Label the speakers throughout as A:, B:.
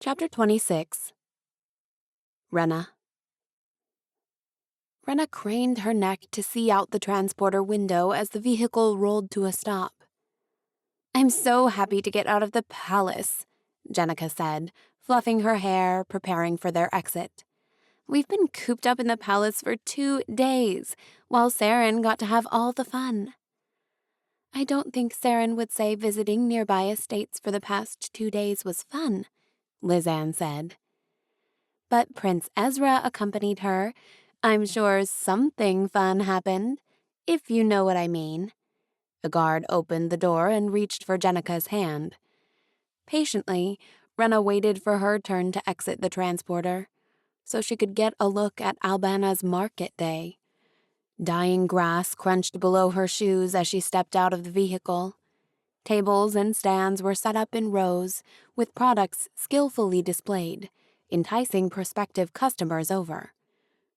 A: Chapter 26. Renna. Renna craned her neck to see out the transporter window as the vehicle rolled to a stop. "I'm so happy to get out of the palace," Jenica said, fluffing her hair, preparing for their exit. "We've been cooped up in the palace for 2 days, while Saren got to have all the fun." "I don't think Saren would say visiting nearby estates for the past 2 days was fun," Lizanne said. "But Prince Ezra accompanied her. I'm sure something fun happened, if you know what I mean." A guard opened the door and reached for Jenica's hand. Patiently, Renna waited for her turn to exit the transporter, so she could get a look at Albana's market day. Dying grass crunched below her shoes as she stepped out of the vehicle. Tables and stands were set up in rows, with products skillfully displayed, enticing prospective customers over.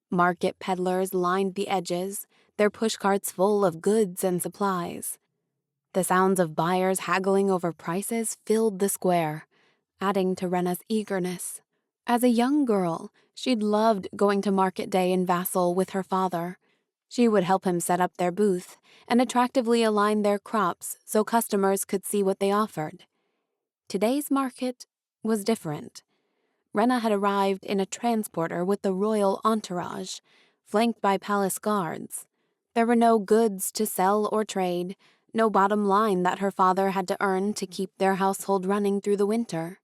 A: Market peddlers lined the edges, their pushcarts full of goods and supplies. The sounds of buyers haggling over prices filled the square, adding to Renna's eagerness. As a young girl, she'd loved going to market day in Vassal with her father. She would help him set up their booth and attractively align their crops so customers could see what they offered. Today's market was different. Renna had arrived in a transporter with the royal entourage, flanked by palace guards. There were no goods to sell or trade, no bottom line that her father had to earn to keep their household running through the winter.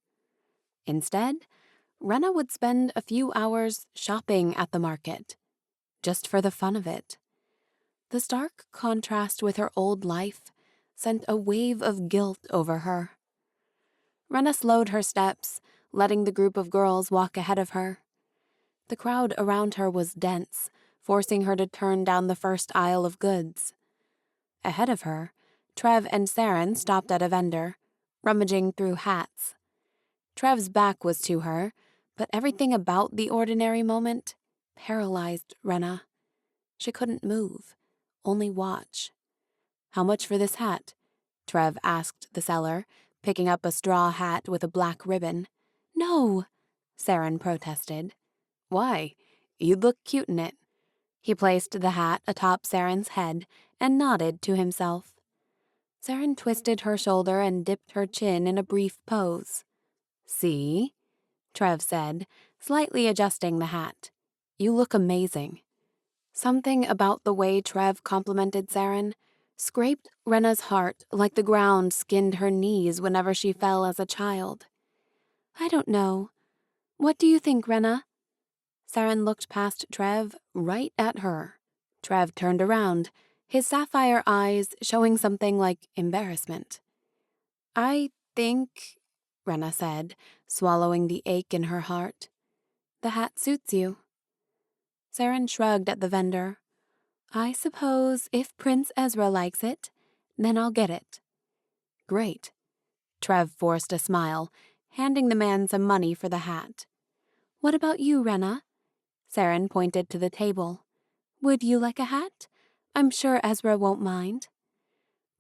A: Instead, Renna would spend a few hours shopping at the market, just for the fun of it. The stark contrast with her old life sent a wave of guilt over her. Renna slowed her steps, letting the group of girls walk ahead of her. The crowd around her was dense, forcing her to turn down the first aisle of goods. Ahead of her, Trev and Saren stopped at a vendor, rummaging through hats. Trev's back was to her, but everything about the ordinary moment paralyzed Renna. She couldn't move, only watch. "How much for this hat?" Trev asked the seller, picking up a straw hat with a black ribbon. "No," Saren protested. "Why? You'd look cute in it." He placed the hat atop Saren's head and nodded to himself. Saren twisted her shoulder and dipped her chin in a brief pose. "See?" Trev said, slightly adjusting the hat. "You look amazing." Something about the way Trev complimented Saren scraped Renna's heart like the ground skinned her knees whenever she fell as a child. "I don't know. What do you think, Renna?" Saren looked past Trev right at her. Trev turned around, his sapphire eyes showing something like embarrassment. "I think," Renna said, swallowing the ache in her heart, "the hat suits you." Saren shrugged at the vendor. "I suppose if Prince Ezra likes it, then I'll get it." "Great." Trev forced a smile, handing the man some money for the hat. "What about you, Renna?" Saren pointed to the table. "Would you like a hat? I'm sure Ezra won't mind."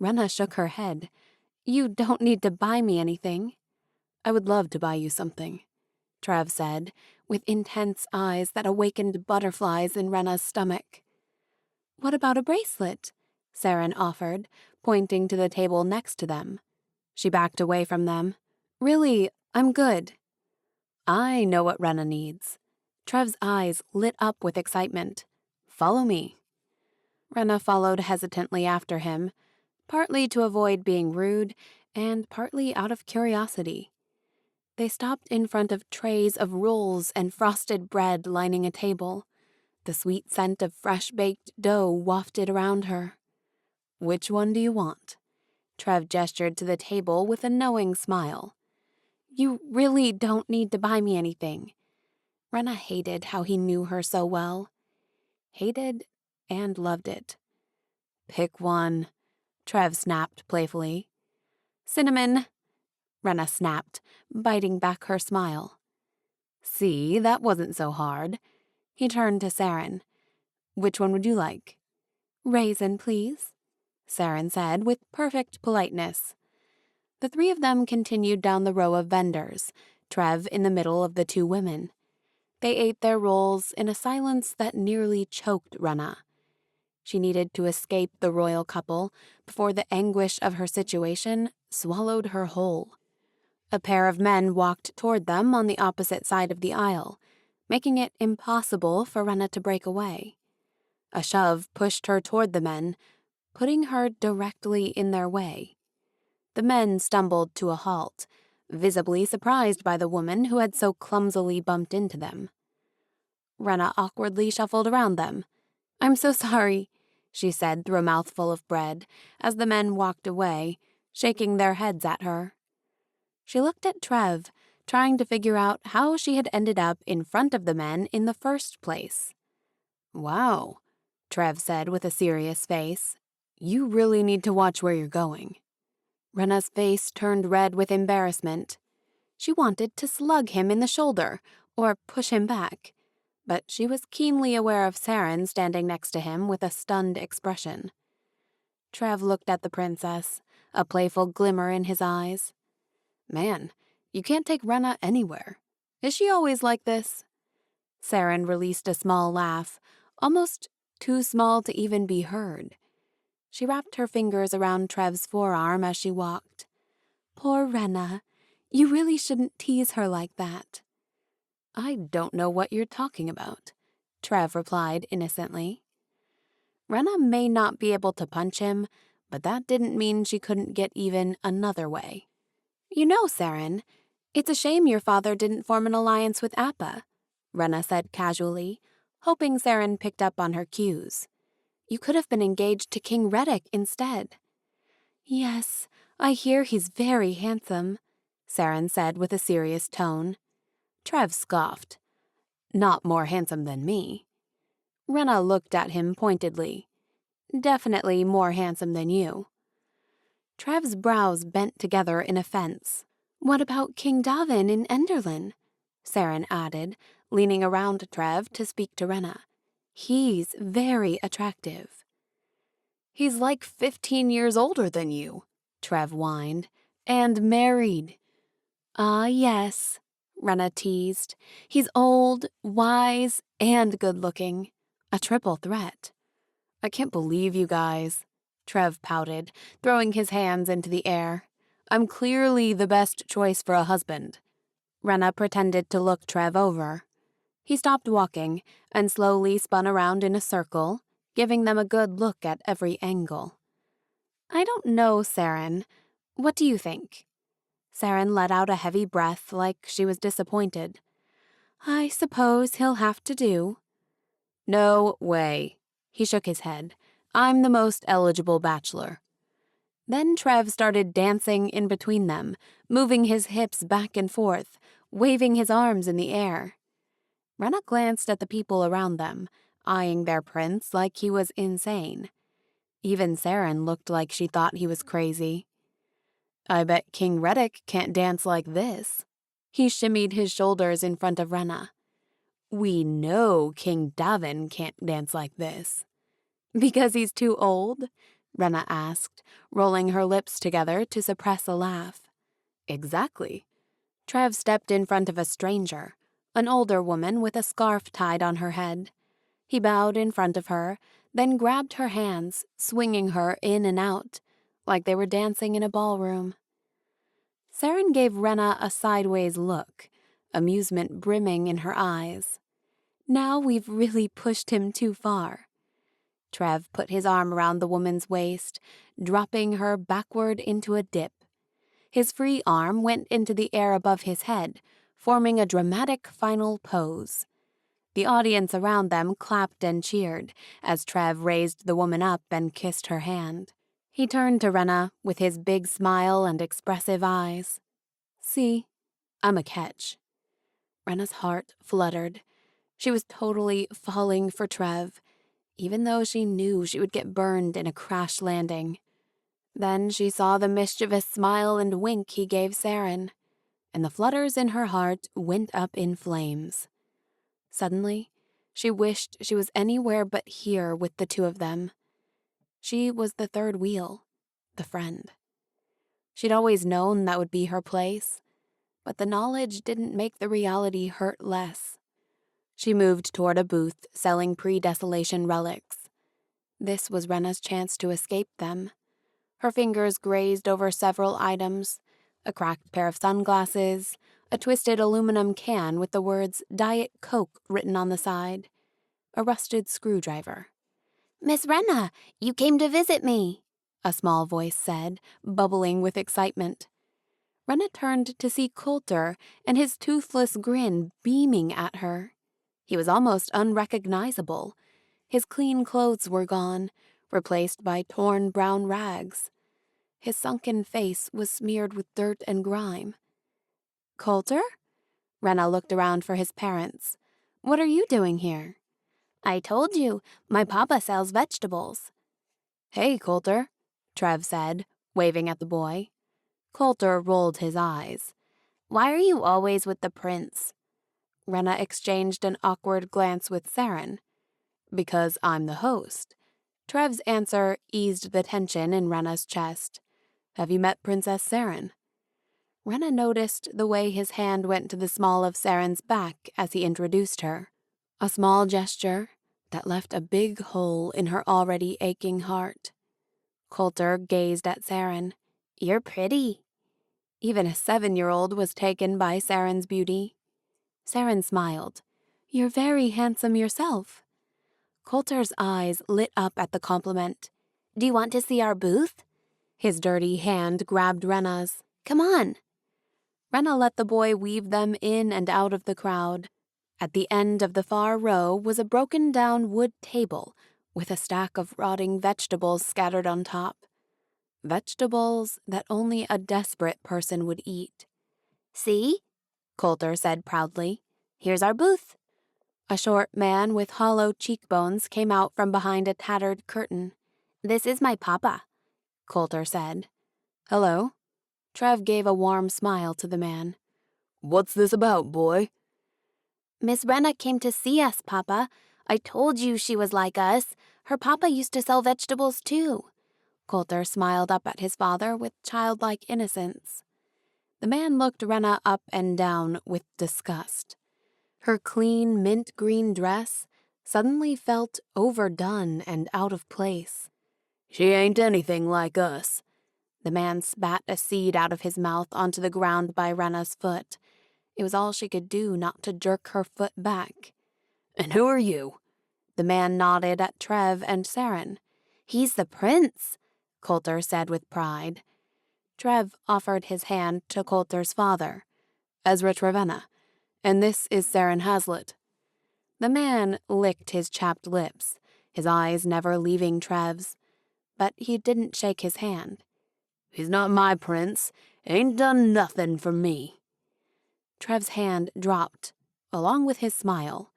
A: Renna shook her head. "You don't need to buy me anything." "I would love to buy you something," Trev said, with intense eyes that awakened butterflies in Renna's stomach. "What about a bracelet?" Saren offered, pointing to the table next to them. She backed away from them. "Really, I'm good." "I know what Renna needs." Trev's eyes lit up with excitement. "Follow me." Renna followed hesitantly after him, partly to avoid being rude and partly out of curiosity. They stopped in front of trays of rolls and frosted bread lining a table. The sweet scent of fresh-baked dough wafted around her. "Which one do you want?" Trev gestured to the table with a knowing smile. "You really don't need to buy me anything." Renna hated how he knew her so well. Hated and loved it. "Pick one," Trev snapped playfully. "Cinnamon," Renna snapped, biting back her smile. "See, that wasn't so hard." He turned to Saren. "Which one would you like?" "Raisin, please," Saren said with perfect politeness. The three of them continued down the row of vendors, Trev in the middle of the two women. They ate their rolls in a silence that nearly choked Renna. She needed to escape the royal couple before the anguish of her situation swallowed her whole. A pair of men walked toward them on the opposite side of the aisle, making it impossible for Renna to break away. A shove pushed her toward the men, putting her directly in their way. The men stumbled to a halt, visibly surprised by the woman who had so clumsily bumped into them. Renna awkwardly shuffled around them. "I'm so sorry," she said through a mouthful of bread as the men walked away, shaking their heads at her. She looked at Trev, trying to figure out how she had ended up in front of the men in the first place. "Wow," Trev said with a serious face. "You really need to watch where you're going." Renna's face turned red with embarrassment. She wanted to slug him in the shoulder or push him back, but she was keenly aware of Saren standing next to him with a stunned expression. Trev looked at the princess, a playful glimmer in his eyes. "Man, you can't take Renna anywhere. Is she always like this?" Saren released a small laugh, almost too small to even be heard. She wrapped her fingers around Trev's forearm as she walked. "Poor Renna. You really shouldn't tease her like that." "I don't know what you're talking about," Trev replied innocently. Renna may not be able to punch him, but that didn't mean she couldn't get even another way. "You know, Saren, it's a shame your father didn't form an alliance with Appa," Renna said casually, hoping Saren picked up on her cues. "You could have been engaged to King Reddick instead." "Yes, I hear he's very handsome," Saren said with a serious tone. Trev scoffed. "Not more handsome than me." Renna looked at him pointedly. "Definitely more handsome than you." Trev's brows bent together in offense. "What about King Davin in Enderlin?" Saren added, leaning around Trev to speak to Renna. "He's very attractive." "He's like 15 years older than you," Trev whined. "And married." "Ah, yes," Renna teased. "He's old, wise, and good-looking. A triple threat." "I can't believe you guys," Trev pouted, throwing his hands into the air. "I'm clearly the best choice for a husband." Renna pretended to look Trev over. He stopped walking and slowly spun around in a circle, giving them a good look at every angle. "I don't know, Saren. What do you think?" Saren let out a heavy breath like she was disappointed. "I suppose he'll have to do." "No way." He shook his head. "I'm the most eligible bachelor." Then Trev started dancing in between them, moving his hips back and forth, waving his arms in the air. Renna glanced at the people around them, eyeing their prince like he was insane. Even Saren looked like she thought he was crazy. "I bet King Reddick can't dance like this." He shimmied his shoulders in front of Renna. "We know King Davin can't dance like this." "Because he's too old?" Renna asked, rolling her lips together to suppress a laugh. "Exactly." Trev stepped in front of a stranger, an older woman with a scarf tied on her head. He bowed in front of her, then grabbed her hands, swinging her in and out, like they were dancing in a ballroom. Saren gave Renna a sideways look, amusement brimming in her eyes. "Now we've really pushed him too far." Trev put his arm around the woman's waist, dropping her backward into a dip. His free arm went into the air above his head, forming a dramatic final pose. The audience around them clapped and cheered as Trev raised the woman up and kissed her hand. He turned to Renna with his big smile and expressive eyes. "See, I'm a catch." Renna's heart fluttered. She was totally falling for Trev, even though she knew she would get burned in a crash landing. Then she saw the mischievous smile and wink he gave Saren, and the flutters in her heart went up in flames. Suddenly, she wished she was anywhere but here with the two of them. She was the third wheel, the friend. She'd always known that would be her place. but the knowledge didn't make the reality hurt less. She moved toward a booth selling pre-Desolation relics. This was Renna's chance to escape them. Her fingers grazed over several items: a cracked pair of sunglasses, a twisted aluminum can with the words Diet Coke written on the side, a rusted screwdriver. "Miss Renna, you came to visit me," a small voice said, bubbling with excitement. Renna turned to see Coulter and his toothless grin beaming at her. He was almost unrecognizable. His clean clothes were gone, replaced by torn brown rags. His sunken face was smeared with dirt and grime. "Coulter?" Renna looked around for his parents. "What are you doing here?" "I told you, my papa sells vegetables." "Hey, Coulter," Trev said, waving at the boy. Coulter rolled his eyes. "Why are you always with the prince?" Renna exchanged an awkward glance with Saren. "Because I'm the host." Trev's answer eased the tension in Renna's chest. "Have you met Princess Saren?" Renna noticed the way his hand went to the small of Saren's back as he introduced her. A small gesture that left a big hole in her already aching heart. Coulter gazed at Saren. "You're pretty." Even a 7-year-old was taken by Saren's beauty. Saren smiled. "You're very handsome yourself." Coulter's eyes lit up at the compliment. "Do you want to see our booth?" His dirty hand grabbed Renna's. "Come on." Renna let the boy weave them in and out of the crowd. At the end of the far row was a broken-down wood table with a stack of rotting vegetables scattered on top. Vegetables that only a desperate person would eat. "See?" Coulter said proudly. "Here's our booth." A short man with hollow cheekbones came out from behind a tattered curtain. "This is my papa," Coulter said. "Hello." Trev gave a warm smile to the man. "What's this about, boy?" "Miss Renna came to see us, Papa. I told you she was like us. Her papa used to sell vegetables, too." Coulter smiled up at his father with childlike innocence. The man looked Renna up and down with disgust. Her clean mint green dress suddenly felt overdone and out of place. "She ain't anything like us." The man spat a seed out of his mouth onto the ground by Renna's foot. It was all she could do not to jerk her foot back. "And who are you?" The man nodded at Trev and Saren. "He's the prince," Coulter said with pride. Trev offered his hand to Coulter's father. "Ezra Trevenna. And this is Saren Hazlitt." The man licked his chapped lips, his eyes never leaving Trev's, but he didn't shake his hand. "He's not my prince. Ain't done nothing for me." Trev's hand dropped, along with his smile.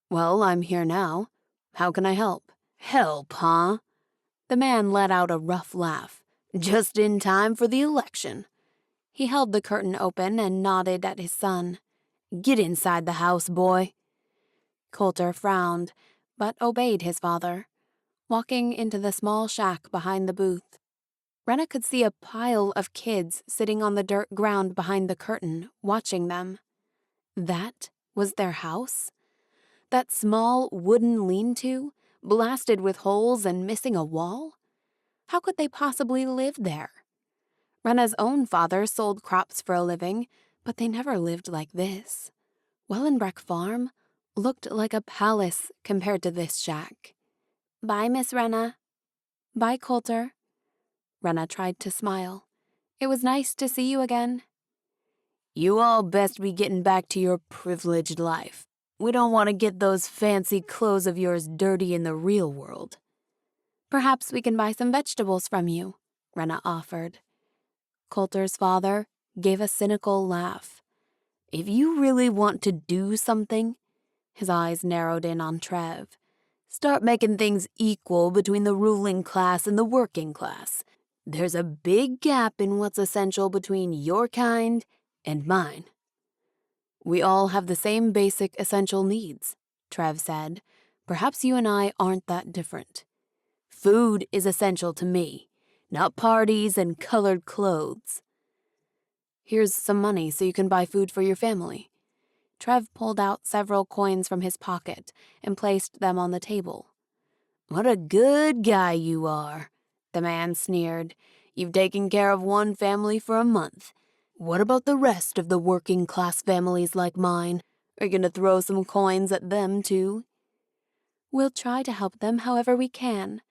A: "Well, I'm here now. How can I help?" "Help, huh?" The man let out a rough laugh. "Just in time for the election." He held the curtain open and nodded at his son. "Get inside the house, boy." Coulter frowned, but obeyed his father, walking into the small shack behind the booth. Renna could see a pile of kids sitting on the dirt ground behind the curtain, watching them. That was their house? That small wooden lean-to, blasted with holes and missing a wall? How could they possibly live there? Renna's own father sold crops for a living, but they never lived like this. Wellenbreck Farm looked like a palace compared to this shack. "Bye, Miss Renna." "Bye, Coulter." Renna tried to smile. "It was nice to see you again." "You all best be getting back to your privileged life. We don't want to get those fancy clothes of yours dirty in the real world." "Perhaps we can buy some vegetables from you," Renna offered. Coulter's father gave a cynical laugh. "If you really want to do something," his eyes narrowed in on Trev, "start making things equal between the ruling class and the working class. There's a big gap in what's essential between your kind and mine." "We all have the same basic essential needs," Trev said. "Perhaps you and I aren't that different." "Food is essential to me, not parties and colored clothes." Here's some money so you can buy food for your family." Trev pulled out several coins from his pocket and placed them on the table. "What a good guy you are," the man sneered. "You've taken care of one family for a month. What about the rest of the working-class families like mine? Are you going to throw some coins at them, too?" "We'll try to help them however we can,"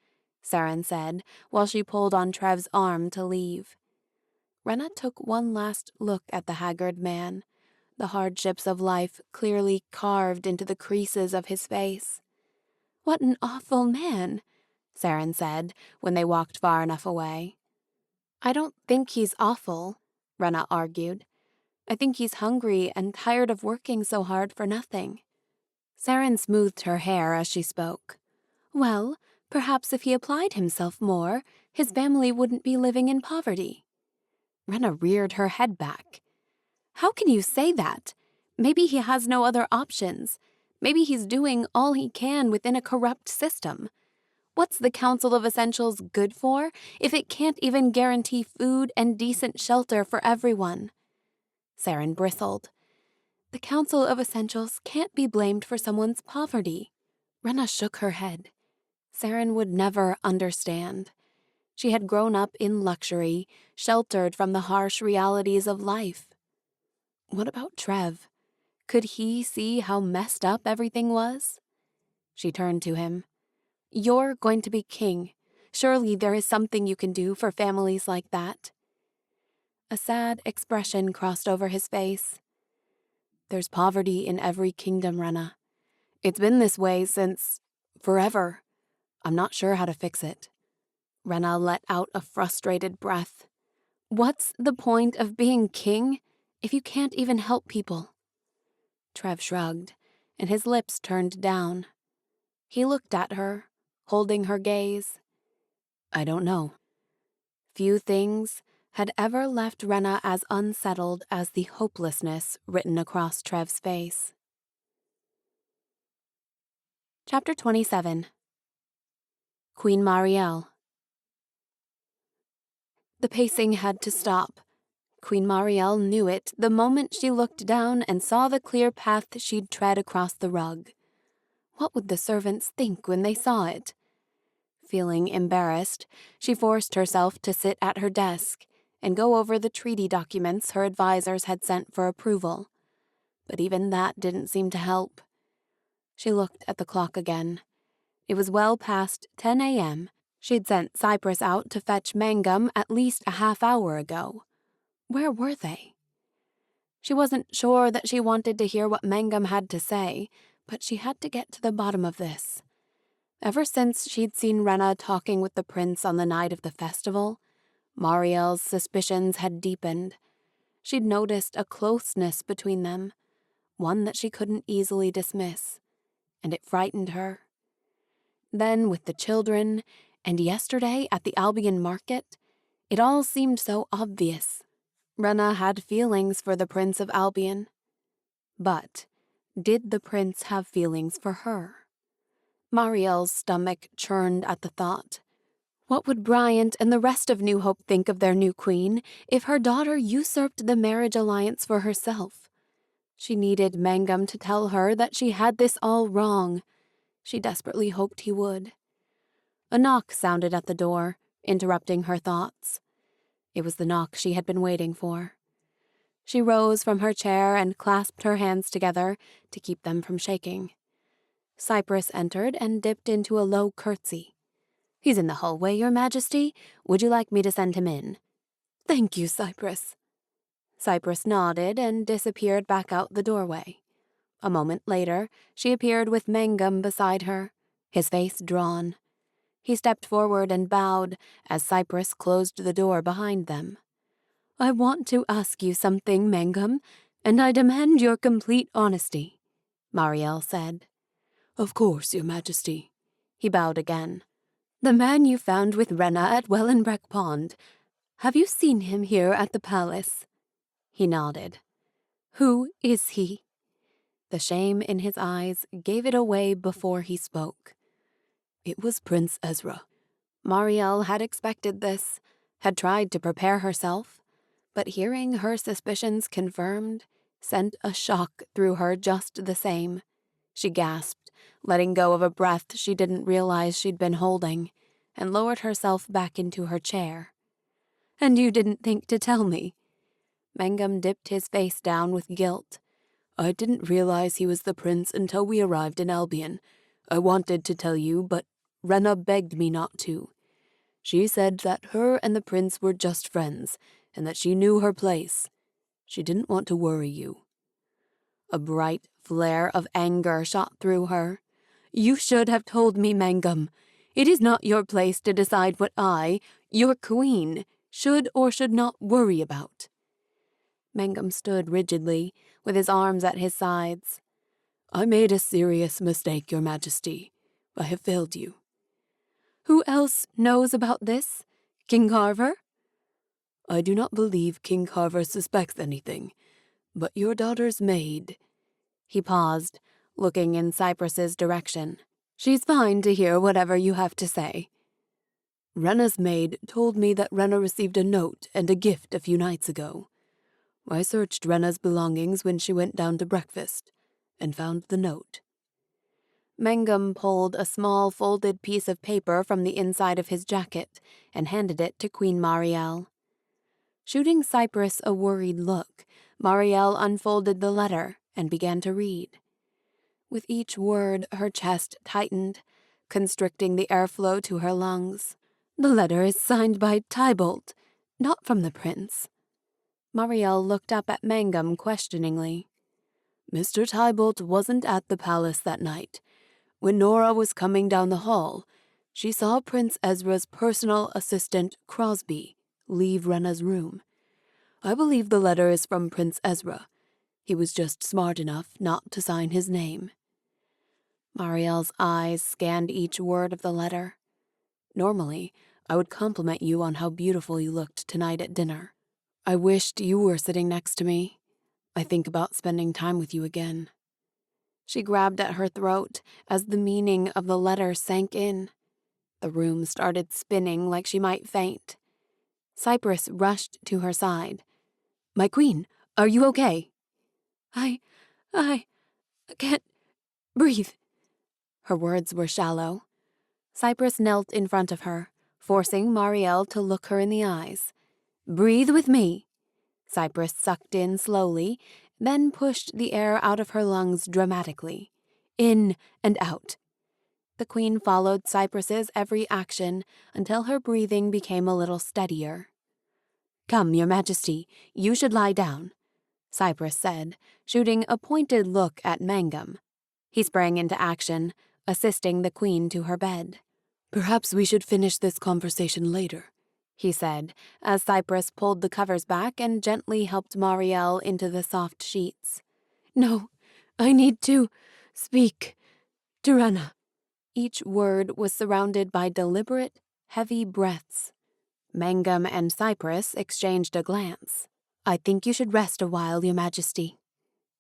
A: Saren said, while she pulled on Trev's arm to leave. Renna took one last look at the haggard man, the hardships of life clearly carved into the creases of his face. "What an awful man," Saren said when they walked far enough away. "I don't think he's awful," Renna argued. "I think he's hungry and tired of working so hard for nothing." Saren smoothed her hair as she spoke. "Well, perhaps if he applied himself more, his family wouldn't be living in poverty." Renna reared her head back. "How can you say that? Maybe he has no other options. Maybe he's doing all he can within a corrupt system. What's the Council of Essentials good for if it can't even guarantee food and decent shelter for everyone?" Saren bristled. "The Council of Essentials can't be blamed for someone's poverty." Renna shook her head. Saren would never understand. She had grown up in luxury, sheltered from the harsh realities of life. What about Trev? Could he see how messed up everything was? She turned to him. "You're going to be king. Surely there is something you can do for families like that." A sad expression crossed over his face. "There's poverty in every kingdom, Renna. It's been this way since forever. I'm not sure how to fix it." Renna let out a frustrated breath. "What's the point of being king if you can't even help people?" Trev shrugged, and his lips turned down. He looked at her, holding her gaze. "I don't know." Few things had ever left Renna as unsettled as the hopelessness written across Trev's face. Chapter 27. Queen Marielle. The pacing had to stop. Queen Marielle knew it the moment she looked down and saw the clear path she'd tread across the rug. What would the servants think when they saw it? Feeling embarrassed, she forced herself to sit at her desk and go over the treaty documents her advisors had sent for approval. But even that didn't seem to help. She looked at the clock again. It was well past 10 a.m. She'd sent Cypress out to fetch Mangum at least a half hour ago. Where were they? She wasn't sure that she wanted to hear what Mangum had to say, but she had to get to the bottom of this. Ever since she'd seen Renna talking with the prince on the night of the festival, Marielle's suspicions had deepened. She'd noticed a closeness between them, one that she couldn't easily dismiss, and it frightened her. Then with the children, and yesterday at the Albion market, it all seemed so obvious. Renna had feelings for the Prince of Albion. But did the prince have feelings for her? Marielle's stomach churned at the thought. What would Bryant and the rest of New Hope think of their new queen if her daughter usurped the marriage alliance for herself? She needed Mangum to tell her that she had this all wrong. She desperately hoped he would. A knock sounded at the door, interrupting her thoughts. It was the knock she had been waiting for. She rose from her chair and clasped her hands together to keep them from shaking. Cypress entered and dipped into a low curtsy. "He's in the hallway, Your Majesty. Would you like me to send him in?" "Thank you, Cypress." Cypress nodded and disappeared back out the doorway. A moment later, she appeared with Mangum beside her, his face drawn. He stepped forward and bowed as Cypress closed the door behind them. "I want to ask you something, Mangum, and I demand your complete honesty," Marielle said. "Of course, Your Majesty." He bowed again. "The man you found with Renna at Wellenbreck Pond, have you seen him here at the palace?" He nodded. "Who is he?" The shame in his eyes gave it away before he spoke. "It was Prince Ezra." Marielle had expected this, had tried to prepare herself, but hearing her suspicions confirmed sent a shock through her just the same. She gasped, letting go of a breath she didn't realize she'd been holding, and lowered herself back into her chair. "And you didn't think to tell me?" Mangum dipped his face down with guilt. "I didn't realize he was the prince until we arrived in Albion. I wanted to tell you, but Renna begged me not to. She said that her and the prince were just friends, and that she knew her place. She didn't want to worry you." A bright flare of anger shot through her. "You should have told me, Mangum. It is not your place to decide what I, your queen, should or should not worry about." Mangum stood rigidly, with his arms at his sides. "I made a serious mistake, Your Majesty. I have failed you." "Who else knows about this? King Carver?" "I do not believe King Carver suspects anything, but your daughter's maid—" He paused, looking in Cypress's direction. "She's fine to hear whatever you have to say." "Renna's maid told me that Renna received a note and a gift a few nights ago. I searched Renna's belongings when she went down to breakfast, and found the note." Mangum pulled a small folded piece of paper from the inside of his jacket and handed it to Queen Marielle. Shooting Cypress a worried look, Marielle unfolded the letter and began to read. With each word, her chest tightened, constricting the airflow to her lungs. "The letter is signed by Tybalt, not from the prince." Marielle looked up at Mangum questioningly. "Mr. Tybalt wasn't at the palace that night. When Nora was coming down the hall, she saw Prince Ezra's personal assistant, Crosby, leave Renna's room. I believe the letter is from Prince Ezra. He was just smart enough not to sign his name." Marielle's eyes scanned each word of the letter. "Normally, I would compliment you on how beautiful you looked tonight at dinner. I wished you were sitting next to me. I think about spending time with you again." She grabbed at her throat as the meaning of the letter sank in. The room started spinning like she might faint. Cypress rushed to her side. "My queen, are you okay?" I can't breathe." Her words were shallow. Cypress knelt in front of her, forcing Marielle to look her in the eyes. "Breathe with me." Cypress sucked in slowly, then pushed the air out of her lungs dramatically. In and out. The queen followed Cypress's every action until her breathing became a little steadier. "Come, Your Majesty, you should lie down," Cypress said, shooting a pointed look at Mangum. He sprang into action, assisting the queen to her bed. "Perhaps we should finish this conversation later," he said, as Cypress pulled the covers back and gently helped Marielle into the soft sheets. "No, I need to speak to Renna." Each word was surrounded by deliberate, heavy breaths. Mangum and Cypress exchanged a glance. "I think you should rest a while, Your Majesty,"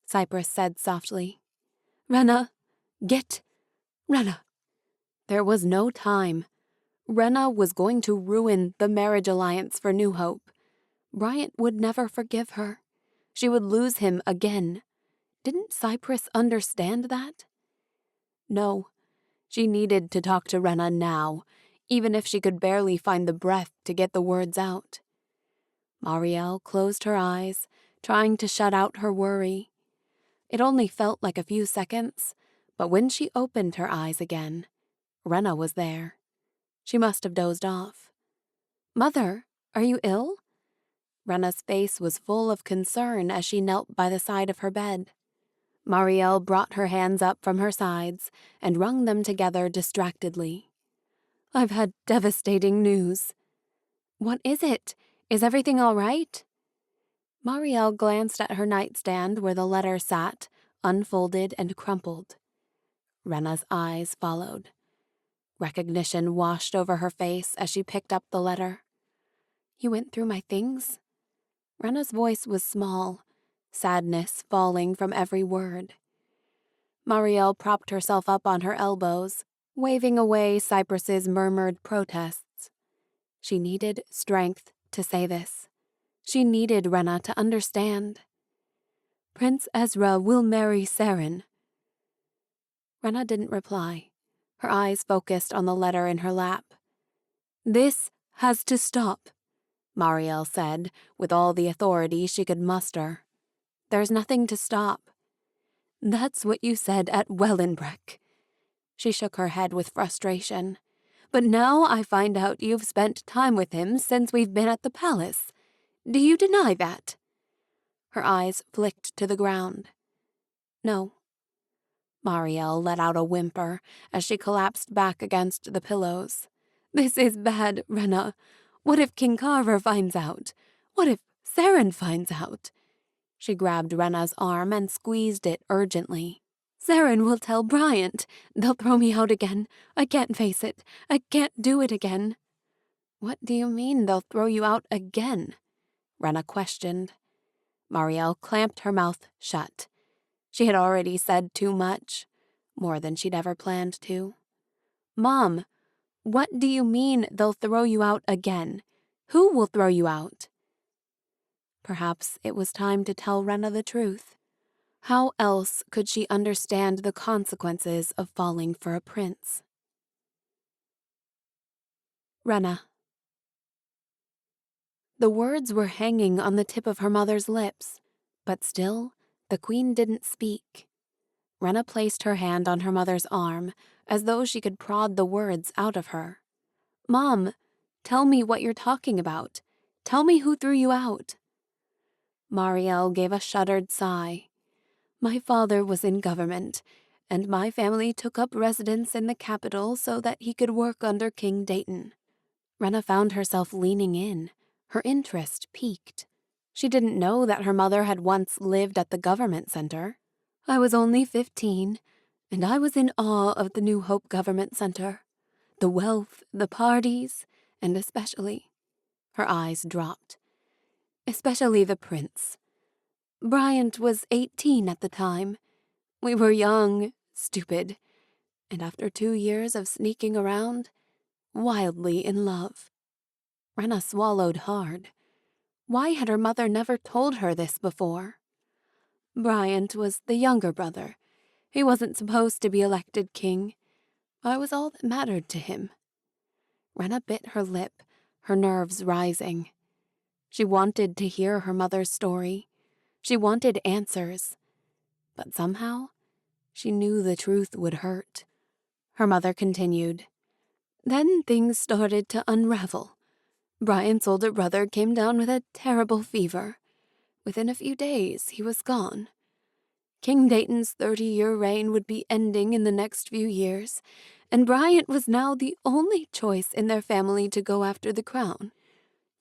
A: Cypress said softly. "Renna, get Renna." There was no time. Renna was going to ruin the marriage alliance for New Hope. Bryant would never forgive her. She would lose him again. Didn't Cypress understand that? No, she needed to talk to Renna now, even if she could barely find the breath to get the words out. Marielle closed her eyes, trying to shut out her worry. It only felt like a few seconds, but when she opened her eyes again, Renna was there. She must have dozed off. "Mother, are you ill?" Renna's face was full of concern as she knelt by the side of her bed. Marielle brought her hands up from her sides and wrung them together distractedly. "I've had devastating news." "What is it? Is everything all right?" Marielle glanced at her nightstand where the letter sat, unfolded and crumpled. Renna's eyes followed. Recognition washed over her face as she picked up the letter. "You went through my things?" Renna's voice was small, sadness falling from every word. Marielle propped herself up on her elbows, waving away Cypress's murmured protests. She needed strength to say this. She needed Renna to understand. Prince Ezra will marry Saren. Renna didn't reply, her eyes focused on the letter in her lap. This has to stop, Mariel said, with all the authority she could muster. There's nothing to stop. That's what you said at Wellenbreck. She shook her head with frustration. But now I find out you've spent time with him since we've been at the palace. Do you deny that? Her eyes flicked to the ground. No. Mariel let out a whimper as she collapsed back against the pillows. This is bad, Renna. What if King Carver finds out? What if Saren finds out? She grabbed Renna's arm and squeezed it urgently. Saren will tell Bryant. They'll throw me out again. I can't face it. I can't do it again. What do you mean they'll throw you out again? Renna questioned. Mariel clamped her mouth shut. She had already said too much, more than she'd ever planned to. Mom, what do you mean they'll throw you out again? Who will throw you out? Perhaps it was time to tell Renna the truth. How else could she understand the consequences of falling for a prince? Renna. The words were hanging on the tip of her mother's lips, but still, the queen didn't speak. Renna placed her hand on her mother's arm, as though she could prod the words out of her. Mom, tell me what you're talking about. Tell me who threw you out. Mariel gave a shuddered sigh. My father was in government, and my family took up residence in the capital so that he could work under King Dayton. Renna found herself leaning in, her interest piqued. She didn't know that her mother had once lived at the government center. I was only 15, and I was in awe of the New Hope Government Center. The wealth, the parties, and especially, her eyes dropped, especially the prince. Bryant was 18 at the time. We were young, stupid, and after 2 years of sneaking around, wildly in love. Renna swallowed hard. Why had her mother never told her this before? Bryant was the younger brother. He wasn't supposed to be elected king. I was all that mattered to him. Renna bit her lip, her nerves rising. She wanted to hear her mother's story. She wanted answers. But somehow, she knew the truth would hurt. Her mother continued. Then things started to unravel. Bryant's older brother came down with a terrible fever. Within a few days, he was gone. King Dayton's 30-year reign would be ending in the next few years, and Bryant was now the only choice in their family to go after the crown.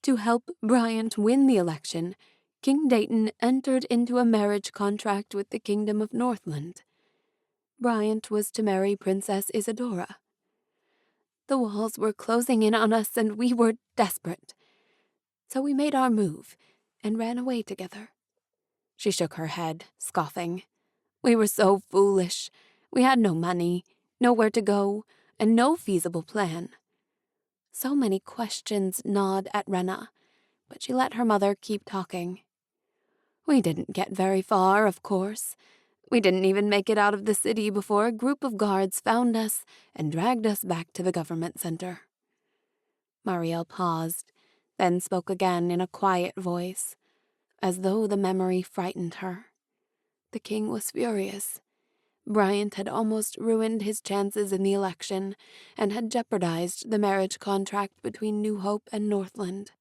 A: To help Bryant win the election, King Dayton entered into a marriage contract with the Kingdom of Northland. Bryant was to marry Princess Isadora. The walls were closing in on us and we were desperate. So we made our move and ran away together. She shook her head, scoffing. We were so foolish. We had no money, nowhere to go, and no feasible plan. So many questions gnawed at Renna, but she let her mother keep talking. We didn't get very far, of course. We didn't even make it out of the city before a group of guards found us and dragged us back to the government center. Mariel paused, then spoke again in a quiet voice, as though the memory frightened her. The king was furious. Bryant had almost ruined his chances in the election and had jeopardized the marriage contract between New Hope and Northland.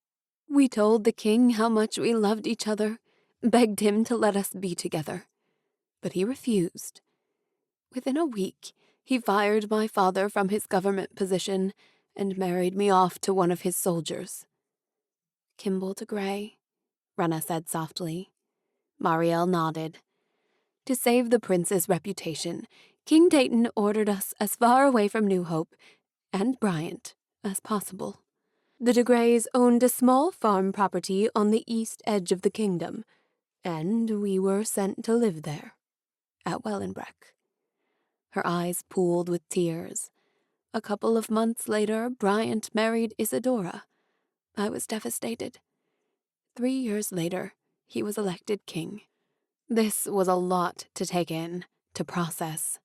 A: We told the king how much we loved each other, begged him to let us be together. But he refused. Within a week, he fired my father from his government position and married me off to one of his soldiers. Kimball Degray, Renna said softly. Mariel nodded. To save the prince's reputation, King Dayton ordered us as far away from New Hope, and Bryant, as possible. The Degrays owned a small farm property on the east edge of the kingdom, and we were sent to live there, at Wellenbreck. Her eyes pooled with tears. A couple of months later, Bryant married Isadora. I was devastated. 3 years later, he was elected king. This was a lot to take in, to process.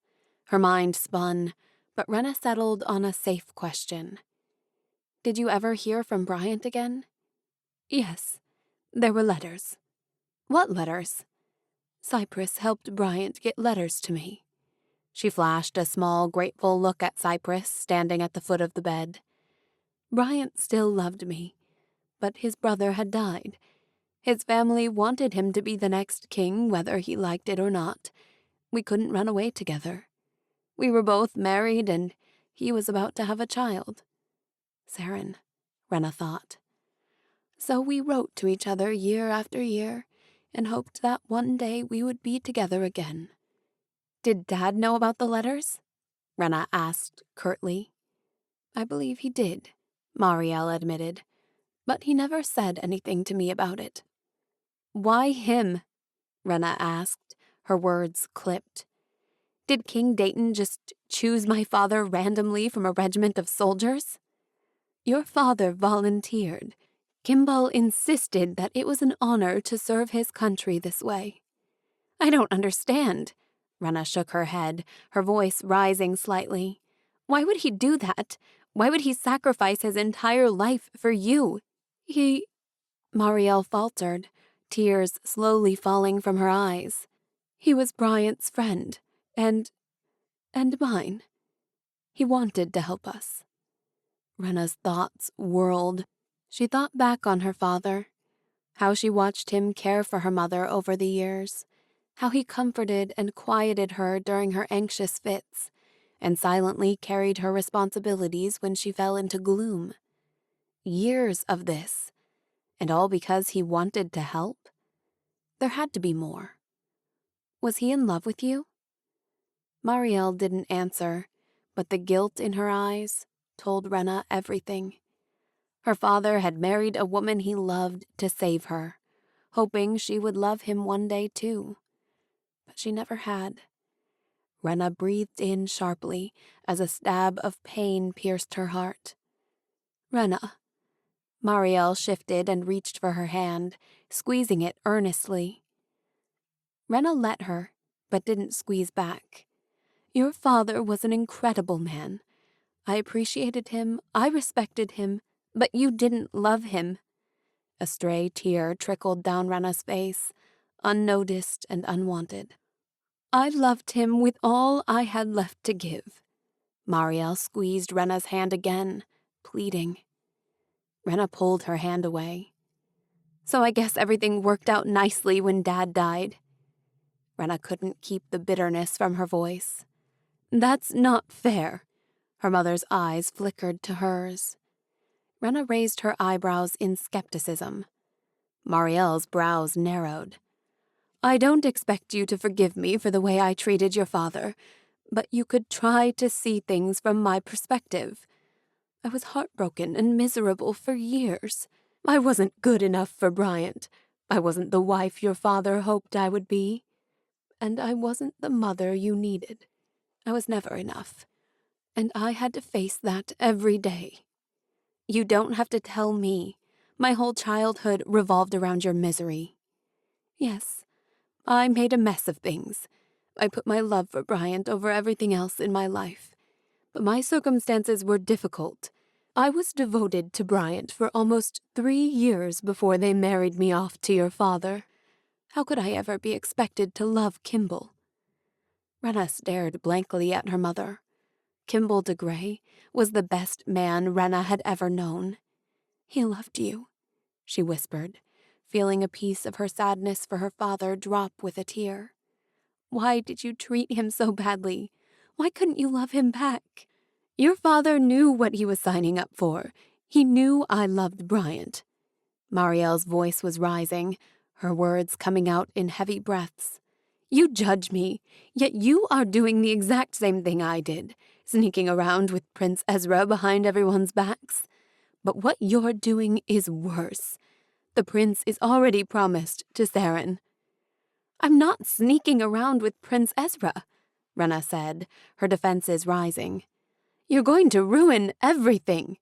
A: Her mind spun, but Renna settled on a safe question. Did you ever hear from Bryant again? Yes. There were letters. What letters? Cypress helped Bryant get letters to me. She flashed a small, grateful look at Cypress, standing at the foot of the bed. Bryant still loved me, but his brother had died. His family wanted him to be the next king, whether he liked it or not. We couldn't run away together. We were both married, and he was about to have a child. Saren, Renna thought. So we wrote to each other year after year, and hoped that one day we would be together again. Did Dad know about the letters? Renna asked curtly. I believe he did, Marielle admitted, but he never said anything to me about it. Why him? Renna asked, her words clipped. Did King Dayton just choose my father randomly from a regiment of soldiers? Your father volunteered. Kimball insisted that it was an honor to serve his country this way. I don't understand. Renna shook her head, her voice rising slightly. Why would he do that? Why would he sacrifice his entire life for you? Marielle faltered, tears slowly falling from her eyes. He was Bryant's friend, and mine. He wanted to help us. Renna's thoughts whirled. She thought back on her father, how she watched him care for her mother over the years, how he comforted and quieted her during her anxious fits, and silently carried her responsibilities when she fell into gloom. Years of this, and all because he wanted to help? There had to be more. Was he in love with you? Marielle didn't answer, but the guilt in her eyes told Renna everything. Her father had married a woman he loved to save her, hoping she would love him one day too. But she never had. Renna breathed in sharply as a stab of pain pierced her heart. Renna. Marielle shifted and reached for her hand, squeezing it earnestly. Renna let her, but didn't squeeze back. Your father was an incredible man. I appreciated him, I respected him, but you didn't love him. A stray tear trickled down Renna's face, unnoticed and unwanted. I loved him with all I had left to give. Marielle squeezed Renna's hand again, pleading. Renna pulled her hand away. So I guess everything worked out nicely when Dad died. Renna couldn't keep the bitterness from her voice. That's not fair. Her mother's eyes flickered to hers. Renna raised her eyebrows in skepticism. Marielle's brows narrowed. I don't expect you to forgive me for the way I treated your father, but you could try to see things from my perspective. I was heartbroken and miserable for years. I wasn't good enough for Bryant. I wasn't the wife your father hoped I would be. And I wasn't the mother you needed. I was never enough. And I had to face that every day. You don't have to tell me. My whole childhood revolved around your misery. Yes, I made a mess of things. I put my love for Bryant over everything else in my life. But my circumstances were difficult. I was devoted to Bryant for almost 3 years before they married me off to your father. How could I ever be expected to love Kimball? Renna stared blankly at her mother. Kimball Degray was the best man Renna had ever known. He loved you, she whispered, feeling a piece of her sadness for her father drop with a tear. Why did you treat him so badly? Why couldn't you love him back? Your father knew what he was signing up for. He knew I loved Bryant. Marielle's voice was rising, her words coming out in heavy breaths. You judge me, yet you are doing the exact same thing I did, sneaking around with Prince Ezra behind everyone's backs. But what you're doing is worse. The prince is already promised to Saren. I'm not sneaking around with Prince Ezra, Renna said, her defenses rising. You're going to ruin everything.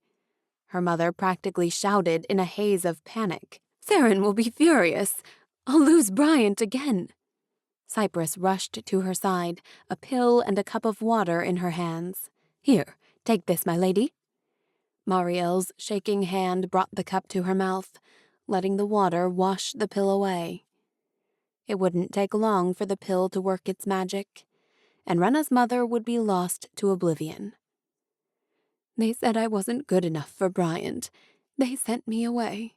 A: Her mother practically shouted in a haze of panic. Saren will be furious. I'll lose Bryant again. Cypress rushed to her side, a pill and a cup of water in her hands. Here, take this, my lady. Marielle's shaking hand brought the cup to her mouth, letting the water wash the pill away. It wouldn't take long for the pill to work its magic, and Renna's mother would be lost to oblivion. They said I wasn't good enough for Bryant. They sent me away.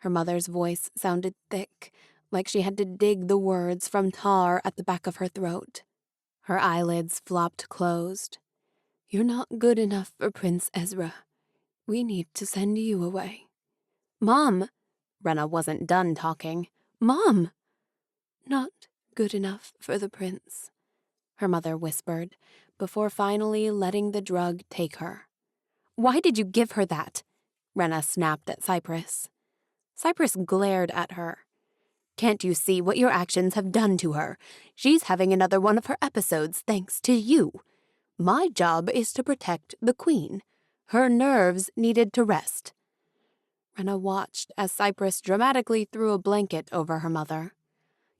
A: Her mother's voice sounded thick, like she had to dig the words from tar at the back of her throat. Her eyelids flopped closed. You're not good enough for Prince Ezra. We need to send you away. Mom! Renna wasn't done talking. Mom! Not good enough for the prince, her mother whispered, before finally letting the drug take her. Why did you give her that? Renna snapped at Cypress. Cypress glared at her. Can't you see what your actions have done to her? She's having another one of her episodes thanks to you. My job is to protect the queen. Her nerves needed to rest. Renna watched as Cypress dramatically threw a blanket over her mother.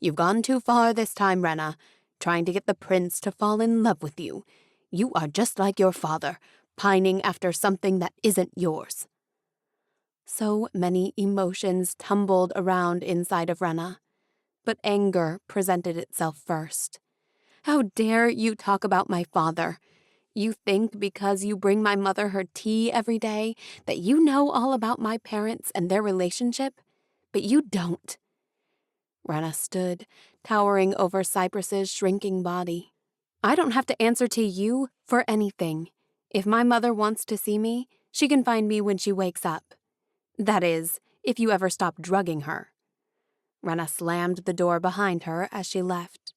A: You've gone too far this time, Renna, trying to get the prince to fall in love with you. You are just like your father, pining after something that isn't yours. So many emotions tumbled around inside of Renna, but anger presented itself first. How dare you talk about my father? You think because you bring my mother her tea every day that you know all about my parents and their relationship? But you don't. Renna stood, towering over Cypress's shrinking body. I don't have to answer to you for anything. If my mother wants to see me, she can find me when she wakes up. That is, if you ever stop drugging her. Renna slammed the door behind her as she left.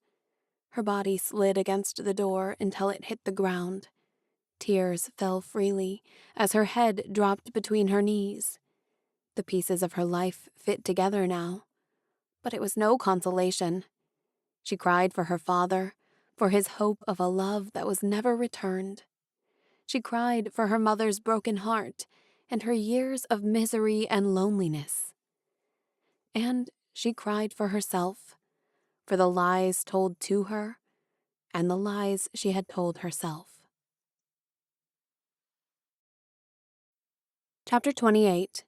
A: Her body slid against the door until it hit the ground. Tears fell freely as her head dropped between her knees. The pieces of her life fit together now. But it was no consolation. She cried for her father, for his hope of a love that was never returned. She cried for her mother's broken heart and her years of misery and loneliness. And she cried for herself, for the lies told to her and the lies she had told herself. Chapter 28.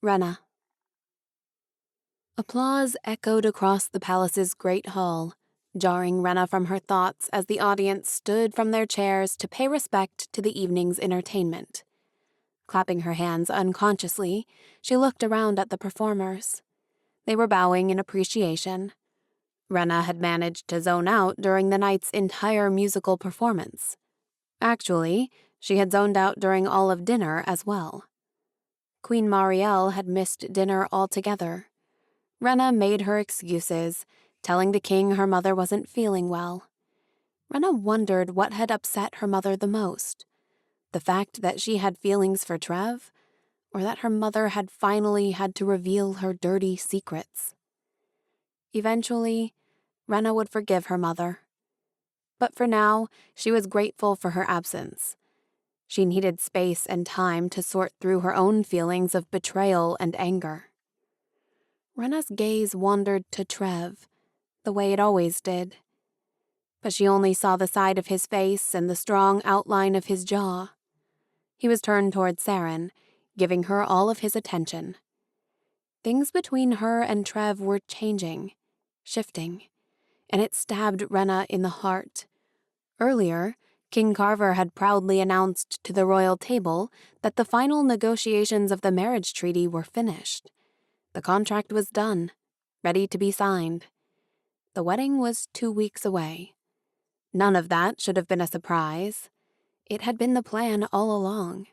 A: Renna. Applause echoed across the palace's great hall, jarring Renna from her thoughts as the audience stood from their chairs to pay respect to the evening's entertainment. Clapping her hands unconsciously, she looked around at the performers. They were bowing in appreciation. Renna had managed to zone out during the night's entire musical performance. Actually, she had zoned out during all of dinner as well. Queen Marielle had missed dinner altogether. Renna made her excuses, telling the king her mother wasn't feeling well. Renna wondered what had upset her mother the most. The fact that she had feelings for Trev, or that her mother had finally had to reveal her dirty secrets. Eventually, Renna would forgive her mother. But for now, she was grateful for her absence. She needed space and time to sort through her own feelings of betrayal and anger. Renna's gaze wandered to Trev, the way it always did. But she only saw the side of his face and the strong outline of his jaw. He was turned toward Saren, giving her all of his attention. Things between her and Trev were changing, shifting, and it stabbed Renna in the heart. Earlier, King Carver had proudly announced to the royal table that the final negotiations of the marriage treaty were finished. The contract was done, ready to be signed. The wedding was 2 weeks away. None of that should have been a surprise. It had been the plan all along.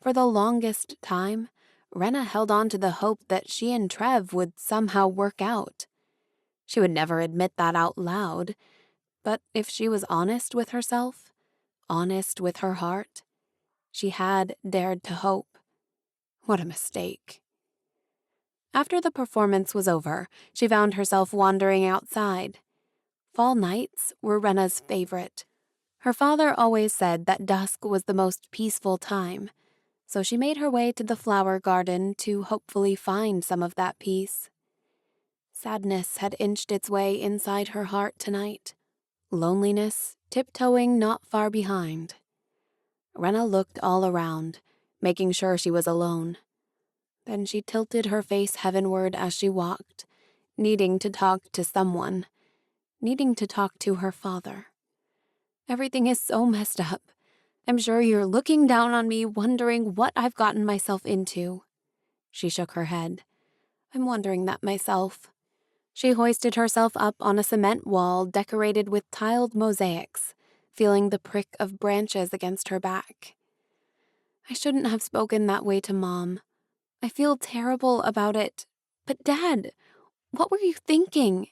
A: For the longest time, Renna held on to the hope that she and Trev would somehow work out. She would never admit that out loud, but if she was honest with herself, honest with her heart, she had dared to hope. What a mistake. After the performance was over, she found herself wandering outside. Fall nights were Renna's favorite. Her father always said that dusk was the most peaceful time, so she made her way to the flower garden to hopefully find some of that peace. Sadness had inched its way inside her heart tonight, loneliness tiptoeing not far behind. Renna looked all around, making sure she was alone. Then she tilted her face heavenward as she walked, needing to talk to someone, needing to talk to her father. Everything is so messed up. I'm sure you're looking down on me, wondering what I've gotten myself into. She shook her head. I'm wondering that myself. She hoisted herself up on a cement wall decorated with tiled mosaics, feeling the prick of branches against her back. I shouldn't have spoken that way to Mom. I feel terrible about it. But Dad, what were you thinking?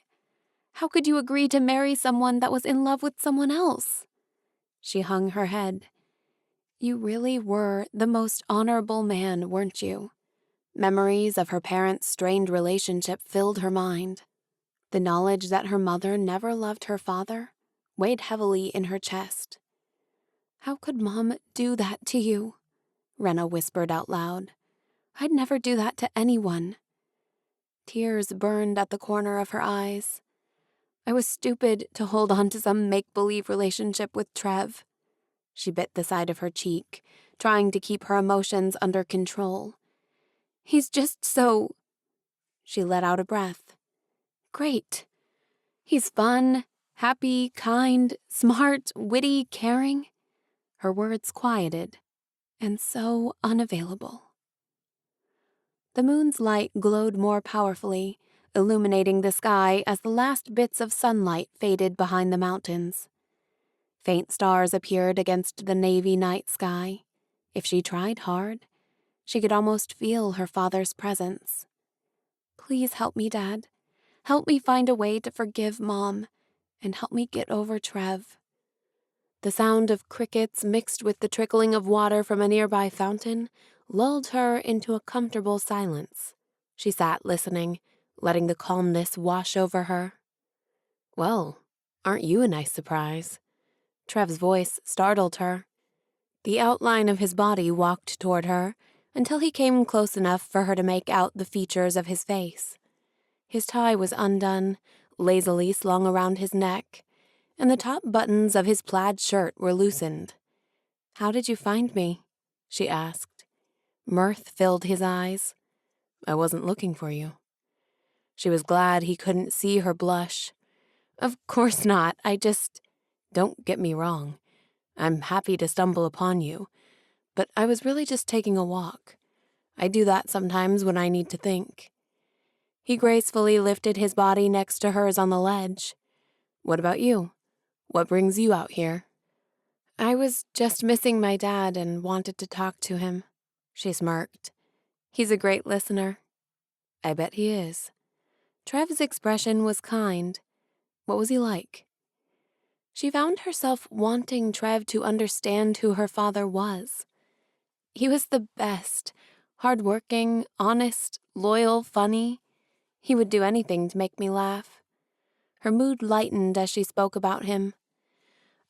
A: How could you agree to marry someone that was in love with someone else? She hung her head. You really were the most honorable man, weren't you? Memories of her parents' strained relationship filled her mind. The knowledge that her mother never loved her father weighed heavily in her chest. How could Mom do that to you? Renna whispered out loud. I'd never do that to anyone. Tears burned at the corner of her eyes. I was stupid to hold on to some make-believe relationship with Trev. She bit the side of her cheek, trying to keep her emotions under control. He's just so... She let out a breath. Great. He's fun, happy, kind, smart, witty, caring. Her words quieted, and so unavailable. The moon's light glowed more powerfully, illuminating the sky as the last bits of sunlight faded behind the mountains. Faint stars appeared against the navy night sky. If she tried hard, she could almost feel her father's presence. Please help me, Dad. Help me find a way to forgive Mom, and help me get over Trev. The sound of crickets mixed with the trickling of water from a nearby fountain lulled her into a comfortable silence. She sat listening, letting the calmness wash over her. Well, aren't you a nice surprise? Trev's voice startled her. The outline of his body walked toward her until he came close enough for her to make out the features of his face. His tie was undone, lazily slung around his neck, and the top buttons of his plaid shirt were loosened. How did you find me? She asked. Mirth filled his eyes. I wasn't looking for you. She was glad he couldn't see her blush. Of course not, Don't get me wrong. I'm happy to stumble upon you, but I was really just taking a walk. I do that sometimes when I need to think. He gracefully lifted his body next to hers on the ledge. What about you? What brings you out here? I was just missing my dad and wanted to talk to him. She smirked. He's a great listener. I bet he is. Trev's expression was kind. What was he like? She found herself wanting Trev to understand who her father was. He was the best, hardworking, honest, loyal, funny. He would do anything to make me laugh. Her mood lightened as she spoke about him.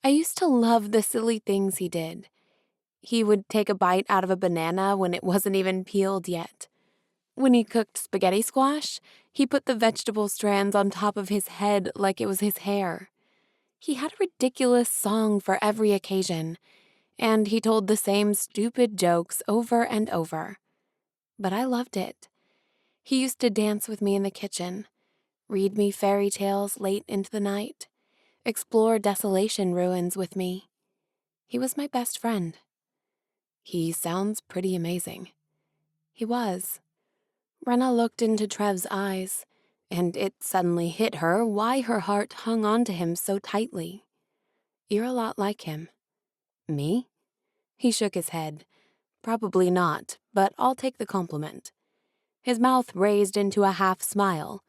A: I used to love the silly things he did. He would take a bite out of a banana when it wasn't even peeled yet. When he cooked spaghetti squash, he put the vegetable strands on top of his head like it was his hair. He had a ridiculous song for every occasion, and he told the same stupid jokes over and over. But I loved it. He used to dance with me in the kitchen, read me fairy tales late into the night, explore Desolation ruins with me. He was my best friend. He sounds pretty amazing. He was. Renna looked into Trev's eyes, and it suddenly hit her why her heart hung on to him so tightly. You're a lot like him. Me? He shook his head. Probably not, but I'll take the compliment. His mouth raised into a half smile.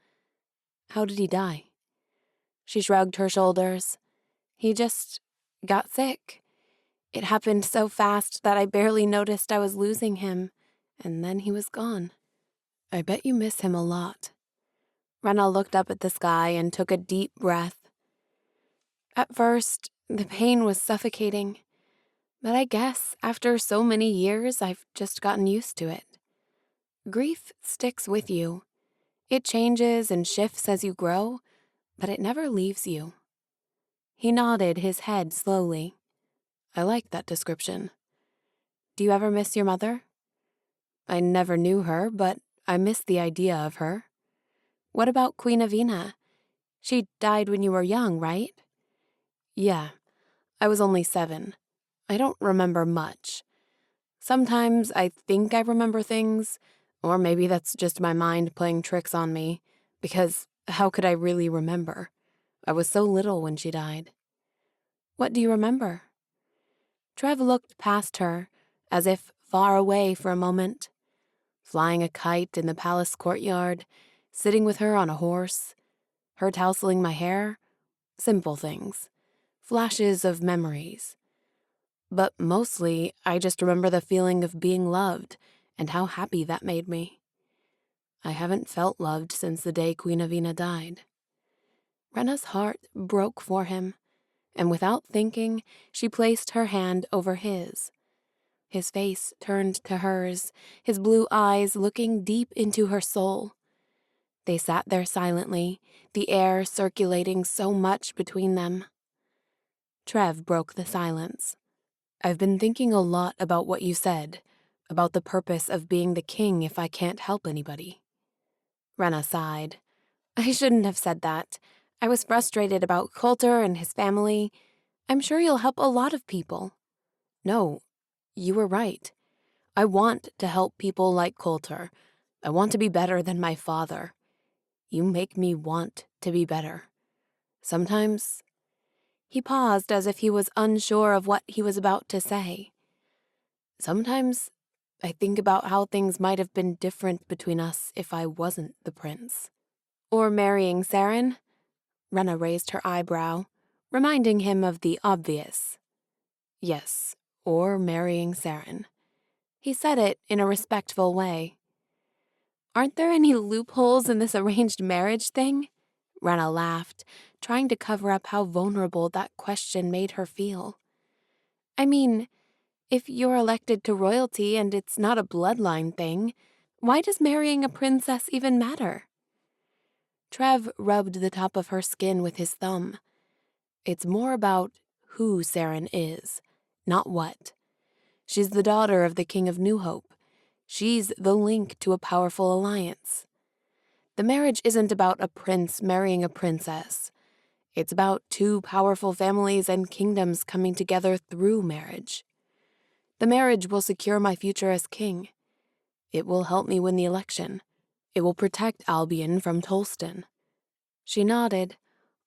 A: How did he die? She shrugged her shoulders. He just got sick. It happened so fast that I barely noticed I was losing him, and then he was gone. I bet you miss him a lot. Renna looked up at the sky and took a deep breath. At first, the pain was suffocating, But I guess after so many years, I've just gotten used to it. Grief sticks with you. It changes and shifts as you grow, but it never leaves you. He nodded his head slowly. I like that description. Do you ever miss your mother? I never knew her, but I miss the idea of her. What about Queen Avina? She died when you were young, right? Yeah, I was only 7. I don't remember much. Sometimes I think I remember things, or maybe that's just my mind playing tricks on me, because how could I really remember? I was so little when she died. What do you remember? Trev looked past her, as if far away for a moment. Flying a kite in the palace courtyard, sitting with her on a horse, her tousling my hair, simple things, flashes of memories. But mostly, I just remember the feeling of being loved and how happy that made me. I haven't felt loved since the day Queen Avina died. Renna's heart broke for him, and without thinking, she placed her hand over his. His face turned to hers, his blue eyes looking deep into her soul. They sat there silently, the air circulating so much between them. Trev broke the silence. I've been thinking a lot about what you said, about the purpose of being the king if I can't help anybody. Renna sighed. I shouldn't have said that. I was frustrated about Coulter and his family. I'm sure you'll help a lot of people. No, you were right. I want to help people like Coulter. I want to be better than my father. You make me want to be better. Sometimes... He paused as if he was unsure of what he was about to say. Sometimes I think about how things might have been different between us if I wasn't the prince. Or marrying Saren? Renna raised her eyebrow, reminding him of the obvious. Yes, or marrying Saren. He said it in a respectful way. Aren't there any loopholes in this arranged marriage thing? Renna laughed, trying to cover up how vulnerable that question made her feel. I mean, if you're elected to royalty and it's not a bloodline thing, why does marrying a princess even matter? Trev rubbed the top of her skin with his thumb. It's more about who Saren is, not what. She's the daughter of the King of New Hope. She's the link to a powerful alliance. The marriage isn't about a prince marrying a princess. It's about 2 powerful families and kingdoms coming together through marriage. The marriage will secure my future as king. It will help me win the election. It will protect Albion from Tolston. She nodded,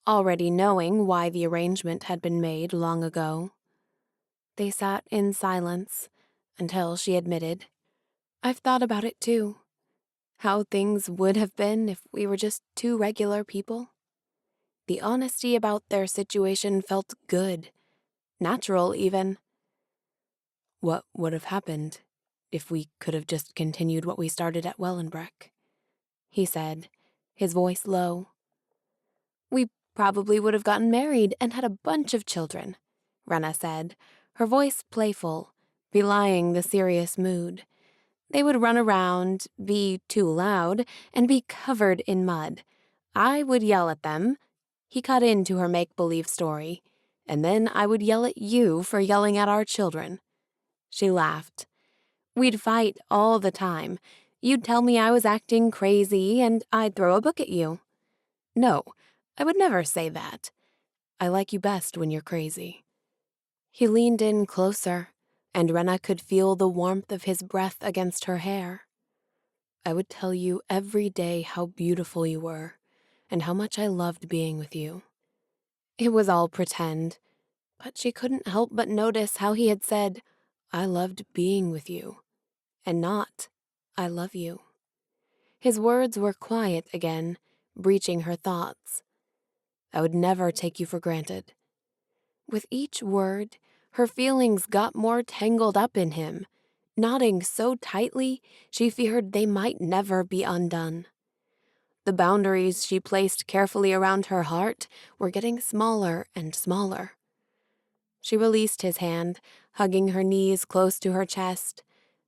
A: already knowing why the arrangement had been made long ago. They sat in silence until she admitted, I've thought about it too. How things would have been if we were just 2 regular people. The honesty about their situation felt good, natural even. What would have happened if we could have just continued what we started at Wellenbreck? He said, his voice low. We probably would have gotten married and had a bunch of children, Renna said, her voice playful, belying the serious mood. They would run around, be too loud, and be covered in mud. I would yell at them. He cut into her make-believe story. And then I would yell at you for yelling at our children. She laughed. We'd fight all the time. You'd tell me I was acting crazy, and I'd throw a book at you. No, I would never say that. I like you best when you're crazy. He leaned in closer, and Renna could feel the warmth of his breath against her hair. I would tell you every day how beautiful you were, and how much I loved being with you. It was all pretend, but she couldn't help but notice how he had said, I loved being with you, and not, I love you. His words were quiet again, breaching her thoughts. I would never take you for granted. With each word, her feelings got more tangled up in him, knotting so tightly she feared they might never be undone. The boundaries she placed carefully around her heart were getting smaller and smaller. She released his hand, hugging her knees close to her chest,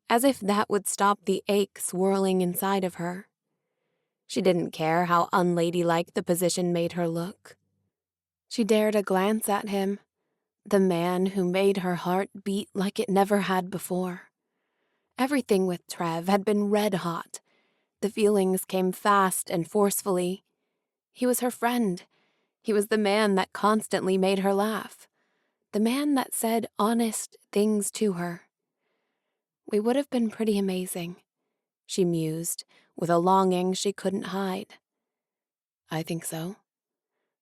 A: as if that would stop the ache swirling inside of her. She didn't care how unladylike the position made her look. She dared a glance at him, the man who made her heart beat like it never had before. Everything with Trev had been red hot. The feelings came fast and forcefully. He was her friend. He was the man that constantly made her laugh. The man that said honest things to her. We would have been pretty amazing, she mused, with a longing she couldn't hide. I think so.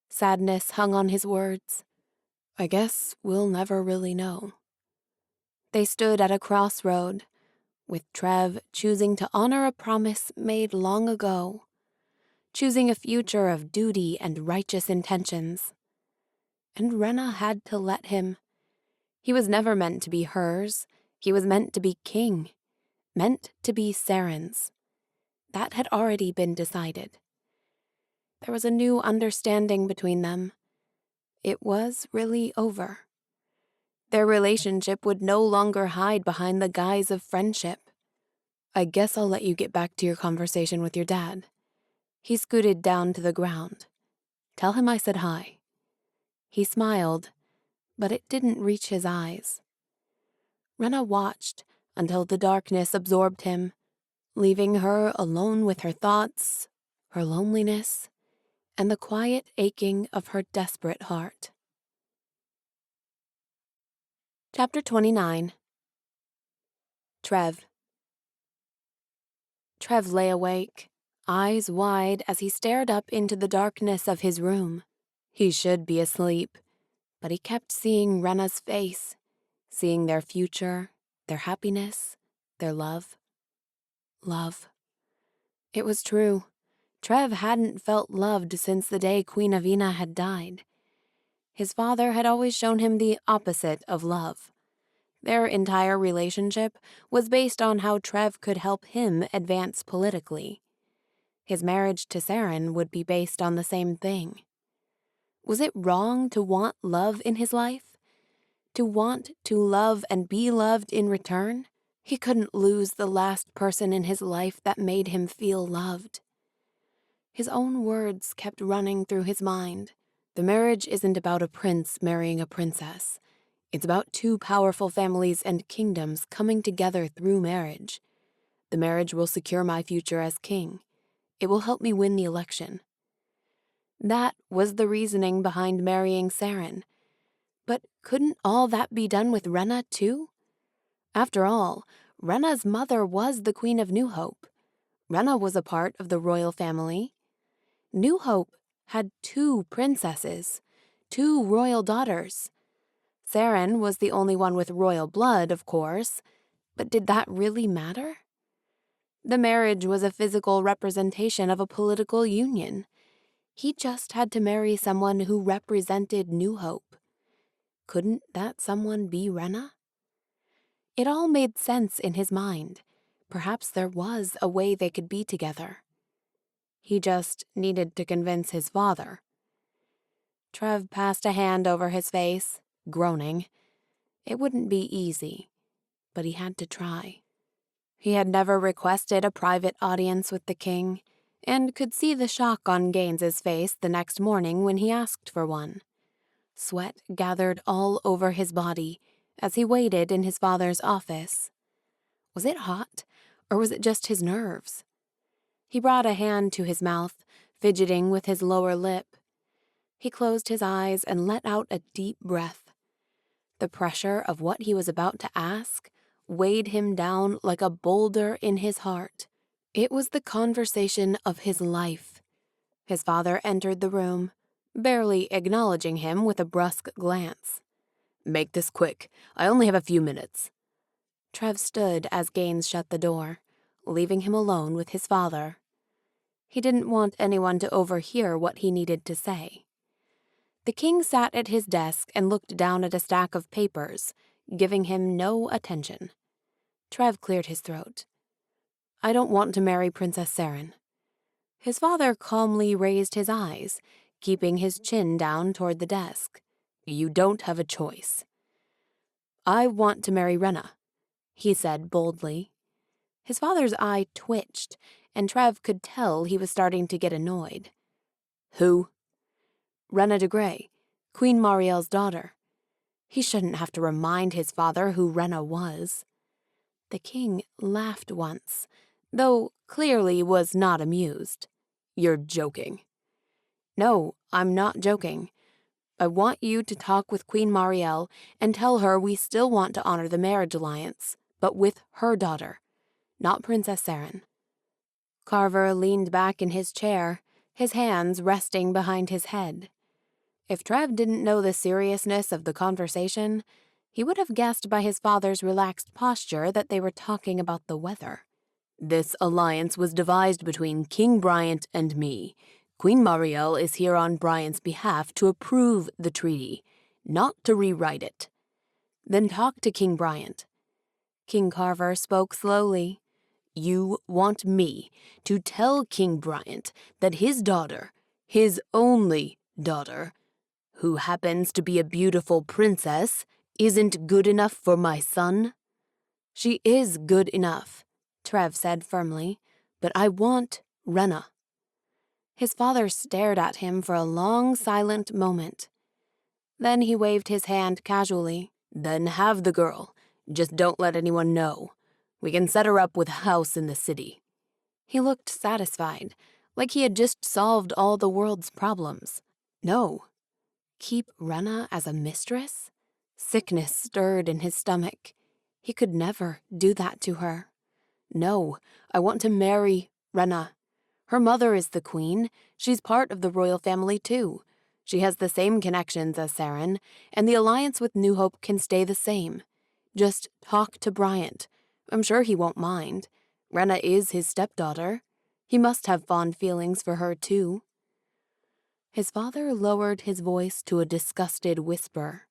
A: Sadness hung on his words. I guess we'll never really know. They stood at a crossroad, with Trev choosing to honor a promise made long ago, choosing a future of duty and righteous intentions. And Renna had to let him. He was never meant to be hers. He was meant to be king, meant to be Saren's. That had already been decided. There was a new understanding between them. It was really over. Their relationship would no longer hide behind the guise of friendship. I guess I'll let you get back to your conversation with your dad. He scooted down to the ground. Tell him I said hi. He smiled, but it didn't reach his eyes. Renna watched until the darkness absorbed him, leaving her alone with her thoughts, her loneliness, and the quiet aching of her desperate heart. Chapter 29. Trev. Trev lay awake, eyes wide as he stared up into the darkness of his room. He should be asleep, but he kept seeing Renna's face, seeing their future, their happiness, their love. Love. It was true. Trev hadn't felt loved since the day Queen Avina had died. His father had always shown him the opposite of love. Their entire relationship was based on how Trev could help him advance politically. His marriage to Saren would be based on the same thing. Was it wrong to want love in his life? To want to love and be loved in return? He couldn't lose the last person in his life that made him feel loved. His own words kept running through his mind. The marriage isn't about a prince marrying a princess. It's about two powerful families and kingdoms coming together through marriage. The marriage will secure my future as king. It will help me win the election. That was the reasoning behind marrying Saren. But couldn't all that be done with Renna, too? After all, Renna's mother was the Queen of New Hope. Renna was a part of the royal family. New Hope had two princesses, two royal daughters. Saren was the only one with royal blood, of course, but did that really matter? The marriage was a physical representation of a political union. He just had to marry someone who represented New Hope. Couldn't that someone be Renna? It all made sense in his mind. Perhaps there was a way they could be together. He just needed to convince his father. Trev passed a hand over his face, groaning. It wouldn't be easy, but he had to try. He had never requested a private audience with the king, and could see the shock on Gaines's face the next morning when he asked for one. Sweat gathered all over his body as he waited in his father's office. Was it hot, or was it just his nerves? He brought a hand to his mouth, fidgeting with his lower lip. He closed his eyes and let out a deep breath. The pressure of what he was about to ask weighed him down like a boulder in his heart. It was the conversation of his life. His father entered the room, barely acknowledging him with a brusque glance. Make this quick. I only have a few minutes. Trev stood as Gaines shut the door, leaving him alone with his father. He didn't want anyone to overhear what he needed to say. The king sat at his desk and looked down at a stack of papers, giving him no attention. Trev cleared his throat. I don't want to marry Princess Saren. His father calmly raised his eyes, keeping his chin down toward the desk. You don't have a choice. I want to marry Renna, he said boldly. His father's eye twitched, and Trev could tell he was starting to get annoyed. Who? Renna Degray, Queen Marielle's daughter. He shouldn't have to remind his father who Renna was. The king laughed once, though clearly was not amused. You're joking. No, I'm not joking. I want you to talk with Queen Marielle and tell her we still want to honor the marriage alliance, but with her daughter, not Princess Saren. Carver leaned back in his chair, his hands resting behind his head. If Trev didn't know the seriousness of the conversation, he would have guessed by his father's relaxed posture that they were talking about the weather. This alliance was devised between King Bryant and me. Queen Marielle is here on Bryant's behalf to approve the treaty, not to rewrite it. Then talk to King Bryant. King Carver spoke slowly. You want me to tell King Bryant that his daughter, his only daughter, who happens to be a beautiful princess, isn't good enough for my son? She is good enough, Trev said firmly, but I want Renna. His father stared at him for a long, silent moment. Then he waved his hand casually. Then have the girl. Just don't let anyone know. We can set her up with a house in the city. He looked satisfied, like he had just solved all the world's problems. No. Keep Renna as a mistress? Sickness stirred in his stomach. He could never do that to her. No, I want to marry Renna. Her mother is the queen. She's part of the royal family, too. She has the same connections as Saren, and the alliance with New Hope can stay the same. Just talk to Bryant. I'm sure he won't mind. Renna is his stepdaughter. He must have fond feelings for her, too. His father lowered his voice to a disgusted whisper.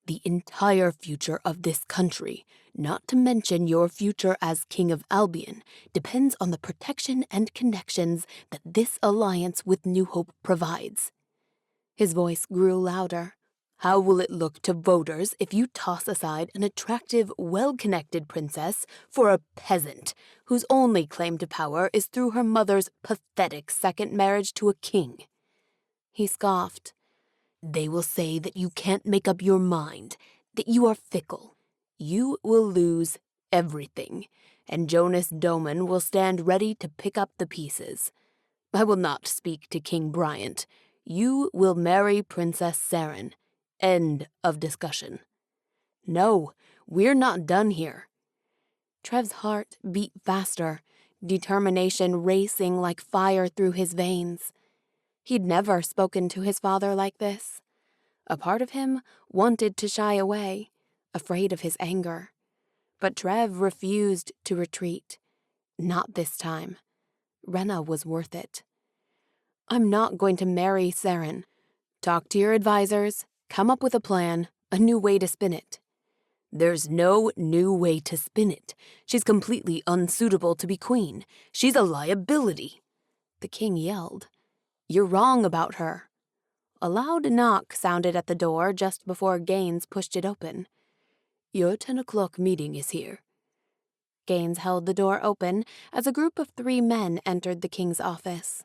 A: The entire future of this country, not to mention your future as King of Albion, depends on the protection and connections that this alliance with New Hope provides. His voice grew louder. How will it look to voters if you toss aside an attractive, well-connected princess for a peasant whose only claim to power is through her mother's pathetic second marriage to a king? He scoffed. They will say that you can't make up your mind, that you are fickle. You will lose everything, and Jonas Doman will stand ready to pick up the pieces. I will not speak to King Bryant. You will marry Princess Saren. End of discussion. No, we're not done here. Trev's heart beat faster, determination racing like fire through his veins. He'd never spoken to his father like this. A part of him wanted to shy away, afraid of his anger. But Trev refused to retreat. Not this time. Renna was worth it. I'm not going to marry Saren. Talk to your advisors, come up with a plan, a new way to spin it. There's no new way to spin it. She's completely unsuitable to be queen. She's a liability. The king yelled. You're wrong about her. A loud knock sounded at the door just before Gaines pushed it open. Your 10 o'clock meeting is here. Gaines held the door open as a group of 3 men entered the king's office.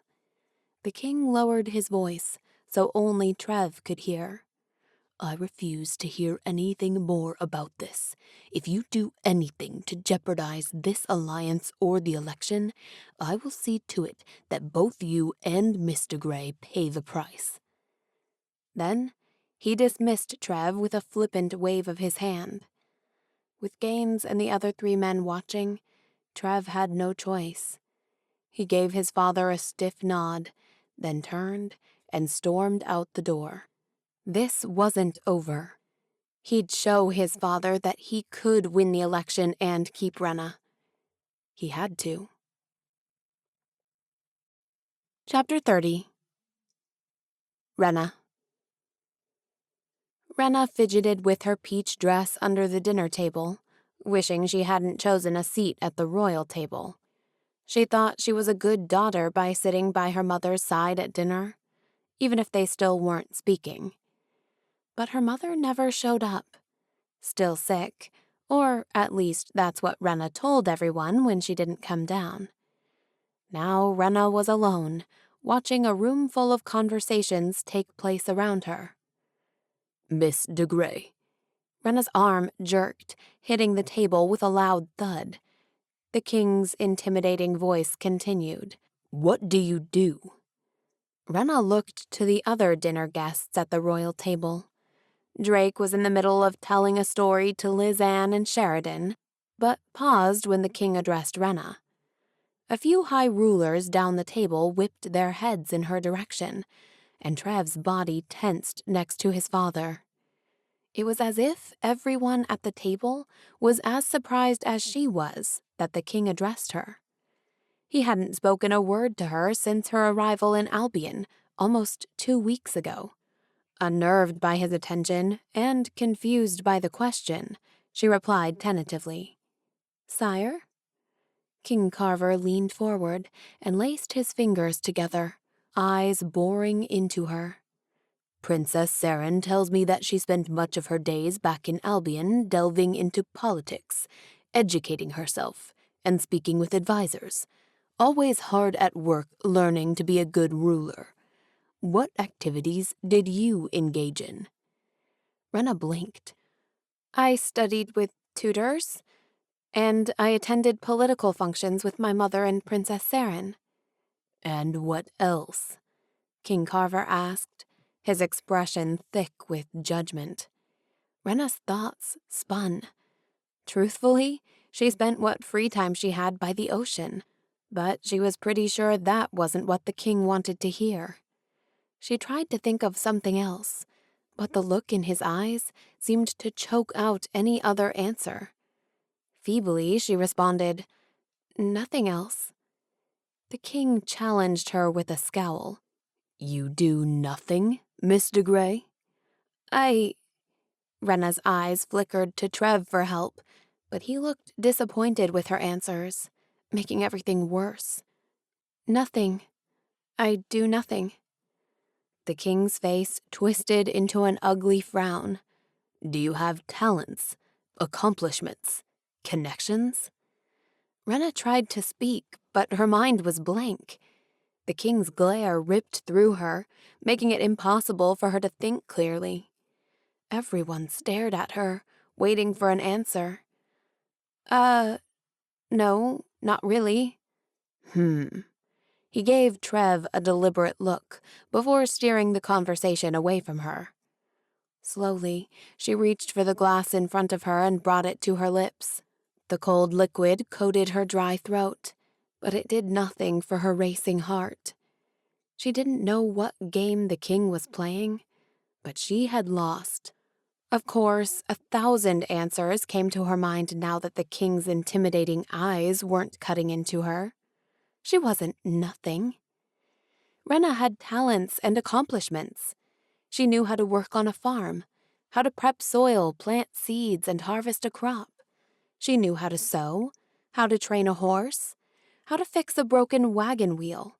A: The king lowered his voice so only Trev could hear. I refuse to hear anything more about this. If you do anything to jeopardize this alliance or the election, I will see to it that both you and Miss Degray pay the price. Then he dismissed Trev with a flippant wave of his hand. With Gaines and the other 3 men watching, Trev had no choice. He gave his father a stiff nod, then turned and stormed out the door. This wasn't over. He'd show his father that he could win the election and keep Renna. He had to. Chapter 30. Renna. Renna fidgeted with her peach dress under the dinner table, wishing she hadn't chosen a seat at the royal table. She thought she was a good daughter by sitting by her mother's side at dinner, even if they still weren't speaking. But her mother never showed up. Still sick, or at least that's what Renna told everyone when she didn't come down. Now Renna was alone, watching a room full of conversations take place around her. "Miss Degray." Renna's arm jerked, hitting the table with a loud thud. The king's intimidating voice continued. "What do you do?" Renna looked to the other dinner guests at the royal table. Drake was in the middle of telling a story to Liz Ann and Sheridan, but paused when the king addressed Renna. A few high rulers down the table whipped their heads in her direction, and Trev's body tensed next to his father. It was as if everyone at the table was as surprised as she was that the king addressed her. He hadn't spoken a word to her since her arrival in Albion, almost 2 weeks ago. Unnerved by his attention and confused by the question, she replied tentatively, "Sire?" King Carver leaned forward and laced his fingers together, eyes boring into her. "Princess Saren tells me that she spent much of her days back in Albion delving into politics, educating herself, and speaking with advisors, always hard at work learning to be a good ruler. What activities did you engage in?" Renna blinked. "I studied with tutors, and I attended political functions with my mother and Princess Saren." "And what else?" King Carver asked, his expression thick with judgment. Renna's thoughts spun. Truthfully, she spent what free time she had by the ocean, but she was pretty sure that wasn't what the king wanted to hear. She tried to think of something else, but the look in his eyes seemed to choke out any other answer. Feebly, she responded, "Nothing else." The king challenged her with a scowl. "You do nothing, Miss Degray?" Renna's eyes flickered to Trev for help, but he looked disappointed with her answers, making everything worse. "Nothing. I do nothing." The king's face twisted into an ugly frown. "Do you have talents, accomplishments, connections?" Renna tried to speak, but her mind was blank. The king's glare ripped through her, making it impossible for her to think clearly. Everyone stared at her, waiting for an answer. No, not really." He gave Trev a deliberate look before steering the conversation away from her. Slowly, she reached for the glass in front of her and brought it to her lips. The cold liquid coated her dry throat, but it did nothing for her racing heart. She didn't know what game the king was playing, but she had lost. Of course, 1,000 answers came to her mind now that the king's intimidating eyes weren't cutting into her. She wasn't nothing. Renna had talents and accomplishments. She knew how to work on a farm, how to prep soil, plant seeds, and harvest a crop. She knew how to sew, how to train a horse, how to fix a broken wagon wheel.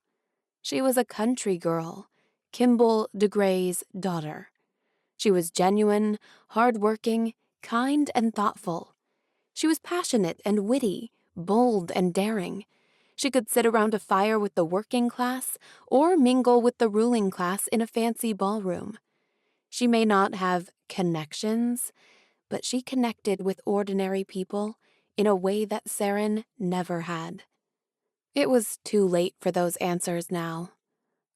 A: She was a country girl, Kimball Degray's daughter. She was genuine, hard-working, kind, and thoughtful. She was passionate and witty, bold and daring. She could sit around a fire with the working class or mingle with the ruling class in a fancy ballroom. She may not have connections, but she connected with ordinary people in a way that Saren never had. It was too late for those answers now.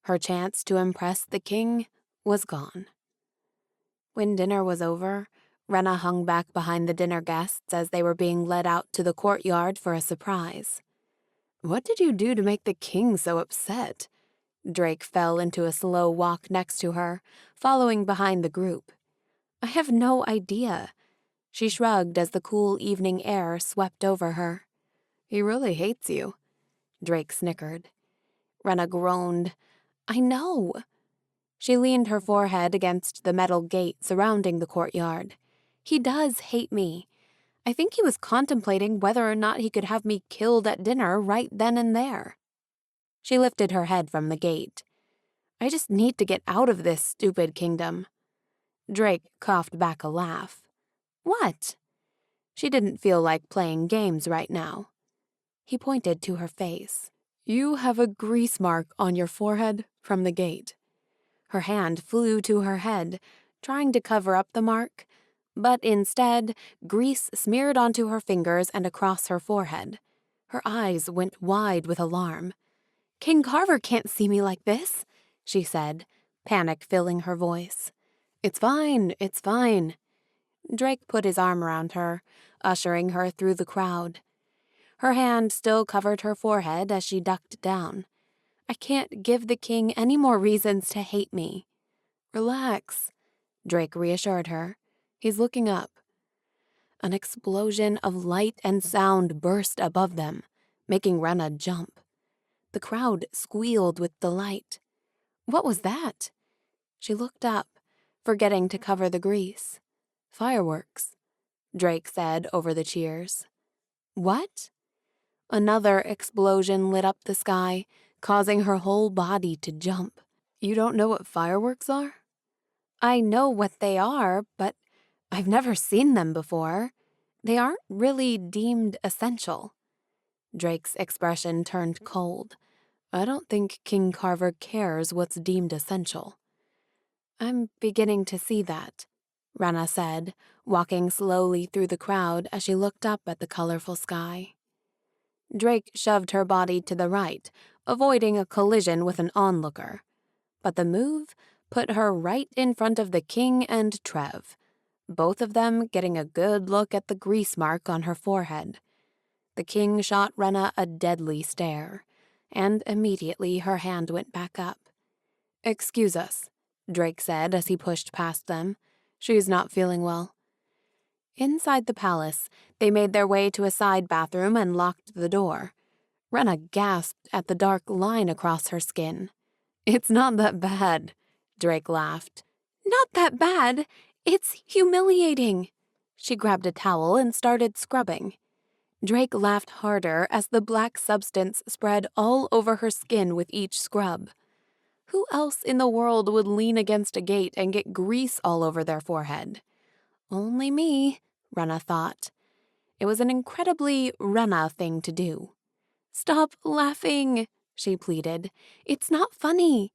A: Her chance to impress the king was gone. When dinner was over, Renna hung back behind the dinner guests as they were being led out to the courtyard for a surprise. "What did you do to make the king so upset?" Drake fell into a slow walk next to her, following behind the group. "I have no idea." She shrugged as the cool evening air swept over her. "He really hates you," Drake snickered. Renna groaned. "I know." She leaned her forehead against the metal gate surrounding the courtyard. "He does hate me. I think he was contemplating whether or not he could have me killed at dinner right then and there." She lifted her head from the gate. "I just need to get out of this stupid kingdom." Drake coughed back a laugh. What? She didn't feel like playing games right now. He pointed to her face. You have a grease mark on your forehead from the gate. Her hand flew to her head, trying to cover up the mark, but instead, grease smeared onto her fingers and across her forehead. Her eyes went wide with alarm. King Carver can't see me like this, she said, panic filling her voice. It's fine, it's fine. Drake put his arm around her, ushering her through the crowd. Her hand still covered her forehead as she ducked down. I can't give the king any more reasons to hate me. Relax, Drake reassured her. He's looking up. An explosion of light and sound burst above them, making Renna jump. The crowd squealed with delight. What was that? She looked up, forgetting to cover the grease. Fireworks, Drake said over the cheers. What? Another explosion lit up the sky, causing her whole body to jump. You don't know what fireworks are? I know what they are, but I've never seen them before. They aren't really deemed essential. Drake's expression turned cold. I don't think King Carver cares what's deemed essential. I'm beginning to see that, Renna said, walking slowly through the crowd as she looked up at the colorful sky. Drake shoved her body to the right, avoiding a collision with an onlooker. But the move put her right in front of the king and Trev, both of them getting a good look at the grease mark on her forehead. The king shot Renna a deadly stare, and immediately her hand went back up. Excuse us, Drake said as he pushed past them. She's not feeling well. Inside the palace, they made their way to a side bathroom and locked the door. Renna gasped at the dark line across her skin. It's not that bad, Drake laughed. Not that bad. It's humiliating. She grabbed a towel and started scrubbing. Drake laughed harder as the black substance spread all over her skin with each scrub. Who else in the world would lean against a gate and get grease all over their forehead? Only me, Renna thought. It was an incredibly Renna thing to do. Stop laughing, she pleaded. It's not funny.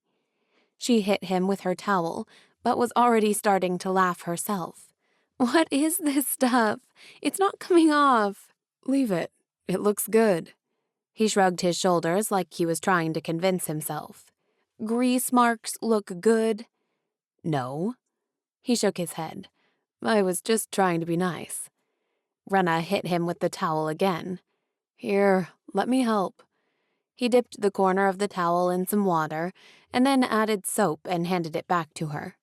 A: She hit him with her towel, but was already starting to laugh herself. What is this stuff? It's not coming off. Leave it. It looks good. He shrugged his shoulders like he was trying to convince himself. Grease marks look good. No. He shook his head. I was just trying to be nice. Renna hit him with the towel again. Here, let me help. He dipped the corner of the towel in some water and then added soap and handed it back to her.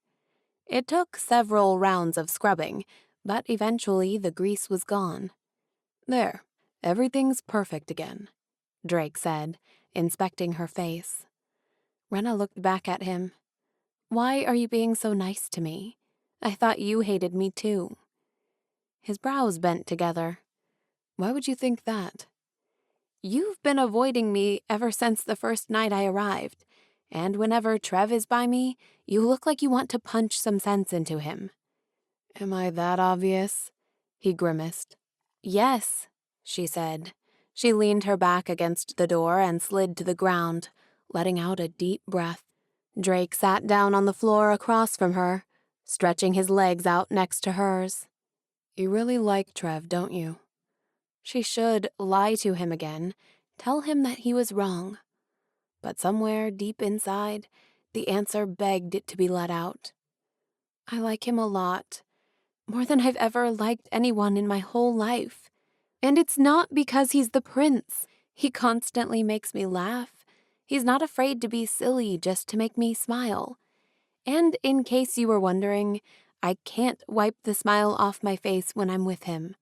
A: It took several rounds of scrubbing, but eventually the grease was gone. There, everything's perfect again, Drake said, inspecting her face. Renna looked back at him. Why are you being so nice to me? I thought you hated me too. His brows bent together. Why would you think that? You've been avoiding me ever since the first night I arrived, and whenever Trev is by me, you look like you want to punch some sense into him. Am I that obvious? He grimaced. Yes, she said. She leaned her back against the door and slid to the ground, letting out a deep breath. Drake sat down on the floor across from her, stretching his legs out next to hers. You really like Trev, don't you? She should lie to him again, tell him that he was wrong. But somewhere deep inside, the answer begged it to be let out. I like him a lot, more than I've ever liked anyone in my whole life. And it's not because he's the prince. He constantly makes me laugh. He's not afraid to be silly just to make me smile. And in case you were wondering, I can't wipe the smile off my face when I'm with him.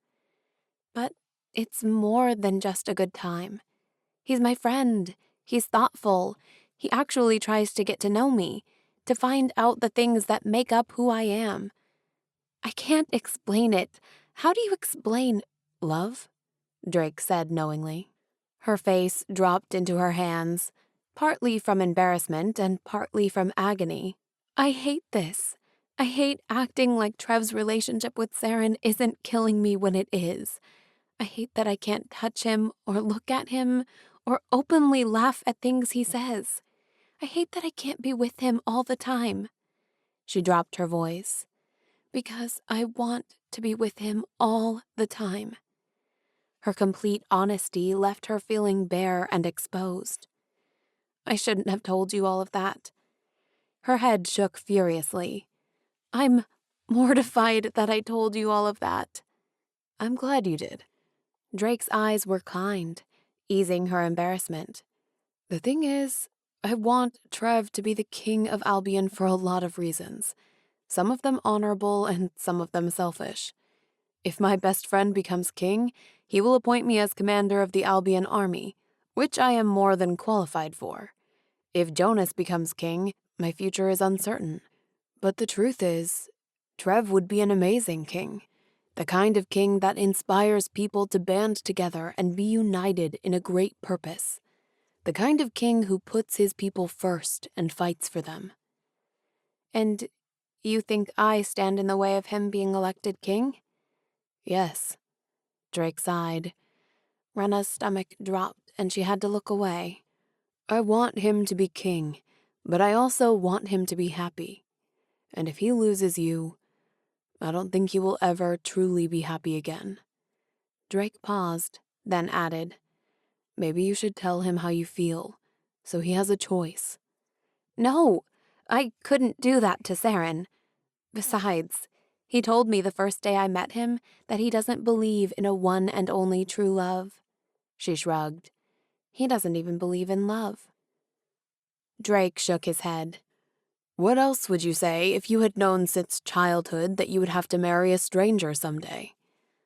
A: But it's more than just a good time. He's my friend. He's thoughtful. He actually tries to get to know me, to find out the things that make up who I am. I can't explain it. How do you explain love? Drake said knowingly. Her face dropped into her hands, partly from embarrassment and partly from agony. I hate this. I hate acting like Trev's relationship with Saren isn't killing me when it is. I hate that I can't touch him or look at him or openly laugh at things he says. I hate that I can't be with him all the time. She dropped her voice. Because I want to be with him all the time. Her complete honesty left her feeling bare and exposed. I shouldn't have told you all of that. Her head shook furiously. I'm mortified that I told you all of that. I'm glad you did. Drake's eyes were kind, easing her embarrassment. The thing is, I want Trev to be the king of Albion for a lot of reasons. Some of them honorable and some of them selfish. If my best friend becomes king, he will appoint me as commander of the Albion army, which I am more than qualified for. If Jonas becomes king, my future is uncertain. But the truth is, Trev would be an amazing king. The kind of king that inspires people to band together and be united in a great purpose. The kind of king who puts his people first and fights for them. And you think I stand in the way of him being elected king? Yes. Drake sighed. Renna's stomach dropped and she had to look away. I want him to be king, but I also want him to be happy. And if he loses you, I don't think he will ever truly be happy again. Drake paused, then added, maybe you should tell him how you feel, so he has a choice. No, I couldn't do that to Saren. Besides, he told me the first day I met him that he doesn't believe in a one and only true love. She shrugged. He doesn't even believe in love. Drake shook his head. What else would you say if you had known since childhood that you would have to marry a stranger someday?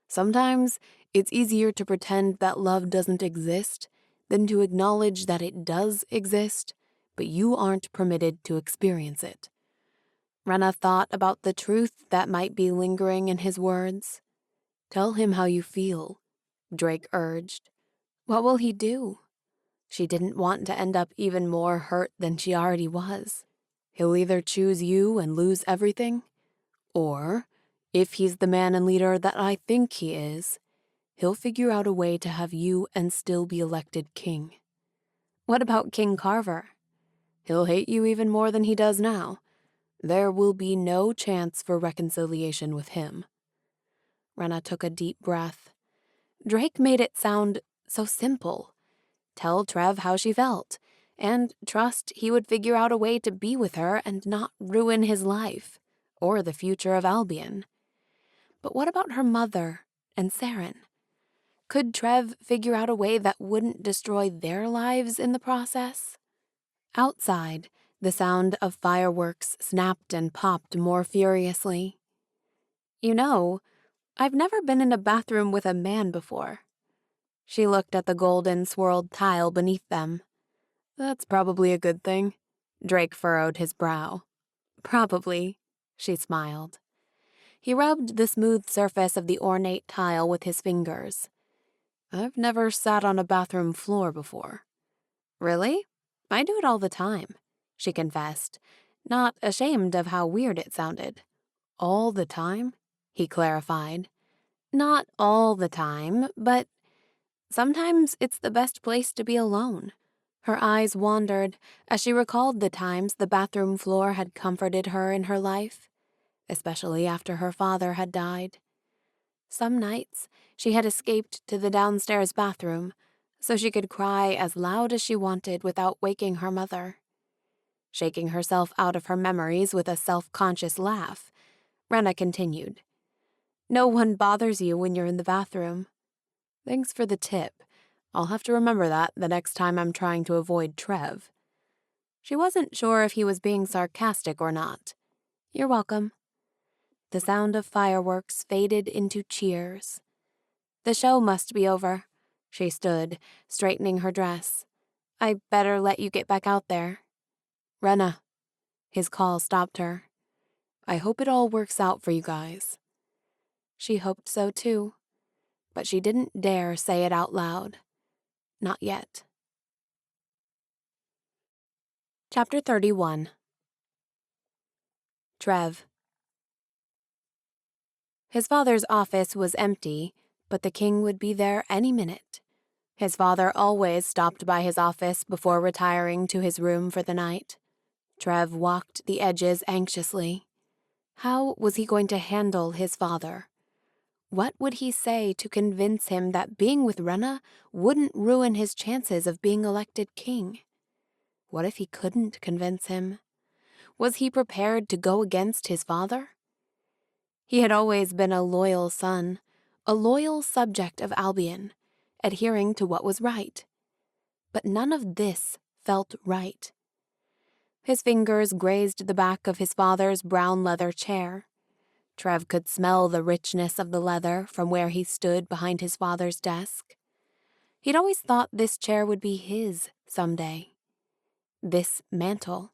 A: Sometimes it's easier to pretend that love doesn't exist than to acknowledge that it does exist, but you aren't permitted to experience it. Renna thought about the truth that might be lingering in his words. Tell him how you feel, Drake urged. What will he do? She didn't want to end up even more hurt than she already was. He'll either choose you and lose everything, or, if he's the man and leader that I think he is, he'll figure out a way to have you and still be elected king. What about King Carver? He'll hate you even more than he does now. There will be no chance for reconciliation with him. Renna took a deep breath. Drake made it sound so simple. Tell Trev how she felt, and trust he would figure out a way to be with her and not ruin his life, or the future of Albion. But what about her mother and Saren? Could Trev figure out a way that wouldn't destroy their lives in the process? Outside, the sound of fireworks snapped and popped more furiously. You know, I've never been in a bathroom with a man before. She looked at the golden swirled tile beneath them. That's probably a good thing. Drake furrowed his brow. Probably, she smiled. He rubbed the smooth surface of the ornate tile with his fingers. I've never sat on a bathroom floor before. Really? I do it all the time, she confessed, not ashamed of how weird it sounded. All the time? He clarified. Not all the time, but sometimes it's the best place to be alone. Her eyes wandered as she recalled the times the bathroom floor had comforted her in her life, especially after her father had died. Some nights, she had escaped to the downstairs bathroom so she could cry as loud as she wanted without waking her mother. Shaking herself out of her memories with a self-conscious laugh, Renna continued. No one bothers you when you're in the bathroom. Thanks for the tip. I'll have to remember that the next time I'm trying to avoid Trev. She wasn't sure if he was being sarcastic or not. You're welcome. The sound of fireworks faded into cheers. The show must be over. She stood, straightening her dress. I better let you get back out there. Renna. His call stopped her. I hope it all works out for you guys. She hoped so too, but she didn't dare say it out loud. Not yet. Chapter 31. Trev. His father's office was empty, but the king would be there any minute. His father always stopped by his office before retiring to his room for the night. Trev walked the edges anxiously. How was he going to handle his father? What would he say to convince him that being with Renna wouldn't ruin his chances of being elected king? What if he couldn't convince him? Was he prepared to go against his father? He had always been a loyal son, a loyal subject of Albion, adhering to what was right. But none of this felt right. His fingers grazed the back of his father's brown leather chair. Trev could smell the richness of the leather from where he stood behind his father's desk. He'd always thought this chair would be his someday. This mantle.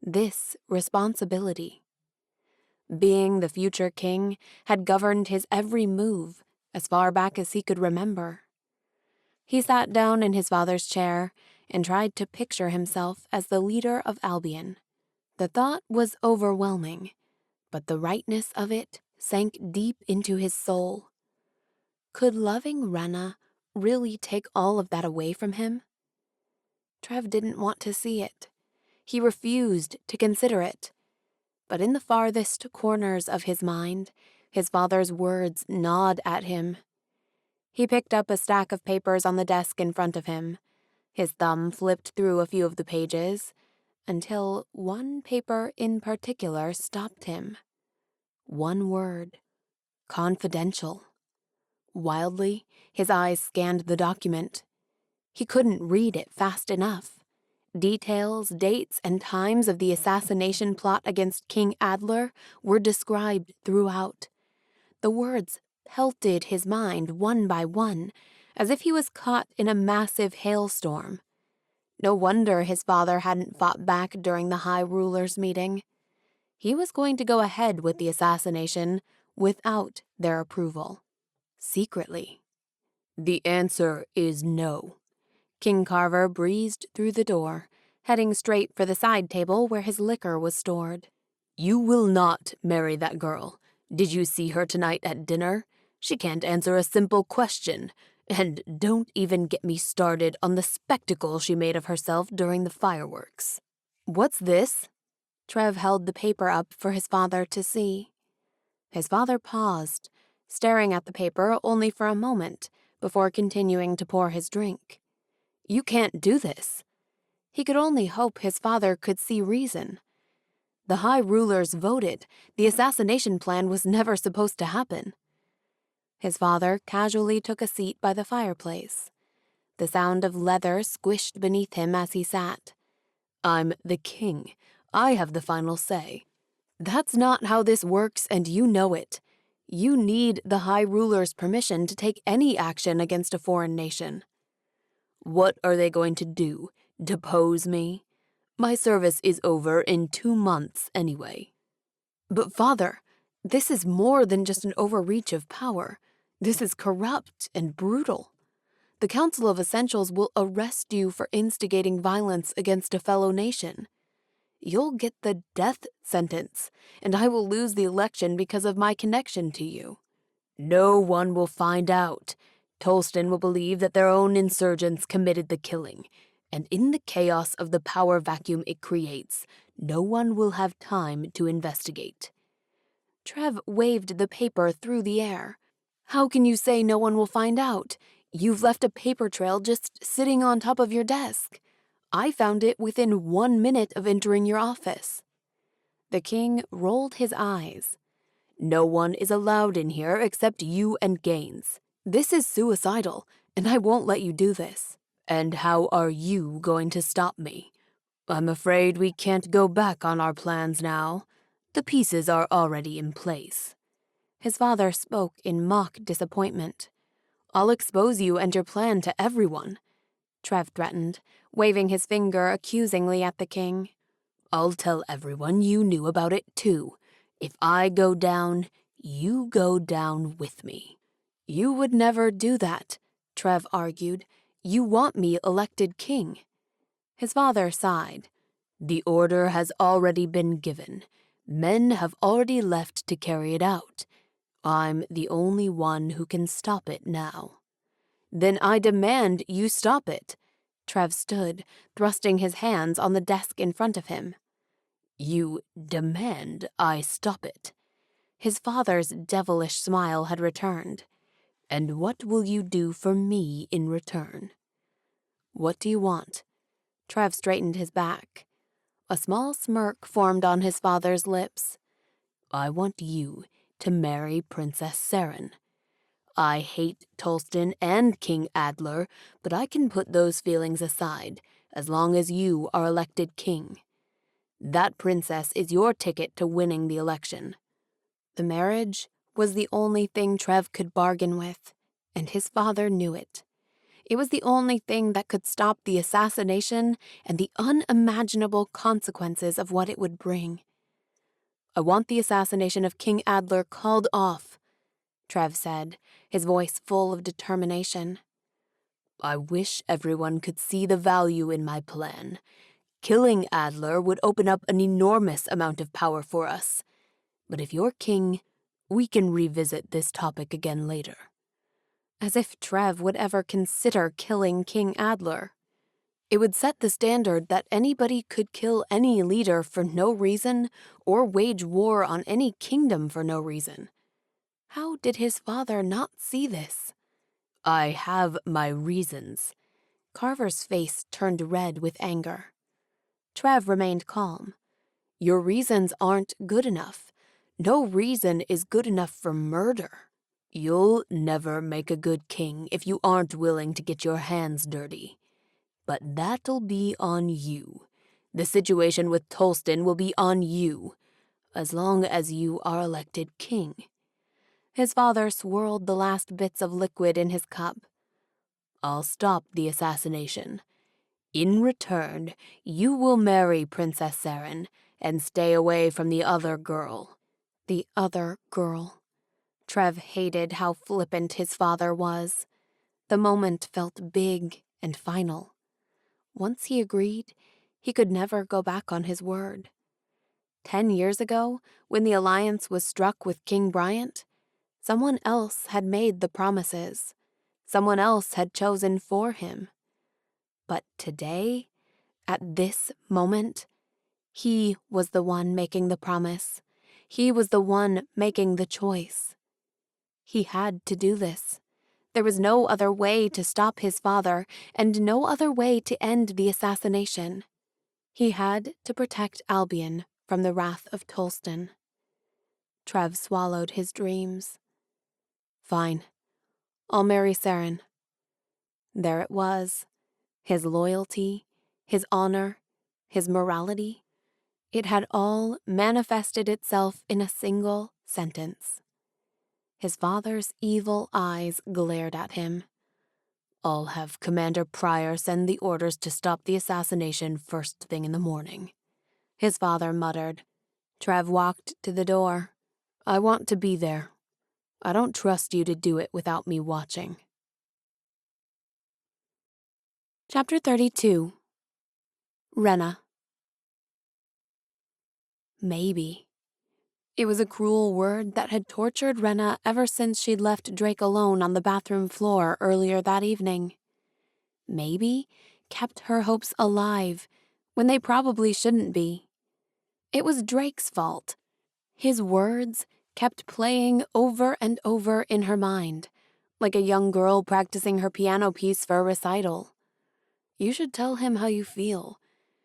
A: This responsibility. Being the future king had governed his every move as far back as he could remember. He sat down in his father's chair and tried to picture himself as the leader of Albion. The thought was overwhelming, but the rightness of it sank deep into his soul. Could loving Renna really take all of that away from him? Trev didn't want to see it. He refused to consider it. But in the farthest corners of his mind, his father's words gnawed at him. He picked up a stack of papers on the desk in front of him. His thumb flipped through a few of the pages, until one paper in particular stopped him. One word. Confidential. Wildly, his eyes scanned the document. He couldn't read it fast enough. Details, dates, and times of the assassination plot against King Adler were described throughout. The words pelted his mind one by one, as if he was caught in a massive hailstorm. No wonder his father hadn't fought back during the High Rulers' meeting. He was going to go ahead with the assassination without their approval. Secretly. The answer is no. King Carver breezed through the door, heading straight for the side table where his liquor was stored. You will not marry that girl. Did you see her tonight at dinner? She can't answer a simple question. And don't even get me started on the spectacle she made of herself during the fireworks. What's this? Trev held the paper up for his father to see. His father paused, staring at the paper only for a moment, before continuing to pour his drink. You can't do this. He could only hope his father could see reason. The High Rulers voted. The assassination plan was never supposed to happen. His father casually took a seat by the fireplace. The sound of leather squished beneath him as he sat. I'm the king. I have the final say. That's not how this works, and you know it. You need the High Ruler's permission to take any action against a foreign nation. What are they going to do? Depose me? My service is over in 2 months anyway. But father, this is more than just an overreach of power. This is corrupt and brutal. The Council of Essentials will arrest you for instigating violence against a fellow nation. You'll get the death sentence, and I will lose the election because of my connection to you. No one will find out. Tolston will believe that their own insurgents committed the killing, and in the chaos of the power vacuum it creates, no one will have time to investigate. Trev waved the paper through the air. How can you say no one will find out? You've left a paper trail just sitting on top of your desk. I found it within 1 minute of entering your office. The king rolled his eyes. No one is allowed in here except you and Gaines. This is suicidal, and I won't let you do this. And how are you going to stop me? I'm afraid we can't go back on our plans now. The pieces are already in place. His father spoke in mock disappointment. I'll expose you and your plan to everyone, Trev threatened, waving his finger accusingly at the king. I'll tell everyone you knew about it too. If I go down, you go down with me. You would never do that, Trev argued. You want me elected king. His father sighed. The order has already been given. Men have already left to carry it out. I'm the only one who can stop it now. Then I demand you stop it. Trev stood, thrusting his hands on the desk in front of him. You demand I stop it. His father's devilish smile had returned. And what will you do for me in return? What do you want? Trev straightened his back. A small smirk formed on his father's lips. I want you to marry Princess Seren. I hate Tolston and King Adler, but I can put those feelings aside as long as you are elected king. That princess is your ticket to winning the election. The marriage was the only thing Trev could bargain with, and his father knew it. It was the only thing that could stop the assassination and the unimaginable consequences of what it would bring. I want the assassination of King Adler called off, Trev said, his voice full of determination. I wish everyone could see the value in my plan. Killing Adler would open up an enormous amount of power for us. But if you're king, we can revisit this topic again later. As if Trev would ever consider killing King Adler. It would set the standard that anybody could kill any leader for no reason or wage war on any kingdom for no reason. How did his father not see this? I have my reasons. Carver's face turned red with anger. Trev remained calm. Your reasons aren't good enough. No reason is good enough for murder. You'll never make a good king if you aren't willing to get your hands dirty. But that'll be on you. The situation with Tolston will be on you, as long as you are elected king. His father swirled the last bits of liquid in his cup. I'll stop the assassination. In return, you will marry Princess Seren and stay away from the other girl. The other girl. Trev hated how flippant his father was. The moment felt big and final. Once he agreed, he could never go back on his word. 10 years ago, when the alliance was struck with King Bryant, someone else had made the promises. Someone else had chosen for him. But today, at this moment, he was the one making the promise. He was the one making the choice. He had to do this. There was no other way to stop his father, and no other way to end the assassination. He had to protect Albion from the wrath of Tolston. Trev swallowed his dreams. Fine. I'll marry Seren. There it was. His loyalty, his honor, his morality. It had all manifested itself in a single sentence. His father's evil eyes glared at him. I'll have Commander Pryor send the orders to stop the assassination first thing in the morning. His father muttered. Trev walked to the door. I want to be there. I don't trust you to do it without me watching. Chapter 32. Renna. Maybe. It was a cruel word that had tortured Renna ever since she'd left Drake alone on the bathroom floor earlier that evening. Maybe kept her hopes alive when they probably shouldn't be. It was Drake's fault. His words kept playing over and over in her mind, like a young girl practicing her piano piece for a recital. You should tell him how you feel.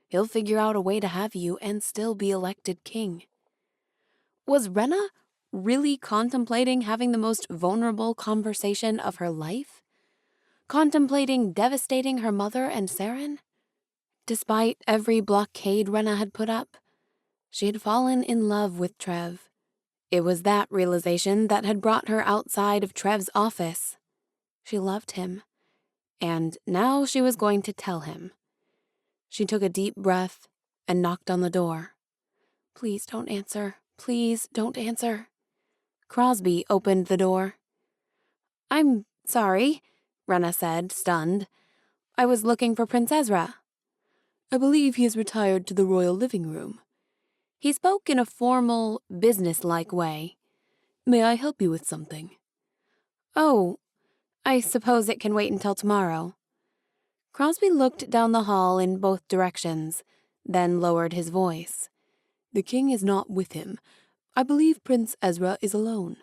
A: He'll figure out a way to have you and still be elected king. Was Renna really contemplating having the most vulnerable conversation of her life? Contemplating devastating her mother and Seren? Despite every blockade Renna had put up, she had fallen in love with Trev. It was that realization that had brought her outside of Trev's office. She loved him, and now she was going to tell him. She took a deep breath and knocked on the door. Please don't answer. Please don't answer. Crosby opened the door. I'm sorry, Renna said, stunned. I was looking for Prince Ezra. I believe he has retired to the royal living room. He spoke in a formal, businesslike way. May I help you with something? Oh, I suppose it can wait until tomorrow. Crosby looked down the hall in both directions, then lowered his voice. The king is not with him. I believe Prince Ezra is alone.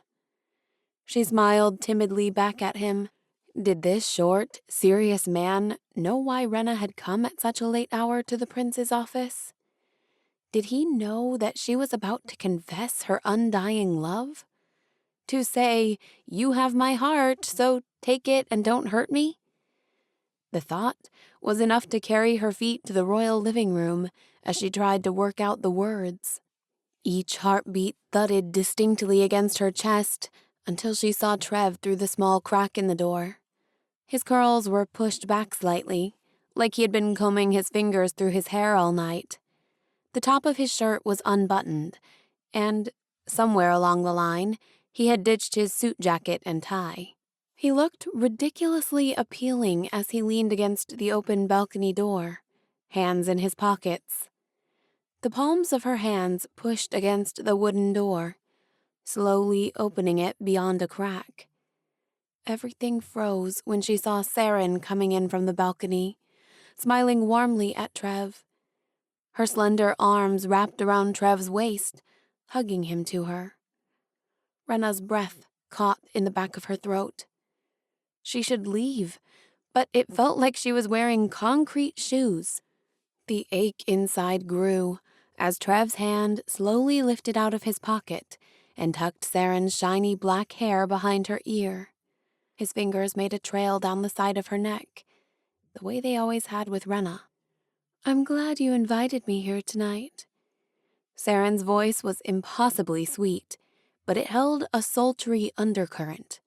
A: She smiled timidly back at him. Did this short, serious man know why Renna had come at such a late hour to the prince's office? Did he know that she was about to confess her undying love? To say, "You have my heart, so take it and don't hurt me"? The thought was enough to carry her feet to the royal living room as she tried to work out the words. Each heartbeat thudded distinctly against her chest until she saw Trev through the small crack in the door. His curls were pushed back slightly, like he had been combing his fingers through his hair all night. The top of his shirt was unbuttoned, and, somewhere along the line, he had ditched his suit jacket and tie. He looked ridiculously appealing as he leaned against the open balcony door, hands in his pockets. The palms of her hands pushed against the wooden door, slowly opening it beyond a crack. Everything froze when she saw Saren coming in from the balcony, smiling warmly at Trev. Her slender arms wrapped around Trev's waist, hugging him to her. Renna's breath caught in the back of her throat. She should leave, but it felt like she was wearing concrete shoes. The ache inside grew as Trev's hand slowly lifted out of his pocket and tucked Saren's shiny black hair behind her ear. His fingers made a trail down the side of her neck, the way they always had with Renna. "I'm glad you invited me here tonight." Saren's voice was impossibly sweet, but it held a sultry undercurrent.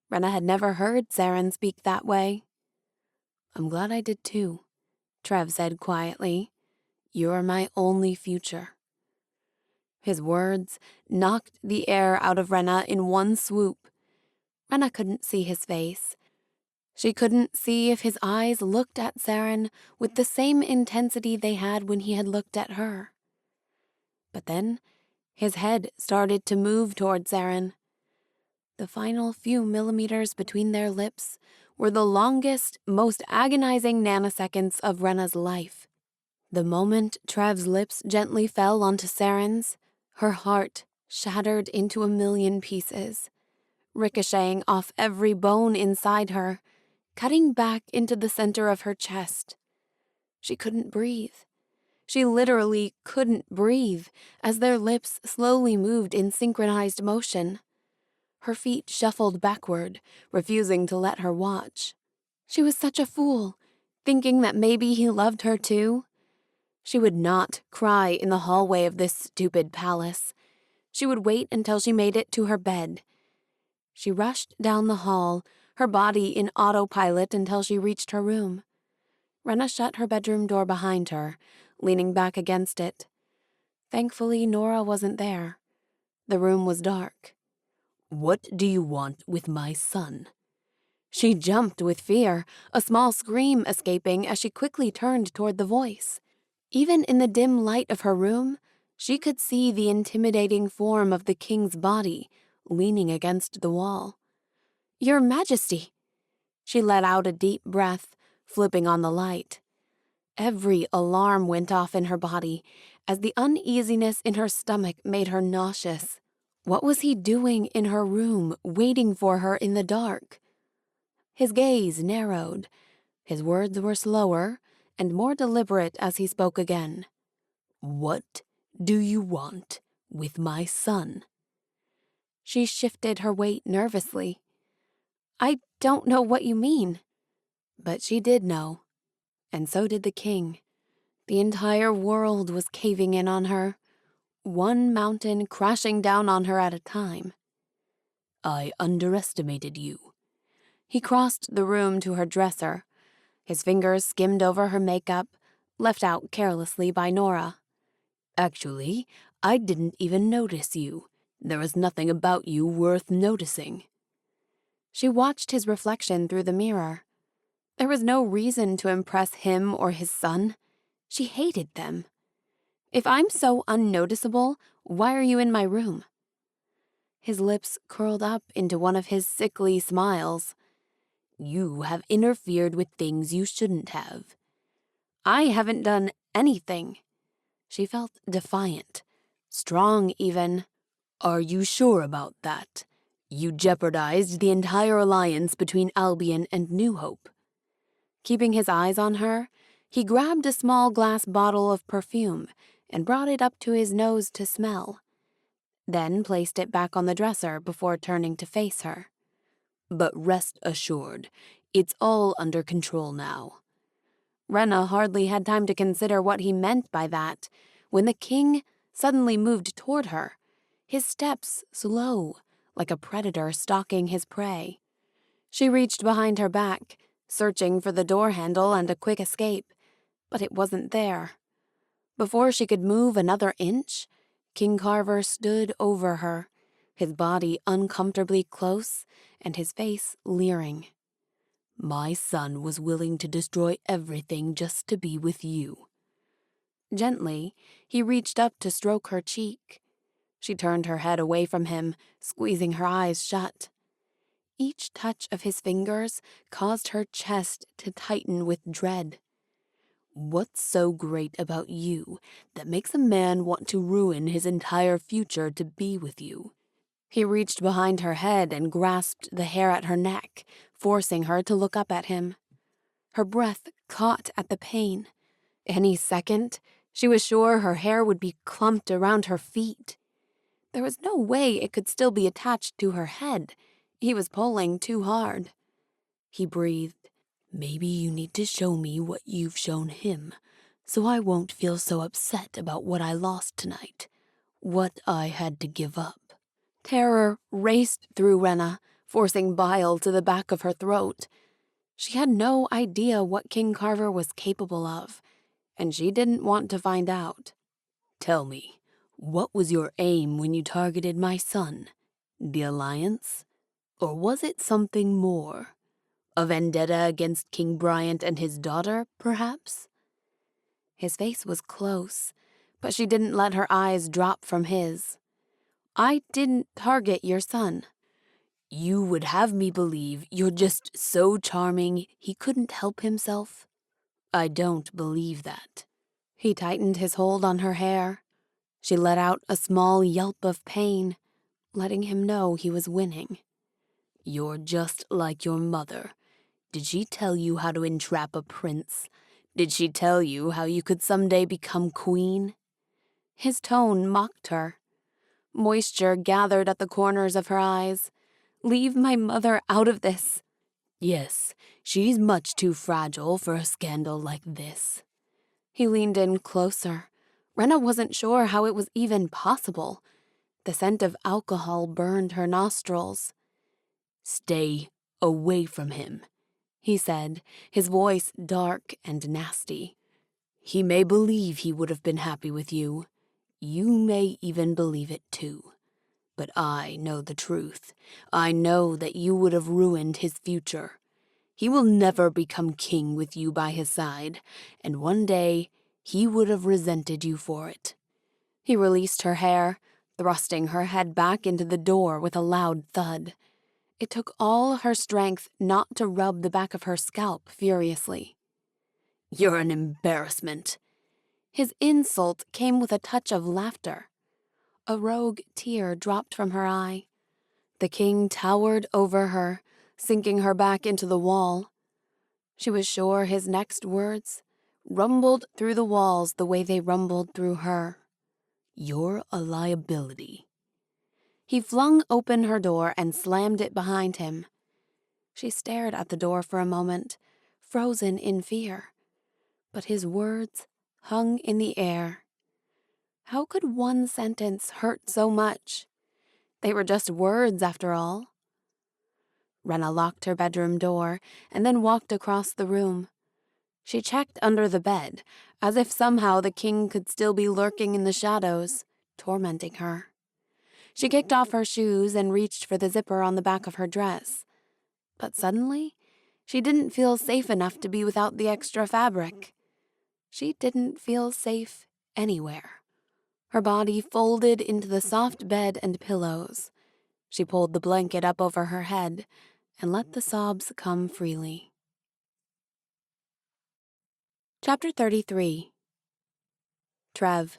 A: Renna had never heard Saren speak that way. "I'm glad I did too," Trev said quietly. "You're my only future." His words knocked the air out of Renna in one swoop. Renna couldn't see his face. She couldn't see if his eyes looked at Saren with the same intensity they had when he had looked at her. But then his head started to move toward Saren. The final few millimeters between their lips were the longest, most agonizing nanoseconds of Renna's life. The moment Trev's lips gently fell onto Saren's, her heart shattered into a million pieces, ricocheting off every bone inside her, cutting back into the center of her chest. She couldn't breathe. She literally couldn't breathe as their lips slowly moved in synchronized motion. Her feet shuffled backward, refusing to let her watch. She was such a fool, thinking that maybe he loved her too. She would not cry in the hallway of this stupid palace. She would wait until she made it to her bed. She rushed down the hall, her body in autopilot until she reached her room. Renna shut her bedroom door behind her, leaning back against it. Thankfully, Nora wasn't there. The room was dark. "What do you want with my son?" She jumped with fear, a small scream escaping as she quickly turned toward the voice. Even in the dim light of her room, she could see the intimidating form of the king's body, leaning against the wall. "Your Majesty!" She let out a deep breath, flipping on the light. Every alarm went off in her body, as the uneasiness in her stomach made her nauseous. What was he doing in her room, waiting for her in the dark? His gaze narrowed. His words were slower and more deliberate as he spoke again. "What do you want with my son?" She shifted her weight nervously. "I don't know what you mean." But she did know, and so did the king. The entire world was caving in on her, one mountain crashing down on her at a time. "I underestimated you." He crossed the room to her dresser. His fingers skimmed over her makeup, left out carelessly by Nora. "Actually, I didn't even notice you. There was nothing about you worth noticing." She watched his reflection through the mirror. There was no reason to impress him or his son. She hated them. "If I'm so unnoticeable, why are you in my room?" His lips curled up into one of his sickly smiles. You have interfered with things you shouldn't have. I haven't done anything. She felt defiant, strong even. Are you sure about that? You jeopardized the entire alliance between Albion and New Hope. Keeping his eyes on her, he grabbed a small glass bottle of perfume and brought it up to his nose to smell, then placed it back on the dresser before turning to face her. But rest assured, it's all under control now. Renna hardly had time to consider what he meant by that when the king suddenly moved toward her, his steps slow, like a predator stalking his prey. She reached behind her back, searching for the door handle and a quick escape, but it wasn't there. Before she could move another inch, King Carver stood over her, his body uncomfortably close and his face leering. My son was willing to destroy everything just to be with you. Gently, he reached up to stroke her cheek. She turned her head away from him, squeezing her eyes shut. Each touch of his fingers caused her chest to tighten with dread. What's so great about you that makes a man want to ruin his entire future to be with you? He reached behind her head and grasped the hair at her neck, forcing her to look up at him. Her breath caught at the pain. Any second, she was sure her hair would be clumped around her feet. There was no way it could still be attached to her head. He was pulling too hard. He breathed. Maybe you need to show me what you've shown him, so I won't feel so upset about what I lost tonight, what I had to give up. Terror raced through Renna, forcing bile to the back of her throat. She had no idea what King Carver was capable of, and she didn't want to find out. Tell me, what was your aim when you targeted my son? The Alliance? Or was it something more? A vendetta against King Bryant and his daughter, perhaps? His face was close, but she didn't let her eyes drop from his. I didn't target your son. You would have me believe you're just so charming he couldn't help himself? I don't believe that. He tightened his hold on her hair. She let out a small yelp of pain, letting him know he was winning. You're just like your mother. Did she tell you how to entrap a prince? Did she tell you how you could someday become queen? His tone mocked her. Moisture gathered at the corners of her eyes. Leave my mother out of this. Yes, she's much too fragile for a scandal like this. He leaned in closer. Renna wasn't sure how it was even possible. The scent of alcohol burned her nostrils. Stay away from him, he said, his voice dark and nasty. He may believe he would have been happy with you. You may even believe it too. But I know the truth. I know that you would have ruined his future. He will never become king with you by his side, and one day he would have resented you for it. He released her hair, thrusting her head back into the door with a loud thud. It took all her strength not to rub the back of her scalp furiously. You're an embarrassment. His insult came with a touch of laughter. A rogue tear dropped from her eye. The king towered over her, sinking her back into the wall. She was sure his next words rumbled through the walls the way they rumbled through her. You're a liability. He flung open her door and slammed it behind him. She stared at the door for a moment, frozen in fear. But his words hung in the air. How could one sentence hurt so much? They were just words, after all. Renna locked her bedroom door and then walked across the room. She checked under the bed, as if somehow the king could still be lurking in the shadows, tormenting her. She kicked off her shoes and reached for the zipper on the back of her dress. But suddenly, she didn't feel safe enough to be without the extra fabric. She didn't feel safe anywhere. Her body folded into the soft bed and pillows. She pulled the blanket up over her head and let the sobs come freely. Chapter 33. Trev.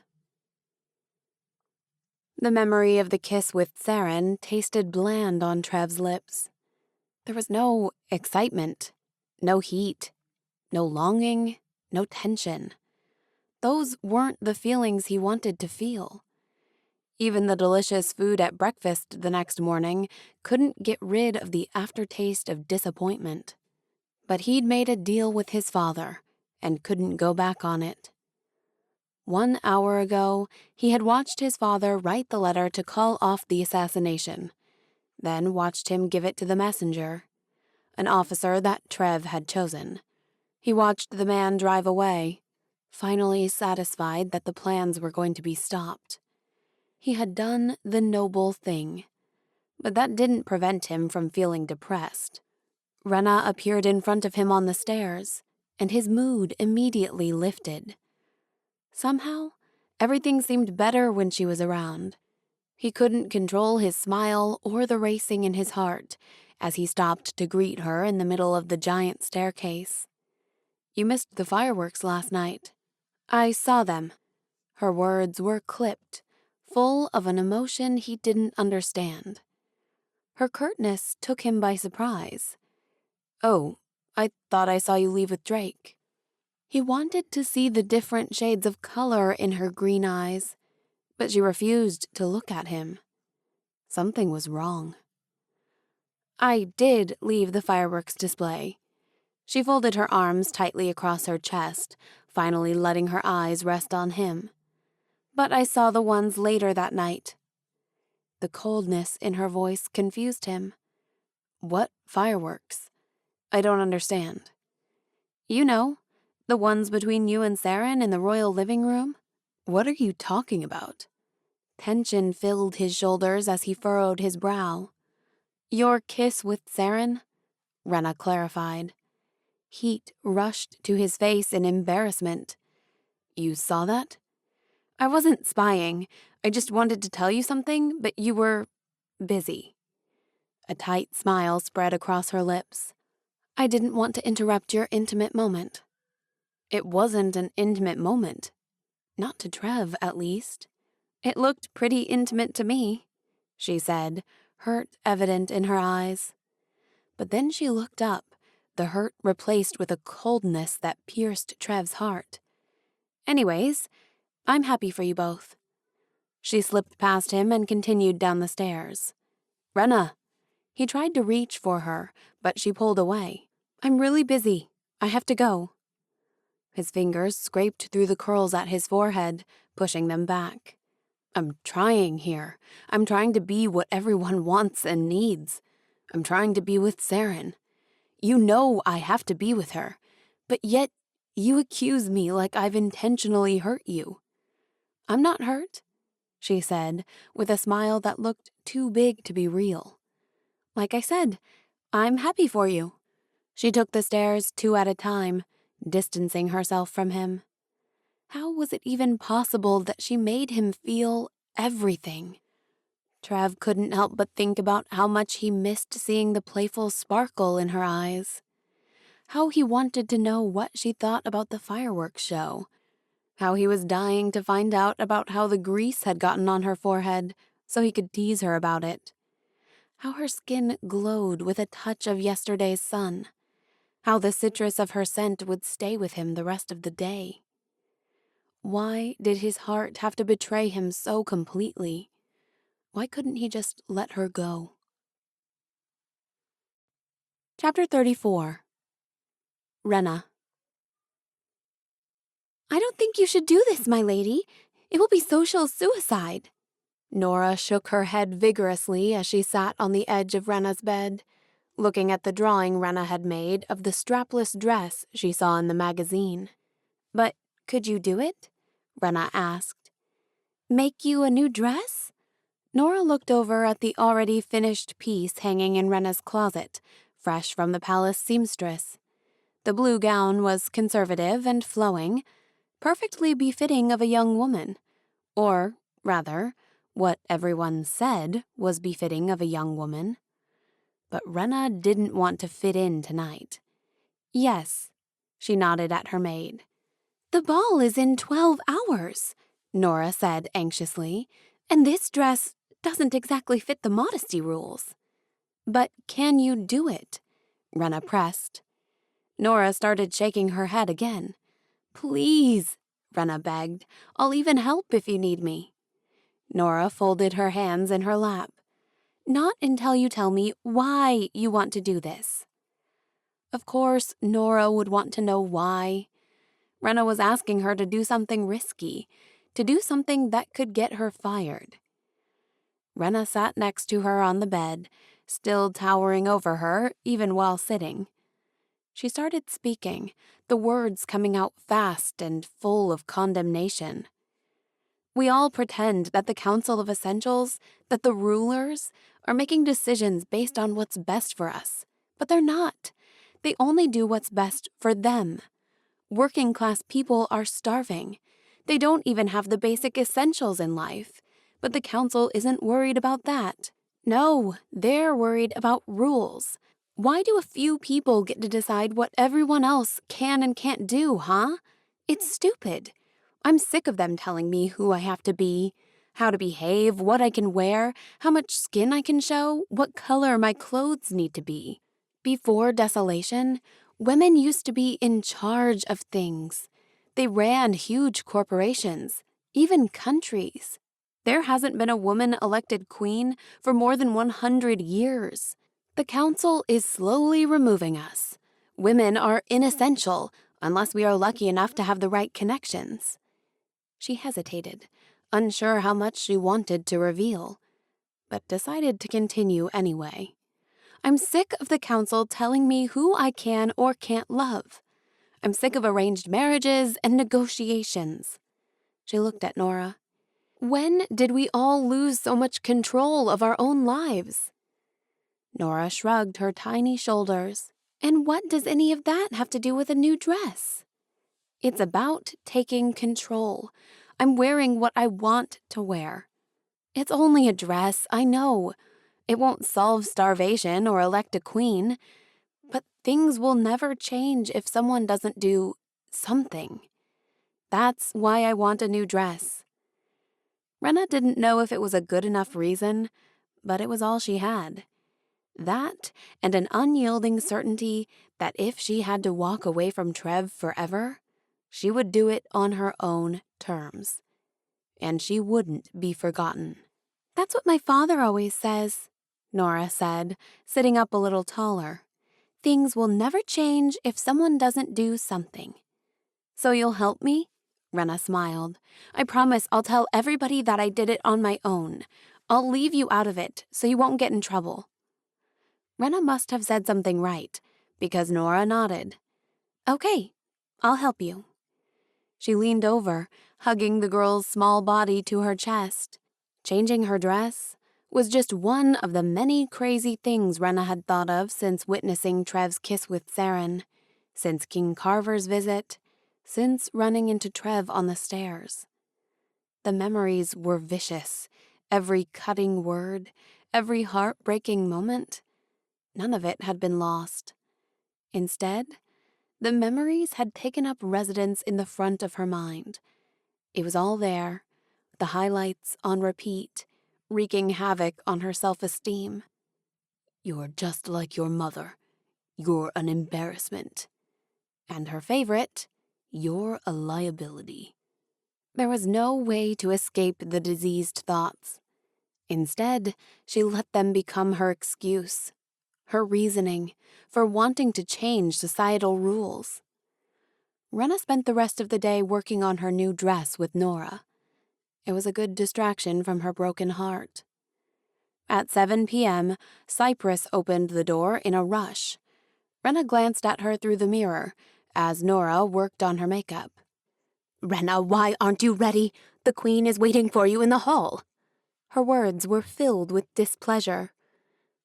A: The memory of the kiss with Saren tasted bland on Trev's lips. There was no excitement, no heat, no longing, no tension. Those weren't the feelings he wanted to feel. Even the delicious food at breakfast the next morning couldn't get rid of the aftertaste of disappointment. But he'd made a deal with his father and couldn't go back on it. 1 hour ago, he had watched his father write the letter to call off the assassination, then watched him give it to the messenger, an officer that Trev had chosen. He watched the man drive away, finally satisfied that the plans were going to be stopped. He had done the noble thing, but that didn't prevent him from feeling depressed. Renna appeared in front of him on the stairs, and his mood immediately lifted. Somehow, everything seemed better when she was around. He couldn't control his smile or the racing in his heart as he stopped to greet her in the middle of the giant staircase. "You missed the fireworks last night." "I saw them." Her words were clipped, full of an emotion he didn't understand. Her curtness took him by surprise. "Oh, I thought I saw you leave with Drake." He wanted to see the different shades of color in her green eyes, but she refused to look at him. Something was wrong. "I did leave the fireworks display." She folded her arms tightly across her chest, finally letting her eyes rest on him. "But I saw the ones later that night." The coldness in her voice confused him. "What fireworks? I don't understand." "You know, the ones between you and Saren in the royal living room." "What are you talking about?" Tension filled his shoulders as he furrowed his brow. "Your kiss with Saren," Renna clarified. Heat rushed to his face in embarrassment. "You saw that?" "I wasn't spying. I just wanted to tell you something, but you were busy." A tight smile spread across her lips. "I didn't want to interrupt your intimate moment." It wasn't an intimate moment. Not to Trev, at least. "It looked pretty intimate to me," she said, hurt evident in her eyes. But then she looked up, the hurt replaced with a coldness that pierced Trev's heart. "Anyways, I'm happy for you both." She slipped past him and continued down the stairs. "Renna." He tried to reach for her, but she pulled away. "I'm really busy. I have to go." His fingers scraped through the curls at his forehead, pushing them back. "I'm trying here. I'm trying to be what everyone wants and needs. I'm trying to be with Saren. You know I have to be with her, but yet you accuse me like I've intentionally hurt you." "I'm not hurt," she said, with a smile that looked too big to be real. "Like I said, I'm happy for you." She took the stairs 2 at a time, distancing herself from him. How was it even possible that she made him feel everything? Trev couldn't help but think about how much he missed seeing the playful sparkle in her eyes. How he wanted to know what she thought about the fireworks show. How he was dying to find out about how the grease had gotten on her forehead so he could tease her about it. How her skin glowed with a touch of yesterday's sun. How the citrus of her scent would stay with him the rest of the day. Why did his heart have to betray him so completely? Why couldn't he just let her go? Chapter 34. Renna. "I don't think you should do this, my lady. It will be social suicide." Nora shook her head vigorously as she sat on the edge of Renna's bed, looking at the drawing Renna had made of the strapless dress she saw in the magazine. "But could you do it?" Renna asked. "Make you a new dress?" Nora looked over at the already finished piece hanging in Renna's closet, fresh from the palace seamstress. The blue gown was conservative and flowing, perfectly befitting of a young woman, or, rather, What everyone said was befitting of a young woman. But Renna didn't want to fit in tonight. Yes, she nodded at her maid. The ball is in 12 hours, Nora said anxiously, and this dress doesn't exactly fit the modesty rules. But can you do it? Renna pressed. Nora started shaking her head again. Please, Renna begged. I'll even help if you need me. Nora folded her hands in her lap. Not until you tell me why you want to do this. Of course, Nora would want to know why. Renna was asking her to do something risky, to do something that could get her fired. Renna sat next to her on the bed, still towering over her, even while sitting. She started speaking, the words coming out fast and full of condemnation. We all pretend that the Council of Essentials, that the rulers, are making decisions based on what's best for us. But they're not. They only do what's best for them. Working-class people are starving. They don't even have the basic essentials in life. But the Council isn't worried about that. No, they're worried about rules. Why do a few people get to decide what everyone else can and can't do, huh? It's stupid. I'm sick of them telling me who I have to be, how to behave, what I can wear, how much skin I can show, what color my clothes need to be. Before Desolation, women used to be in charge of things. They ran huge corporations, even countries. There hasn't been a woman elected queen for more than 100 years. The Council is slowly removing us. Women are inessential unless we are lucky enough to have the right connections. She hesitated, unsure how much she wanted to reveal, but decided to continue anyway. I'm sick of the Council telling me who I can or can't love. I'm sick of arranged marriages and negotiations. She looked at Nora. When did we all lose so much control of our own lives? Nora shrugged her tiny shoulders. And what does any of that have to do with a new dress? It's about taking control. I'm wearing what I want to wear. It's only a dress, I know. It won't solve starvation or elect a queen. But things will never change if someone doesn't do something. That's why I want a new dress. Renna didn't know if it was a good enough reason, but it was all she had. That and an unyielding certainty that if she had to walk away from Trev forever, she would do it on her own terms. And she wouldn't be forgotten. That's what my father always says, Nora said, sitting up a little taller. Things will never change if someone doesn't do something. So you'll help me? Renna smiled. I promise I'll tell everybody that I did it on my own. I'll leave you out of it so you won't get in trouble. Renna must have said something right, because Nora nodded. Okay, I'll help you. She leaned over, hugging the girl's small body to her chest. Changing her dress was just one of the many crazy things Renna had thought of since witnessing Trev's kiss with Saren, since King Carver's visit, since running into Trev on the stairs. The memories were vicious, every cutting word, every heartbreaking moment. None of it had been lost. Instead, the memories had taken up residence in the front of her mind. It was all there, the highlights on repeat, wreaking havoc on her self-esteem. You're just like your mother. You're an embarrassment. And her favorite, you're a liability. There was no way to escape the diseased thoughts. Instead, she let them become her excuse, her reasoning for wanting to change societal rules. Renna spent the rest of the day working on her new dress with Nora. It was a good distraction from her broken heart. At 7 p.m., Cypress opened the door in a rush. Renna glanced at her through the mirror as Nora worked on her makeup. Renna, why aren't you ready? The Queen is waiting for you in the hall. Her words were filled with displeasure.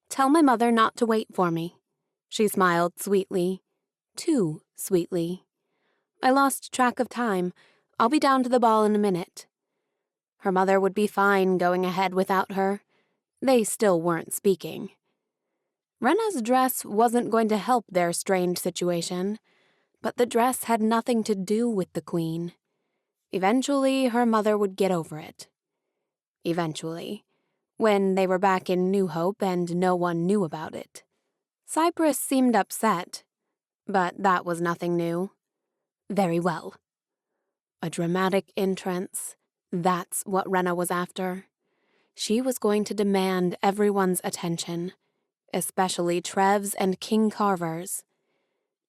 A: Tell my mother not to wait for me. She smiled sweetly. Too sweetly. I lost track of time. I'll be down to the ball in a minute. Her mother would be fine going ahead without her. They still weren't speaking. Renna's dress wasn't going to help their strained situation, but the dress had nothing to do with the queen. Eventually, her mother would get over it. Eventually, when they were back in New Hope and no one knew about it. Cypress seemed upset, but that was nothing new. Very well. A dramatic entrance. That's what Renna was after. She was going to demand everyone's attention, especially Trev's and King Carver's.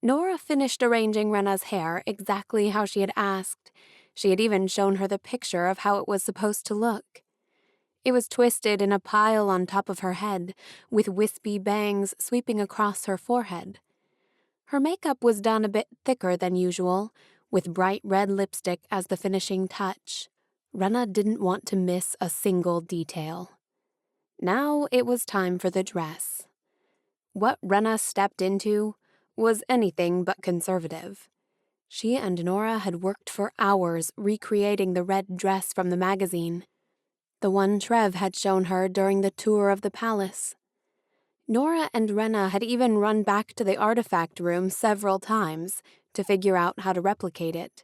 A: Nora finished arranging Renna's hair exactly how she had asked. She had even shown her the picture of how it was supposed to look. It was twisted in a pile on top of her head, with wispy bangs sweeping across her forehead. Her makeup was done a bit thicker than usual, with bright red lipstick as the finishing touch. Renna didn't want to miss a single detail. Now it was time for the dress. What Renna stepped into was anything but conservative. She and Nora had worked for hours recreating the red dress from the magazine, the one Trev had shown her during the tour of the palace. Nora and Renna had even run back to the artifact room several times to figure out how to replicate it.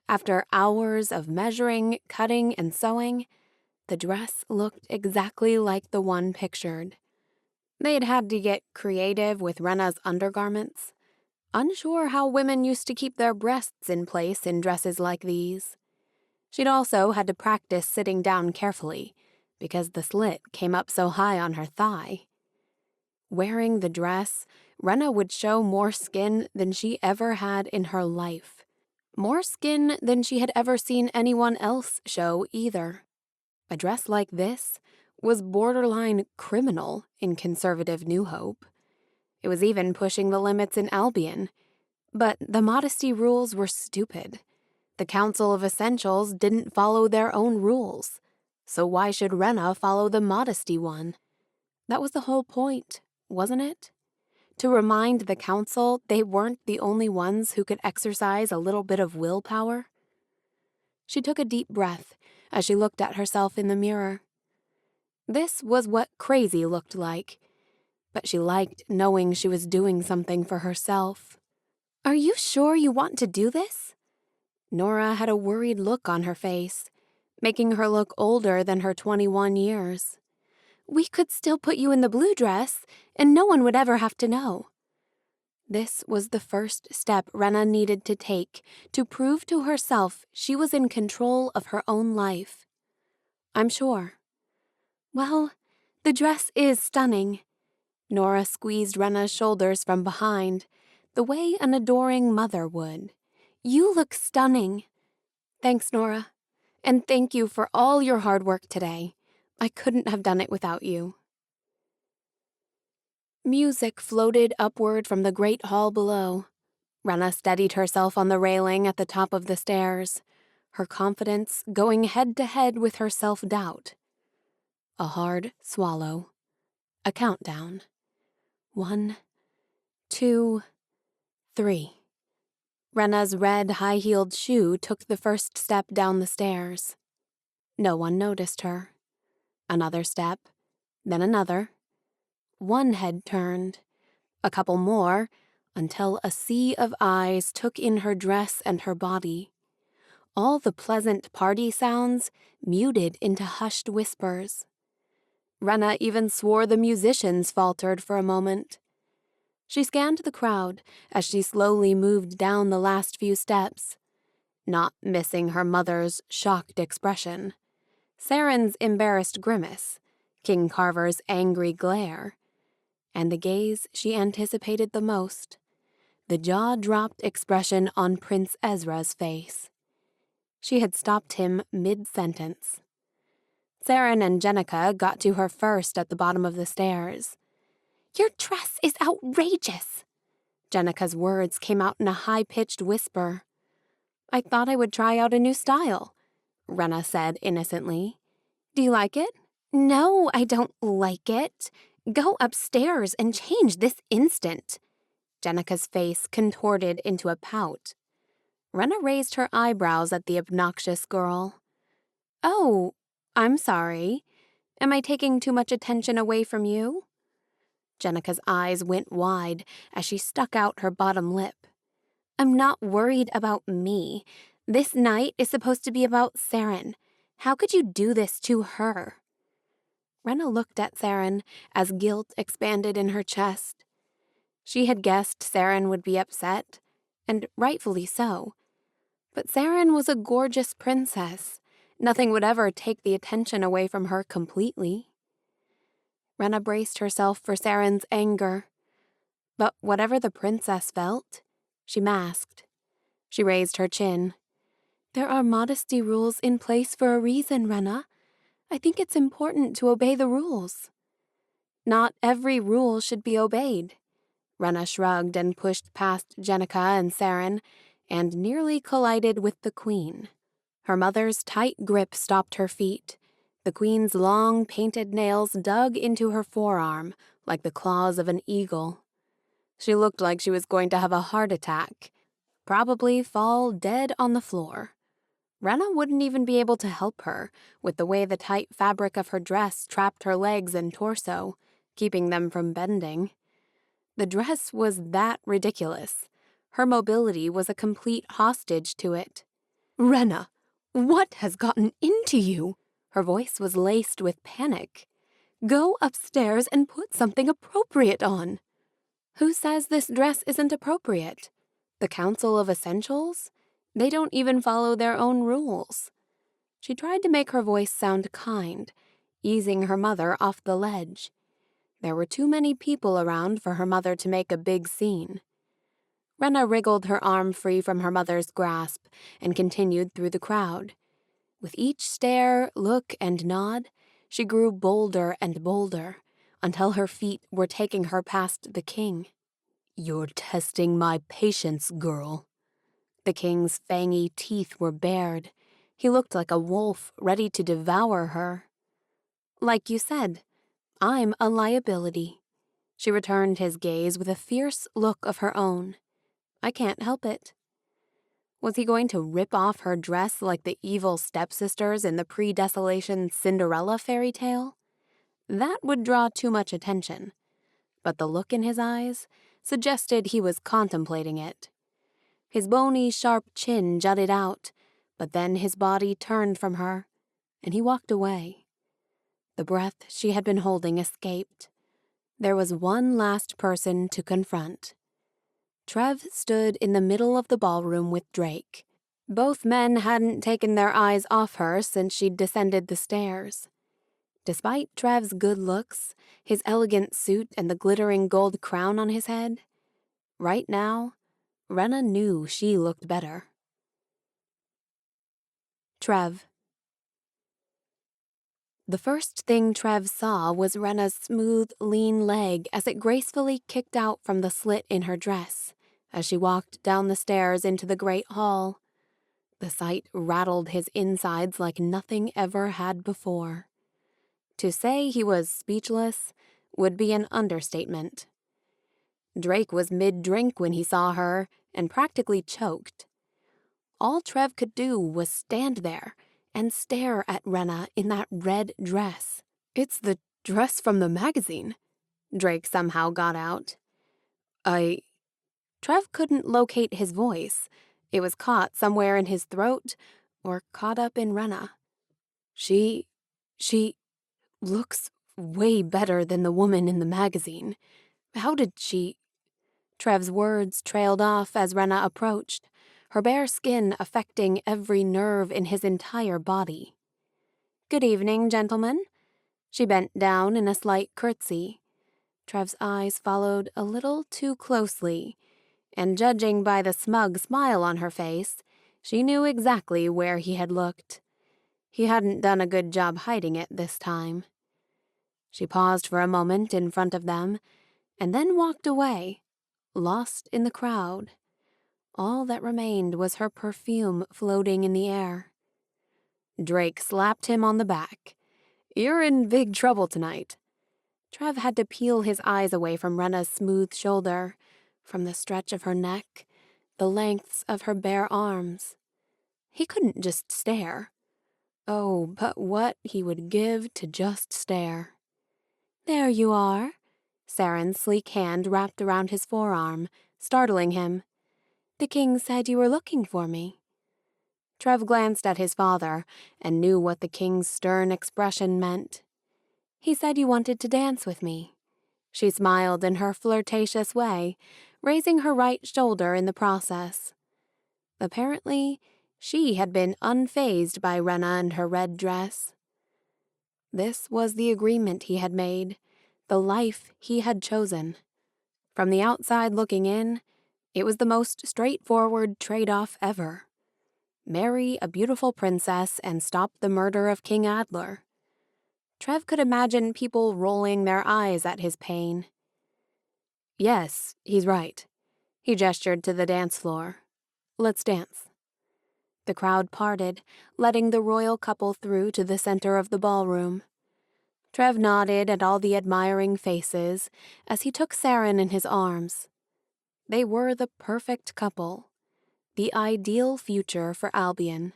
A: After hours of measuring, cutting, and sewing, the dress looked exactly like the one pictured. They'd had to get creative with Renna's undergarments, unsure how women used to keep their breasts in place in dresses like these. She'd also had to practice sitting down carefully, because the slit came up so high on her thigh. Wearing the dress, Renna would show more skin than she ever had in her life. More skin than she had ever seen anyone else show either. A dress like this was borderline criminal in conservative New Hope. It was even pushing the limits in Albion. But the modesty rules were stupid. The Council of Essentials didn't follow their own rules. So why should Renna follow the modesty one? That was the whole point, wasn't it? To remind the Council they weren't the only ones who could exercise a little bit of willpower. She took a deep breath as she looked at herself in the mirror. This was what crazy looked like, but she liked knowing she was doing something for herself. "Are you sure you want to do this?" Nora had a worried look on her face, making her look older than her 21 years. "We could still put you in the blue dress, and no one would ever have to know." This was the first step Renna needed to take to prove to herself she was in control of her own life. "I'm sure." "Well, the dress is stunning." Nora squeezed Renna's shoulders from behind, the way an adoring mother would. "You look stunning." "Thanks, Nora. And thank you for all your hard work today. I couldn't have done it without you." Music floated upward from the great hall below. Renna steadied herself on the railing at the top of the stairs, her confidence going head-to-head with her self-doubt. A hard swallow. A countdown. 1, 2, 3. Renna's red high-heeled shoe took the first step down the stairs. No one noticed her. Another step, then another. One head turned, a couple more, until a sea of eyes took in her dress and her body. All the pleasant party sounds muted into hushed whispers. Renna even swore the musicians faltered for a moment. She scanned the crowd as she slowly moved down the last few steps, not missing her mother's shocked expression, Saren's embarrassed grimace, King Carver's angry glare, and the gaze she anticipated the most, the jaw-dropped expression on Prince Ezra's face. She had stopped him mid-sentence. Saren and Jenica got to her first at the bottom of the stairs. "Your dress is outrageous!" Jenica's words came out in a high-pitched whisper. "I thought I would try out a new style," Renna said innocently. "Do you like it?" "No, I don't like it. Go upstairs and change this instant." Jenica's face contorted into a pout. Renna raised her eyebrows at the obnoxious girl. Oh, I'm sorry. Am I taking too much attention away from you? Jenica's eyes went wide as she stuck out her bottom lip. I'm not worried about me. This night is supposed to be about Saren. How could you do this to her? Renna looked at Saren as guilt expanded in her chest. She had guessed Saren would be upset, and rightfully so. But Saren was a gorgeous princess. Nothing would ever take the attention away from her completely. Renna braced herself for Saren's anger. But whatever the princess felt, she masked. She raised her chin. There are modesty rules in place for a reason, Renna. I think it's important to obey the rules. Not every rule should be obeyed. Renna shrugged and pushed past Jenica and Saren, and nearly collided with the queen. Her mother's tight grip stopped her feet. The queen's long, painted nails dug into her forearm like the claws of an eagle. She looked like she was going to have a heart attack, probably fall dead on the floor. Renna wouldn't even be able to help her, with the way the tight fabric of her dress trapped her legs and torso, keeping them from bending. The dress was that ridiculous. Her mobility was a complete hostage to it. Renna, what has gotten into you? Her voice was laced with panic. Go upstairs and put something appropriate on. Who says this dress isn't appropriate? The Council of Essentials? They don't even follow their own rules. She tried to make her voice sound kind, easing her mother off the ledge. There were too many people around for her mother to make a big scene. Renna wriggled her arm free from her mother's grasp and continued through the crowd. With each stare, look, and nod, she grew bolder and bolder, until her feet were taking her past the king. You're testing my patience, girl. The king's fangy teeth were bared. He looked like a wolf ready to devour her. Like you said, I'm a liability. She returned his gaze with a fierce look of her own. I can't help it. Was he going to rip off her dress like the evil stepsisters in the pre-Desolation Cinderella fairy tale? That would draw too much attention. But the look in his eyes suggested he was contemplating it. His bony, sharp chin jutted out, but then his body turned from her, and he walked away. The breath she had been holding escaped. There was one last person to confront. Trev stood in the middle of the ballroom with Drake. Both men hadn't taken their eyes off her since she'd descended the stairs. Despite Trev's good looks, his elegant suit, and the glittering gold crown on his head, right now, Renna knew she looked better. Trev. The first thing Trev saw was Renna's smooth, lean leg as it gracefully kicked out from the slit in her dress as she walked down the stairs into the great hall. The sight rattled his insides like nothing ever had before. To say he was speechless would be an understatement. Drake was mid-drink when he saw her and practically choked. All Trev could do was stand there and stare at Renna in that red dress. It's the dress from the magazine, Drake somehow got out. Trev couldn't locate his voice. It was caught somewhere in his throat or caught up in Renna. She looks way better than the woman in the magazine. How did she... Trev's words trailed off as Renna approached, her bare skin affecting every nerve in his entire body. Good evening, gentlemen. She bent down in a slight curtsy. Trev's eyes followed a little too closely, and judging by the smug smile on her face, she knew exactly where he had looked. He hadn't done a good job hiding it this time. She paused for a moment in front of them, and then walked away, lost in the crowd. All that remained was her perfume floating in the air. Drake slapped him on the back. You're in big trouble tonight. Trev had to peel his eyes away from Renna's smooth shoulder, from the stretch of her neck, the lengths of her bare arms. He couldn't just stare. Oh, but what he would give to just stare. "There you are." Saren's sleek hand wrapped around his forearm, startling him. "The king said you were looking for me." Trev glanced at his father and knew what the king's stern expression meant. "He said you wanted to dance with me." She smiled in her flirtatious way, raising her right shoulder in the process. Apparently, she had been unfazed by Renna and her red dress. This was the agreement he had made, the life he had chosen. From the outside looking in, it was the most straightforward trade-off ever. Marry a beautiful princess and stop the murder of King Adler. Trev could imagine people rolling their eyes at his pain. "Yes, he's right." He gestured to the dance floor. "Let's dance." The crowd parted, letting the royal couple through to the center of the ballroom. Trev nodded at all the admiring faces as he took Saren in his arms. They were the perfect couple, the ideal future for Albion.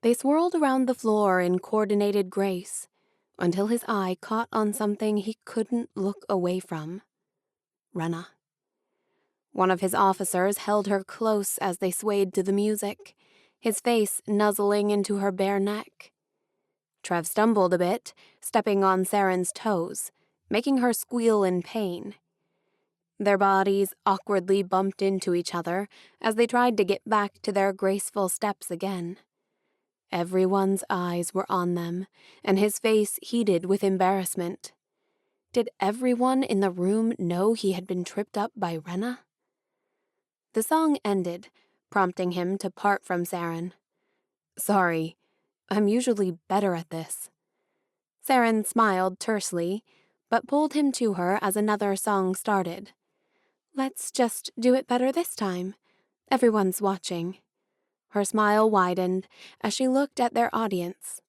A: They swirled around the floor in coordinated grace until his eye caught on something he couldn't look away from. Renna. One of his officers held her close as they swayed to the music, his face nuzzling into her bare neck. Trev stumbled a bit, stepping on Saren's toes, making her squeal in pain. Their bodies awkwardly bumped into each other as they tried to get back to their graceful steps again. Everyone's eyes were on them, and his face heated with embarrassment. Did everyone in the room know he had been tripped up by Renna? The song ended, prompting him to part from Saren. "Sorry, I'm usually better at this." Saren smiled tersely, but pulled him to her as another song started. "Let's just do it better this time. Everyone's watching." Her smile widened as she looked at their audience.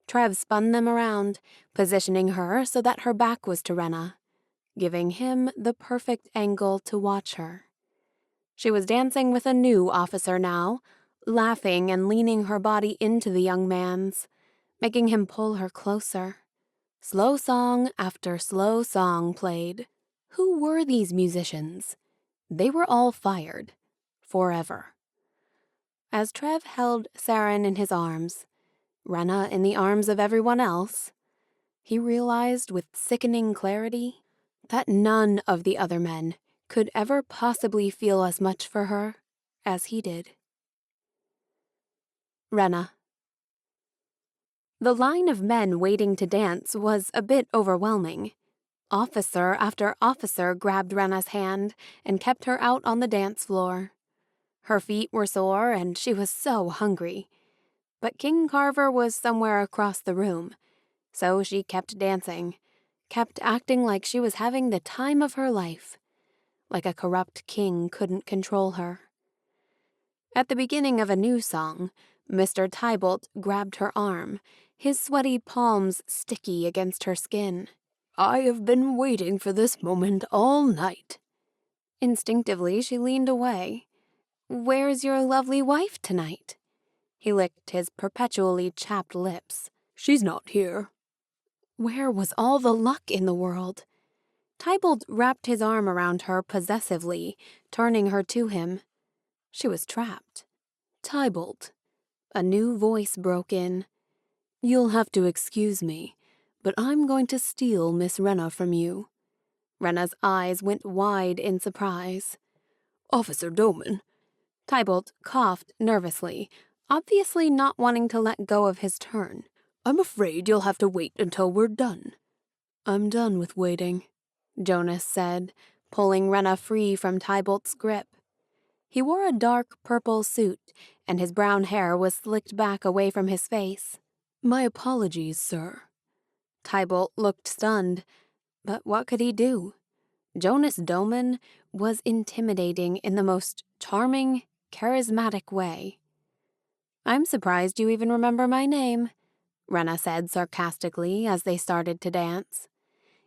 A: Trev spun them around, positioning her so that her back was to Renna, giving him the perfect angle to watch her. She was dancing with a new officer now, laughing and leaning her body into the young man's, making him pull her closer. Slow song after slow song played. Who were these musicians? They were all fired. Forever. As Trev held Saren in his arms, Renna in the arms of everyone else, he realized with sickening clarity that none of the other men could ever possibly feel as much for her as he did. Renna. The line of men waiting to dance was a bit overwhelming. Officer after officer grabbed Renna's hand and kept her out on the dance floor. Her feet were sore and she was so hungry. But King Carver was somewhere across the room, so she kept dancing, kept acting like she was having the time of her life, like a corrupt king couldn't control her. At the beginning of a new song, Mr. Tybalt grabbed her arm, his sweaty palms sticky against her skin. "I have been waiting for this moment all night." Instinctively, she leaned away. "Where's your lovely wife tonight?" He licked his perpetually chapped lips. "She's not here." Where was all the luck in the world? Tybalt wrapped his arm around her possessively, turning her to him. She was trapped. "Tybalt." A new voice broke in. "You'll have to excuse me, but I'm going to steal Miss Renna from you." Renna's eyes went wide in surprise. "Officer Doman." Tybalt coughed nervously, obviously not wanting to let go of his turn. "I'm afraid you'll have to wait until we're done." "I'm done with waiting," Jonas said, pulling Renna free from Tybalt's grip. He wore a dark purple suit, and his brown hair was slicked back away from his face. "My apologies, sir." Tybalt looked stunned, but what could he do? Jonas Doman was intimidating in the most charming, charismatic way. "I'm surprised you even remember my name," Renna said sarcastically as they started to dance.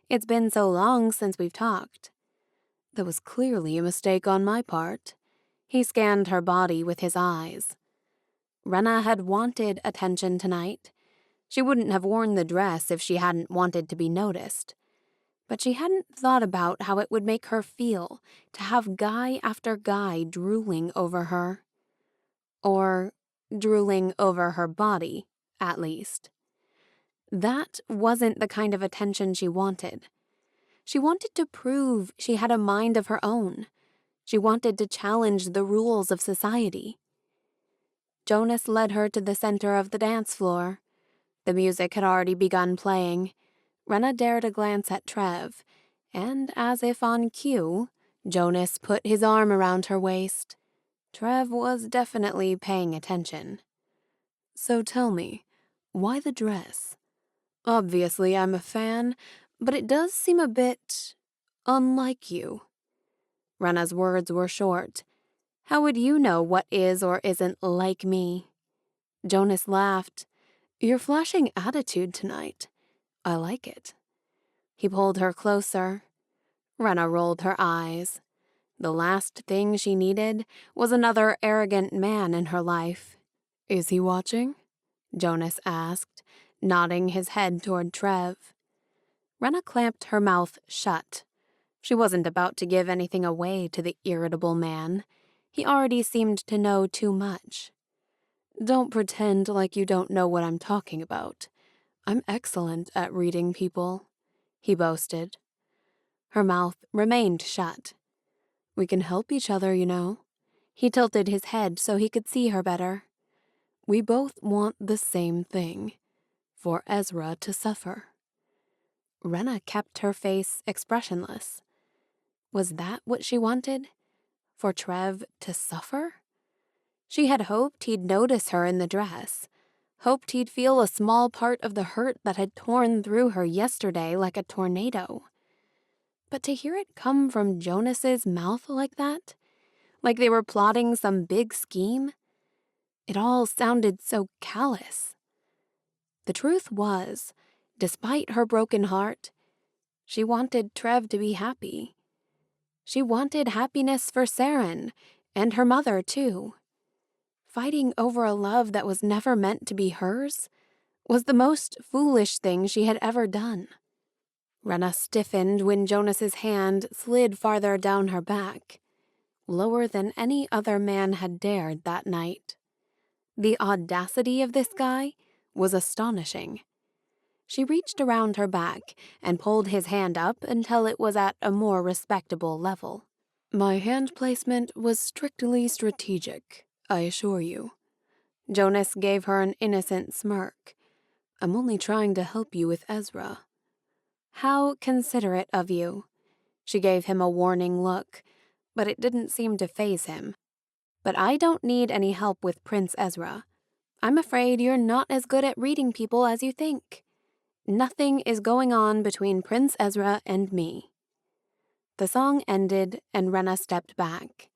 A: "It's been so long since we've talked." That was clearly a mistake on my part. He scanned her body with his eyes. Renna had wanted attention tonight. She wouldn't have worn the dress if she hadn't wanted to be noticed. But she hadn't thought about how it would make her feel to have guy after guy drooling over her. Or drooling over her body, at least. That wasn't the kind of attention she wanted. She wanted to prove she had a mind of her own. She wanted to challenge the rules of society. Jonas led her to the center of the dance floor. The music had already begun playing. Renna dared a glance at Trev, and as if on cue, Jonas put his arm around her waist. Trev was definitely paying attention. So tell me, why the dress? Obviously I'm a fan, but it does seem a bit unlike you. Renna's words were short. How would you know what is or isn't like me? Jonas laughed. You're flashing attitude tonight. I like it. He pulled her closer. Renna rolled her eyes. The last thing she needed was another arrogant man in her life. Is he watching? Jonas asked, nodding his head toward Trev. Renna clamped her mouth shut. She wasn't about to give anything away to the irritable man. He already seemed to know too much. Don't pretend like you don't know what I'm talking about. I'm excellent at reading people, he boasted. Her mouth remained shut. We can help each other, you know. He tilted his head so he could see her better. We both want the same thing, for Ezra to suffer. Renna kept her face expressionless. Was that what she wanted? For Trev to suffer? She had hoped he'd notice her in the dress, hoped he'd feel a small part of the hurt that had torn through her yesterday like a tornado. But to hear it come from Jonas's mouth like that, like they were plotting some big scheme, it all sounded so callous. The truth was, despite her broken heart, she wanted Trev to be happy. She wanted happiness for Saren, and her mother, too. Fighting over a love that was never meant to be hers was the most foolish thing she had ever done. Renna stiffened when Jonas's hand slid farther down her back, lower than any other man had dared that night. The audacity of this guy was astonishing. She reached around her back and pulled his hand up until it was at a more respectable level. My hand placement was strictly strategic, I assure you. Jonas gave her an innocent smirk. I'm only trying to help you with Ezra. How considerate of you. She gave him a warning look, but it didn't seem to faze him. But I don't need any help with Prince Ezra. I'm afraid you're not as good at reading people as you think. Nothing is going on between Prince Ezra and me. The song ended and Renna stepped back.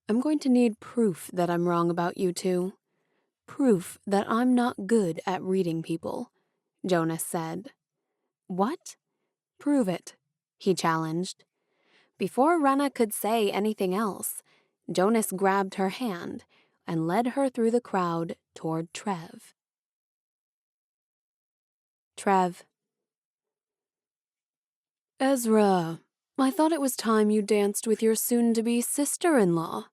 A: I'm going to need proof that I'm wrong about you two. Proof that I'm not good at reading people, Jonas said. What? Prove it, he challenged. Before Renna could say anything else, Jonas grabbed her hand and led her through the crowd toward Trev. Trev. Ezra, I thought it was time you danced with your soon-to-be sister-in-law,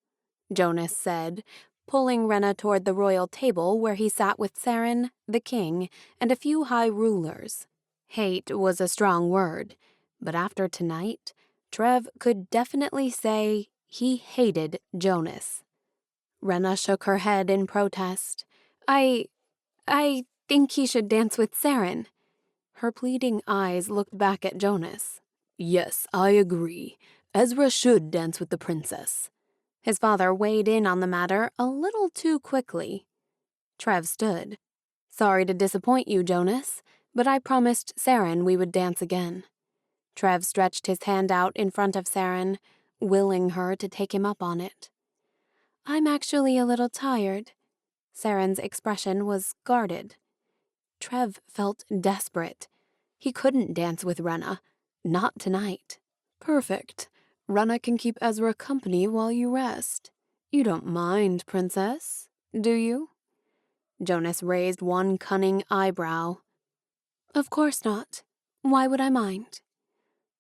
A: Jonas said, pulling Renna toward the royal table where he sat with Saren, the king, and a few high rulers. Hate was a strong word, but after tonight, Trev could definitely say he hated Jonas. Renna shook her head in protest. I think he should dance with Saren. Her pleading eyes looked back at Jonas. Yes, I agree. Ezra should dance with the princess. His father weighed in on the matter a little too quickly. Trev stood. Sorry to disappoint you, Jonas, but I promised Saren we would dance again. Trev stretched his hand out in front of Saren, willing her to take him up on it. I'm actually a little tired. Saren's expression was guarded. Trev felt desperate. He couldn't dance with Renna. Not tonight. Perfect. Renna can keep Ezra company while you rest. You don't mind, princess, do you? Jonas raised one cunning eyebrow. Of course not. Why would I mind?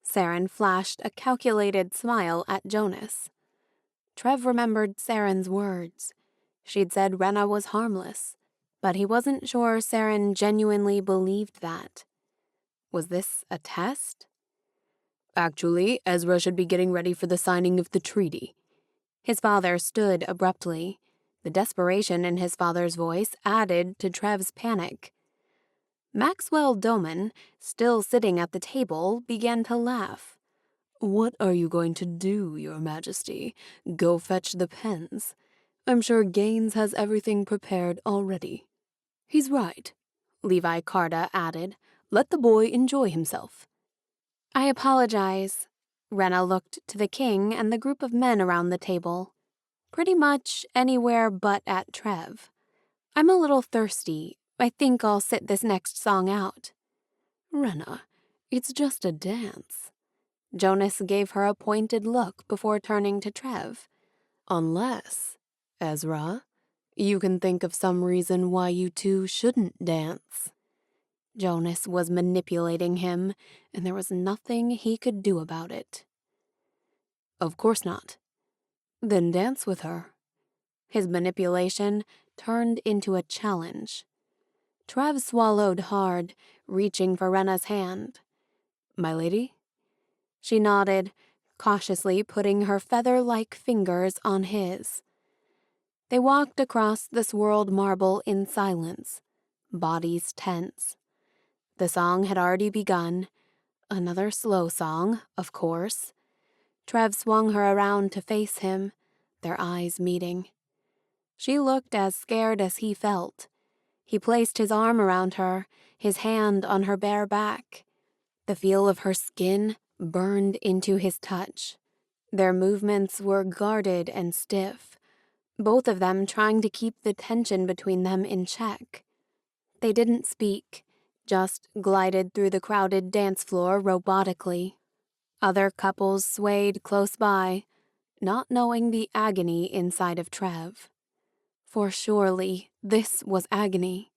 A: Saren flashed a calculated smile at Jonas. Trev remembered Saren's words. She'd said Renna was harmless, but he wasn't sure Saren genuinely believed that. Was this a test? Actually, Ezra should be getting ready for the signing of the treaty. His father stood abruptly. The desperation in his father's voice added to Trev's panic. Maxwell Doman, still sitting at the table, began to laugh. What are you going to do, Your Majesty? Go fetch the pens. I'm sure Gaines has everything prepared already. He's right, Levi Carta added. Let the boy enjoy himself. I apologize. Renna looked to the king and the group of men around the table. Pretty much anywhere but at Trev. I'm a little thirsty. I think I'll sit this next song out. Renna, it's just a dance. Jonas gave her a pointed look before turning to Trev. Unless, Ezra, you can think of some reason why you two shouldn't dance. Jonas was manipulating him, and there was nothing he could do about it. Of course not. Then dance with her. His manipulation turned into a challenge. Trev swallowed hard, reaching for Renna's hand. My lady? She nodded, cautiously putting her feather-like fingers on his. They walked across the swirled marble in silence, bodies tense. The song had already begun. Another slow song, of course. Trev swung her around to face him, their eyes meeting. She looked as scared as he felt. He placed his arm around her, his hand on her bare back. The feel of her skin burned into his touch. Their movements were guarded and stiff, both of them trying to keep the tension between them in check. They didn't speak, just glided through the crowded dance floor robotically. Other couples swayed close by, not knowing the agony inside of Trev. For surely this was agony,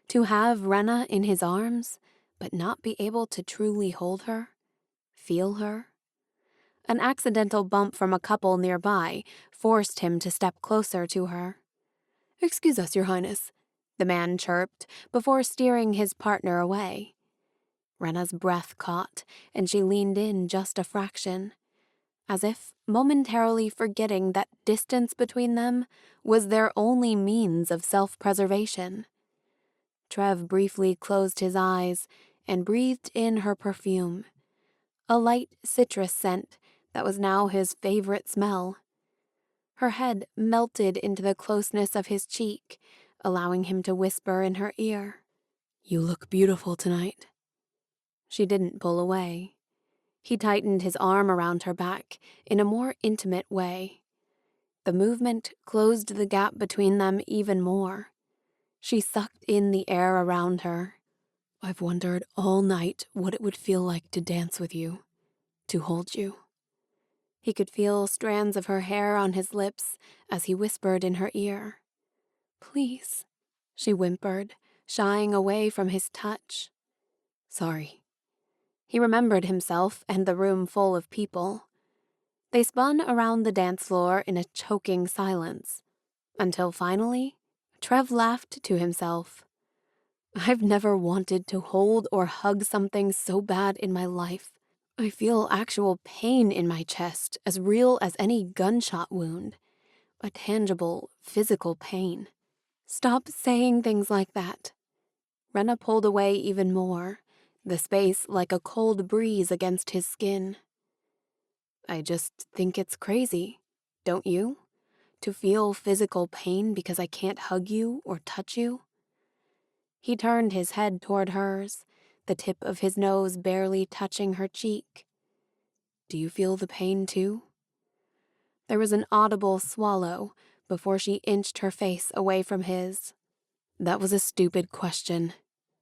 A: to have Renna in his arms, but not be able to truly hold her, feel her. An accidental bump from a couple nearby forced him to step closer to her. Excuse us, Your Highness, the man chirped before steering his partner away. Renna's breath caught, and she leaned in just a fraction, as if momentarily forgetting that distance between them was their only means of self-preservation. Trev briefly closed his eyes and breathed in her perfume, a light citrus scent that was now his favorite smell. Her head melted into the closeness of his cheek, allowing him to whisper in her ear, You look beautiful tonight. She didn't pull away. He tightened his arm around her back in a more intimate way. The movement closed the gap between them even more. She sucked in the air around her. I've wondered all night what it would feel like to dance with you, to hold you. He could feel strands of her hair on his lips as he whispered in her ear. Please, she whimpered, shying away from his touch. Sorry. He remembered himself and the room full of people. They spun around the dance floor in a choking silence, until finally, Trev laughed to himself. I've never wanted to hold or hug something so bad in my life. I feel actual pain in my chest, as real as any gunshot wound. A tangible, physical pain. Stop saying things like that. Renna pulled away even more, the space like a cold breeze against his skin. I just think it's crazy, don't you? To feel physical pain because I can't hug you or touch you? He turned his head toward hers, the tip of his nose barely touching her cheek. Do you feel the pain too? There was an audible swallow before she inched her face away from his. That was a stupid question,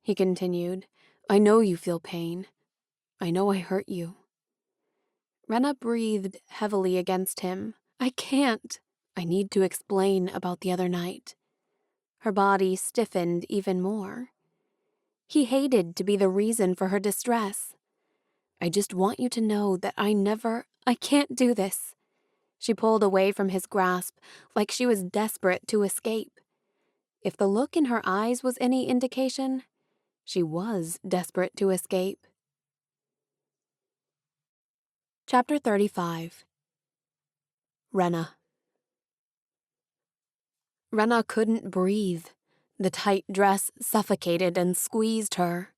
A: he continued. I know you feel pain. I know I hurt you. Renna breathed heavily against him. I can't. I need to explain about the other night. Her body stiffened even more. He hated to be the reason for her distress. "I just want you to know that I can't do this." She pulled away from his grasp like she was desperate to escape. If the look in her eyes was any indication, she was desperate to escape. Chapter 35. Renna. Renna couldn't breathe. The tight dress suffocated and squeezed her.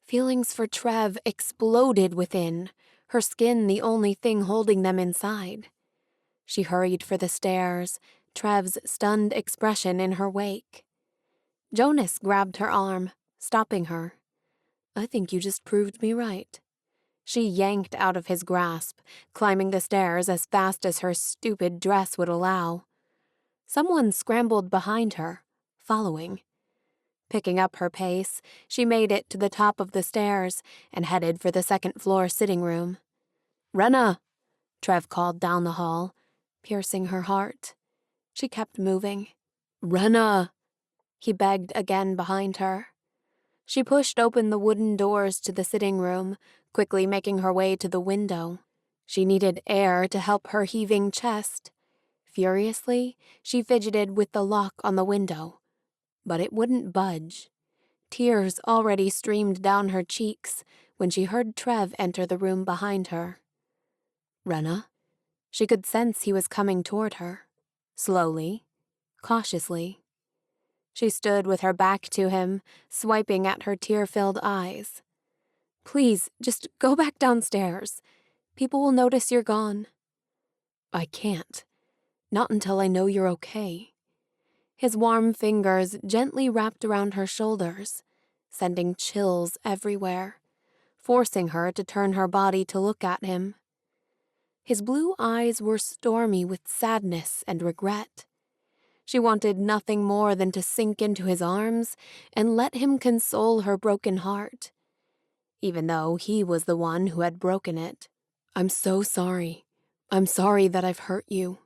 A: Feelings for Trev exploded within, her skin the only thing holding them inside. She hurried for the stairs, Trev's stunned expression in her wake. Jonas grabbed her arm, stopping her. "I think you just proved me right." She yanked out of his grasp, climbing the stairs as fast as her stupid dress would allow. Someone scrambled behind her, following. Picking up her pace, she made it to the top of the stairs and headed for the second-floor sitting room. "Renna!" Trev called down the hall, piercing her heart. She kept moving. "Renna!" He begged again behind her. She pushed open the wooden doors to the sitting room, quickly making her way to the window. She needed air to help her heaving chest. Furiously, she fidgeted with the lock on the window, but it wouldn't budge. Tears already streamed down her cheeks when she heard Trev enter the room behind her. "Renna?" She could sense he was coming toward her. Slowly, cautiously. She stood with her back to him, swiping at her tear-filled eyes. "Please, just go back downstairs. People will notice you're gone." "I can't. Not until I know you're okay." His warm fingers gently wrapped around her shoulders, sending chills everywhere, forcing her to turn her body to look at him. His blue eyes were stormy with sadness and regret. She wanted nothing more than to sink into his arms and let him console her broken heart, even though he was the one who had broken it. "I'm so sorry. I'm sorry that I've hurt you."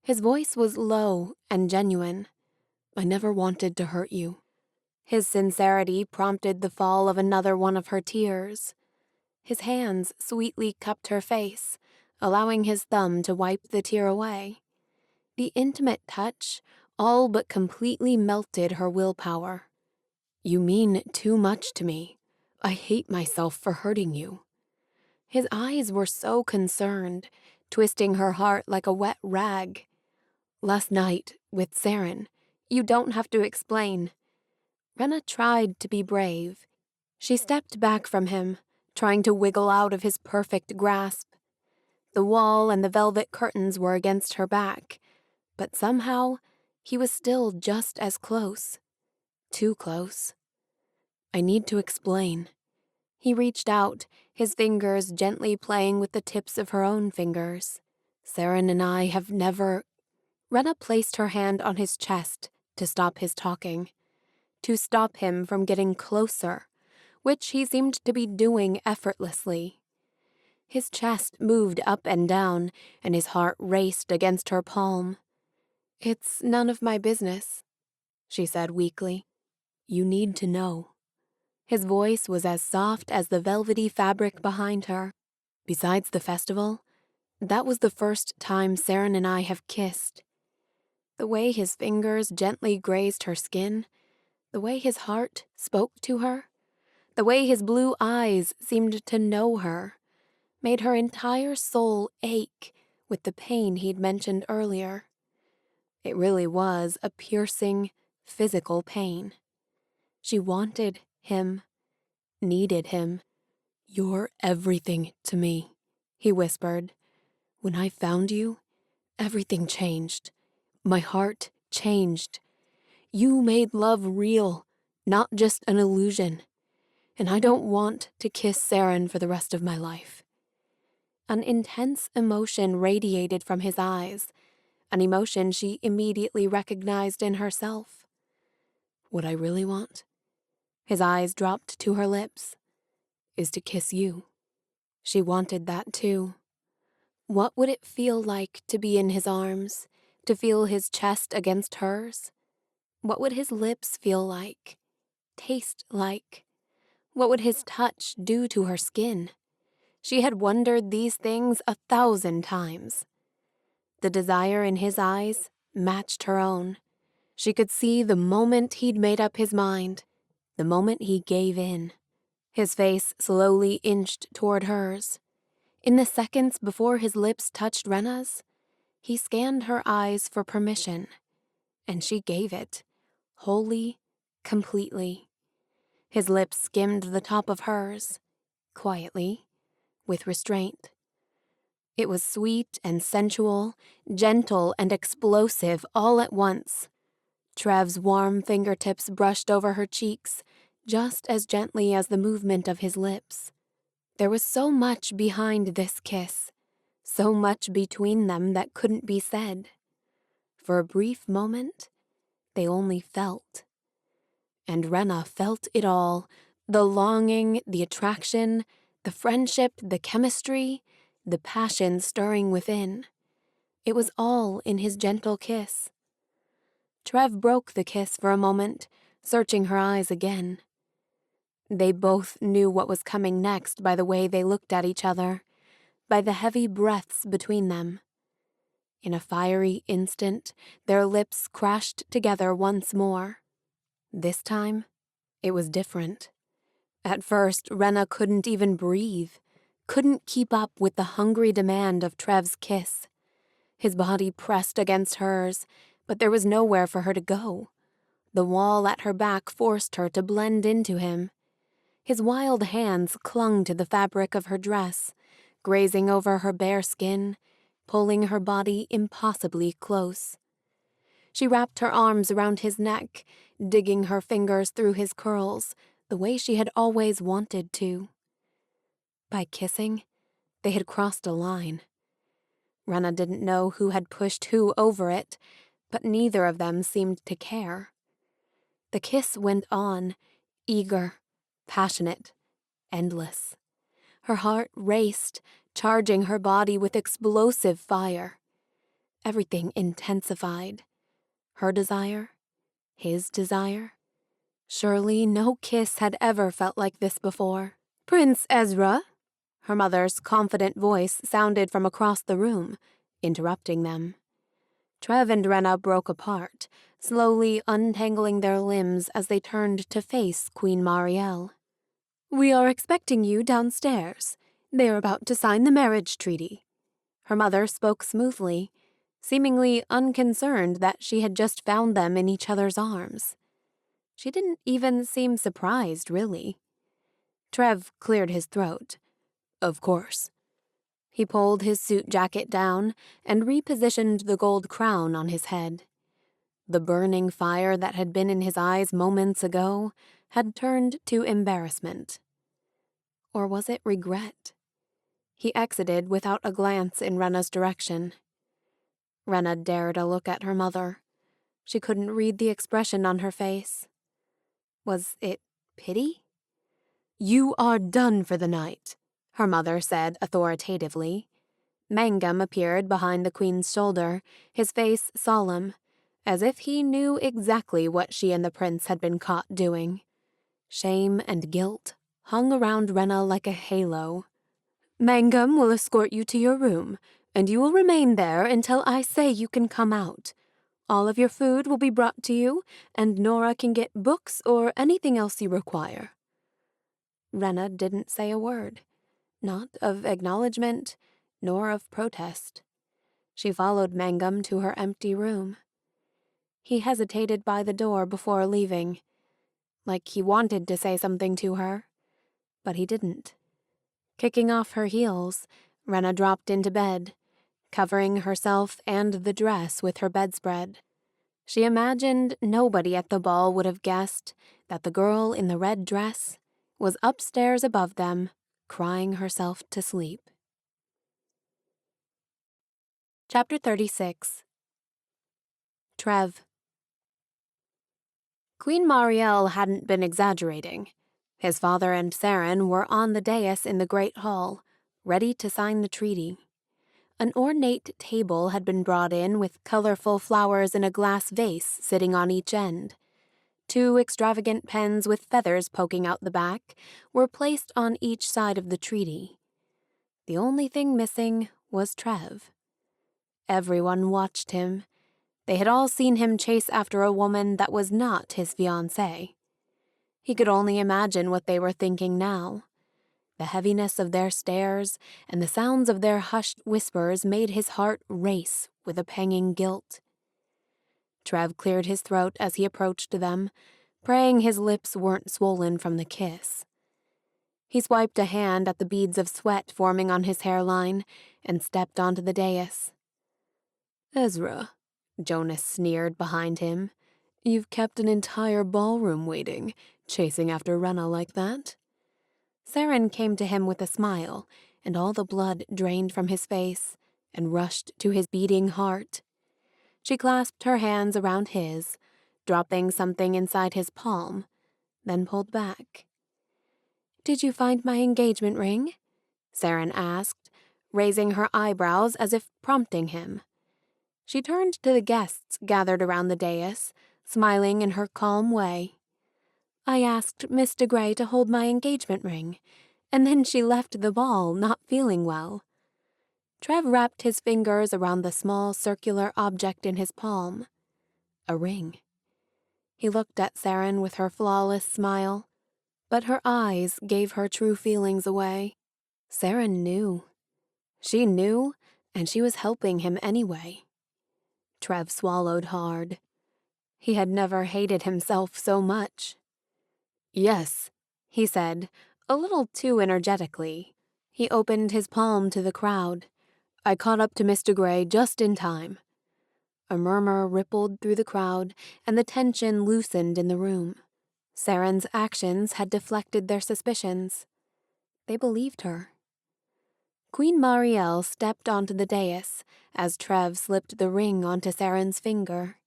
A: His voice was low and genuine. "I never wanted to hurt you." His sincerity prompted the fall of another one of her tears. His hands sweetly cupped her face, allowing his thumb to wipe the tear away. The intimate touch all but completely melted her willpower. "You mean too much to me. I hate myself for hurting you." His eyes were so concerned, twisting her heart like a wet rag. "Last night, with Saren, you don't have to explain." Renna tried to be brave. She stepped back from him, trying to wiggle out of his perfect grasp. The wall and the velvet curtains were against her back, but somehow he was still just as close. Too close. "I need to explain." He reached out, his fingers gently playing with the tips of her own fingers. "Saren and I have never—" Renna placed her hand on his chest to stop his talking, to stop him from getting closer, which he seemed to be doing effortlessly. His chest moved up and down, and his heart raced against her palm. "It's none of my business," she said weakly. "You need to know." His voice was as soft as the velvety fabric behind her. "Besides the festival, that was the first time Saren and I have kissed." The way his fingers gently grazed her skin, the way his heart spoke to her, the way his blue eyes seemed to know her, made her entire soul ache with the pain he'd mentioned earlier. It really was a piercing, physical pain. She wanted him, needed him. "You're everything to me," he whispered. "When I found you, everything changed. My heart changed. You made love real, not just an illusion. And I don't want to kiss Saren for the rest of my life." An intense emotion radiated from his eyes, an emotion she immediately recognized in herself. "What I really want," his eyes dropped to her lips, "is to kiss you." She wanted that too. What would it feel like to be in his arms, to feel his chest against hers? What would his lips feel like, taste like? What would his touch do to her skin? She had wondered these things 1,000 times. The desire in his eyes matched her own. She could see the moment he'd made up his mind, the moment he gave in. His face slowly inched toward hers. In the seconds before his lips touched Renna's, he scanned her eyes for permission, and she gave it, wholly, completely. His lips skimmed the top of hers, quietly, with restraint. It was sweet and sensual, gentle and explosive all at once. Trev's warm fingertips brushed over her cheeks, just as gently as the movement of his lips. There was so much behind this kiss, so much between them that couldn't be said. For a brief moment, they only felt. And Renna felt it all, the longing, the attraction, the friendship, the chemistry, the passion stirring within. It was all in his gentle kiss. Trev broke the kiss for a moment, searching her eyes again. They both knew what was coming next by the way they looked at each other, by the heavy breaths between them. In a fiery instant, their lips crashed together once more. This time, it was different. At first, Renna couldn't even breathe, couldn't keep up with the hungry demand of Trev's kiss. His body pressed against hers, but there was nowhere for her to go. The wall at her back forced her to blend into him. His wild hands clung to the fabric of her dress, grazing over her bare skin, pulling her body impossibly close. She wrapped her arms around his neck, digging her fingers through his curls, the way she had always wanted to. By kissing, they had crossed a line. Renna didn't know who had pushed who over it, but neither of them seemed to care. The kiss went on, eager, passionate, endless. Her heart raced, charging her body with explosive fire. Everything intensified. Her desire, his desire. Surely no kiss had ever felt like this before. "Prince Ezra?" Her mother's confident voice sounded from across the room, interrupting them. Trev and Renna broke apart, slowly untangling their limbs as they turned to face Queen Marielle. "We are expecting you downstairs. They are about to sign the marriage treaty." Her mother spoke smoothly, seemingly unconcerned that she had just found them in each other's arms. She didn't even seem surprised, really. Trev cleared his throat. "Of course." He pulled his suit jacket down and repositioned the gold crown on his head. The burning fire that had been in his eyes moments ago had turned to embarrassment. Or was it regret? He exited without a glance in Renna's direction. Renna dared a look at her mother. She couldn't read the expression on her face. Was it pity? "You are done for the night," her mother said authoritatively. Mangum appeared behind the queen's shoulder, his face solemn, as if he knew exactly what she and the prince had been caught doing. Shame and guilt hung around Renna like a halo. "Mangum will escort you to your room, and you will remain there until I say you can come out. All of your food will be brought to you, and Nora can get books or anything else you require." Renna didn't say a word, not of acknowledgement, nor of protest. She followed Mangum to her empty room. He hesitated by the door before leaving, like he wanted to say something to her, but he didn't. Kicking off her heels, Renna dropped into bed, covering herself and the dress with her bedspread. She imagined nobody at the ball would have guessed that the girl in the red dress was upstairs above them, crying herself to sleep. Chapter 36. Trev. Queen Marielle hadn't been exaggerating. His father and Saren were on the dais in the Great Hall, ready to sign the treaty. An ornate table had been brought in with colorful flowers in a glass vase sitting on each end. 2 extravagant pens with feathers poking out the back were placed on each side of the treaty. The only thing missing was Trev. Everyone watched him. They had all seen him chase after a woman that was not his fiancée. He could only imagine what they were thinking now. The heaviness of their stares and the sounds of their hushed whispers made his heart race with a panging guilt. Trev cleared his throat as he approached them, praying his lips weren't swollen from the kiss. He swiped a hand at the beads of sweat forming on his hairline and stepped onto the dais. "Ezra," Jonas sneered behind him, "you've kept an entire ballroom waiting, chasing after Renna like that?" Saren came to him with a smile, and all the blood drained from his face and rushed to his beating heart. She clasped her hands around his, dropping something inside his palm, then pulled back. "Did you find my engagement ring?" Saren asked, raising her eyebrows as if prompting him. She turned to the guests gathered around the dais, smiling in her calm way. "I asked Miss Degray to hold my engagement ring, and then she left the ball not feeling well." Trev wrapped his fingers around the small circular object in his palm. A ring. He looked at Saren with her flawless smile, but her eyes gave her true feelings away. Saren knew. She knew, and she was helping him anyway. Trev swallowed hard. He had never hated himself so much. "Yes," he said, a little too energetically. He opened his palm to the crowd. "I caught up to Miss Degray just in time." A murmur rippled through the crowd, and the tension loosened in the room. Saren's actions had deflected their suspicions. They believed her. Queen Marielle stepped onto the dais as Trev slipped the ring onto Saren's finger.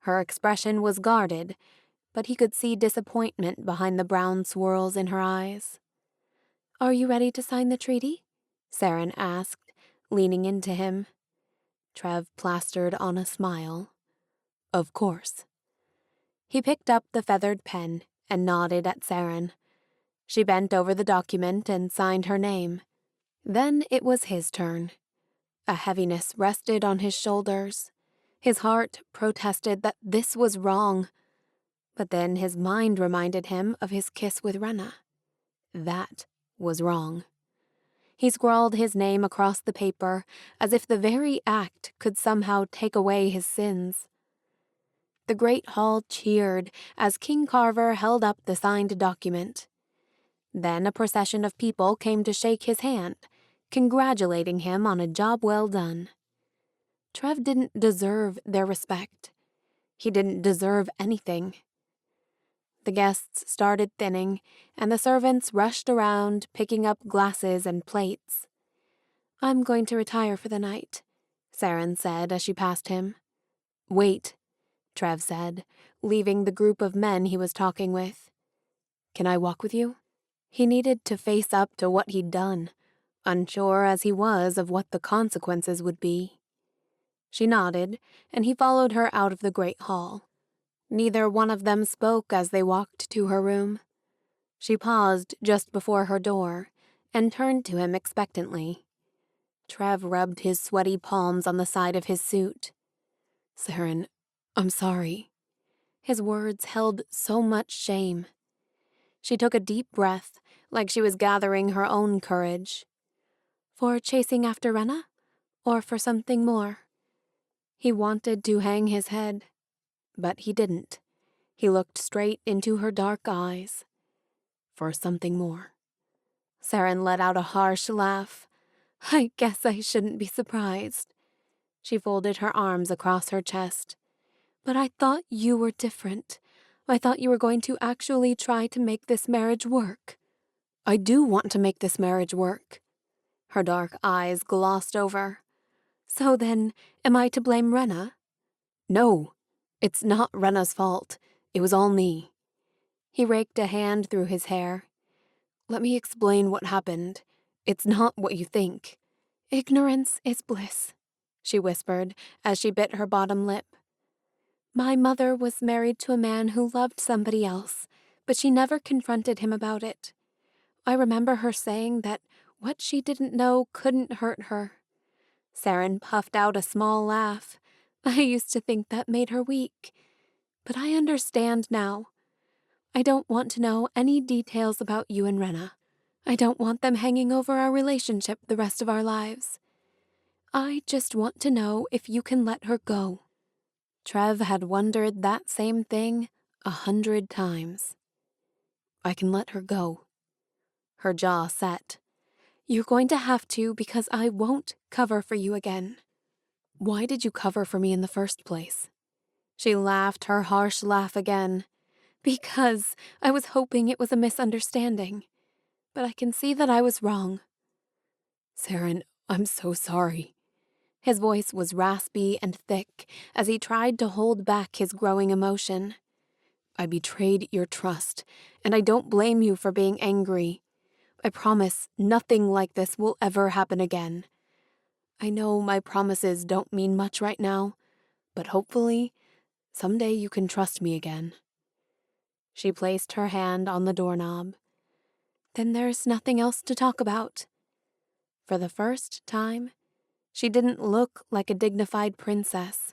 A: Her expression was guarded, but he could see disappointment behind the brown swirls in her eyes. "Are you ready to sign the treaty?" Saren asked, leaning into him. Trev plastered on a smile. "Of course." He picked up the feathered pen and nodded at Saren. She bent over the document and signed her name. Then it was his turn. A heaviness rested on his shoulders. His heart protested that this was wrong. But then his mind reminded him of his kiss with Renna. That was wrong. He scrawled his name across the paper as if the very act could somehow take away his sins. The great hall cheered as King Carver held up the signed document. Then a procession of people came to shake his hand, congratulating him on a job well done. Trev didn't deserve their respect. He didn't deserve anything. The guests started thinning, and the servants rushed around, picking up glasses and plates. "I'm going to retire for the night," Saren said as she passed him. "Wait," Trev said, leaving the group of men he was talking with. "Can I walk with you?" He needed to face up to what he'd done, unsure as he was of what the consequences would be. She nodded, and he followed her out of the great hall. Neither one of them spoke as they walked to her room. She paused just before her door and turned to him expectantly. Trev rubbed his sweaty palms on the side of his suit. "Saren, I'm sorry." His words held so much shame. She took a deep breath, like she was gathering her own courage. "For chasing after Renna? Or for something more?" He wanted to hang his head, but he didn't. He looked straight into her dark eyes. "For something more." Saren let out a harsh laugh. "I guess I shouldn't be surprised." She folded her arms across her chest. "But I thought you were different. I thought you were going to actually try to make this marriage work." "I do want to make this marriage work." Her dark eyes glossed over. "So then, am I to blame Renna?" "No, it's not Renna's fault. It was all me." He raked a hand through his hair. "Let me explain what happened. It's not what you think." "Ignorance is bliss," she whispered as she bit her bottom lip. My mother was married to a man who loved somebody else, but she never confronted him about it. I remember her saying that what she didn't know couldn't hurt her. Saren puffed out a small laugh. I used to think that made her weak, but I understand now. I don't want to know any details about you and Renna. I don't want them hanging over our relationship the rest of our lives. I just want to know if you can let her go. Trev had wondered that same thing 100 times. I can let her go. Her jaw set. You're going to have to because I won't cover for you again. Why did you cover for me in the first place? She laughed her harsh laugh again. Because I was hoping it was a misunderstanding. But I can see that I was wrong. Saren, I'm so sorry. His voice was raspy and thick as he tried to hold back his growing emotion. I betrayed your trust, and I don't blame you for being angry. I promise nothing like this will ever happen again. I know my promises don't mean much right now, but hopefully, someday you can trust me again. She placed her hand on the doorknob. Then there's nothing else to talk about. For the first time, she didn't look like a dignified princess,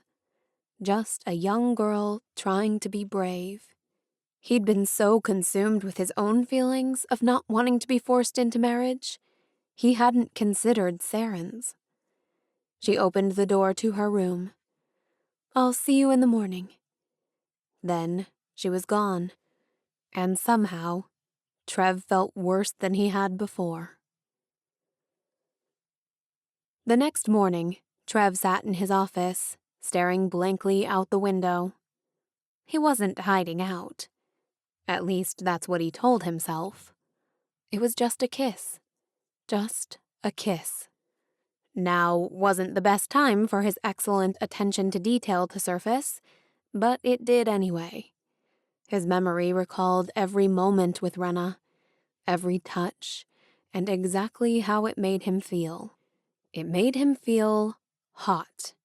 A: just a young girl trying to be brave. He'd been so consumed with his own feelings of not wanting to be forced into marriage, he hadn't considered Saren's. She opened the door to her room. I'll see you in the morning. Then she was gone, and somehow, Trev felt worse than he had before. The next morning, Trev sat in his office, staring blankly out the window. He wasn't hiding out. At least that's what he told himself. It was just a kiss. Just a kiss. Now wasn't the best time for his excellent attention to detail to surface, but it did anyway. His memory recalled every moment with Renna, every touch, and exactly how it made him feel. It made him feel hot.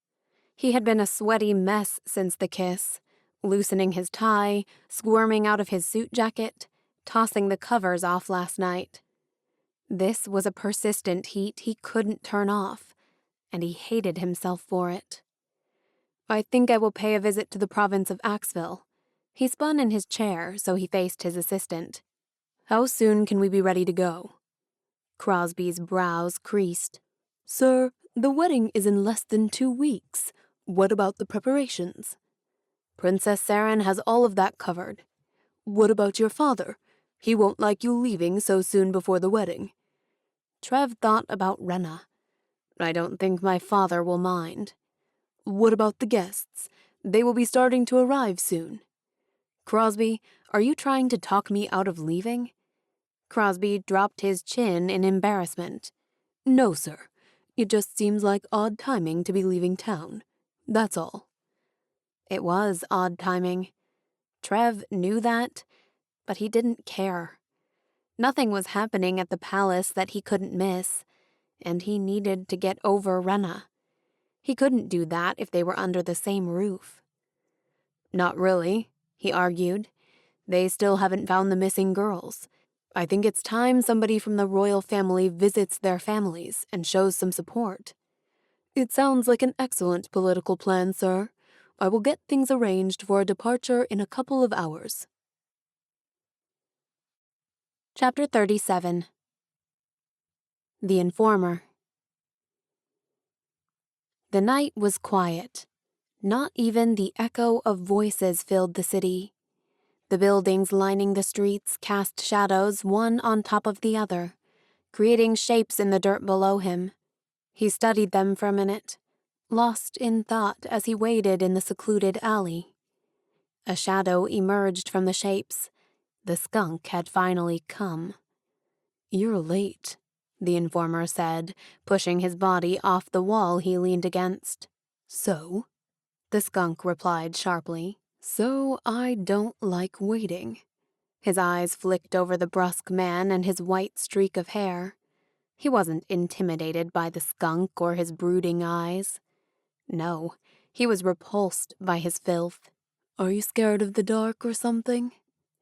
A: He had been a sweaty mess since the kiss, loosening his tie, squirming out of his suit jacket, tossing the covers off last night. This was a persistent heat he couldn't turn off, and he hated himself for it. I think I will pay a visit to the province of Axville. He spun in his chair, so he faced his assistant. How soon can we be ready to go? Crosby's brows creased. Sir, the wedding is in less than 2 weeks. What about the preparations? Princess Saren has all of that covered. What about your father? He won't like you leaving so soon before the wedding. Trev thought about Renna. I don't think my father will mind. What about the guests? They will be starting to arrive soon. Crosby, are you trying to talk me out of leaving? Crosby dropped his chin in embarrassment. No, sir. It just seems like odd timing to be leaving town. That's all. It was odd timing. Trev knew that, but he didn't care. Nothing was happening at the palace that he couldn't miss, and he needed to get over Renna. He couldn't do that if they were under the same roof. Not really, he argued. They still haven't found the missing girls. I think it's time somebody from the royal family visits their families and shows some support. It sounds like an excellent political plan, sir. I will get things arranged for a departure in a couple of hours. Chapter 37. The Informer. The night was quiet. Not even the echo of voices filled the city. The buildings lining the streets cast shadows one on top of the other, creating shapes in the dirt below him. He studied them for a minute, lost in thought as he waited in the secluded alley. A shadow emerged from the shapes. The skunk had finally come. You're late, the informer said, pushing his body off the wall he leaned against. So? The skunk replied sharply. So I don't like waiting. His eyes flicked over the brusque man and his white streak of hair. He wasn't intimidated by the skunk or his brooding eyes. No, he was repulsed by his filth. Are you scared of the dark or something?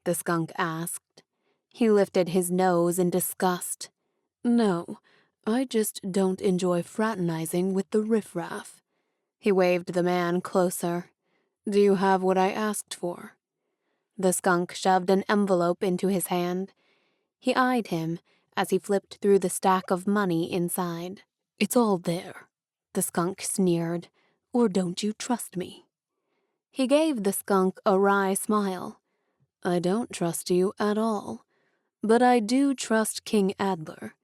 A: The skunk asked. He lifted his nose in disgust. No, I just don't enjoy fraternizing with the riffraff. He waved the man closer. Do you have what I asked for? The skunk shoved an envelope into his hand. He eyed him as he flipped through the stack of money inside. It's all there, the skunk sneered. Or don't you trust me? He gave the skunk a wry smile. I don't trust you at all, but I do trust King Adler.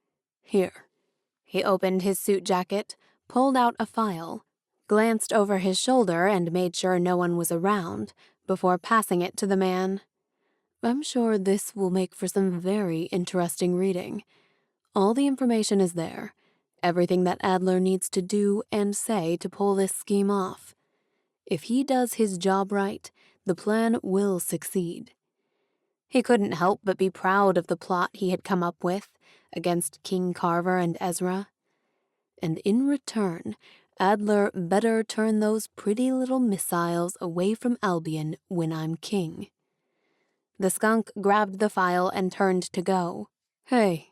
A: Here. He opened his suit jacket, pulled out a file, glanced over his shoulder and made sure no one was around before passing it to the man. I'm sure this will make for some very interesting reading. All the information is there, everything that Adler needs to do and say to pull this scheme off. If he does his job right, the plan will succeed. He couldn't help but be proud of the plot he had come up with against King Carver and Ezra. And in return, Adler better turn those pretty little missiles away from Albion when I'm king. The skunk grabbed the file and turned to go. Hey.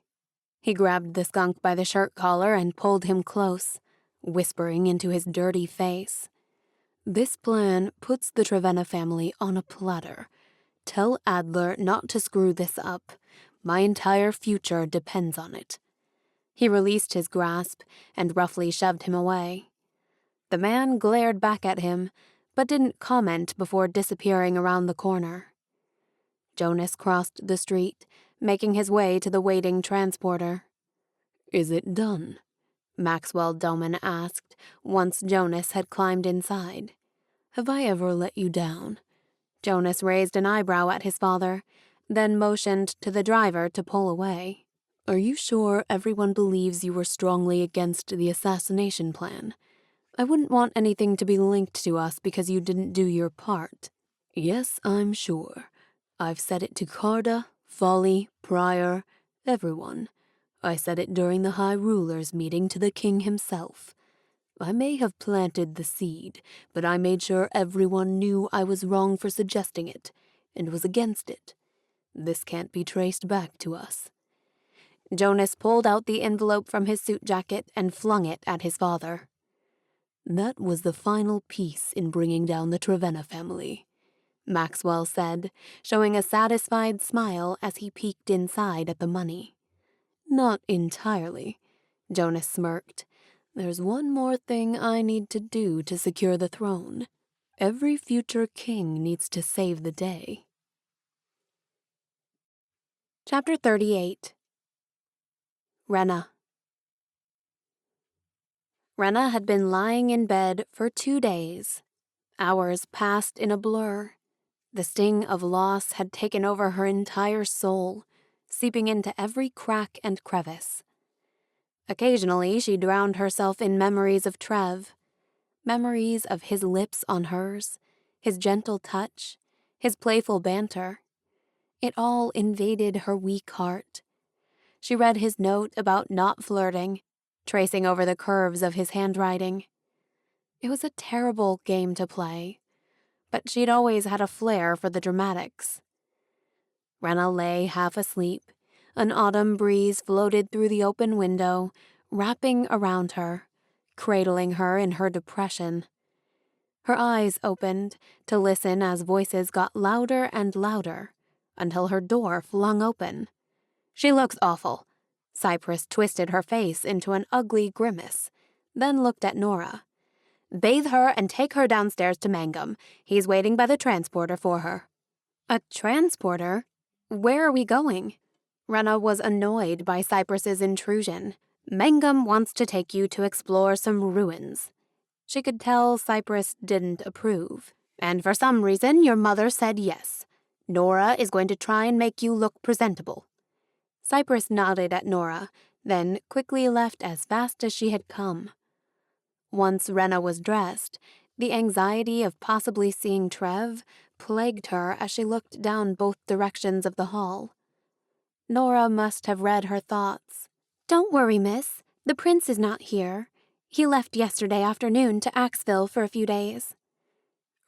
A: He grabbed the skunk by the shirt collar and pulled him close, whispering into his dirty face. This plan puts the Trevenna family on a platter. Tell Adler not to screw this up. My entire future depends on it. He released his grasp and roughly shoved him away. The man glared back at him, but didn't comment before disappearing around the corner. Jonas crossed the street, making his way to the waiting transporter. Is it done? Maxwell Doman asked, once Jonas had climbed inside. Have I ever let you down? Jonas raised an eyebrow at his father, then motioned to the driver to pull away. Are you sure everyone believes you were strongly against the assassination plan? I wouldn't want anything to be linked to us because you didn't do your part. Yes, I'm sure. I've said it to Carda, Folly, Pryor, everyone. I said it during the High Rulers meeting to the king himself. I may have planted the seed, but I made sure everyone knew I was wrong for suggesting it, and was against it. This can't be traced back to us. Jonas pulled out the envelope from his suit jacket and flung it at his father. That was the final piece in bringing down the Trevenna family, Maxwell said, showing a satisfied smile as he peeked inside at the money. Not entirely, Jonas smirked. There's one more thing I need to do to secure the throne. Every future king needs to save the day. Chapter 38. Renna. Renna had been lying in bed for 2 days. Hours passed in a blur. The sting of loss had taken over her entire soul, seeping into every crack and crevice. Occasionally, she drowned herself in memories of Trev, memories of his lips on hers, his gentle touch, his playful banter. It all invaded her weak heart. She read his note about not flirting, tracing over the curves of his handwriting. It was a terrible game to play, but she'd always had a flair for the dramatics. Renna lay half asleep. An autumn breeze floated through the open window, wrapping around her, cradling her in her depression. Her eyes opened to listen as voices got louder and louder, until her door flung open. She looks awful. Cypress twisted her face into an ugly grimace, then looked at Nora. Bathe her and take her downstairs to Mangum. He's waiting by the transporter for her. A transporter? Where are we going? Renna was annoyed by Cypress's intrusion. Mangum wants to take you to explore some ruins. She could tell Cypress didn't approve. And for some reason, your mother said yes. Nora is going to try and make you look presentable. Cypress nodded at Nora, then quickly left as fast as she had come. Once Renna was dressed, the anxiety of possibly seeing Trev plagued her as she looked down both directions of the hall. Nora must have read her thoughts. Don't worry, miss. The prince is not here. He left yesterday afternoon to Axville for a few days.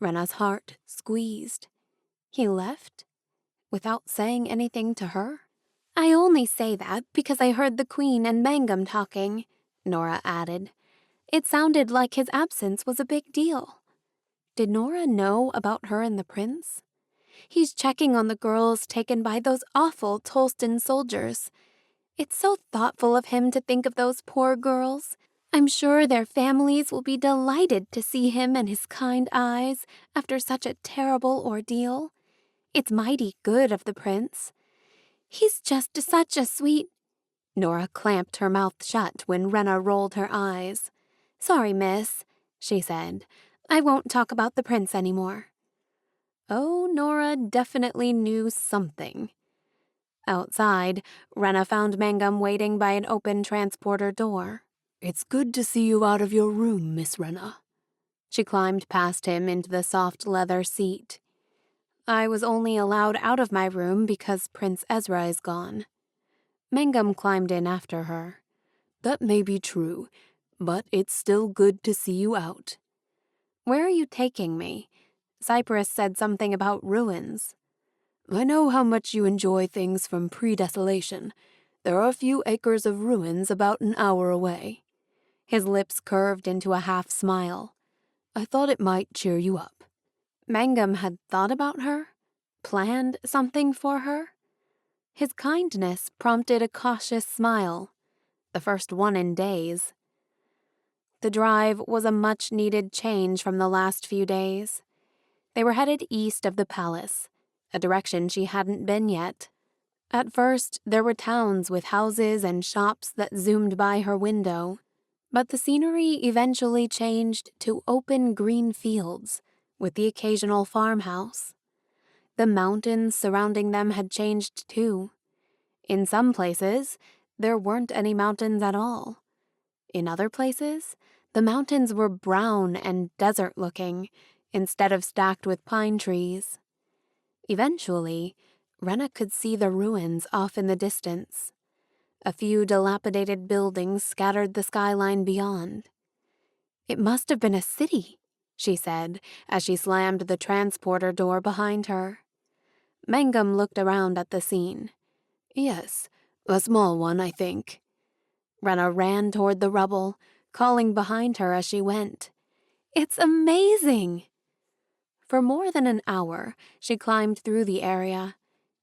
A: Renna's heart squeezed. He left? Without saying anything to her? I only say that because I heard the Queen and Mangum talking, Nora added. It sounded like his absence was a big deal. Did Nora know about her and the prince? He's checking on the girls taken by those awful Tolston soldiers. It's so thoughtful of him to think of those poor girls. I'm sure their families will be delighted to see him and his kind eyes after such a terrible ordeal. It's mighty good of the prince. He's just such a sweet... Nora clamped her mouth shut when Renna rolled her eyes. Sorry, miss, she said. I won't talk about the prince anymore. Oh, Nora definitely knew something. Outside, Renna found Mangum waiting by an open transporter door. It's good to see you out of your room, Miss Renna. She climbed past him into the soft leather seat. I was only allowed out of my room because Prince Ezra is gone. Mangum climbed in after her. That may be true, but it's still good to see you out. Where are you taking me? Cypress said something about ruins. I know how much you enjoy things from pre-Desolation. There are a few acres of ruins about an hour away. His lips curved into a half-smile. I thought it might cheer you up. Mangum had thought about her? Planned something for her? His kindness prompted a cautious smile, the first one in days. The drive was a much-needed change from the last few days. They were headed east of the palace, a direction she hadn't been yet. At first, there were towns with houses and shops that zoomed by her window, but the scenery eventually changed to open green fields, with the occasional farmhouse. The mountains surrounding them had changed too. In some places, there weren't any mountains at all. In other places, the mountains were brown and desert-looking, instead of stacked with pine trees. Eventually, Renna could see the ruins off in the distance. A few dilapidated buildings scattered the skyline beyond. It must have been a city, she said, as she slammed the transporter door behind her. Mangum looked around at the scene. Yes, a small one, I think. Renna ran toward the rubble, calling behind her as she went. It's amazing! For more than an hour, she climbed through the area,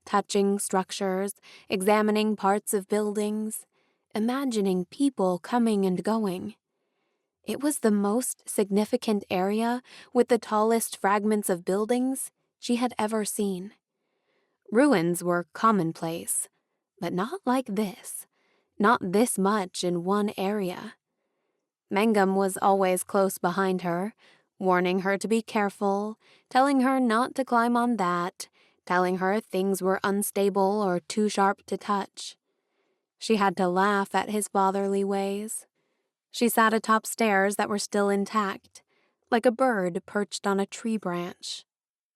A: touching structures, examining parts of buildings, imagining people coming and going. It was the most significant area with the tallest fragments of buildings she had ever seen. Ruins were commonplace, but not like this, not this much in one area. Mangum was always close behind her, warning her to be careful, telling her not to climb on that, telling her things were unstable or too sharp to touch. She had to laugh at his fatherly ways. She sat atop stairs that were still intact, like a bird perched on a tree branch.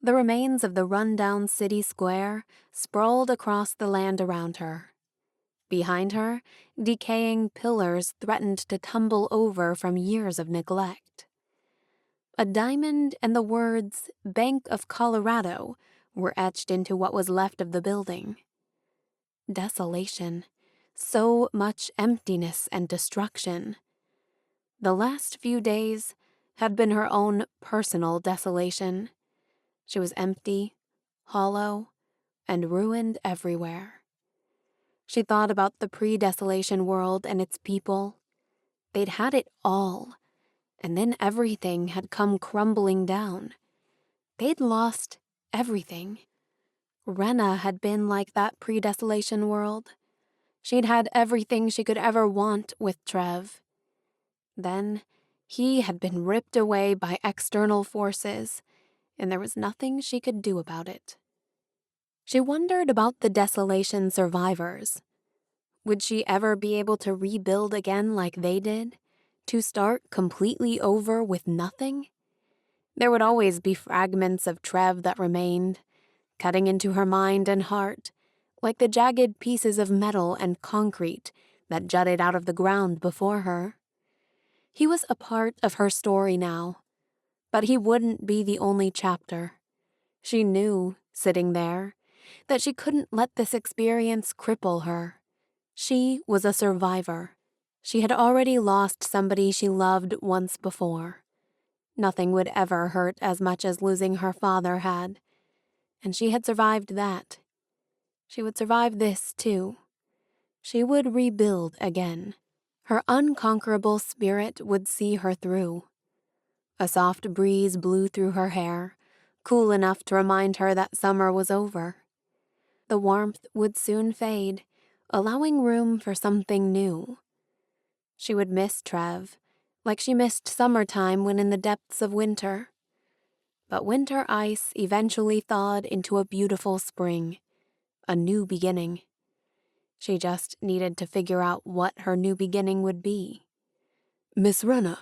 A: The remains of the run-down city square sprawled across the land around her. Behind her, decaying pillars threatened to tumble over from years of neglect. A diamond and the words Bank of Colorado were etched into what was left of the building. Desolation. So much emptiness and destruction. The last few days had been her own personal desolation. She was empty, hollow, and ruined everywhere. She thought about the pre-Desolation world and its people. They'd had it all, and then everything had come crumbling down. They'd lost everything. Renna had been like that pre-Desolation world. She'd had everything she could ever want with Trev. Then, he had been ripped away by external forces, and there was nothing she could do about it. She wondered about the Desolation survivors. Would she ever be able to rebuild again like they did? To start completely over with nothing? There would always be fragments of Trev that remained, cutting into her mind and heart, like the jagged pieces of metal and concrete that jutted out of the ground before her. He was a part of her story now, But he wouldn't be the only chapter. She knew, sitting there, that she couldn't let this experience cripple her. She was a survivor. She had already lost somebody she loved once before. Nothing would ever hurt as much as losing her father had. And she had survived that. She would survive this, too. She would rebuild again. Her unconquerable spirit would see her through. A soft breeze blew through her hair, cool enough to remind her that summer was over. The warmth would soon fade, allowing room for something new. She would miss Trev, like she missed summertime when in the depths of winter. But winter ice eventually thawed into a beautiful spring, a new beginning. She just needed to figure out what her new beginning would be.
B: "Miss Renna,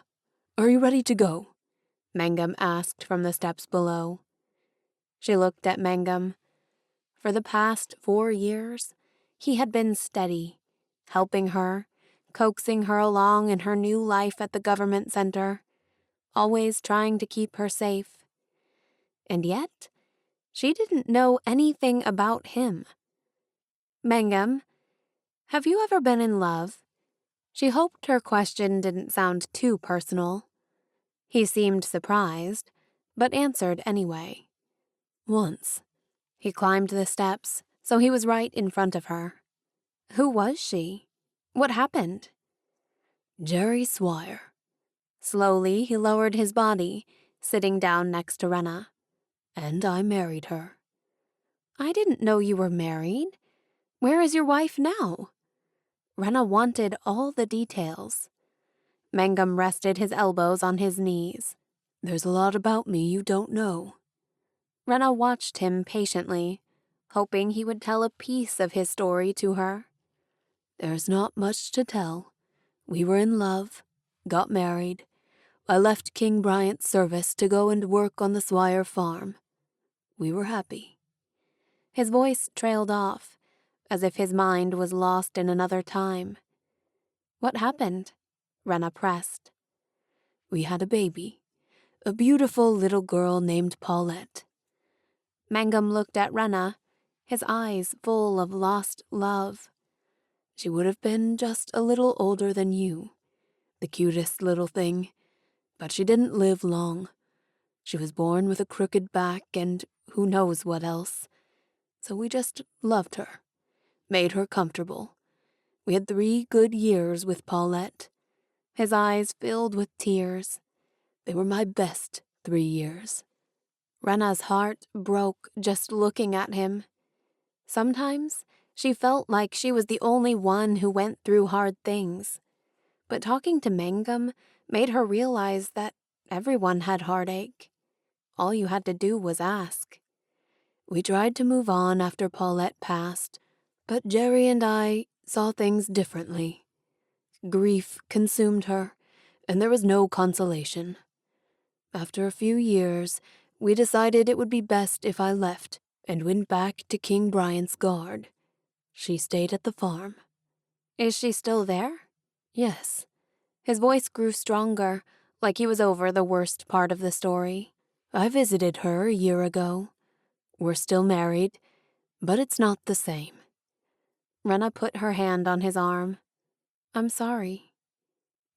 B: are you ready to go?"
A: Mangum asked from the steps below. She looked at Mangum. For the past 4 years, he had been steady, helping her, coaxing her along in her new life at the government center, always trying to keep her safe. And yet, she didn't know anything about him. "Mangum, have you ever been in love?" She hoped her question didn't sound too personal. He seemed surprised, but answered anyway.
B: "Once."
A: He climbed the steps, so he was right in front of her. Who was she? What happened?
B: "Jerry Swire."
A: Slowly, he lowered his body, sitting down next to Renna.
B: "And I married her."
A: "I didn't know you were married. Where is your wife now?" Renna wanted all the details. Mangum rested his elbows on his knees.
B: "There's a lot about me you don't know."
A: Renna watched him patiently, hoping he would tell a piece of his story to her.
B: "There's not much to tell. We were in love, got married. I left King Bryant's service to go and work on the Swire farm. We were happy."
A: His voice trailed off, as if his mind was lost in another time. "What happened?" Renna pressed.
B: "We had a baby, a beautiful little girl named Paulette."
A: Mangum looked at Renna, his eyes full of lost love.
B: "She would have been just a little older than you, the cutest little thing, but she didn't live long. She was born with a crooked back and who knows what else. So we just loved her, made her comfortable. We had 3 good years with Paulette."
A: His eyes filled with tears.
B: "They were my best 3 years."
A: Renna's heart broke just looking at him. Sometimes she felt like she was the only one who went through hard things. But talking to Mangum made her realize that everyone had heartache. All you had to do was ask.
B: "We tried to move on after Paulette passed, but Jerry and I saw things differently. Grief consumed her, and there was no consolation. After a few years, we decided it would be best if I left and went back to King Bryant's guard. She stayed at the farm."
A: "Is she still there?"
B: "Yes."
A: His voice grew stronger, like he was over the worst part of the story.
B: "I visited her a year ago. We're still married, but it's not the same."
A: Renna put her hand on his arm. "I'm sorry."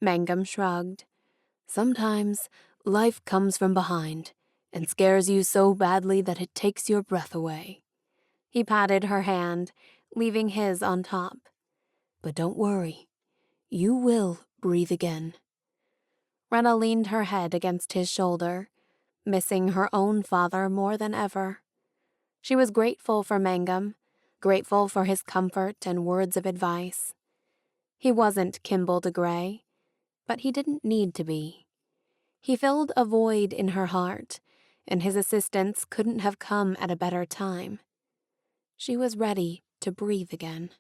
A: Mangum shrugged.
B: "Sometimes life comes from behind and scares you so badly that it takes your breath away."
A: He patted her hand, leaving his on top.
B: "But don't worry. You will breathe again."
A: Renna leaned her head against his shoulder, missing her own father more than ever. She was grateful for Mangum, grateful for his comfort and words of advice. He wasn't Kimball Degray, but he didn't need to be. He filled a void in her heart, and his assistance couldn't have come at a better time. She was ready to breathe again.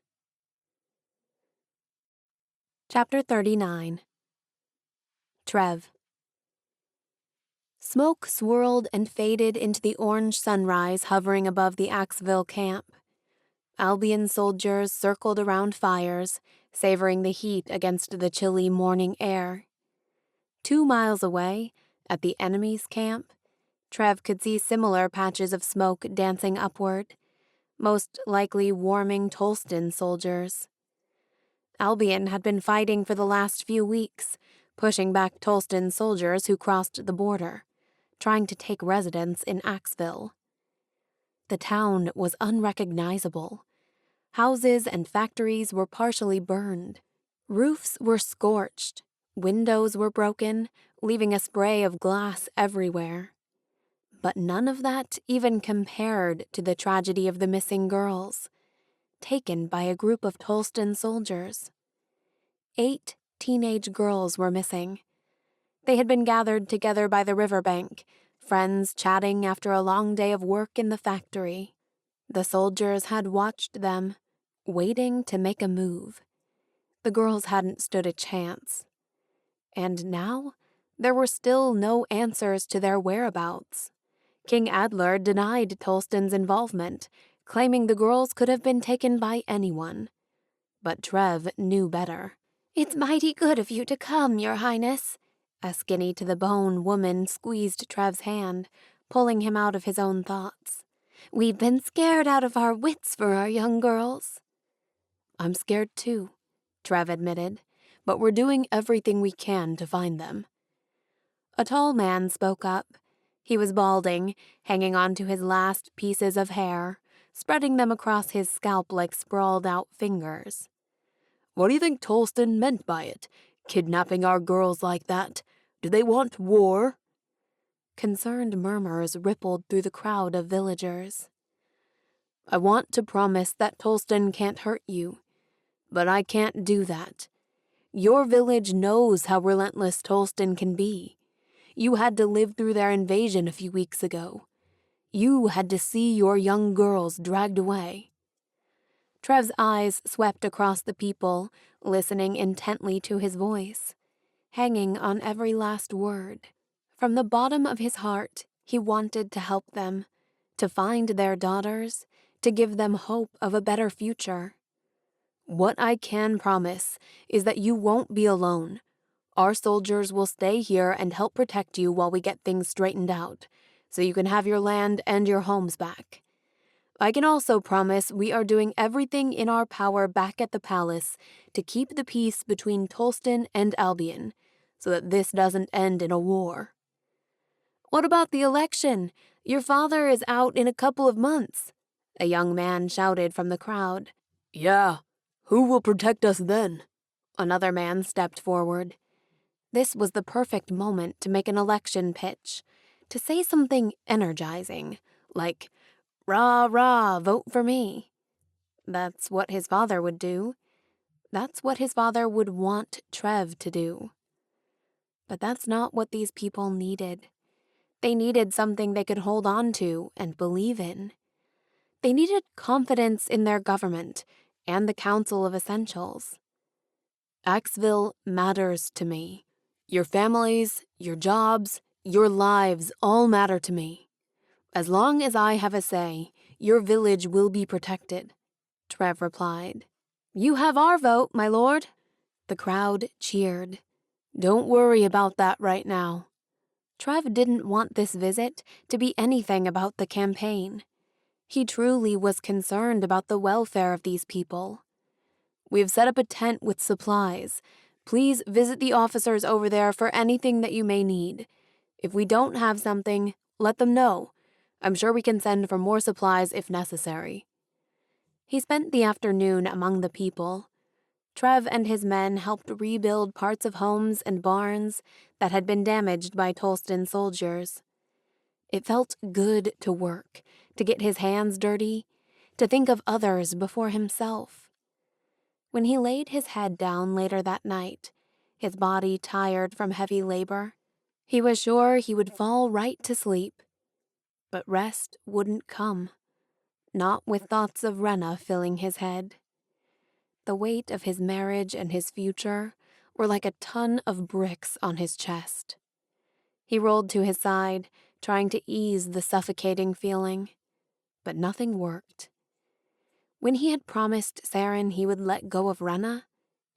A: Chapter 39. Trev. Smoke swirled and faded into the orange sunrise hovering above the Axeville camp. Albion soldiers circled around fires, savoring the heat against the chilly morning air. 2 miles away, At the enemy's camp, Trev could see similar patches of smoke dancing upward, most likely warming Tolston soldiers. Albion had been fighting for the last few weeks, pushing back Tolston soldiers who crossed the border, trying to take residence in Axville. The town was unrecognizable. Houses and factories were partially burned. Roofs were scorched. Windows were broken, leaving a spray of glass everywhere. But none of that even compared to the tragedy of the missing girls, taken by a group of Tolston soldiers. 8 teenage girls were missing. They had been gathered together by the riverbank, friends chatting after a long day of work in the factory. The soldiers had watched them, waiting to make a move. The girls hadn't stood a chance. And now, there were still no answers to their whereabouts. King Adler denied Tolston's involvement, claiming the girls could have been taken by anyone. But Trev knew better. "It's mighty good of you to come, Your Highness." A skinny-to-the-bone woman squeezed Trev's hand, pulling him out of his own thoughts. "We've been scared out of our wits for our young girls." "I'm scared too," Trev admitted, "but we're doing everything we can to find them." A tall man spoke up. He was balding, hanging on to his last pieces of hair, spreading them across his scalp like sprawled-out fingers. "What do you think Tolston meant by it? Kidnapping our girls like that? Do they want war?" Concerned murmurs rippled through the crowd of villagers. "I want to promise that Tolston can't hurt you, but I can't do that. Your village knows how relentless Tolston can be. You had to live through their invasion a few weeks ago. You had to see your young girls dragged away." Trev's eyes swept across the people, listening intently to his voice, hanging on every last word. From the bottom of his heart, he wanted to help them, to find their daughters, to give them hope of a better future. "What I can promise is that you won't be alone. Our soldiers will stay here and help protect you while we get things straightened out, so you can have your land and your homes back. I can also promise we are doing everything in our power back at the palace to keep the peace between Tolston and Albion, so that this doesn't end in a war." "What about the election? Your father is out in a couple of months," a young man shouted from the crowd. "Yeah, who will protect us then?" Another man stepped forward. This was the perfect moment to make an election pitch, to say something energizing, like, "Rah, rah, vote for me." That's what his father would do. That's what his father would want Trev to do. But that's not what these people needed. They needed something they could hold on to and believe in. They needed confidence in their government and the Council of Essentials. "Axville matters to me. Your families, your jobs, your lives all matter to me. As long as I have a say, your village will be protected," Trev replied. "You have our vote, my lord." The crowd cheered. "Don't worry about that right now." Trev didn't want this visit to be anything about the campaign. He truly was concerned about the welfare of these people. "We've set up a tent with supplies. Please visit the officers over there for anything that you may need. If we don't have something, let them know. I'm sure we can send for more supplies if necessary." He spent the afternoon among the people. Trev and his men helped rebuild parts of homes and barns that had been damaged by Tolston soldiers. It felt good to work, to get his hands dirty, to think of others before himself. When he laid his head down later that night, his body tired from heavy labor, he was sure he would fall right to sleep. But rest wouldn't come, not with thoughts of Renna filling his head. The weight of his marriage and his future were like a ton of bricks on his chest. He rolled to his side, trying to ease the suffocating feeling, but nothing worked. When he had promised Saren he would let go of Renna,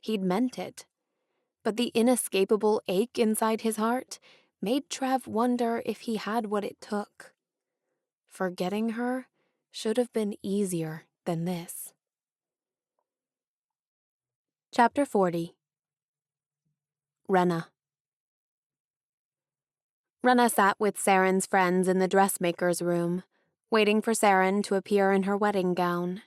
A: he'd meant it. But the inescapable ache inside his heart
B: made Trev wonder if he had what it took. Forgetting her should have been easier than this. Chapter 40. Renna. Renna sat with Saren's friends in the dressmaker's room, waiting for Saren to appear in her wedding gown.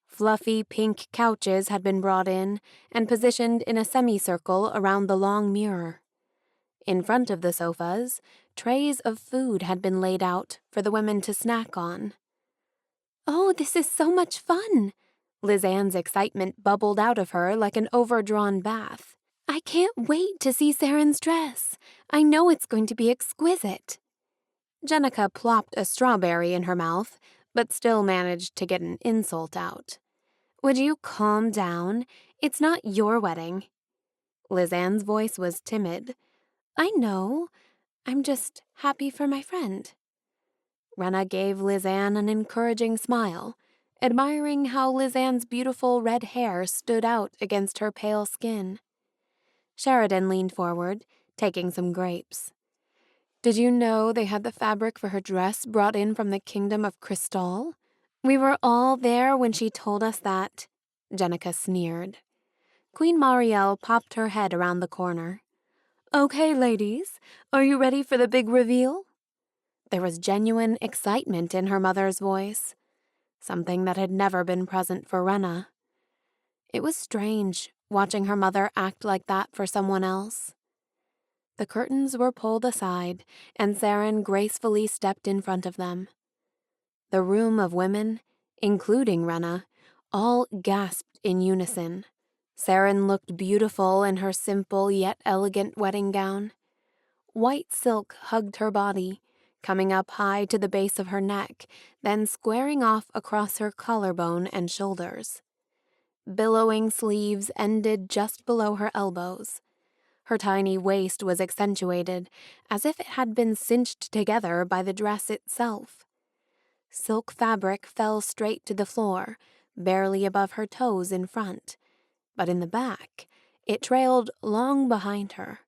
B: Fluffy pink couches had been brought in and positioned in a semicircle around the long mirror. In front of the sofas, trays of food had been laid out for the women to snack on. "Oh, this is so much fun!" Lizanne's excitement bubbled out of her like an overdrawn bath. "I can't wait to see Saren's dress. I know it's going to be exquisite." Jenica plopped a strawberry in her mouth, but still managed to get an insult out. "Would you calm down? It's not your wedding." Lizanne's voice was timid. "I know. I'm just happy for my friend." Renna gave Lizanne an encouraging smile, admiring how Lizanne's beautiful red hair stood out against her pale skin. Sheridan leaned forward, taking some grapes. "Did you know they had the fabric for her dress brought in from the kingdom of Crystal? We were all there when she told us that," Jenica sneered. Queen Marielle popped her head around the corner. "Okay, ladies, are you ready for the big reveal?" There was genuine excitement in her mother's voice, something that had never been present for Renna. It was strange watching her mother act like that for someone else. The curtains were pulled aside, and Saren gracefully stepped in front of them. The room of women, including Renna, all gasped in unison. Saren looked beautiful in her simple yet elegant wedding gown. White silk hugged her body, coming up high to the base of her neck, then squaring off across her collarbone and shoulders. Billowing sleeves ended just below her elbows. Her tiny waist was accentuated, as if it had been cinched together by the dress itself. Silk fabric fell straight to the floor, barely above her toes in front, but in the back, it trailed long behind her.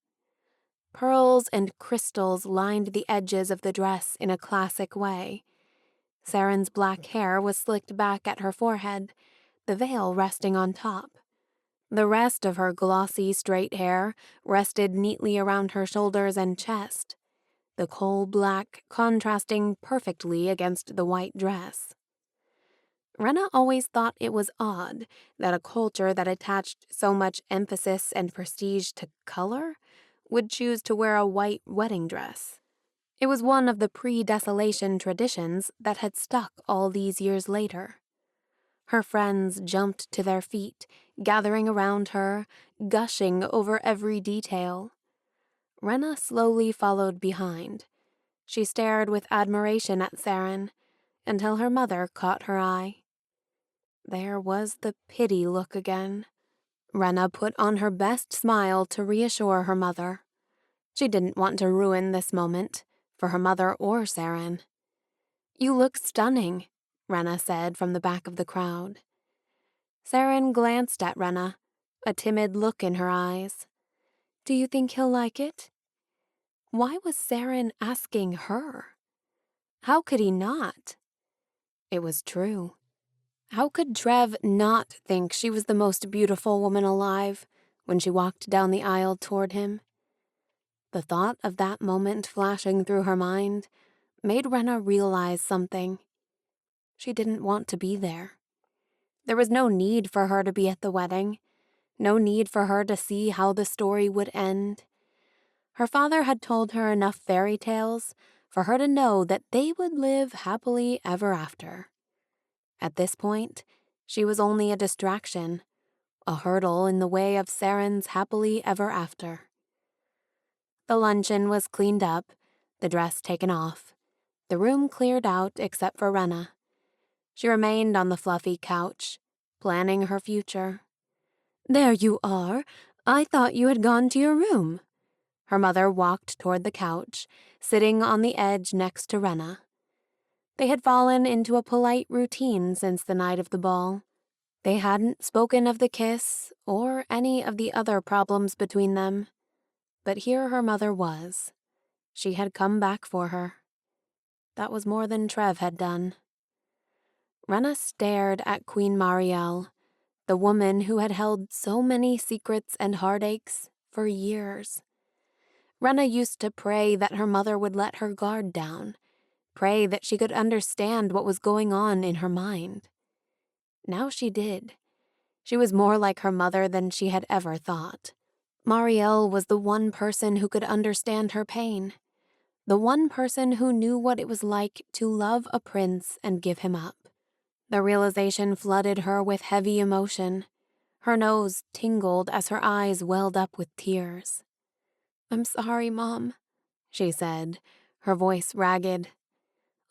B: Pearls and crystals lined the edges of the dress in a classic way. Saren's black hair was slicked back at her forehead, the veil resting on top. The rest of her glossy, straight hair rested neatly around her shoulders and chest, the coal black contrasting perfectly against the white dress. Renna always thought it was odd that a culture that attached so much emphasis and prestige to color would choose to wear a white wedding dress. It was one of the pre-Desolation traditions that had stuck all these years later. Her friends jumped to their feet, gathering around her, gushing over every detail. Renna slowly followed behind. She stared with admiration at Saren until her mother caught her eye. There was the pity look again. Renna put on her best smile to reassure her mother. She didn't want to ruin this moment, for her mother or Saren. "You look stunning," Renna said from the back of the crowd. Saren glanced at Renna, a timid look in her eyes. "Do you think he'll like it?" Why was Saren asking her? How could he not? It was true. How could Trev not think she was the most beautiful woman alive when she walked down the aisle toward him? The thought of that moment flashing through her mind made Renna realize something. She didn't want to be there. There was no need for her to be at the wedding, no need for her to see how the story would end. Her father had told her enough fairy tales for her to know that they would live happily ever after. At this point, she was only a distraction, a hurdle in the way of Saren's happily ever after. The luncheon was cleaned up, the dress taken off, the room cleared out except for Renna. She remained on the fluffy couch, planning her future. "There you are. I thought you had gone to your room." Her mother walked toward the couch, sitting on the edge next to Renna. They had fallen into a polite routine since the night of the ball. They hadn't spoken of the kiss or any of the other problems between them. But here her mother was.
A: She had come back for her. That was more than Trev had done. Renna stared at Queen Marielle, the woman who had held so many secrets and heartaches for years. Renna used to pray that her mother would let her guard down, pray that she could understand what was going on in her mind. Now she did. She was more like her mother than she had ever thought. Marielle was the one person who could understand her pain, the one person who knew what it was like to love a prince and give him up. The realization flooded her with heavy emotion. Her nose tingled as her eyes welled up with tears. "I'm sorry, Mom," she said, her voice ragged.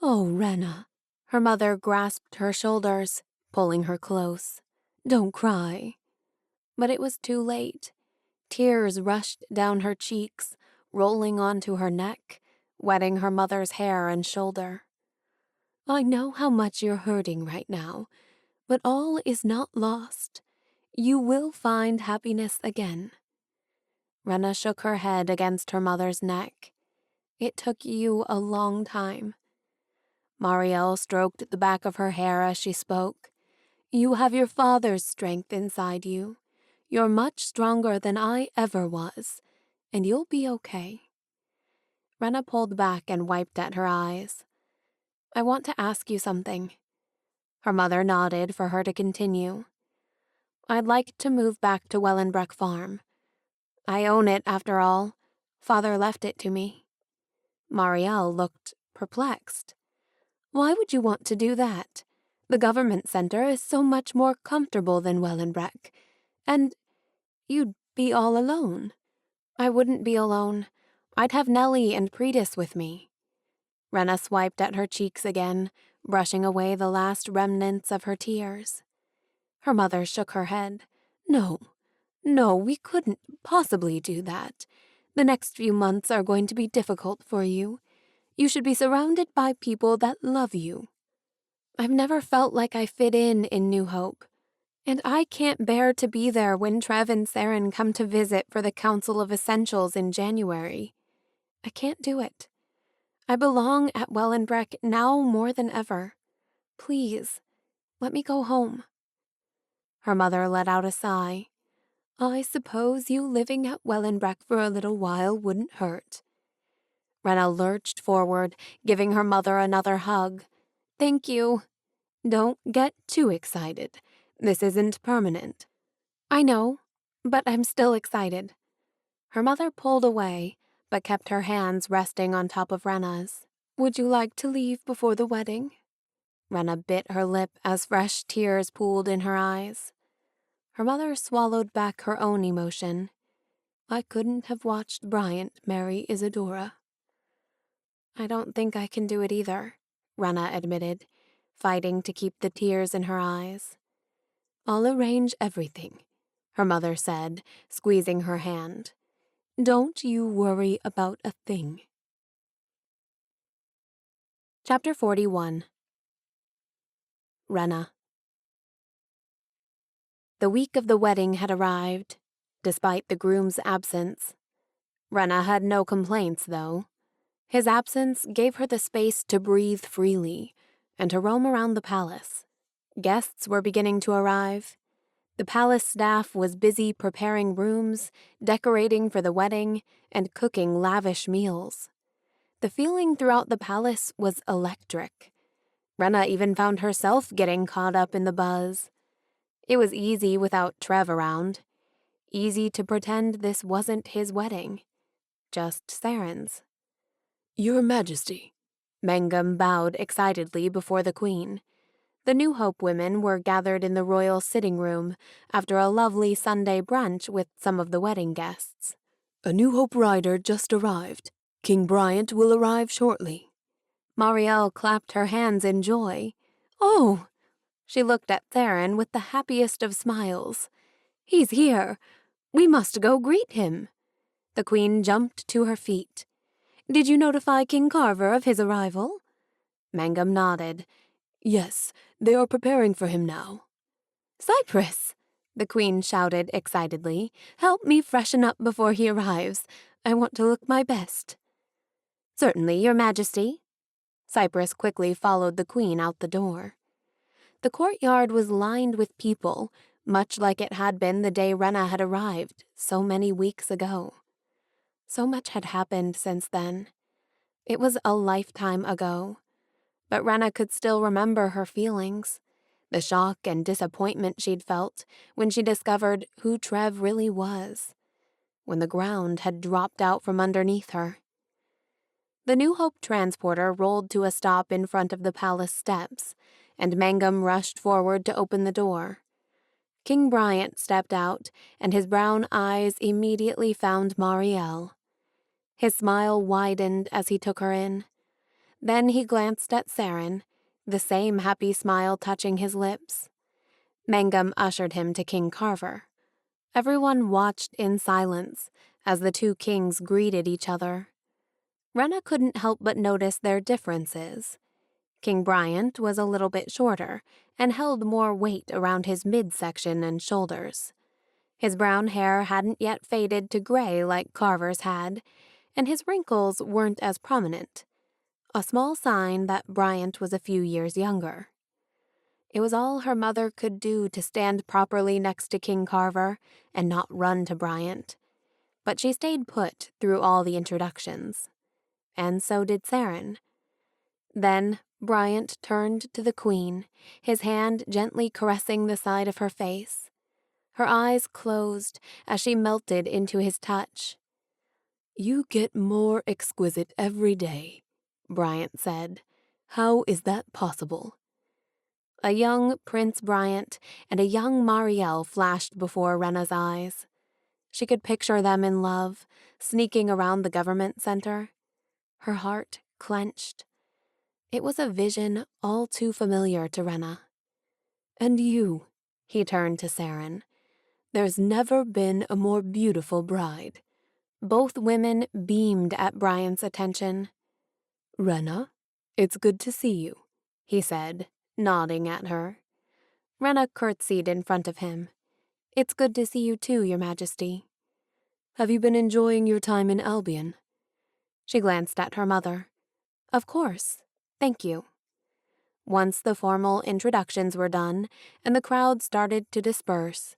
A: "Oh, Renna." Her mother grasped her shoulders, pulling her close. "Don't cry." But it was too late. Tears rushed down her cheeks, rolling onto her neck, wetting her mother's hair and shoulder. "I know how much you're hurting right now, but all is not lost. You will find happiness again." Renna shook her head against her mother's neck. "It took you a long time." Marielle stroked the back of her hair as she spoke. "You have your father's strength inside you. You're much stronger than I ever was, and you'll be okay." Renna pulled back and wiped at her eyes. "I want to ask you something." Her mother nodded for her to continue. "I'd like to move back to Wellenbreck Farm. I own it, after all. Father left it to me." Marielle looked perplexed. "Why would you want to do that? The government center is so much more comfortable than Wellenbreck. And you'd be all alone." "I wouldn't be alone. I'd have Nellie and Pretis with me." Renna swiped at her cheeks again, brushing away the last remnants of her tears. Her mother shook her head. No, we couldn't possibly do that. The next few months are going to be difficult for you. You should be surrounded by people that love you." "I've never felt like I fit in New Hope. And I can't bear to be there when Trev and Saren come to visit for the Council of Essentials in January. I can't do it. I belong at Wellenbreck now more than ever. Please, let me go home." Her mother let out a sigh. "I suppose you living at Wellenbreck for a little while wouldn't hurt." Renna lurched forward, giving her mother another hug. "Thank you. Don't get too excited. This isn't permanent." "I know, but I'm still excited." Her mother pulled away, but kept her hands resting on top of Renna's. "Would you like to leave before the wedding?" Renna bit her lip as fresh tears pooled in her eyes. Her mother swallowed back her own emotion. "I couldn't have watched Bryant marry Isadora." "I don't think I can do it either," Renna admitted, fighting to keep the tears in her eyes. "I'll arrange everything," her mother said, squeezing her hand. "Don't you worry about a thing." Chapter 41. Renna. The week of the wedding had arrived, despite the groom's absence. Renna had no complaints, though. His absence gave her the space to breathe freely and to roam around the palace. Guests were beginning to arrive. The palace staff was busy preparing rooms, decorating for the wedding, and cooking lavish meals. The feeling throughout the palace was electric. Renna even found herself getting caught up in the buzz. It was easy without Trev around. Easy to pretend this wasn't his wedding. Just Saren's. "Your Majesty." Mangum bowed excitedly before the Queen. The New Hope women were gathered in the royal sitting room after a lovely Sunday brunch with some of the wedding guests. "A New Hope rider just arrived. King Bryant will arrive shortly." Marielle clapped her hands in joy. "Oh!" She looked at Theron with the happiest of smiles. "He's here. We must go greet him." The Queen jumped to her feet. "Did you notify King Carver of his arrival?" Mangum nodded. "Yes, they are preparing for him now." "Cypress!" the Queen shouted excitedly. "Help me freshen up before he arrives. I want to look my best." "Certainly, Your Majesty." Cyprus quickly followed the queen out the door. The courtyard was lined with people, much like it had been the day Renna had arrived, so many weeks ago. So much had happened since then. It was a lifetime ago. But Renna could still remember her feelings, the shock and disappointment she'd felt when she discovered who Trev really was, when the ground had dropped out from underneath her. The New Hope transporter rolled to a stop in front of the palace steps, and Mangum rushed forward to open the door. King Bryant stepped out, and his brown eyes immediately found Marielle. His smile widened as he took her in. Then he glanced at Saren, the same happy smile touching his lips. Mangum ushered him to King Carver. Everyone watched in silence as the two kings greeted each other. Renna couldn't help but notice their differences. King Bryant was a little bit shorter and held more weight around his midsection and shoulders. His brown hair hadn't yet faded to gray like Carver's had, and his wrinkles weren't as prominent, a small sign that Bryant was a few years younger. It was all her mother could do to stand properly next to King Carver and not run to Bryant, but she stayed put through all the introductions. And so did Saren. Then Bryant turned to the queen, his hand gently caressing the side of her face. Her eyes closed as she melted into his touch. "You get more exquisite every day," Bryant said. "How is that possible?" A young Prince Bryant and a young Marielle flashed before Renna's eyes. She could picture them in love, sneaking around the government center. Her heart clenched. It was a vision all too familiar to Renna. "And you," he turned to Saren. "There's never been a more beautiful bride." Both women beamed at Bryant's attention. "Renna, it's good to see you," he said, nodding at her. Renna curtsied in front of him. "It's good to see you too, Your Majesty." "Have you been enjoying your time in Albion?" She glanced at her mother. "Of course. Thank you." Once the formal introductions were done and the crowd started to disperse,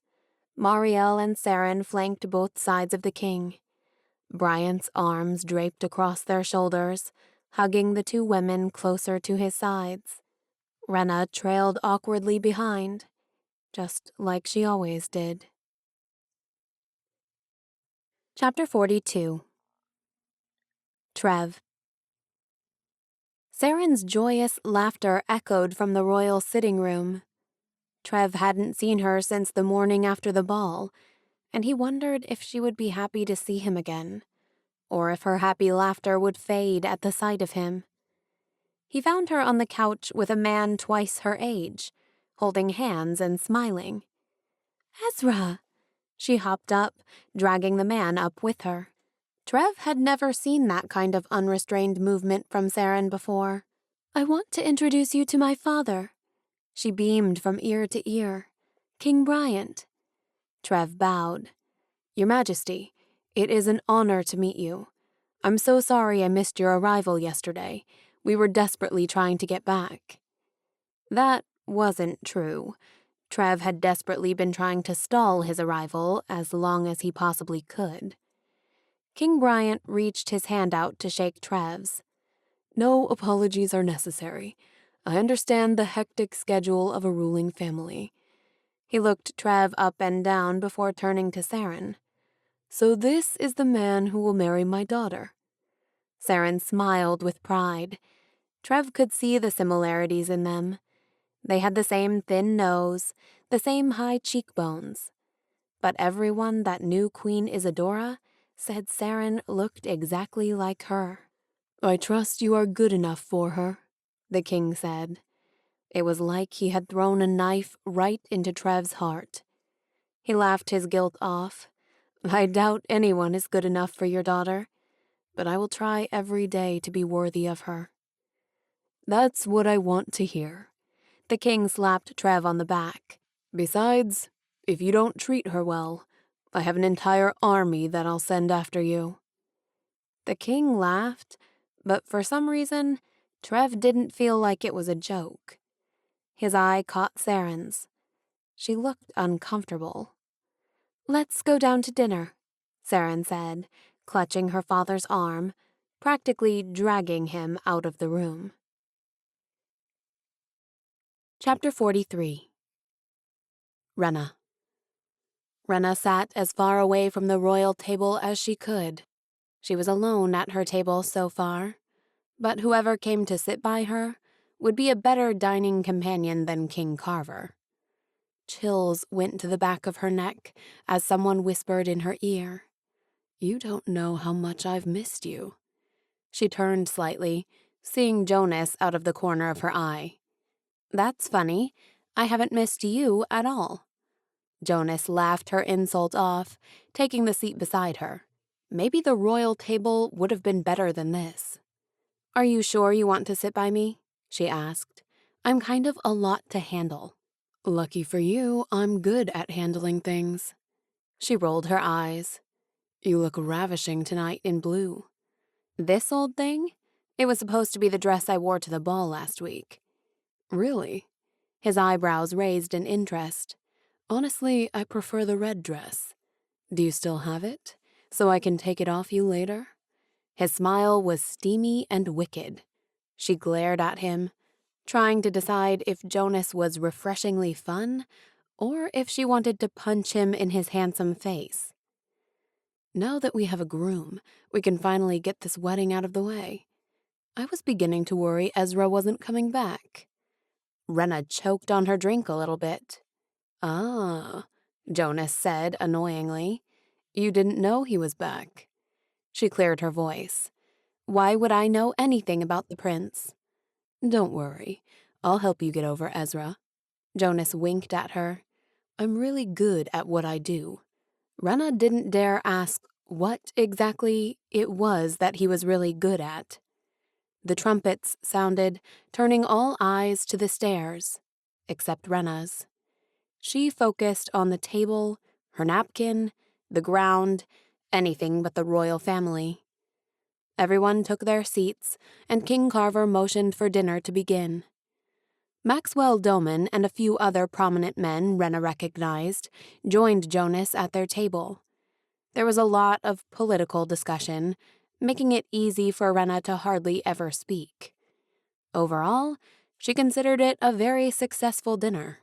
A: Marielle and Saren flanked both sides of the king. Bryant's arms draped across their shoulders, hugging the two women closer to his sides. Renna trailed awkwardly behind, just like she always did. Chapter 42. Trev. Saren's joyous laughter echoed from the royal sitting room. Trev hadn't seen her since the morning after the ball, and he wondered if she would be happy to see him again, or if her happy laughter would fade at the sight of him. He found her on the couch with a man twice her age, holding hands and smiling. "Ezra!" She hopped up, dragging the man up with her. Trev had never seen that kind of unrestrained movement from Saren before. "I want to introduce you to my father." She beamed from ear to ear. "King Bryant." Trev bowed. "Your Majesty, it is an honor to meet you. I'm so sorry I missed your arrival yesterday. We were desperately trying to get back." That wasn't true. Trev had desperately been trying to stall his arrival as long as he possibly could. King Bryant reached his hand out to shake Trev's. "No apologies are necessary. I understand the hectic schedule of a ruling family." He looked Trev up and down before turning to Saren. "So this is the man who will marry my daughter." Saren smiled with pride. Trev could see the similarities in them. They had the same thin nose, the same high cheekbones. But everyone that knew Queen Isadora said Saren looked exactly like her. "I trust you are good enough for her," the king said. It was like he had thrown a knife right into Trev's heart. He laughed his guilt off. "I doubt anyone is good enough for your daughter, but I will try every day to be worthy of her." "That's what I want to hear." The king slapped Trev on the back. "Besides, if you don't treat her well, I have an entire army that I'll send after you." The king laughed, But for some reason, Trev didn't feel like it was a joke. His eye caught Saren's. She looked uncomfortable. "Let's go down to dinner," Saren said, clutching her father's arm, practically dragging him out of the room. Chapter 43. Renna. Renna sat as far away from the royal table as she could. She was alone at her table so far, but whoever came to sit by her would be a better dining companion than King Carver. Chills went to the back of her neck as someone whispered in her ear, "You don't know how much I've missed you." She turned slightly, seeing Jonas out of the corner of her eye. "That's funny. I haven't missed you at all." Jonas laughed her insult off, taking the seat beside her. Maybe the royal table would have been better than this. "Are you sure you want to sit by me?" she asked. "I'm kind of a lot to handle." "Lucky for you, I'm good at handling things." She rolled her eyes. "You look ravishing tonight in blue." "This old thing? It was supposed to be the dress I wore to the ball last week."
B: "Really?"
A: His eyebrows raised in interest.
B: "Honestly, I prefer the red dress. Do you still have it, so I can take it off you later?"
A: His smile was steamy and wicked. She glared at him, trying to decide if Jonas was refreshingly fun or if she wanted to punch him in his handsome face.
B: "Now that we have a groom, we can finally get this wedding out of the way. I was beginning to worry Ezra wasn't coming back."
A: Renna choked on her drink a little bit.
B: "Ah," Jonas said annoyingly. "You didn't know he was back."
A: She cleared her voice. "Why would I know anything about the prince?"
B: "Don't worry. I'll help you get over Ezra."
A: Jonas winked at her.
B: "I'm really good at what I do."
A: Renna didn't dare ask what exactly it was that he was really good at. The trumpets sounded, turning all eyes to the stairs, except Renna's. She focused on the table, her napkin, the ground, anything but the royal family. Everyone took their seats, and King Carver motioned for dinner to begin. Maxwell Doman and a few other prominent men Renna recognized joined Jonas at their table. There was a lot of political discussion, making it easy for Renna to hardly ever speak. Overall, she considered it a very successful dinner.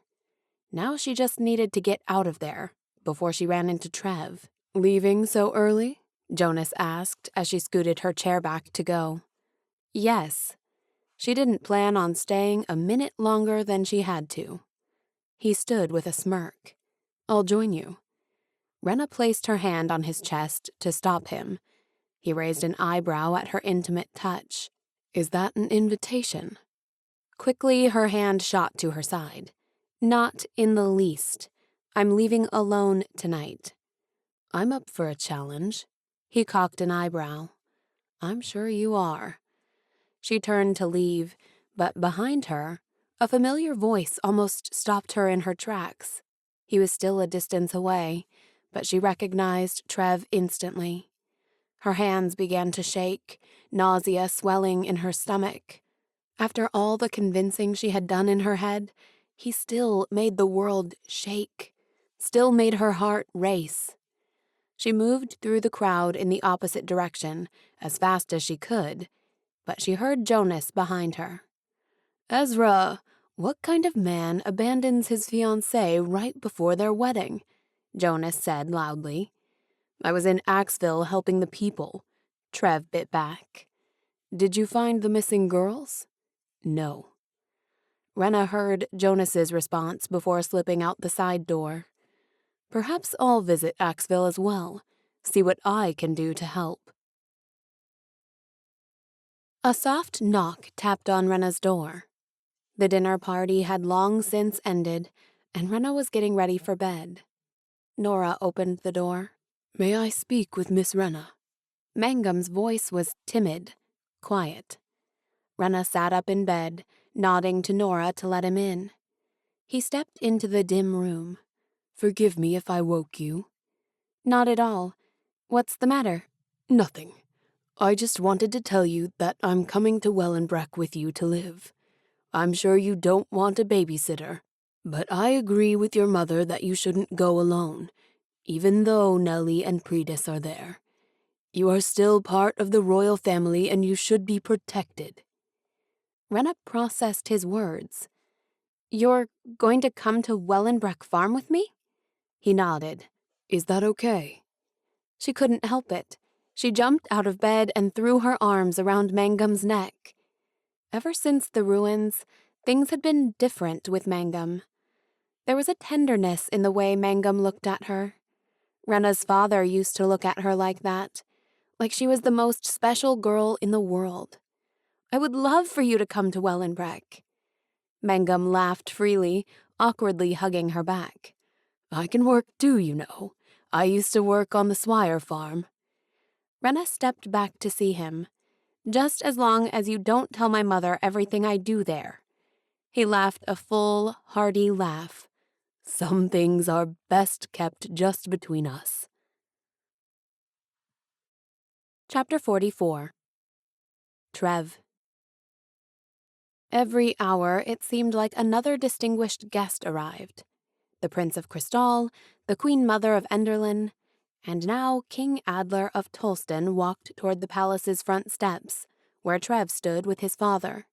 A: Now she just needed to get out of there before she ran into Trev.
B: "Leaving so early?"
A: Jonas asked as she scooted her chair back to go. Yes. She didn't plan on staying a minute longer than she had to. He stood with a smirk.
B: "I'll join you."
A: Renna placed her hand on his chest to stop him. He raised an eyebrow at her intimate touch.
B: "Is that an invitation?"
A: Quickly, her hand shot to her side. "Not in the least. I'm leaving alone tonight."
B: "I'm up for a challenge."
A: He cocked an eyebrow.
B: "I'm sure you are."
A: She turned to leave, but behind her, a familiar voice almost stopped her in her tracks. He was still a distance away, but she recognized Trev instantly. Her hands began to shake, nausea swelling in her stomach. After all the convincing she had done in her head, he still made the world shake, still made her heart race. She moved through the crowd in the opposite direction as fast as she could, but she heard Jonas behind her.
B: "Ezra, what kind of man abandons his fiancée right before their wedding?"
A: Jonas said loudly. "I was in Axville helping the people," Trev bit back.
B: "Did you find the missing girls?"
A: "No." Renna heard Jonas's response before slipping out the side door.
B: "Perhaps I'll visit Axville as well, see what I can do to help."
A: A soft knock tapped on Renna's door. The dinner party had long since ended, and Renna was getting ready for bed. Nora opened the door.
B: "May I speak with Miss Renna?"
A: Mangum's voice was timid, quiet. Renna sat up in bed, nodding to Nora to let him in. He stepped into the dim room.
B: "Forgive me if I woke you."
A: "Not at all. What's the matter?"
B: "Nothing. I just wanted to tell you that I'm coming to Wellenbreck with you to live. I'm sure you don't want a babysitter, but I agree with your mother that you shouldn't go alone, even though Nellie and Predis are there. You are still part of the royal family and you should be protected.
A: Renna processed his words. You're going to come to Wellenbreck Farm with me? He nodded.
B: Is that okay?
A: She couldn't help it. She jumped out of bed and threw her arms around Mangum's neck. Ever since the ruins, things had been different with Mangum. There was a tenderness in the way Mangum looked at her. Renna's father used to look at her like that, like she was the most special girl in the world. I would love for you to come to Wellenbreck. Mangum laughed freely, awkwardly hugging her back.
B: I can work too, you know. I used to work on the Swire farm.
A: Renna stepped back to see him. Just as long as you don't tell my mother everything I do there. He laughed a full, hearty laugh.
B: Some things are best kept just between us.
A: Chapter 44. Trev. Every hour it seemed like another distinguished guest arrived. The Prince of Crystal, the Queen Mother of Enderlin, and now King Adler of Tolston walked toward the palace's front steps, where Trev stood with his father.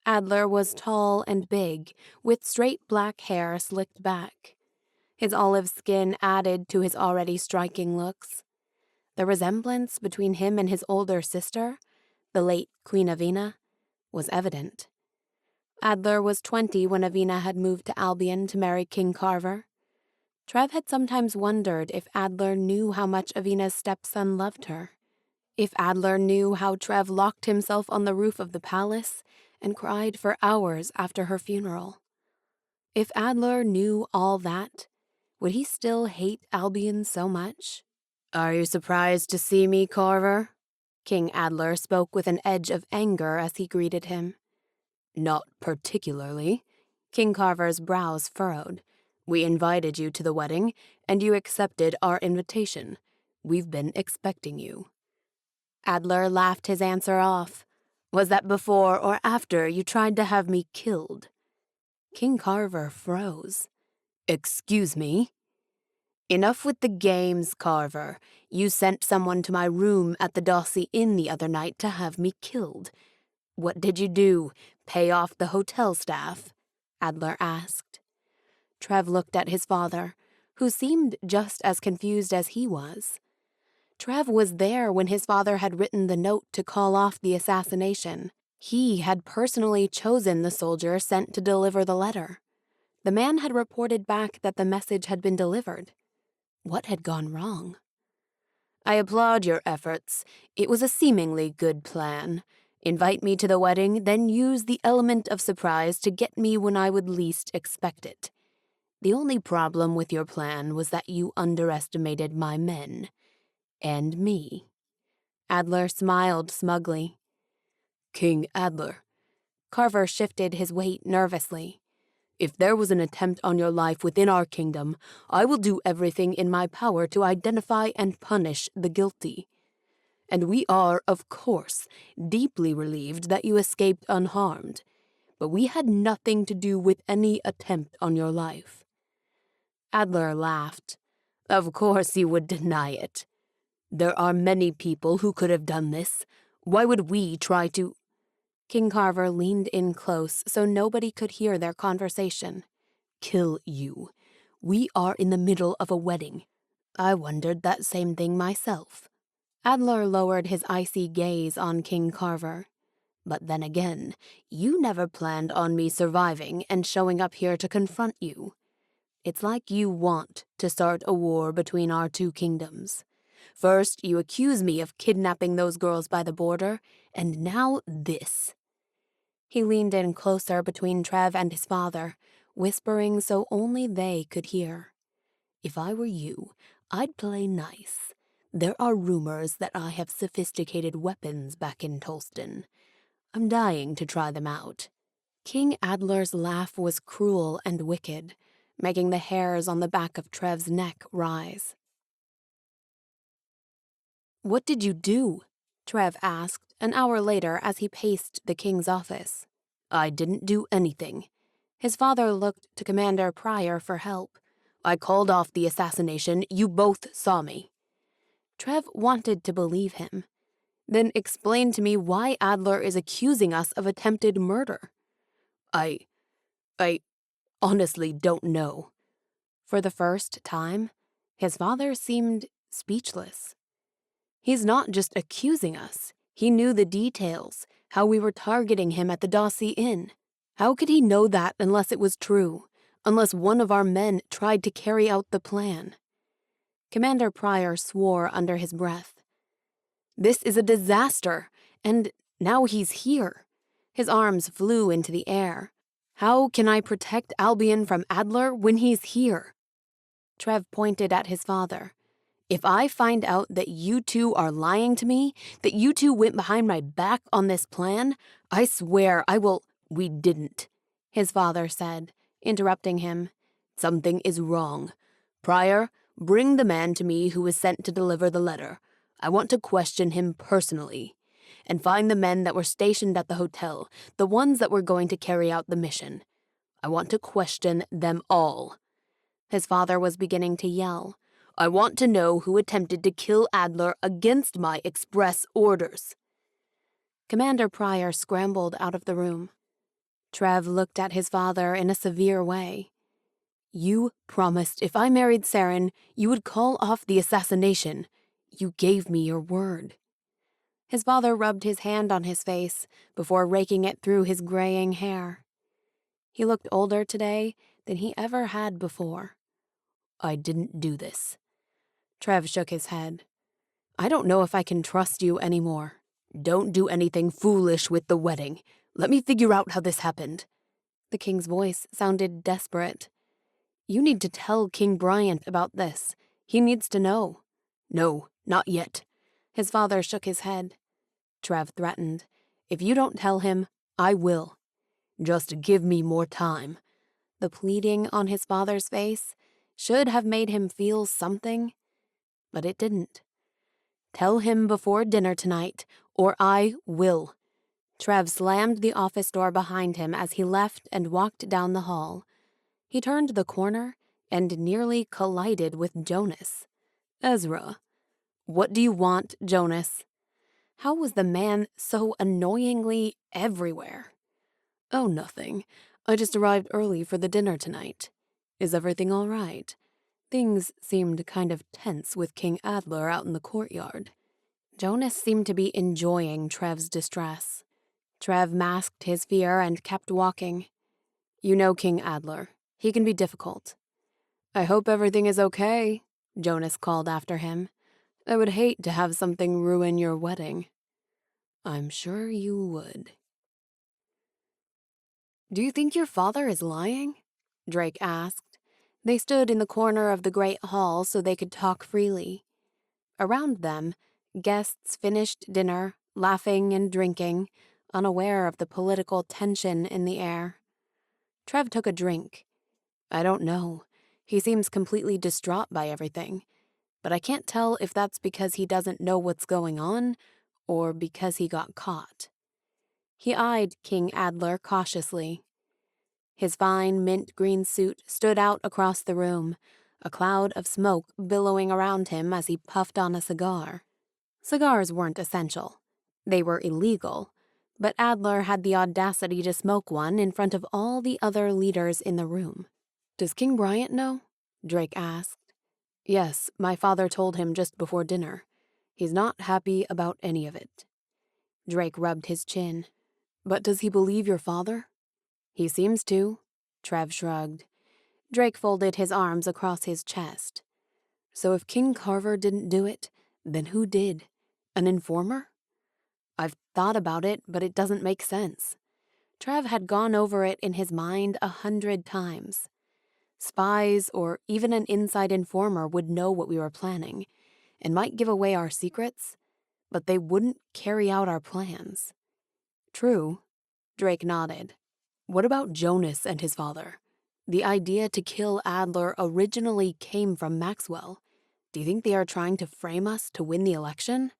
A: Adler was tall and big, with straight black hair slicked back. His olive skin added to his already striking looks. The resemblance between him and his older sister, the late Queen Avina, was evident. Adler was 20 when Avina had moved to Albion to marry King Carver. Trev had sometimes wondered if Adler knew how much Avina's stepson loved her. If Adler knew how Trev locked himself on the roof of the palace and cried for hours after her funeral. If Adler knew all that, would he still hate Albion so much?
B: Are you surprised to see me, Carver? King Adler spoke with an edge of anger as he greeted him. Not particularly. King Carver's brows furrowed. We invited you to the wedding, and you accepted our invitation. We've been expecting you.
A: Adler laughed his answer off.
B: Was that before or after you tried to have me killed?
A: King Carver froze.
B: Excuse me? Enough with the games, Carver. You sent someone to my room at the Dossie Inn the other night to have me killed. What did you do? Pay off the hotel staff?
A: Adler asked. Trev looked at his father, who seemed just as confused as he was. Trev was there when his father had written the note to call off the assassination. He had personally chosen the soldier sent to deliver the letter. The man had reported back that the message had been delivered. What had gone wrong?
B: I applaud your efforts. It was a seemingly good plan. Invite me to the wedding, then use the element of surprise to get me when I would least expect it. The only problem with your plan was that you underestimated my men. And me.
A: Adler smiled smugly.
B: King Adler.
A: Carver shifted his weight nervously.
B: If there was an attempt on your life within our kingdom, I will do everything in my power to identify and punish the guilty. And we are, of course, deeply relieved that you escaped unharmed. But we had nothing to do with any attempt on your life.
A: Adler laughed.
B: Of course you would deny it. There are many people who could have done this. Why would we try to—
A: King Carver leaned in close so nobody could hear their conversation.
B: Kill you. We are in the middle of a wedding. I wondered that same thing myself.
A: Adler lowered his icy gaze on King Carver.
B: But then again, you never planned on me surviving and showing up here to confront you. It's like you want to start a war between our two kingdoms. First, you accuse me of kidnapping those girls by the border, and now this.
A: He leaned in closer between Trev and his father, whispering so only they could hear.
B: If I were you, I'd play nice. There are rumors that I have sophisticated weapons back in Tolston. I'm dying to try them out.
A: King Adler's laugh was cruel and wicked, making the hairs on the back of Trev's neck rise.
B: What did you do?
A: Trev asked an hour later as he paced the king's office.
B: I didn't do anything.
A: His father looked to Commander Pryor for help.
B: I called off the assassination. You both saw me.
A: Trev wanted to believe him. Then explain to me why Adler is accusing us of attempted murder.
B: I honestly don't know.
A: For the first time, his father seemed speechless. He's not just accusing us. He knew the details, how we were targeting him at the Dawsey Inn. How could he know that unless it was true, unless one of our men tried to carry out the plan? Commander Pryor swore under his breath. This is a disaster, and now he's here. His arms flew into the air. How can I protect Albion from Adler when he's here? Trev pointed at his father. If I find out that you two are lying to me, that you two went behind my back on this plan, I swear I will— We didn't, his father said, interrupting him.
B: Something is wrong. Pryor, bring the man to me who was sent to deliver the letter. I want to question him personally. And find the men that were stationed at the hotel, the ones that were going to carry out the mission. I want to question them all.
A: His father was beginning to yell.
B: I want to know who attempted to kill Adler against my express orders.
A: Commander Pryor scrambled out of the room. Trev looked at his father in a severe way.
B: You promised if I married Saren, you would call off the assassination. You gave me your word.
A: His father rubbed his hand on his face before raking it through his graying hair. He looked older today than he ever had before.
B: I didn't do this.
A: Trev shook his head. I don't know if I can trust you anymore.
B: Don't do anything foolish with the wedding. Let me figure out how this happened.
A: The king's voice sounded desperate. You need to tell King Bryant about this. He needs to know.
B: No, not yet.
A: His father shook his head. Trev threatened. If you don't tell him, I will.
B: Just give me more time.
A: The pleading on his father's face should have made him feel something, but it didn't. Tell him before dinner tonight, or I will. Trev slammed the office door behind him as he left and walked down the hall. He turned the corner and nearly collided with Jonas.
B: Ezra.
A: What do you want, Jonas? How was the man so annoyingly everywhere?
B: Oh, nothing. I just arrived early for the dinner tonight. Is everything all right? Things seemed kind of tense with King Adler out in the courtyard.
A: Jonas seemed to be enjoying Trev's distress. Trev masked his fear and kept walking. You know King Adler. He can be difficult.
B: I hope everything is okay, Jonas called after him. I would hate to have something ruin your wedding.
A: I'm sure you would.
B: Do you think your father is lying?
A: Drake asked. They stood in the corner of the great hall so they could talk freely. Around them, guests finished dinner, laughing and drinking, unaware of the political tension in the air. Trev took a drink. I don't know. He seems completely distraught by everything, but I can't tell if that's because he doesn't know what's going on or because he got caught. He eyed King Adler cautiously. His fine mint green suit stood out across the room, a cloud of smoke billowing around him as he puffed on a cigar. Cigars weren't essential. They were illegal, but Adler had the audacity to smoke one in front of all the other leaders in the room.
B: Does King Bryant know?
A: Drake asked.
B: Yes, my father told him just before dinner. He's not happy about any of it.
A: Drake rubbed his chin.
B: But does he believe your father?
A: He seems to. Trev shrugged. Drake folded his arms across his chest.
B: So if King Carver didn't do it, then who did? An informer?
A: I've thought about it, but it doesn't make sense. Trev had gone over it in his mind 100 times. Spies or even an inside informer would know what we were planning and might give away our secrets, but they wouldn't carry out our plans.
B: True.
A: Drake nodded.
B: What about Jonas and his father? The idea to kill Adler originally came from Maxwell. Do you think they are trying to frame us to win the election?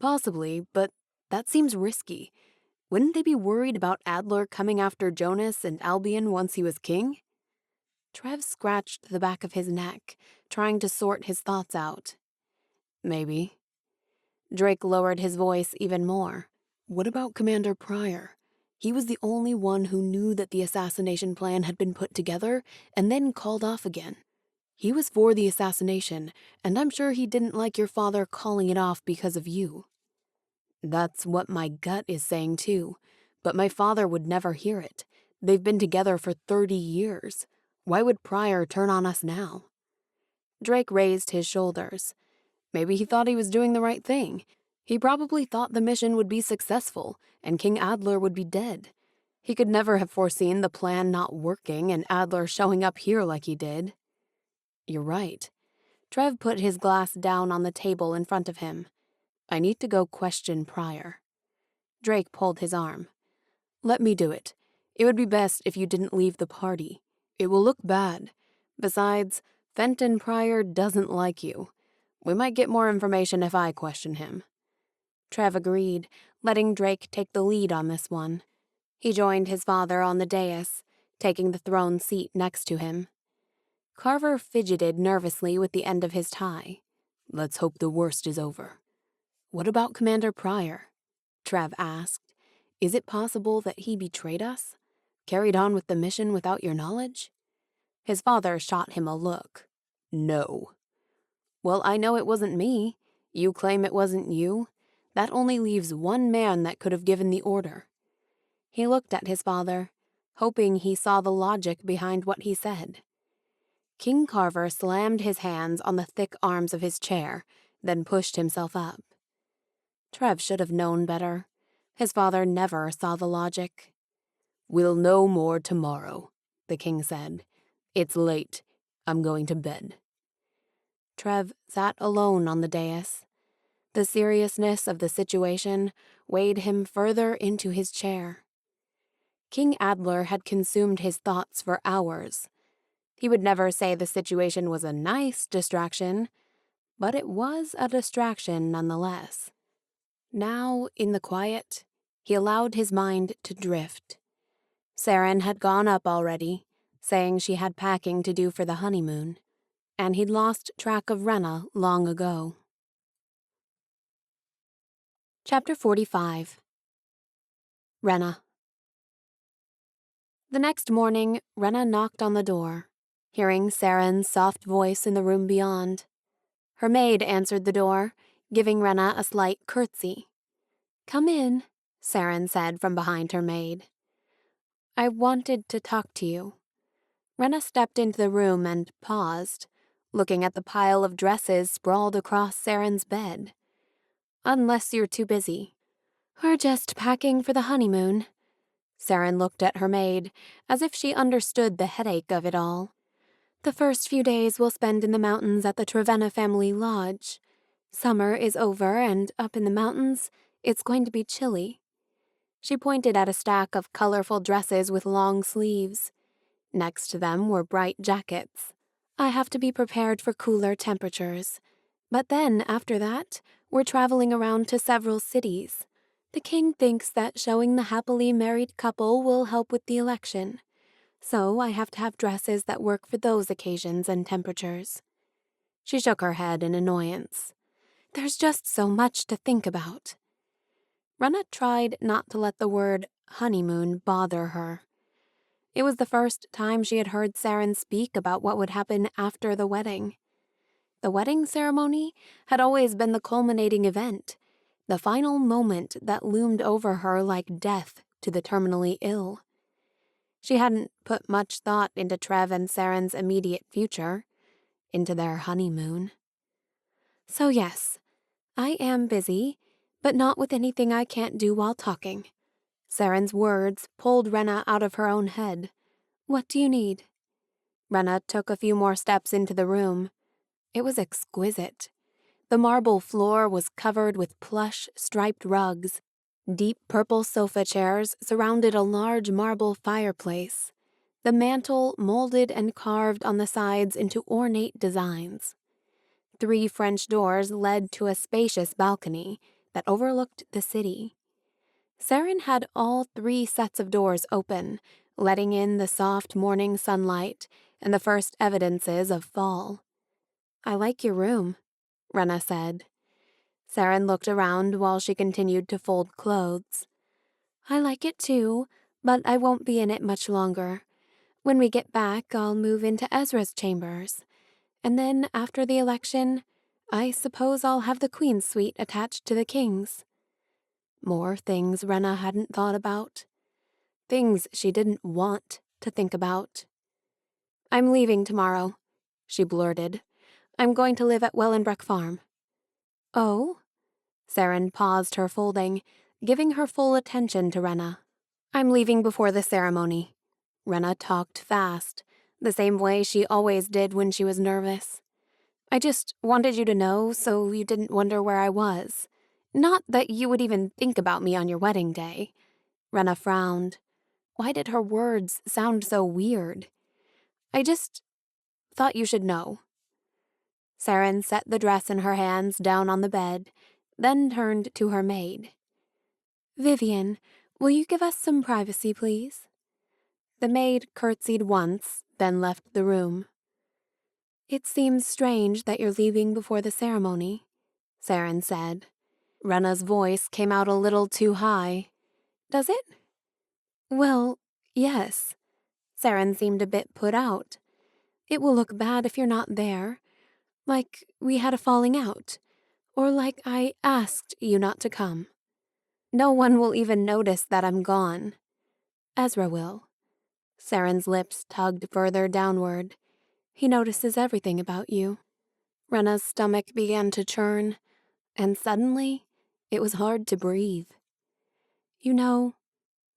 B: Possibly, but that seems risky. Wouldn't they be worried about Adler coming after Jonas and Albion once he was king? Trev scratched the back of his neck, trying to sort his thoughts out. Maybe. Drake lowered his voice even more. What about Commander Pryor? He was the only one who knew that the assassination plan had been put together and then called off again. He was for the assassination, and I'm sure he didn't like your father calling it off because of you. That's what my gut is saying too, but my father would never hear it. They've been together for 30 years. Why would Pryor turn on us now? Drake raised his shoulders. Maybe he thought he was doing the right thing. He probably thought the mission would be successful and King Adler would be dead. He could never have foreseen the plan not working and Adler showing up here like he did. You're right. Trev put his glass down on the table in front of him. I need to go question Pryor. Drake pulled his arm. Let me do it. It would be best if you didn't leave the party. It will look bad. Besides, Fenton Pryor doesn't like you. We might get more information if I question him. Trev agreed, letting Drake take the lead on this one. He joined his father on the dais, taking the throne seat next to him. Carver fidgeted nervously with the end of his tie. Let's hope the worst is over. What about Commander Pryor? Trev asked. Is it possible that he betrayed us? Carried on with the mission without your knowledge? His father shot him a look. No. Well, I know it wasn't me. You claim it wasn't you. That only leaves one man that could have given the order. He looked at his father, hoping he saw the logic behind what he said. King Carver slammed his hands on the thick arms of his chair, then pushed himself up. Trev should have known better. His father never saw the logic. We'll know more tomorrow, the king said. It's late. I'm going to bed. Trev sat alone on the dais. The seriousness of the situation weighed him further into his chair. King Adler had consumed his thoughts for hours. He would never say the situation was a nice distraction, but it was a distraction nonetheless. Now, in the quiet, he allowed his mind to drift. Saren had gone up already, saying she had packing to do for the honeymoon, and he'd lost track of Renna long ago. Chapter 45. Renna. The next morning, Renna knocked on the door, hearing Saren's soft voice in the room beyond. Her maid answered the door, giving Renna a slight curtsy. Come in, Saren said from behind her maid. I wanted to talk to you. Renna stepped into the room and paused, looking at the pile of dresses sprawled across Saren's bed. Unless you're too busy. We're just packing for the honeymoon. Saren looked at her maid, as if she understood the headache of it all. The first few days we'll spend in the mountains at the Trevenna family lodge. Summer is over, and up in the mountains, it's going to be chilly. She pointed at a stack of colorful dresses with long sleeves. Next to them were bright jackets. I have to be prepared for cooler temperatures. But then, after that, we're traveling around to several cities. The king thinks that showing the happily married couple will help with the election. So I have to have dresses that work for those occasions and temperatures. She shook her head in annoyance. There's just so much to think about. Renna tried not to let the word honeymoon bother her. It was the first time she had heard Saren speak about what would happen after the wedding. The wedding ceremony had always been the culminating event, the final moment that loomed over her like death to the terminally ill. She hadn't put much thought into Trev and Saren's immediate future, into their honeymoon. So yes, I am busy, but not with anything I can't do while talking. Saren's words pulled Renna out of her own head. What do you need? Renna took a few more steps into the room. It was exquisite. The marble floor was covered with plush, striped rugs. Deep purple sofa chairs surrounded a large marble fireplace. The mantel molded and carved on the sides into ornate designs. 3 French doors led to a spacious balcony,
A: that overlooked the city. Saren had all 3 sets of doors open, letting in the soft morning sunlight and the first evidences of fall. "I like your room," Renna said. Saren looked around while she continued to fold clothes. "I like it too, but I won't be in it much longer. When we get back, I'll move into Ezra's chambers. And then, after the election, I suppose I'll have the Queen's suite attached to the King's." More things Renna hadn't thought about. Things she didn't want to think about. "I'm leaving tomorrow," she blurted. "I'm going to live at Wellenbreck Farm." "Oh?" Saren paused her folding, giving her full attention to Renna. "I'm leaving before the ceremony." Renna talked fast, the same way she always did when she was nervous. "I just wanted you to know so you didn't wonder where I was. Not that you would even think about me on your wedding day." Renna frowned. Why did her words sound so weird? "I just thought you should know." Saren set the dress in her hands down on the bed, then turned to her maid. "Vivian, will you give us some privacy, please?" The maid curtsied once, then left the room. "It seems strange that you're leaving before the ceremony," Saren said. Renna's voice came out a little too high. "Does it?" "Well, yes." Saren seemed a bit put out. "It will look bad if you're not there. Like we had a falling out. Or like I asked you not to come. No one will even notice that I'm gone. Ezra will." Saren's lips tugged further downward. "He notices everything about you." Renna's stomach began to churn, and suddenly it was hard to breathe. "You know,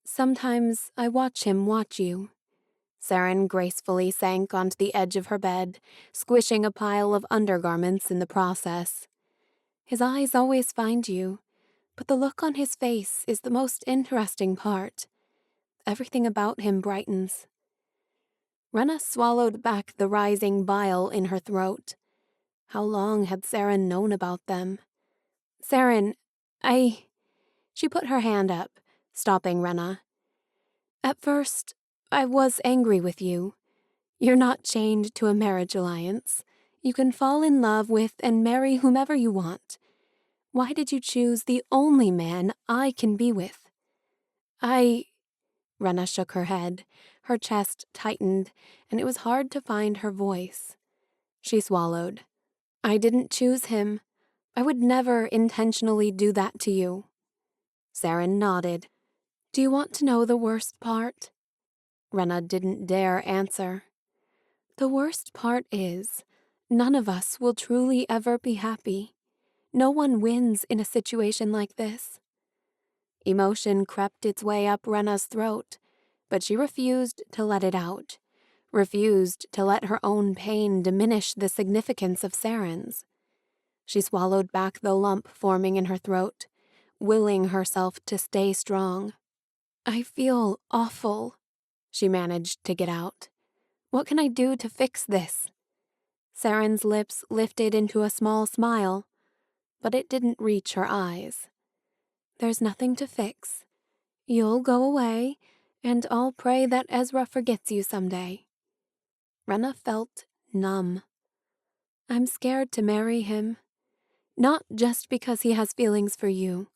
A: sometimes I watch him watch you." Saren gracefully sank onto the edge of her bed, squishing a pile of undergarments in the process. "His eyes always find you, but the look on his face is the most interesting part. Everything about him brightens." Renna swallowed back the rising bile in her throat. How long had Saren known about them? "Saren, She put her hand up, stopping Renna. "At first, I was angry with you. You're not chained to a marriage alliance. You can fall in love with and marry whomever you want. Why did you choose the only man I can be with?" Renna shook her head. Her chest tightened, and it was hard to find her voice. She swallowed. "I didn't choose him. I would never intentionally do that to you." Saren nodded. "Do you want to know the worst part?" Renna didn't dare answer. "The worst part is, none of us will truly ever be happy. No one wins in a situation like this." Emotion crept its way up Renna's throat, but she refused to let it out, refused to let her own pain diminish the significance of Saren's. She swallowed back the lump forming in her throat, willing herself to stay strong. "I feel awful," she managed to get out. "What can I do to fix this?" Saren's lips lifted into a small smile, but it didn't reach her eyes. "There's nothing to fix. You'll go away, and I'll pray that Ezra forgets you someday." Renna felt numb. "I'm scared to marry him. Not just because he has feelings for you,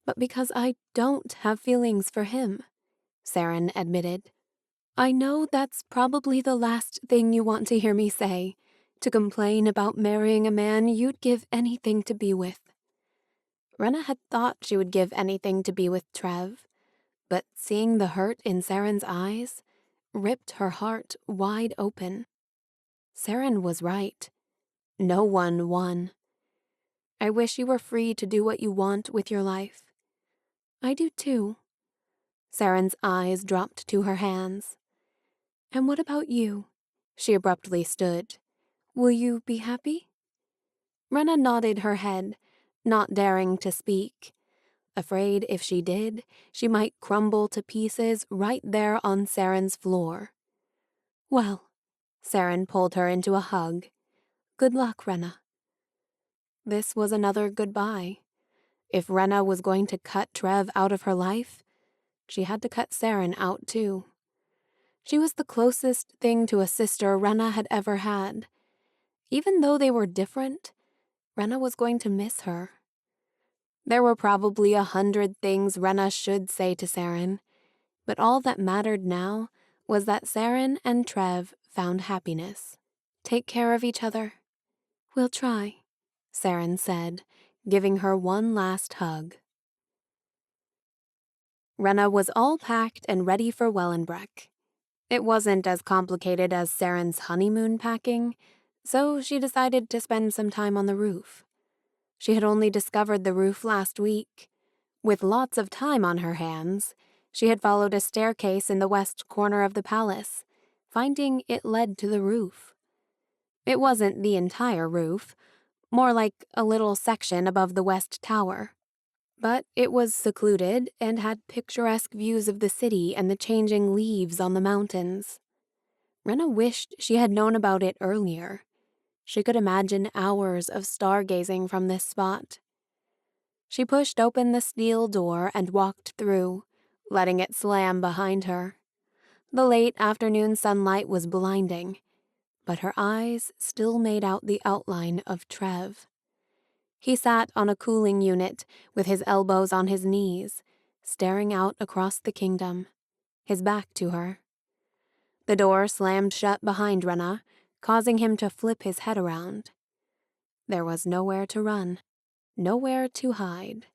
A: but because I don't have feelings for him," Saren admitted. "I know that's probably the last thing you want to hear me say, to complain about marrying a man you'd give anything to be with." Renna had thought she would give anything to be with Trev, but seeing the hurt in Saren's eyes ripped her heart wide open. Saren was right. No one won. "I wish you were free to do what you want with your life." "I do too." Saren's eyes dropped to her hands. "And what about you?" She abruptly stood. "Will you be happy?" Renna nodded her head, not daring to speak. Afraid if she did, she might crumble to pieces right there on Saren's floor. "Well," Saren pulled her into a hug. "Good luck, Renna." This was another goodbye. If Renna was going to cut Trev out of her life, she had to cut Saren out too. She was the closest thing to a sister Renna had ever had. Even though they were different, Renna was going to miss her. There were probably 100 things Renna should say to Saren, but all that mattered now was that Saren and Trev found happiness. "Take care of each other." "We'll try," Saren said, giving her one last hug. Renna was all packed and ready for Wellenbreck. It wasn't as complicated as Saren's honeymoon packing, so she decided to spend some time on the roof. She had only discovered the roof last week. With lots of time on her hands, she had followed a staircase in the west corner of the palace, finding it led to the roof. It wasn't the entire roof, more like a little section above the west tower. But it was secluded and had picturesque views of the city and the changing leaves on the mountains. Renna wished she had known about it earlier. She could imagine hours of stargazing from this spot. She pushed open the steel door and walked through, letting it slam behind her. The late afternoon sunlight was blinding, but her eyes still made out the outline of Trev. He sat on a cooling unit with his elbows on his knees, staring out across the kingdom, his back to her. The door slammed shut behind Renna, causing him to flip his head around. There was nowhere to run, nowhere to hide.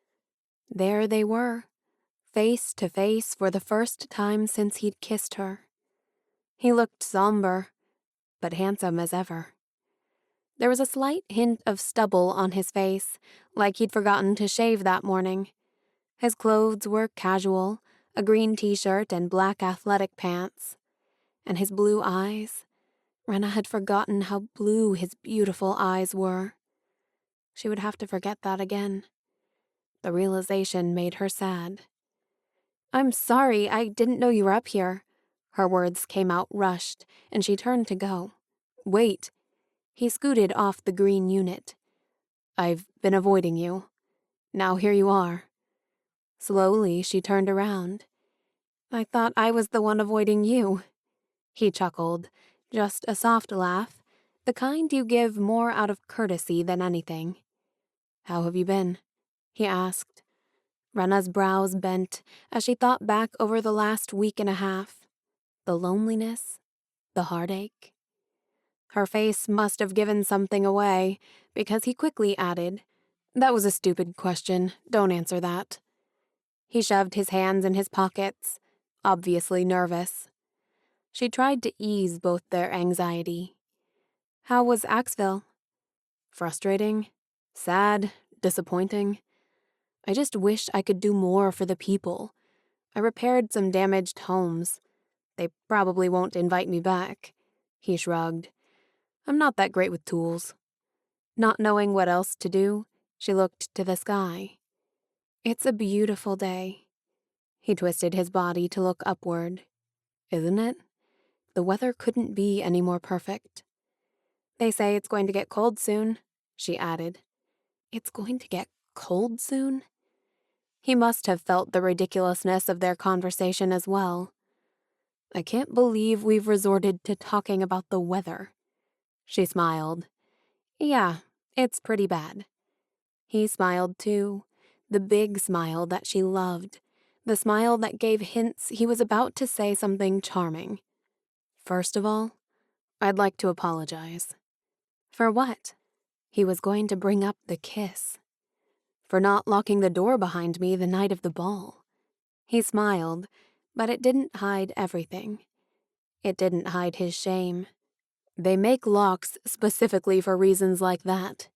A: There they were, face to face for the first time since he'd kissed her. He looked somber, but handsome as ever. There was a slight hint of stubble on his face, like he'd forgotten to shave that morning. His clothes were casual, a green t-shirt and black athletic pants. And his blue eyes, Renna had forgotten how blue his beautiful eyes were. She would have to forget that again. The realization made her sad. "I'm sorry, I didn't know you were up here." Her words came out rushed, and she turned to go. "Wait." He scooted off the green unit. "I've been avoiding you. Now here you are." Slowly, she turned around. "I thought I was the one avoiding you." He chuckled, just a soft laugh, the kind you give more out of courtesy than anything. "How have you been?" he asked. Renna's brows bent as she thought back over the last week and a half. The loneliness, the heartache. Her face must have given something away, because he quickly added, "That was a stupid question. Don't answer that." He shoved his hands in his pockets, obviously nervous. She tried to ease both their anxiety. "How was Axville?" "Frustrating, sad, disappointing. I just wish I could do more for the people. I repaired some damaged homes. They probably won't invite me back." He shrugged. "I'm not that great with tools." Not knowing what else to do, she looked to the sky. "It's a beautiful day." He twisted his body to look upward. "Isn't it? The weather couldn't be any more perfect." "They say it's going to get cold soon," she added. "It's going to get cold soon?" He must have felt the ridiculousness of their conversation as well. "I can't believe we've resorted to talking about the weather." She smiled. "Yeah, it's pretty bad." He smiled too, the big smile that she loved, the smile that gave hints he was about to say something charming. "First of all, I'd like to apologize." "For what?" He was going to bring up the kiss. "For not locking the door behind me the night of the ball." He smiled, but it didn't hide everything. It didn't hide his shame. They make locks specifically for reasons like that.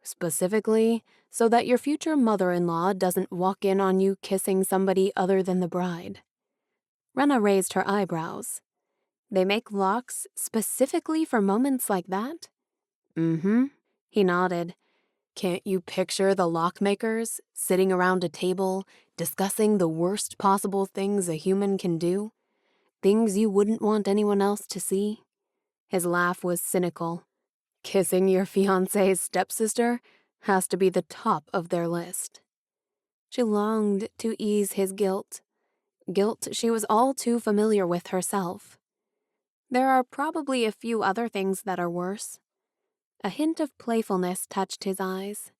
A: Specifically, so that your future mother-in-law doesn't walk in on you kissing somebody other than the bride. Renna raised her eyebrows. "They make locks specifically for moments like that?" "Mm-hmm," he nodded. "Can't you picture the lockmakers sitting around a table discussing the worst possible things a human can do? Things you wouldn't want anyone else to see?" His laugh was cynical. "Kissing your fiancé's stepsister has to be the top of their list." She longed to ease his guilt she was all too familiar with herself. There are probably a few other things that are worse. A hint of playfulness touched his eyes.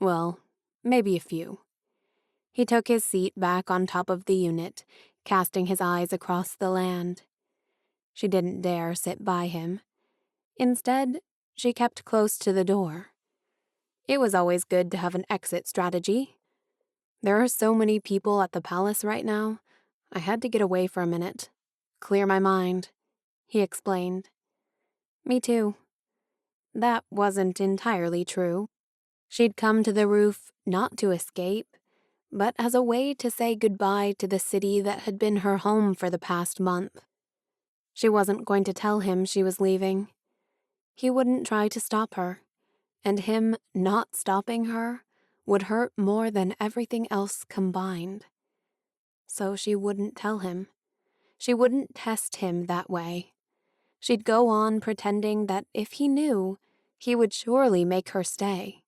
A: Well, maybe a few. He took his seat back on top of the unit, casting his eyes across the land. She didn't dare sit by him. Instead, she kept close to the door. It was always good to have an exit strategy. There are so many people at the palace right now. I had to get away for a minute. Clear my mind, he explained. Me too. That wasn't entirely true. She'd come to the roof not to escape, but as a way to say goodbye to the city that had been her home for the past month. She wasn't going to tell him she was leaving. He wouldn't try to stop her, and him not stopping her would hurt more than everything else combined. So she wouldn't tell him. She wouldn't test him that way. She'd go on pretending that if he knew, he would surely make her stay.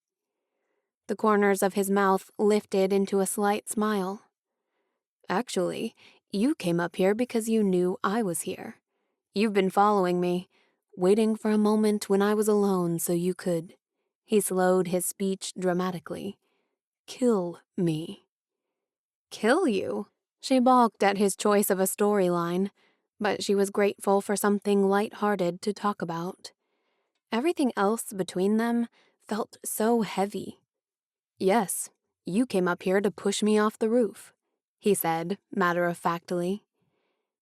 A: The corners of his mouth lifted into a slight smile. Actually, you came up here because you knew I was here. You've been following me, waiting for a moment when I was alone so you could. He slowed his speech dramatically. Kill me. Kill you? She balked at his choice of a storyline, but she was grateful for something light-hearted to talk about. Everything else between them felt so heavy. Yes, you came up here to push me off the roof, he said, matter-of-factly.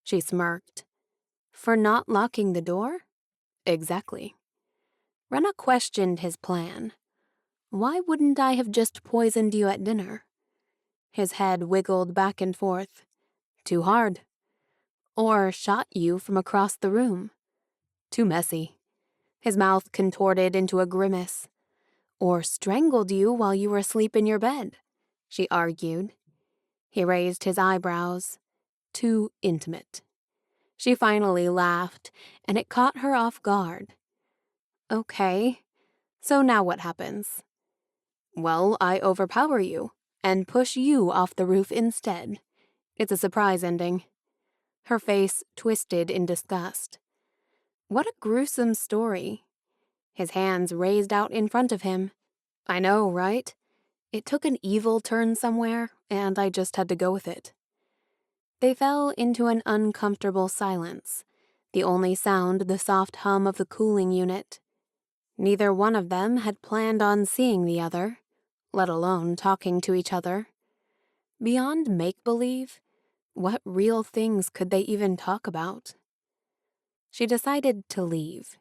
A: She smirked. For not locking the door? Exactly. Renna questioned his plan. Why wouldn't I have just poisoned you at dinner? His head wiggled back and forth. Too hard. Or shot you from across the room. Too messy. His mouth contorted into a grimace. Or strangled you while you were asleep in your bed, she argued. He raised his eyebrows. Too intimate. She finally laughed, and it caught her off guard. Okay, so now what happens? Well, I overpower you, and push you off the roof instead. It's a surprise ending. Her face twisted in disgust. What a gruesome story. His hands raised out in front of him. I know, right? It took an evil turn somewhere, and I just had to go with it. They fell into an uncomfortable silence, the only sound the soft hum of the cooling unit. Neither one of them had planned on seeing the other, let alone talking to each other. Beyond make-believe, what real things could they even talk about? She decided to leave.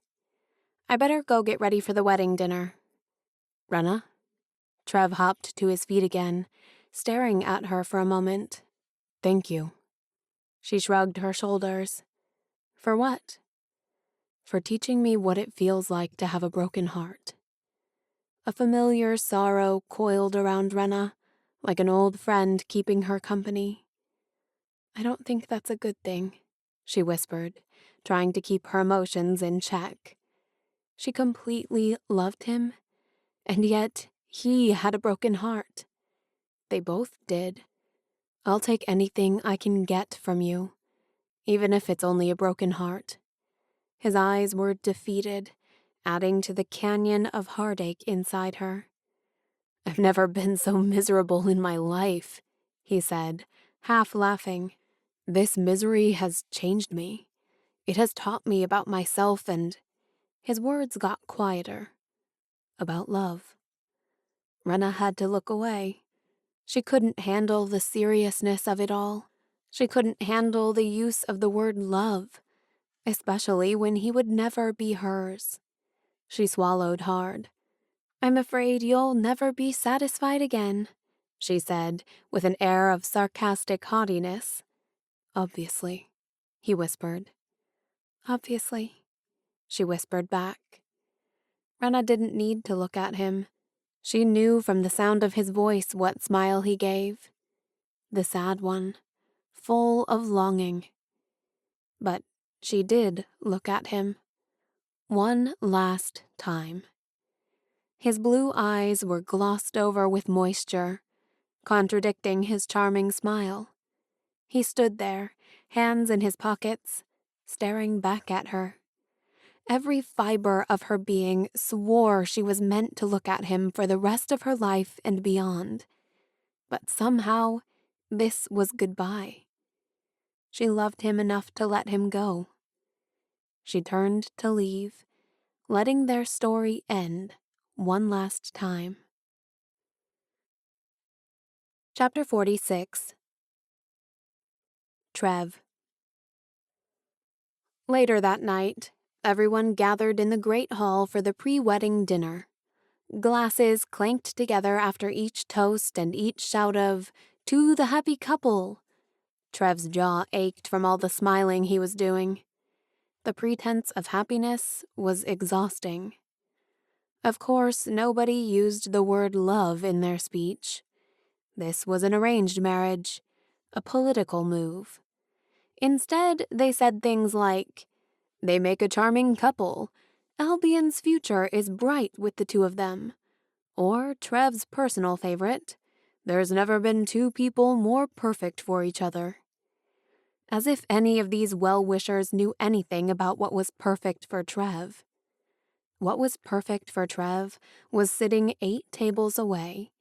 A: I better go get ready for the wedding dinner. Renna? Trev hopped to his feet again, staring at her for a moment. Thank you. She shrugged her shoulders. For what? For teaching me what it feels like to have a broken heart. A familiar sorrow coiled around Renna, like an old friend keeping her company. I don't think that's a good thing, she whispered, trying to keep her emotions in check. She completely loved him, and yet he had a broken heart. They both did. I'll take anything I can get from you, even if it's only a broken heart. His eyes were defeated, adding to the canyon of heartache inside her. I've never been so miserable in my life, he said, half laughing. This misery has changed me. It has taught me about myself and... His words got quieter. About love. Renna had to look away. She couldn't handle the seriousness of it all. She couldn't handle the use of the word love, especially when he would never be hers. She swallowed hard. I'm afraid you'll never be satisfied again, she said, with an air of sarcastic haughtiness. Obviously, he whispered. Obviously, she whispered back. Renna didn't need to look at him. She knew from the sound of his voice what smile he gave. The sad one, full of longing. But she did look at him. One last time. His blue eyes were glossed over with moisture. contradicting his charming smile. He stood there, hands in his pockets, staring back at her. Every fiber of her being swore she was meant to look at him for the rest of her life and beyond. But somehow, this was goodbye. She loved him enough to let him go. She turned to leave, letting their story end one last time. Chapter 46. Trev. Later that night, everyone gathered in the great hall for the pre-wedding dinner. Glasses clanked together after each toast and each shout of, "To the happy couple!" Trev's jaw ached from all the smiling he was doing. The pretense of happiness was exhausting. Of course, nobody used the word love in their speech. This was an arranged marriage, a political move. Instead, they said things like, "They make a charming couple. Albion's future is bright with the two of them." Or Trev's personal favorite, "There's never been two people more perfect for each other." As if any of these well-wishers knew anything about what was perfect for Trev. What was perfect for Trev was sitting 8 tables away,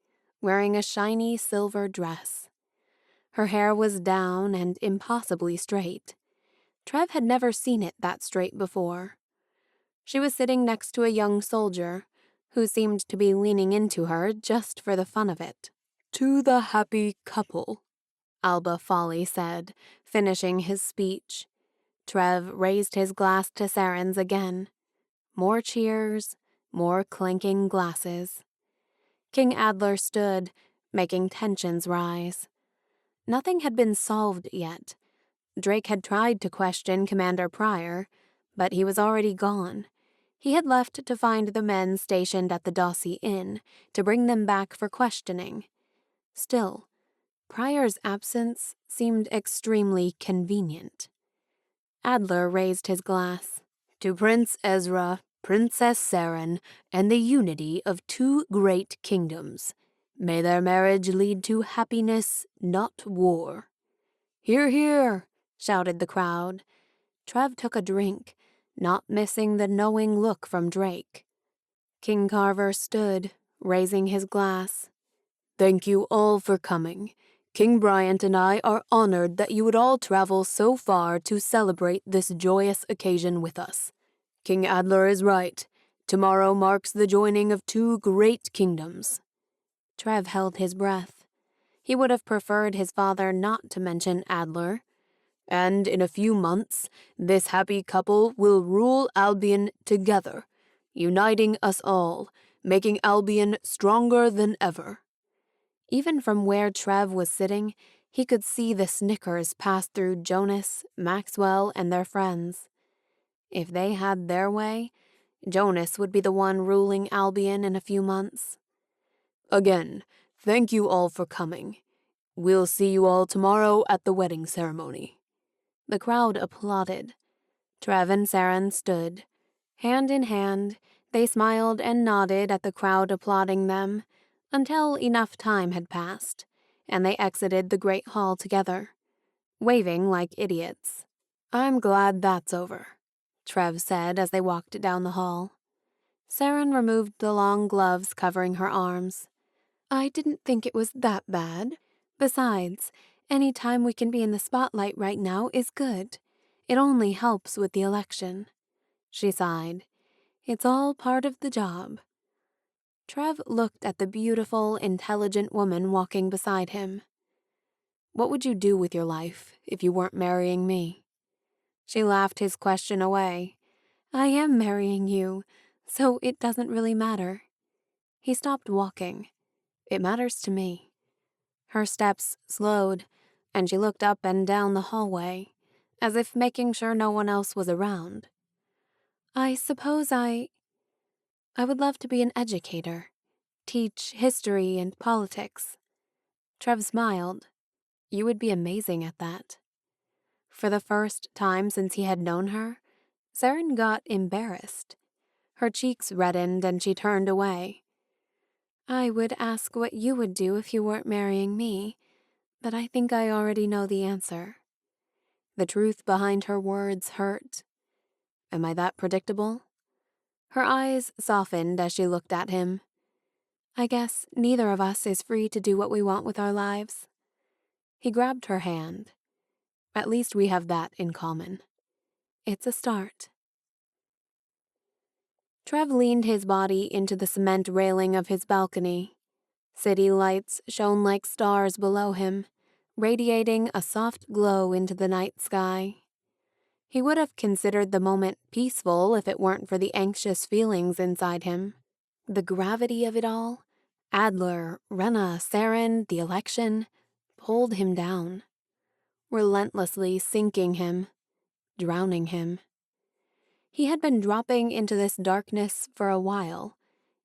A: wearing a shiny silver dress. Her hair was down and impossibly straight. Trev had never seen it that straight before. She was sitting next to a young soldier, who seemed to be leaning into her just for the fun of it. "To the happy couple," Alba Folly said, finishing his speech. Trev raised his glass to Saren's again. More cheers, more clinking glasses. King Adler stood, making tensions rise. Nothing had been solved yet. Drake had tried to question Commander Pryor, but he was already gone. He had left to find the men stationed at the Dossie Inn, to bring them back for questioning. Still, Pryor's absence seemed extremely convenient. Adler raised his glass. "To Prince Ezra, Princess Saren, and the unity of 2 great kingdoms. May their marriage lead to happiness, not war." "Hear, hear," shouted the crowd. Trev took a drink, not missing the knowing look from Drake. King Carver stood, raising his glass. "Thank you all for coming. King Bryant and I are honored that you would all travel so far to celebrate this joyous occasion with us. King Adler is right. Tomorrow marks the joining of 2 great kingdoms." Trev held his breath. He would have preferred his father not to mention Adler. "And in a few months, this happy couple will rule Albion together, uniting us all, making Albion stronger than ever." Even from where Trev was sitting, he could see the snickers pass through Jonas, Maxwell, and their friends. If they had their way, Jonas would be the one ruling Albion in a few months. "Again, thank you all for coming. We'll see you all tomorrow at the wedding ceremony." The crowd applauded. Trev and Saren stood. Hand in hand, they smiled and nodded at the crowd applauding them, until enough time had passed, and they exited the great hall together, waving like idiots. "I'm glad that's over," Trev said as they walked down the hall. Saren removed the long gloves covering her arms. "I didn't think it was that bad. Besides, any time we can be in the spotlight right now is good. It only helps with the election." She sighed. "It's all part of the job." Trev looked at the beautiful, intelligent woman walking beside him. "What would you do with your life if you weren't marrying me?" She laughed his question away. "I am marrying you, so it doesn't really matter." He stopped walking. "It matters to me." Her steps slowed, and she looked up and down the hallway, as if making sure no one else was around. "I suppose I would love to be an educator. Teach history and politics." Trev smiled. "You would be amazing at that." For the first time since he had known her, Saren got embarrassed. Her cheeks reddened and she turned away. I would ask what you would do if you weren't marrying me, but I think I already know the answer. The truth behind her words hurt. Am I that predictable? Her eyes softened as she looked at him. I guess neither of us is free to do what we want with our lives. He grabbed her hand. At least we have that in common. It's a start. Trev leaned his body into the cement railing of his balcony. City lights shone like stars below him, radiating a soft glow into the night sky. He would have considered the moment peaceful if it weren't for the anxious feelings inside him. The gravity of it all, Adler, Renna, Saren, the election, pulled him down, relentlessly sinking him, drowning him. He had been dropping into this darkness for a while,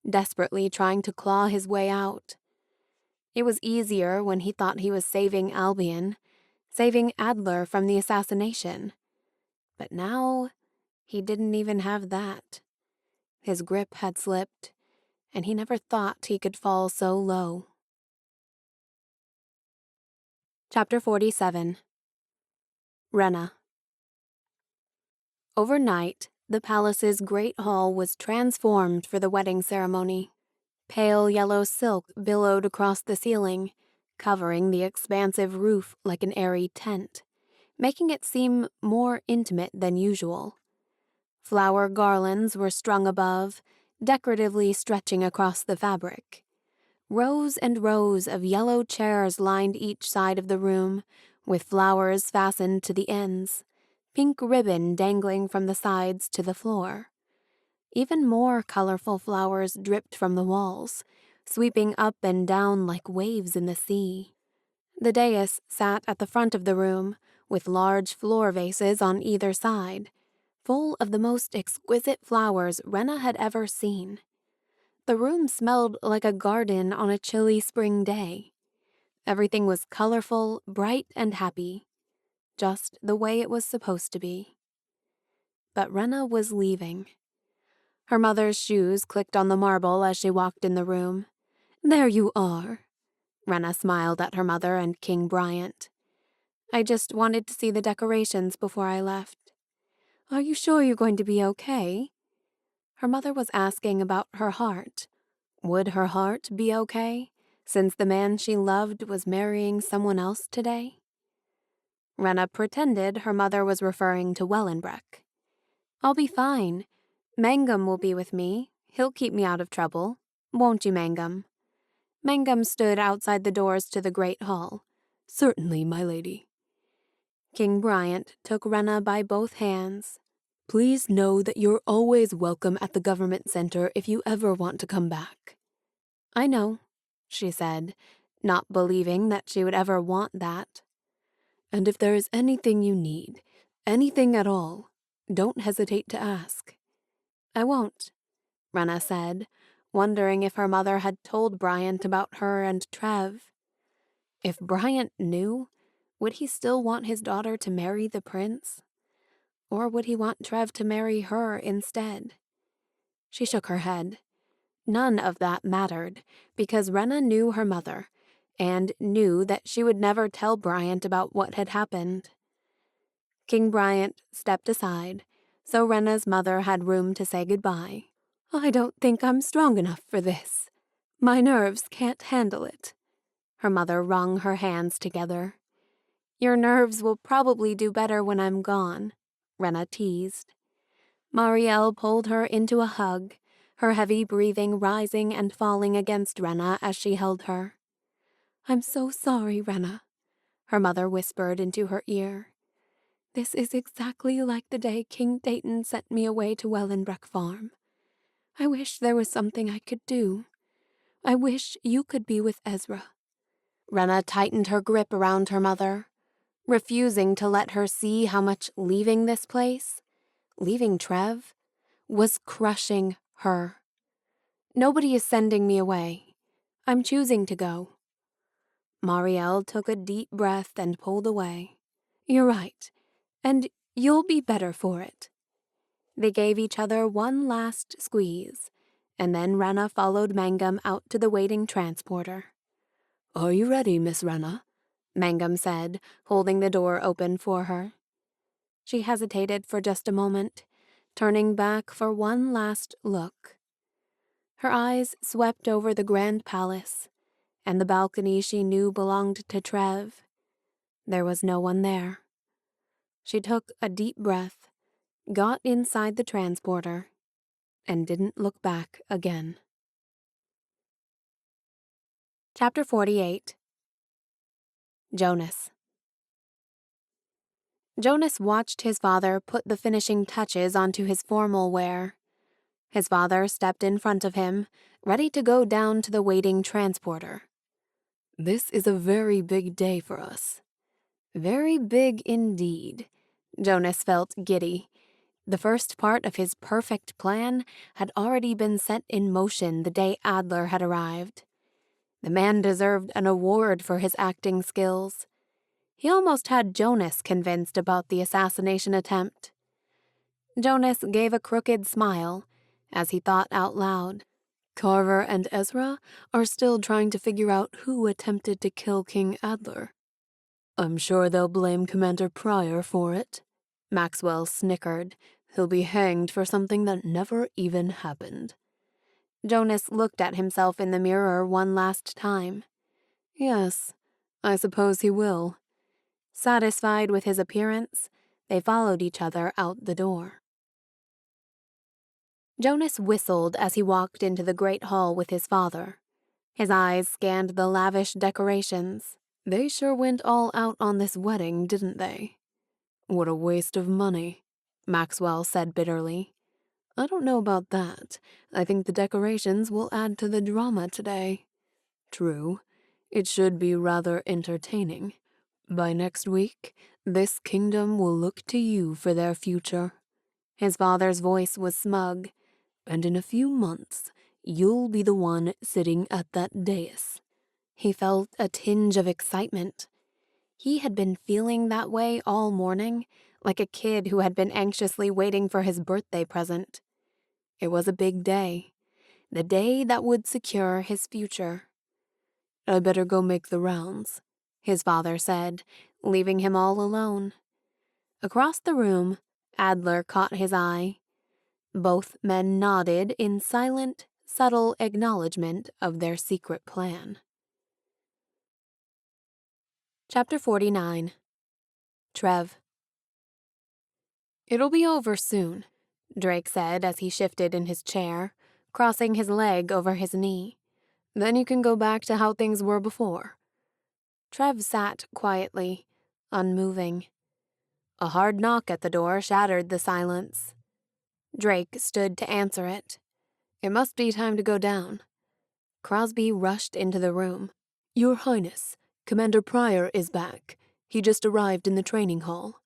A: desperately trying to claw his way out. It was easier when he thought he was saving Albion, saving Adler from the assassination. But now, he didn't even have that. His grip had slipped, and he never thought he could fall so low. Chapter 47. Renna. Overnight, the palace's great hall was transformed for the wedding ceremony. Pale yellow silk billowed across the ceiling, covering the expansive roof like an airy tent, making it seem more intimate than usual. Flower garlands were strung above, decoratively stretching across the fabric. Rows and rows of yellow chairs lined each side of the room, with flowers fastened to the ends, pink ribbon dangling from the sides to the floor. Even more colorful flowers dripped from the walls, sweeping up and down like waves in the sea. The dais sat at the front of the room, with large floor vases on either side, full of the most exquisite flowers Renna had ever seen. The room smelled like a garden on a chilly spring day. Everything was colorful, bright, and happy, just the way it was supposed to be. But Renna was leaving. Her mother's shoes clicked on the marble as she walked in the room. "There you are." Renna smiled at her mother and King Bryant. "I just wanted to see the decorations before I left." "Are you sure you're going to be okay?" Her mother was asking about her heart. Would her heart be okay, since the man she loved was marrying someone else today? Renna pretended her mother was referring to Wellenbreck. "I'll be fine. Mangum will be with me. He'll keep me out of trouble. Won't you, Mangum?" Mangum stood outside the doors to the great hall. "Certainly, my lady." King Bryant took Renna by both hands. "Please know that you're always welcome at the government center if you ever want to come back." "I know," she said, not believing that she would ever want that. "And if there is anything you need, anything at all, don't hesitate to ask." "I won't," Renna said, wondering if her mother had told Bryant about her and Trev. If Bryant knew, would he still want his daughter to marry the prince? Or would he want Trev to marry her instead? She shook her head. None of that mattered, because Renna knew her mother, and knew that she would never tell Bryant about what had happened. King Bryant stepped aside, so Renna's mother had room to say goodbye. "I don't think I'm strong enough for this. My nerves can't handle it." Her mother wrung her hands together. "Your nerves will probably do better when I'm gone," Renna teased. Marielle pulled her into a hug, her heavy breathing rising and falling against Renna as she held her. "I'm so sorry, Renna," her mother whispered into her ear. "This is exactly like the day King Dayton sent me away to Wellenbreck Farm. I wish there was something I could do. I wish you could be with Ezra." Renna tightened her grip around her mother, refusing to let her see how much leaving this place, leaving Trev, was crushing her. "Nobody is sending me away. I'm choosing to go." Marielle took a deep breath and pulled away. "You're right, and you'll be better for it." They gave each other one last squeeze, and then Renna followed Mangum out to the waiting transporter.
B: "Are you ready, Miss Renna?"
A: Mangum said, holding the door open for her. She hesitated for just a moment, turning back for one last look. Her eyes swept over the grand palace and the balcony she knew belonged to Trev. There was no one there. She took a deep breath, got inside the transporter, and didn't look back again. Chapter 48. Jonas. Jonas watched his father put the finishing touches onto his formal wear. His father stepped in front of him, ready to go down to the waiting transporter.
B: "This is a very big day for us."
A: Very big indeed. Jonas felt giddy. The first part of his perfect plan had already been set in motion the day Adler had arrived. The man deserved an award for his acting skills. He almost had Jonas convinced about the assassination attempt. Jonas gave a crooked smile as he thought out loud.
B: Carver and Ezra are still trying to figure out who attempted to kill King Adler. "I'm sure they'll blame Commander Pryor for it." Maxwell snickered. "He'll be hanged for something that never even happened."
A: Jonas looked at himself in the mirror one last time.
B: "Yes, I suppose he will."
A: Satisfied with his appearance, they followed each other out the door. Jonas whistled as he walked into the great hall with his father. His eyes scanned the lavish decorations.
B: "They sure went all out on this wedding, didn't they?" "What a waste of money," Maxwell said bitterly. "I don't know about that. I think the decorations will add to the drama today." "True. It should be rather entertaining. By next week, this kingdom will look to you for their future."
A: His father's voice was smug.
B: "And in a few months, you'll be the one sitting at that dais."
A: He felt a tinge of excitement. He had been feeling that way all morning, like a kid who had been anxiously waiting for his birthday present. It was a big day, the day that would secure his future.
B: "I better go make the rounds,"
A: his father said, leaving him all alone. Across the room, Adler caught his eye. Both men nodded in silent, subtle acknowledgement of their secret plan. Chapter 49. Trev. "It'll be over soon," Drake said as he shifted in his chair, crossing his leg over his knee.
B: "Then you can go back to how things were before."
A: Trev sat quietly, unmoving. A hard knock at the door shattered the silence. Drake stood to answer it.
B: "It must be time to go down."
A: Crosby rushed into the room.
B: "Your Highness, Commander Pryor is back. He just arrived in the training hall."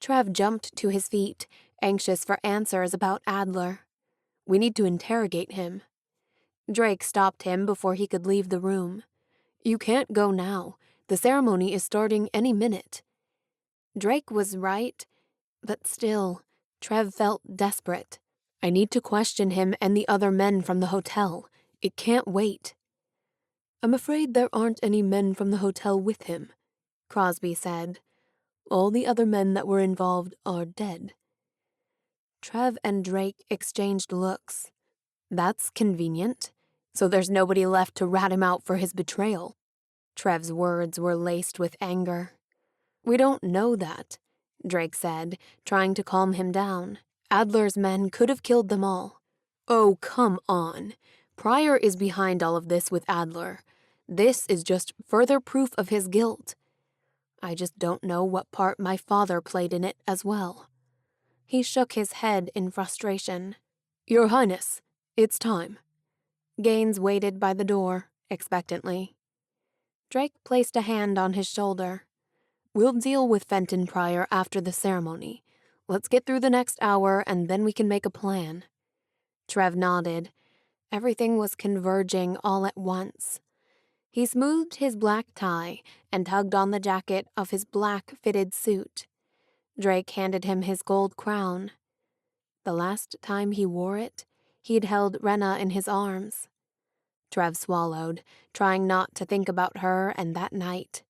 A: Trev jumped to his feet, anxious for answers about Adler.
B: "We need to interrogate him."
A: Drake stopped him before he could leave the room.
B: "You can't go now. The ceremony is starting any minute."
A: Drake was right, but still, Trev felt desperate.
B: "I need to question him and the other men from the hotel. It can't wait." "I'm afraid there aren't any men from the hotel with him," Crosby said. "All the other men that were involved are dead."
A: Trev and Drake exchanged looks. That's convenient. So there's nobody left to rat him out for his betrayal. Trev's words were laced with anger. "We don't know that," Drake said, trying to calm him down. "Adler's men could have killed them all."
B: "Oh, come on. Pryor is behind all of this with Adler. This is just further proof of his guilt."
A: "I just don't know what part my father played in it as well." He shook his head in frustration.
B: "Your Highness, it's time."
A: Gaines waited by the door, expectantly. Drake placed a hand on his shoulder.
B: "We'll deal with Fenton Pryor after the ceremony. Let's get through the next hour and then we can make a plan."
A: Trev nodded. Everything was converging all at once. He smoothed his black tie and tugged on the jacket of his black fitted suit. Drake handed him his gold crown. The last time he wore it, He'd held Renna in his arms. Trev swallowed, trying not to think about her and that night.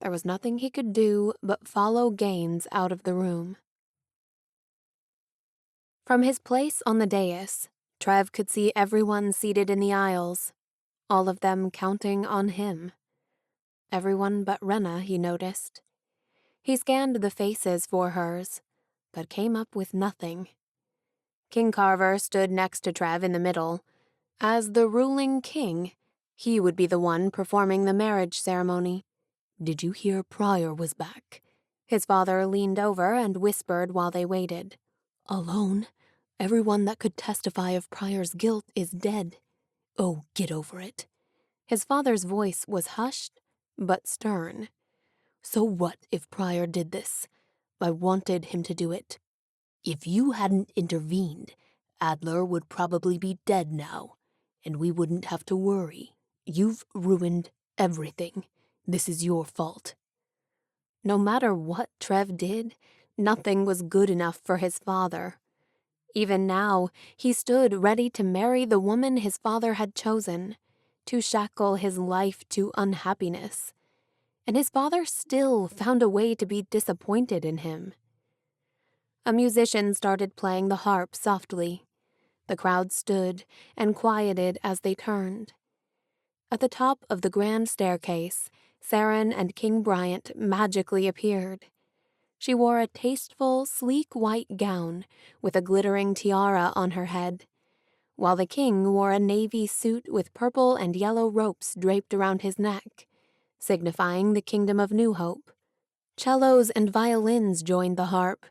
A: There was nothing he could do but follow Gaines out of the room. From his place on the dais, Trev could see everyone seated in the aisles, all of them counting on him. Everyone but Renna, he noticed. He scanned the faces for hers, but came up with nothing. King Carver stood next to Trev in the middle. As the ruling king, he would be the one performing the marriage ceremony. "Did you hear Pryor was back?" His father leaned over and whispered while they waited. "Alone? Everyone that could testify of Pryor's guilt is dead. Oh, get over it." His father's voice was hushed, but stern. "So what if Pryor did this? I wanted him to do it. If you hadn't intervened, Adler would probably be dead now, and we wouldn't have to worry. You've ruined everything. This is your fault." No matter what Trev did, nothing was good enough for his father. Even now, he stood ready to marry the woman his father had chosen, to shackle his life to unhappiness. And his father still found a way to be disappointed in him. A musician started playing the harp softly. The crowd stood and quieted as they turned. At the top of the grand staircase, Saren and King Bryant magically appeared. She wore a tasteful, sleek white gown with a glittering tiara on her head, while the king wore a navy suit with purple and yellow ropes draped around his neck, signifying the kingdom of New Hope. Cellos and violins joined the harp,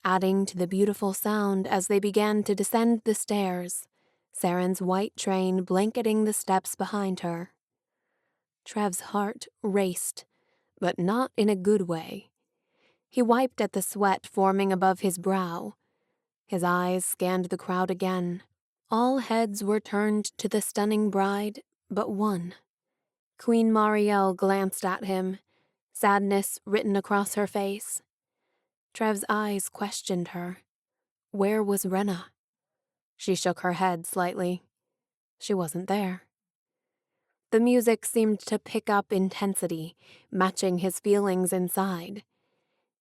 A: adding to the beautiful sound as they began to descend the stairs, Saren's white train blanketing the steps behind her. Trev's heart raced, but not in a good way. He wiped at the sweat forming above his brow. His eyes scanned the crowd again. All heads were turned to the stunning bride, but one. Queen Marielle glanced at him, sadness written across her face. Trev's eyes questioned her. Where was Renna? She shook her head slightly. She wasn't there. The music seemed to pick up intensity, matching his feelings inside.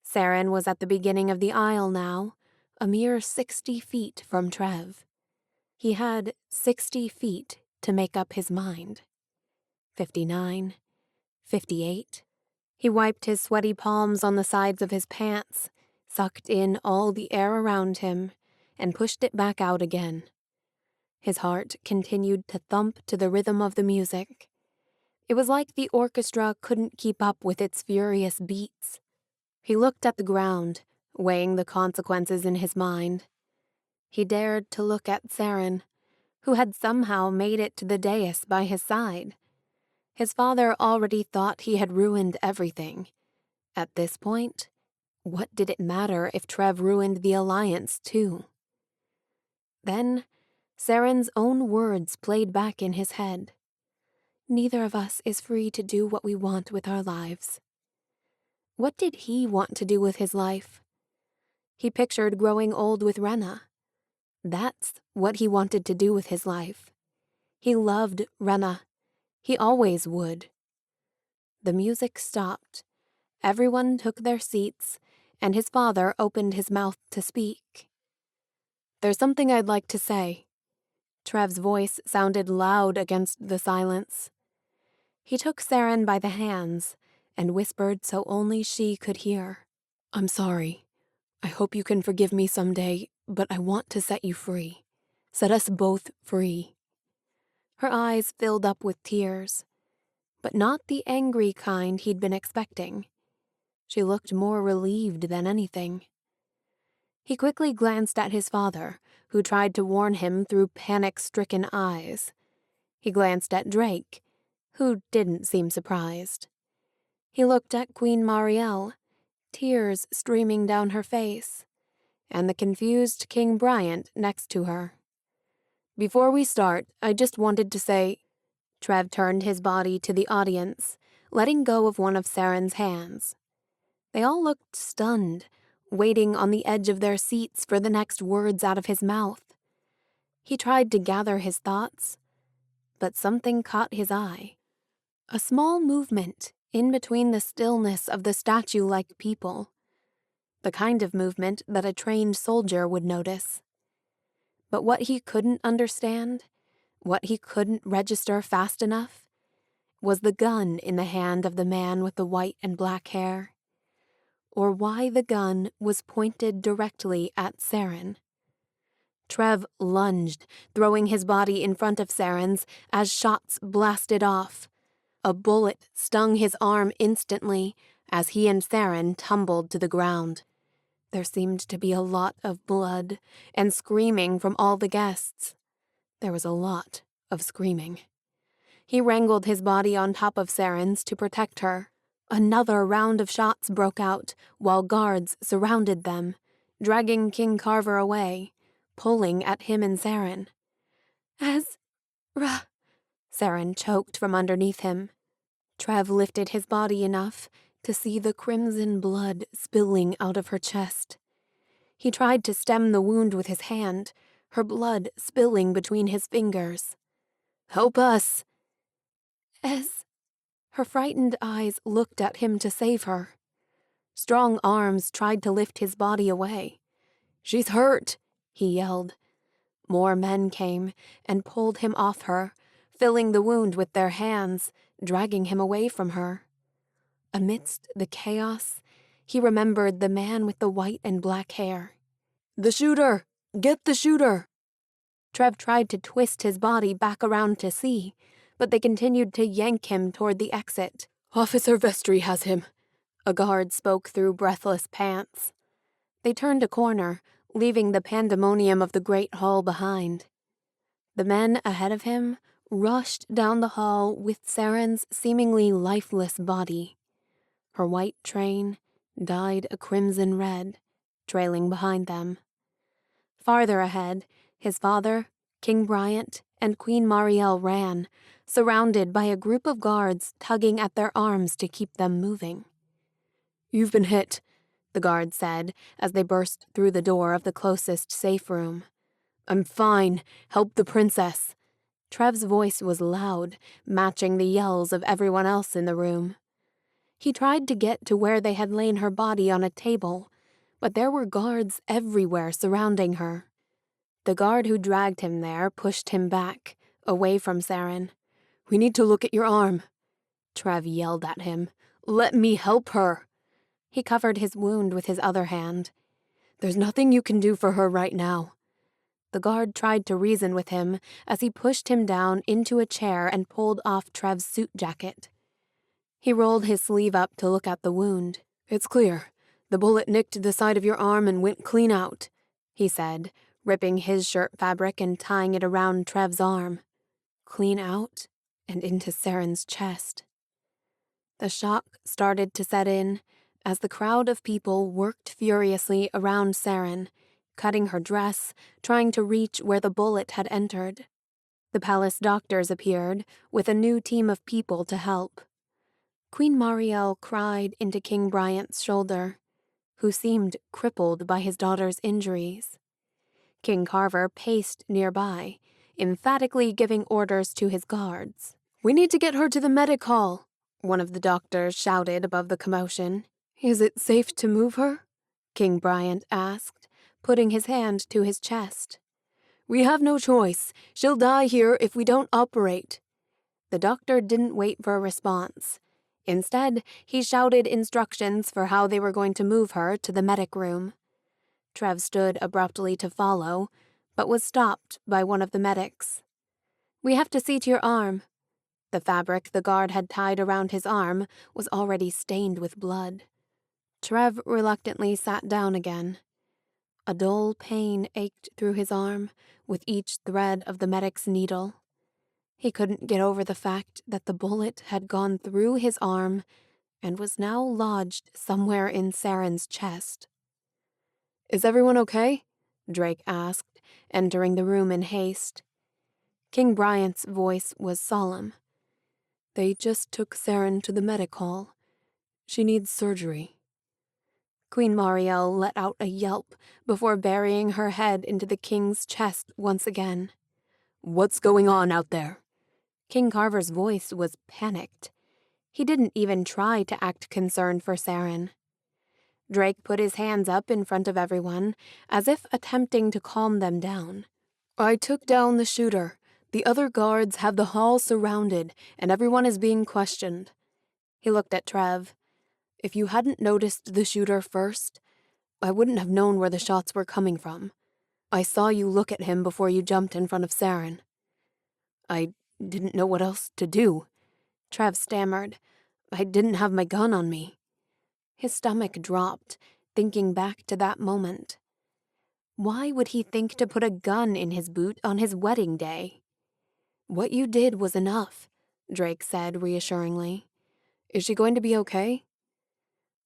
A: Saren was at the beginning of the aisle now, a mere 60 feet from Trev. He had 60 feet to make up his mind. 59, 58. He wiped his sweaty palms on the sides of his pants, sucked in all the air around him, and pushed it back out again. His heart continued to thump to the rhythm of the music. It was like the orchestra couldn't keep up with its furious beats. He looked at the ground, weighing the consequences in his mind. He dared to look at Saren, who had somehow made it to the dais by his side. His father already thought he had ruined everything. At this point, what did it matter if Trev ruined the alliance too? Then, Saren's own words played back in his head. Neither of us is free to do what we want with our lives. What did he want to do with his life? He pictured growing old with Renna. That's what he wanted to do with his life. He loved Renna. He always would. The music stopped. Everyone took their seats, and his father opened his mouth to speak. "There's something I'd like to say." Trev's voice sounded loud against the silence. He took Saren by the hands and whispered so only she could hear. "I'm sorry. I hope you can forgive me someday, but I want to set you free. Set us both free." Her eyes filled up with tears, but not the angry kind he'd been expecting. She looked more relieved than anything. He quickly glanced at his father, who tried to warn him through panic-stricken eyes. He glanced at Drake, who didn't seem surprised. He looked at Queen Marielle, tears streaming down her face, and the confused King Bryant next to her. "Before we start, I just wanted to say—" Trev turned his body to the audience, letting go of one of Saren's hands. They all looked stunned, waiting on the edge of their seats for the next words out of his mouth. He tried to gather his thoughts, but something caught his eye. A small movement in between the stillness of the statue-like people. The kind of movement that a trained soldier would notice. But what he couldn't understand, what he couldn't register fast enough, was the gun in the hand of the man with the white and black hair. Or why the gun was pointed directly at Saren. Trev lunged, throwing his body in front of Saren's as shots blasted off. A bullet stung his arm instantly as he and Saren tumbled to the ground. There seemed to be a lot of blood and screaming from all the guests. There was a lot of screaming. He wrangled his body on top of Saren's to protect her. Another round of shots broke out while guards surrounded them, dragging King Carver away, pulling at him and Saren. Saren choked from underneath him. Trev lifted his body enough to see the crimson blood spilling out of her chest. He tried to stem the wound with his hand, her blood spilling between his fingers. "Help us!" Her frightened eyes looked at him to save her. Strong arms tried to lift his body away. "She's hurt," he yelled. More men came and pulled him off her, filling the wound with their hands, dragging him away from her. Amidst the chaos, he remembered the man with the white and black hair. "The shooter! Get the shooter!" Trev tried to twist his body back around to see, but they continued to yank him toward the exit. "Officer Vestry has him," a guard spoke through breathless pants. They turned a corner, leaving the pandemonium of the great hall behind. The men ahead of him rushed down the hall with Saren's seemingly lifeless body. Her white train dyed a crimson red, trailing behind them. Farther ahead, his father, King Bryant, and Queen Marielle ran, surrounded by a group of guards tugging at their arms to keep them moving. "You've been hit," the guard said as they burst through the door of the closest safe room. "I'm fine. Help the princess." Trev's voice was loud, matching the yells of everyone else in the room. He tried to get to where they had lain her body on a table, but there were guards everywhere surrounding her. The guard who dragged him there pushed him back, away from Saren. "We need to look at your arm." Trev yelled at him. "Let me help her." He covered his wound with his other hand. "There's nothing you can do for her right now." The guard tried to reason with him as he pushed him down into a chair and pulled off Trev's suit jacket. He rolled his sleeve up to look at the wound. "It's clear. The bullet nicked the side of your arm and went clean out," he said, ripping his shirt fabric and tying it around Trev's arm. Clean out and into Saren's chest. The shock started to set in as the crowd of people worked furiously around Saren, cutting her dress, trying to reach where the bullet had entered. The palace doctors appeared, with a new team of people to help. Queen Marielle cried into King Bryant's shoulder, who seemed crippled by his daughter's injuries. King Carver paced nearby, emphatically giving orders to his guards. "We need to get her to the medic hall," one of the doctors shouted above the commotion. "Is it safe to move her?" King Bryant asked, putting his hand to his chest. "We have no choice. She'll die here if we don't operate." The doctor didn't wait for a response. Instead, he shouted instructions for how they were going to move her to the medic room. Trev stood abruptly to follow, but was stopped by one of the medics. "We have to see to your arm." The fabric the guard had tied around his arm was already stained with blood. Trev reluctantly sat down again. A dull pain ached through his arm with each thread of the medic's needle. He couldn't get over the fact that the bullet had gone through his arm and was now lodged somewhere in Saren's chest. "Is everyone okay?" Drake asked, entering the room in haste. King Bryant's voice was solemn. "They just took Saren to the medic hall. She needs surgery." Queen Marielle let out a yelp before burying her head into the king's chest once again.
B: "What's going on out there?"
A: King Carver's voice was panicked. He didn't even try to act concerned for Saren. Drake put his hands up in front of everyone, as if attempting to calm them down.
B: "I took down the shooter. The other guards have the hall surrounded, and everyone is being questioned."
A: He looked at Trev.
B: "If you hadn't noticed the shooter first, I wouldn't have known where the shots were coming from. I saw you look at him before you jumped in front of Saren. I didn't know what else to do,"
A: Trev stammered.
B: "I didn't have my gun on me."
A: His stomach dropped, thinking back to that moment. Why would he think to put a gun in his boot on his wedding day?
B: "What you did was enough," Drake said reassuringly. "Is she going to be okay?"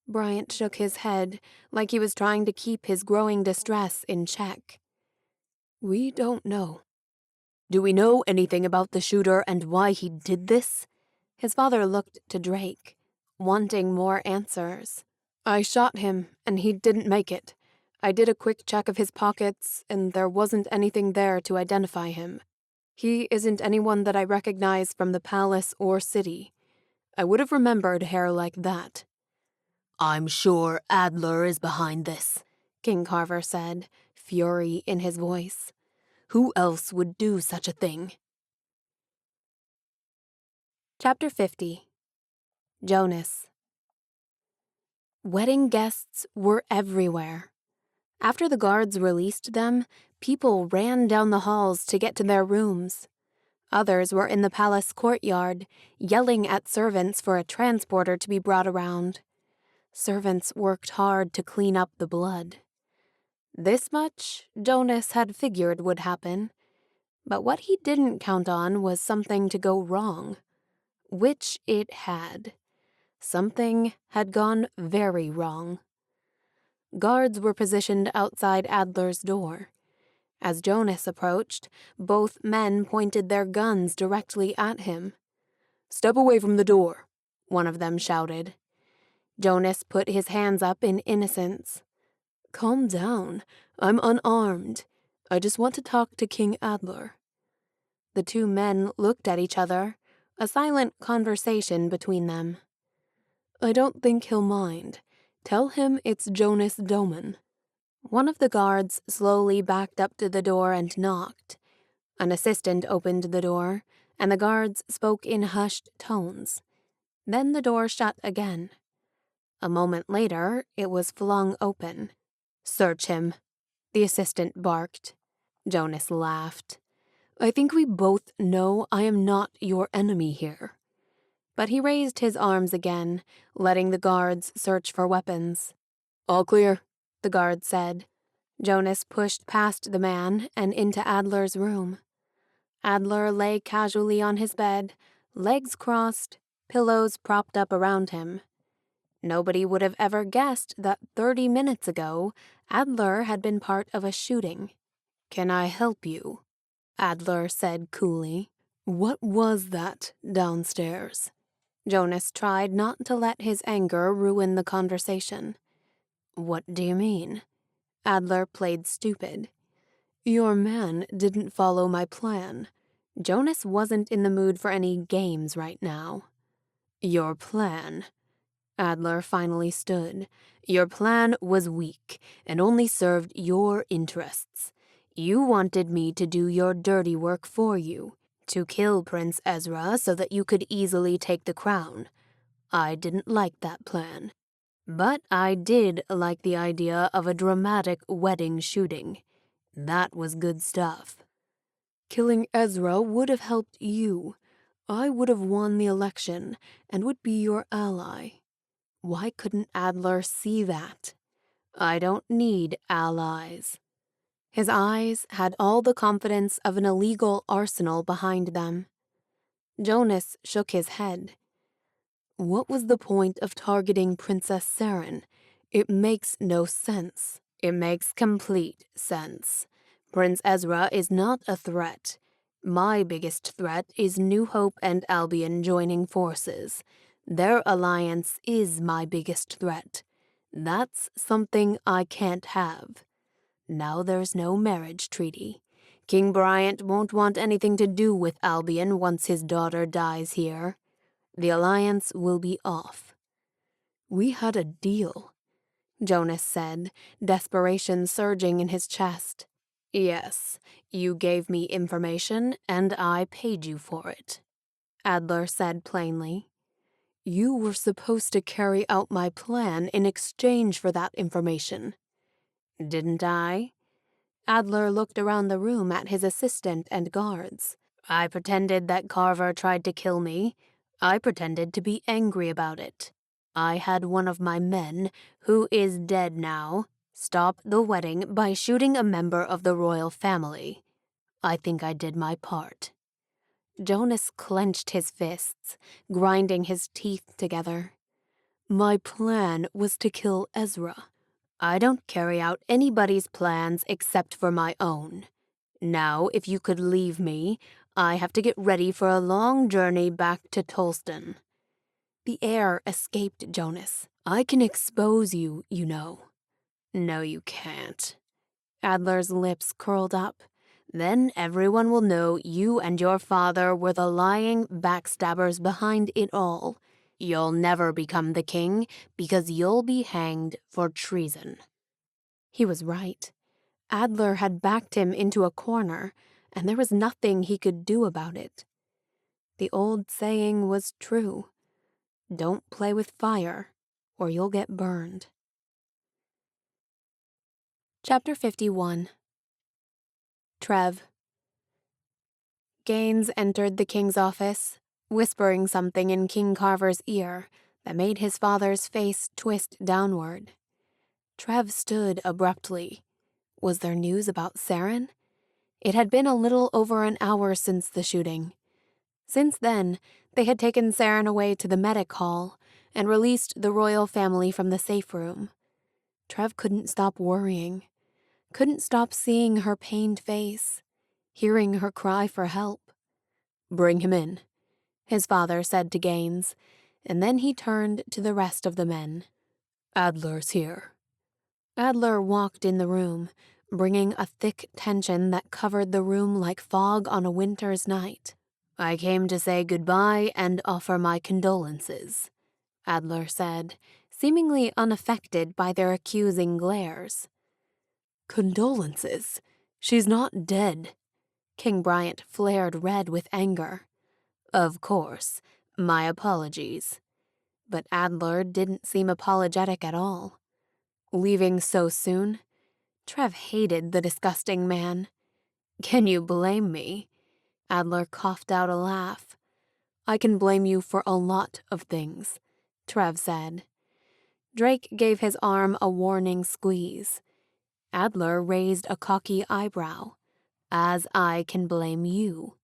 A: Bryant shook his head, like he was trying to keep his growing distress in check.
B: "We don't know." "Do we know anything about the shooter and why he did this?"
A: His father looked to Drake, wanting more answers.
B: "I shot him, and he didn't make it. I did a quick check of his pockets, and there wasn't anything there to identify him. He isn't anyone that I recognize from the palace or city. I would have remembered hair like that."
C: "I'm sure Adler is behind this,"
A: King Carver said, fury in his voice.
C: "Who else would do such a thing?"
A: Chapter 50. Jonas. Wedding guests were everywhere. After the guards released them, people ran down the halls to get to their rooms. Others were in the palace courtyard, yelling at servants for a transporter to be brought around. Servants worked hard to clean up the blood. This much Jonas had figured would happen, but what he didn't count on was something to go wrong. Which it had. Something had gone very wrong. Guards were positioned outside Adler's door. As Jonas approached, both men pointed their guns directly at him.
B: "Step away from the door,"
A: one of them shouted. Jonas put his hands up in innocence.
B: "Calm down. I'm unarmed. I just want to talk to King Adler."
A: The two men looked at each other, a silent conversation between them.
B: "I don't think he'll mind. Tell him it's Jonas Doman."
A: One of the guards slowly backed up to the door and knocked. An assistant opened the door, and the guards spoke in hushed tones. Then the door shut again. A moment later, it was flung open. "Search him," the assistant barked. Jonas laughed.
B: "I think we both know I am not your enemy here."
A: But he raised his arms again, letting the guards search for weapons.
B: "All clear,"
A: the guard said. Jonas pushed past the man and into Adler's room. Adler lay casually on his bed, legs crossed, pillows propped up around him. Nobody would have ever guessed that 30 minutes ago, Adler had been part of a shooting.
B: "Can I help you?"
A: Adler said coolly.
B: "What was that downstairs?"
A: Jonas tried not to let his anger ruin the conversation.
B: "What do you mean?"
A: Adler played stupid.
B: "Your man didn't follow my plan."
A: Jonas wasn't in the mood for any games right now.
B: "Your plan?"
A: Adler finally stood.
C: "Your plan was weak and only served your interests. You wanted me to do your dirty work for you, to kill Prince Ezra so that you could easily take the crown. I didn't like that plan. But I did like the idea of a dramatic wedding shooting. That was good stuff."
B: "Killing Ezra would have helped you. I would have won the election and would be your ally."
A: Why couldn't Adler see that?
C: "I don't need allies."
A: His eyes had all the confidence of an illegal arsenal behind them. Jonas shook his head.
B: "What was the point of targeting Princess Saren? It makes no sense."
C: "It makes complete sense. Prince Ezra is not a threat. My biggest threat is New Hope and Albion joining forces. Their alliance is my biggest threat. That's something I can't have. Now there's no marriage treaty. King Bryant won't want anything to do with Albion once his daughter dies here. The alliance will be off."
B: "We had a deal," Jonas said, desperation surging in his chest.
C: "Yes, you gave me information and I paid you for it," Adler said plainly.
B: "You were supposed to carry out my plan in exchange for that information."
C: "Didn't I?"
B: Adler looked around the room at his assistant and guards.
C: "I pretended that Carver tried to kill me. I pretended to be angry about it. I had one of my men, who is dead now, stop the wedding by shooting a member of the royal family. I think I did my part."
B: Jonas clenched his fists, grinding his teeth together. "My plan was to kill Ezra."
C: "I don't carry out anybody's plans except for my own. Now, if you could leave me, I have to get ready for a long journey back to Tolston."
B: The air escaped Jonas. "I can expose you, you know."
C: "No, you can't."
B: Adler's lips curled up.
C: "Then everyone will know you and your father were the lying backstabbers behind it all. You'll never become the king because you'll be hanged for treason."
B: He was right. Adler had backed him into a corner, and there was nothing he could do about it. The old saying was true. Don't play with fire, or you'll get burned. Chapter 51. Trev. Gaines entered the king's office, whispering something in King Carver's ear that made his father's face twist downward. Trev stood abruptly. Was there news about Saren? It had been a little over an hour since the shooting. Since then, they had taken Saren away to the medic hall and released the royal family from the safe room. Trev couldn't stop worrying, couldn't stop seeing her pained face, hearing her cry for help. "Bring him in," his father said to Gaines, and then he turned to the rest of the men. "Adler's here." Adler walked in the room, bringing a thick tension that covered the room like fog on a winter's night.
C: "I came to say goodbye and offer my condolences,"
B: Adler said, seemingly unaffected by their accusing glares. "Condolences? She's not dead." King Bryant flared red with anger.
C: "Of course. My apologies."
B: But Adler didn't seem apologetic at all. Leaving so soon? Trev hated the disgusting man.
C: "Can you blame me?"
B: Adler coughed out a laugh. "I can blame you for a lot of things," Trev said. Drake gave his arm a warning squeeze. Adler raised a cocky eyebrow.
C: "As I can blame you."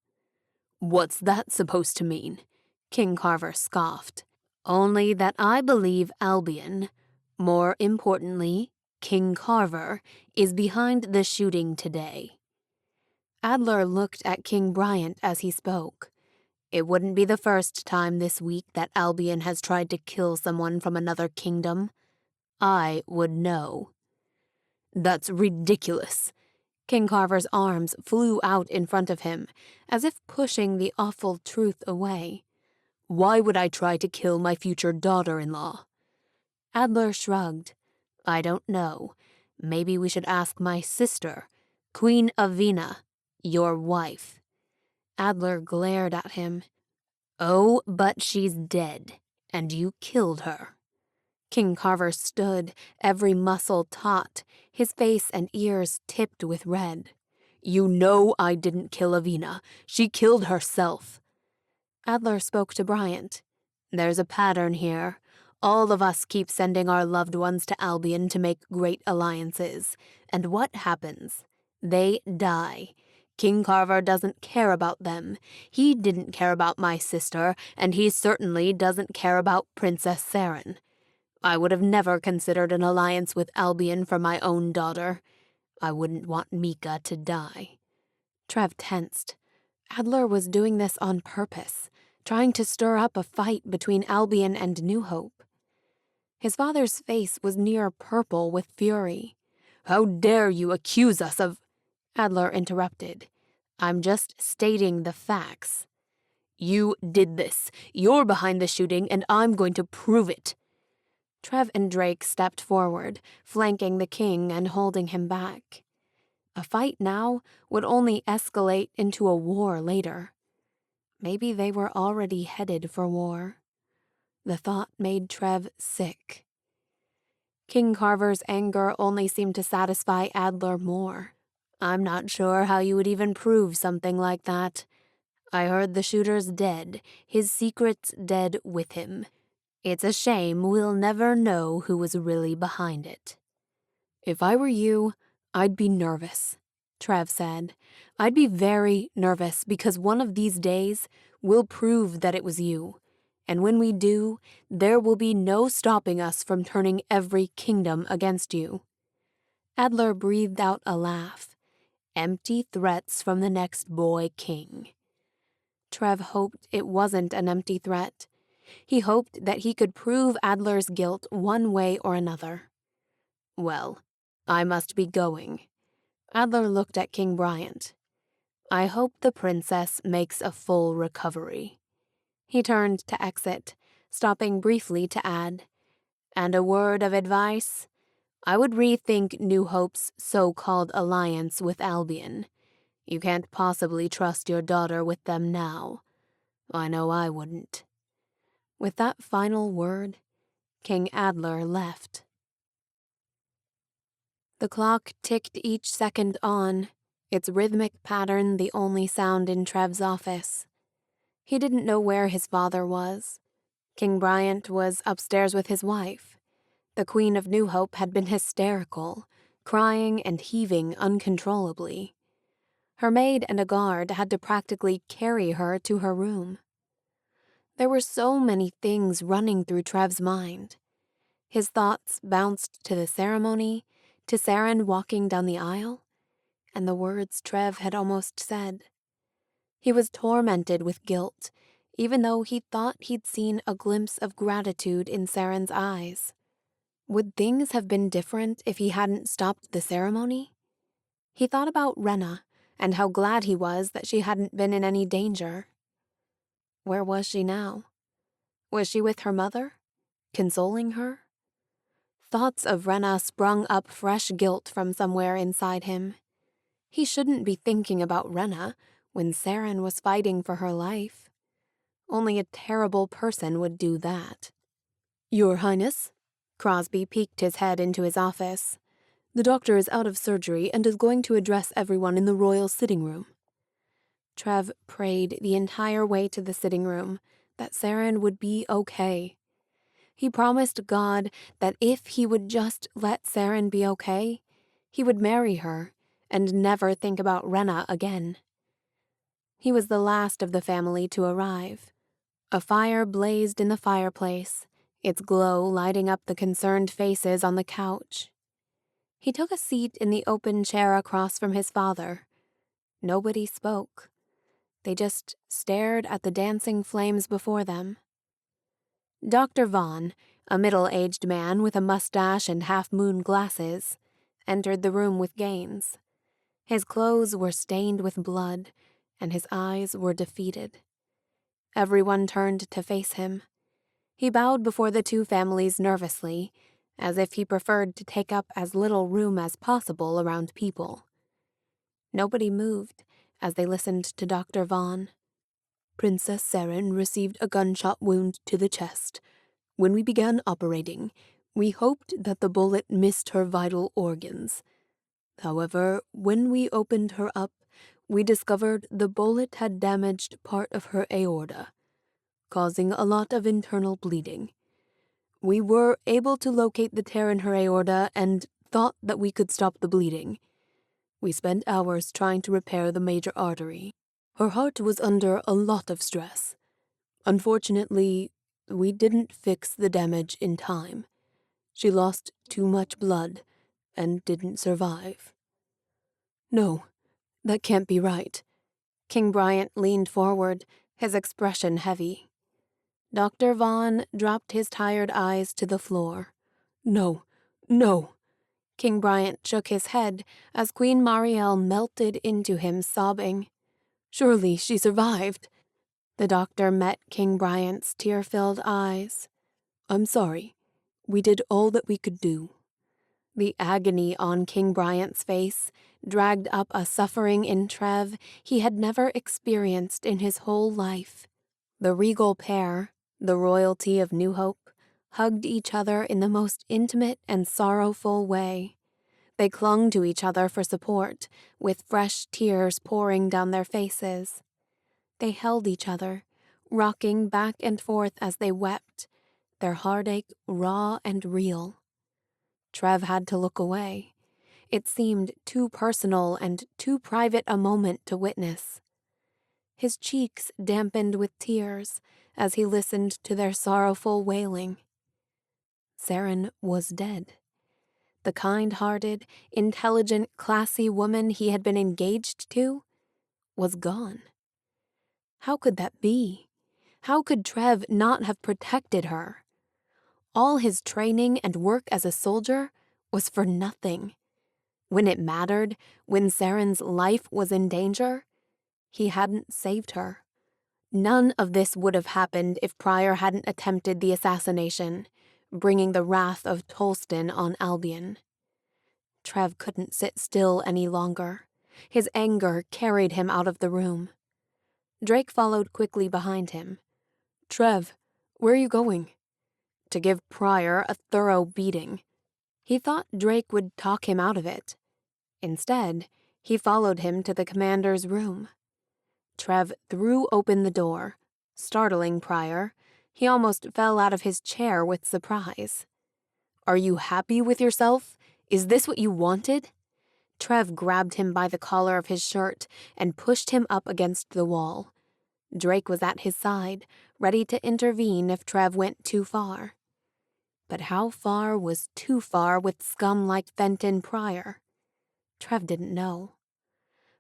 B: "What's that supposed to mean?" King Carver scoffed.
C: "Only that I believe Albion, more importantly, King Carver, is behind the shooting today."
B: Adler looked at King Bryant as he spoke.
C: "It wouldn't be the first time this week that Albion has tried to kill someone from another kingdom. I would know."
B: "That's ridiculous." King Carver's arms flew out in front of him, as if pushing the awful truth away. "Why would I try to kill my future daughter-in-law?"
C: Adler shrugged. "I don't know. Maybe we should ask my sister, Queen Avina, your wife."
B: Adler glared at him.
C: "Oh, but she's dead, and you killed her."
B: King Carver stood, every muscle taut, his face and ears tipped with red. "You know I didn't kill Avina. She killed herself." Adler spoke to Bryant.
C: "There's a pattern here. All of us keep sending our loved ones to Albion to make great alliances. And what happens? They die. King Carver doesn't care about them. He didn't care about my sister, and he certainly doesn't care about Princess Saren. I would have never considered an alliance with Albion for my own daughter. I wouldn't want Mika to die."
B: Trev tensed. Adler was doing this on purpose, trying to stir up a fight between Albion and New Hope.
A: His father's face was near purple with fury.
C: "How dare you accuse us of—" Adler interrupted. "I'm just stating the facts. You did this. You're behind the shooting, and I'm going to prove it."
A: Trev and Drake stepped forward, flanking the king and holding him back. A fight now would only escalate into a war later. Maybe they were already headed for war. The thought made Trev sick. King Carver's anger only seemed to satisfy Adler more.
C: "I'm not sure how you would even prove something like that. I heard the shooter's dead, his secret's dead with him. It's a shame we'll never know who was really behind it."
A: "If I were you, I'd be nervous," Trev said. "I'd be very nervous because one of these days we'll prove that it was you. And when we do, there will be no stopping us from turning every kingdom against you." Adler breathed out a laugh.
C: "Empty threats from the next boy king."
A: Trev hoped it wasn't an empty threat. He hoped that he could prove Adler's guilt one way or another.
C: "Well, I must be going."
A: Adler looked at King Bryant.
C: "I hope the princess makes a full recovery."
A: He turned to exit, stopping briefly to add,
C: "And a word of advice? I would rethink New Hope's so-called alliance with Albion. You can't possibly trust your daughter with them now. I know I wouldn't."
A: With that final word, King Adler left. The clock ticked each second on, its rhythmic pattern the only sound in Trev's office. He didn't know where his father was. King Bryant was upstairs with his wife. The Queen of New Hope had been hysterical, crying and heaving uncontrollably. Her maid and a guard had to practically carry her to her room. There were so many things running through Trev's mind. His thoughts bounced to the ceremony, to Saren walking down the aisle, and the words Trev had almost said. He was tormented with guilt, even though he thought he'd seen a glimpse of gratitude in Saren's eyes. Would things have been different if he hadn't stopped the ceremony? He thought about Renna and how glad he was that she hadn't been in any danger. Where was she now? Was she with her mother, consoling her? Thoughts of Renna sprung up fresh guilt from somewhere inside him. He shouldn't be thinking about Renna when Saren was fighting for her life. Only a terrible person would do that. "Your Highness?" Crosby peeked his head into his office. "The doctor is out of surgery and is going to address everyone in the royal sitting room." Trev prayed the entire way to the sitting room that Saren would be okay. He promised God that if he would just let Saren be okay, he would marry her and never think about Renna again. He was the last of the family to arrive. A fire blazed in the fireplace, its glow lighting up the concerned faces on the couch. He took a seat in the open chair across from his father. Nobody spoke. They just stared at the dancing flames before them. Dr. Vaughn, a middle-aged man with a mustache and half-moon glasses, entered the room with Gaines. His clothes were stained with blood, and his eyes were defeated. Everyone turned to face him. He bowed before the two families nervously, as if he preferred to take up as little room as possible around people. Nobody moved as they listened to Dr. Vaughn.
B: "Princess Saren received a gunshot wound to the chest. When we began operating, we hoped that the bullet missed her vital organs. However, when we opened her up, we discovered the bullet had damaged part of her aorta, causing a lot of internal bleeding. We were able to locate the tear in her aorta and thought that we could stop the bleeding. We spent hours trying to repair the major artery. Her heart was under a lot of stress. Unfortunately, we didn't fix the damage in time. She lost too much blood and didn't survive." "No, that can't be right."
A: King Bryant leaned forward, his expression heavy.
B: Dr. Vaughn dropped his tired eyes to the floor. No, no. King Bryant shook his head as Queen Marielle melted into him, sobbing. Surely she survived. The doctor met King Bryant's tear-filled eyes. I'm sorry. We did all that we could do. The agony on King Bryant's face dragged up a suffering in Trev he had never experienced in his whole life. The regal pair, the royalty of New Hope, hugged each other in the most intimate and sorrowful way. They clung to each other for support, with fresh tears pouring down their faces. They held each other, rocking back and forth as they wept, their heartache raw and real. Trev had to look away. It seemed too personal and too private a moment to witness. His cheeks dampened with tears as he listened to their sorrowful wailing. Saren was dead. The kind-hearted, intelligent, classy woman he had been engaged to was gone. How could that be? How could Trev not have protected her? All his training and work as a soldier was for nothing. When it mattered, when Saren's life was in danger, he hadn't saved her. None of this would have happened if Prior hadn't attempted the assassination, bringing the wrath of Tolston on Albion. Trev couldn't sit still any longer. His anger carried him out of the room. Drake followed quickly behind him. Trev, where are you going? To give Prior a thorough beating. He thought Drake would talk him out of it. Instead, he followed him to the commander's room. Trev threw open the door, startling Prior. He almost fell out of his chair with surprise. Are you happy with yourself? Is this what you wanted? Trev grabbed him by the collar of his shirt and pushed him up against the wall. Drake was at his side, ready to intervene if Trev went too far. But how far was too far with scum like Fenton Prior? Trev didn't know.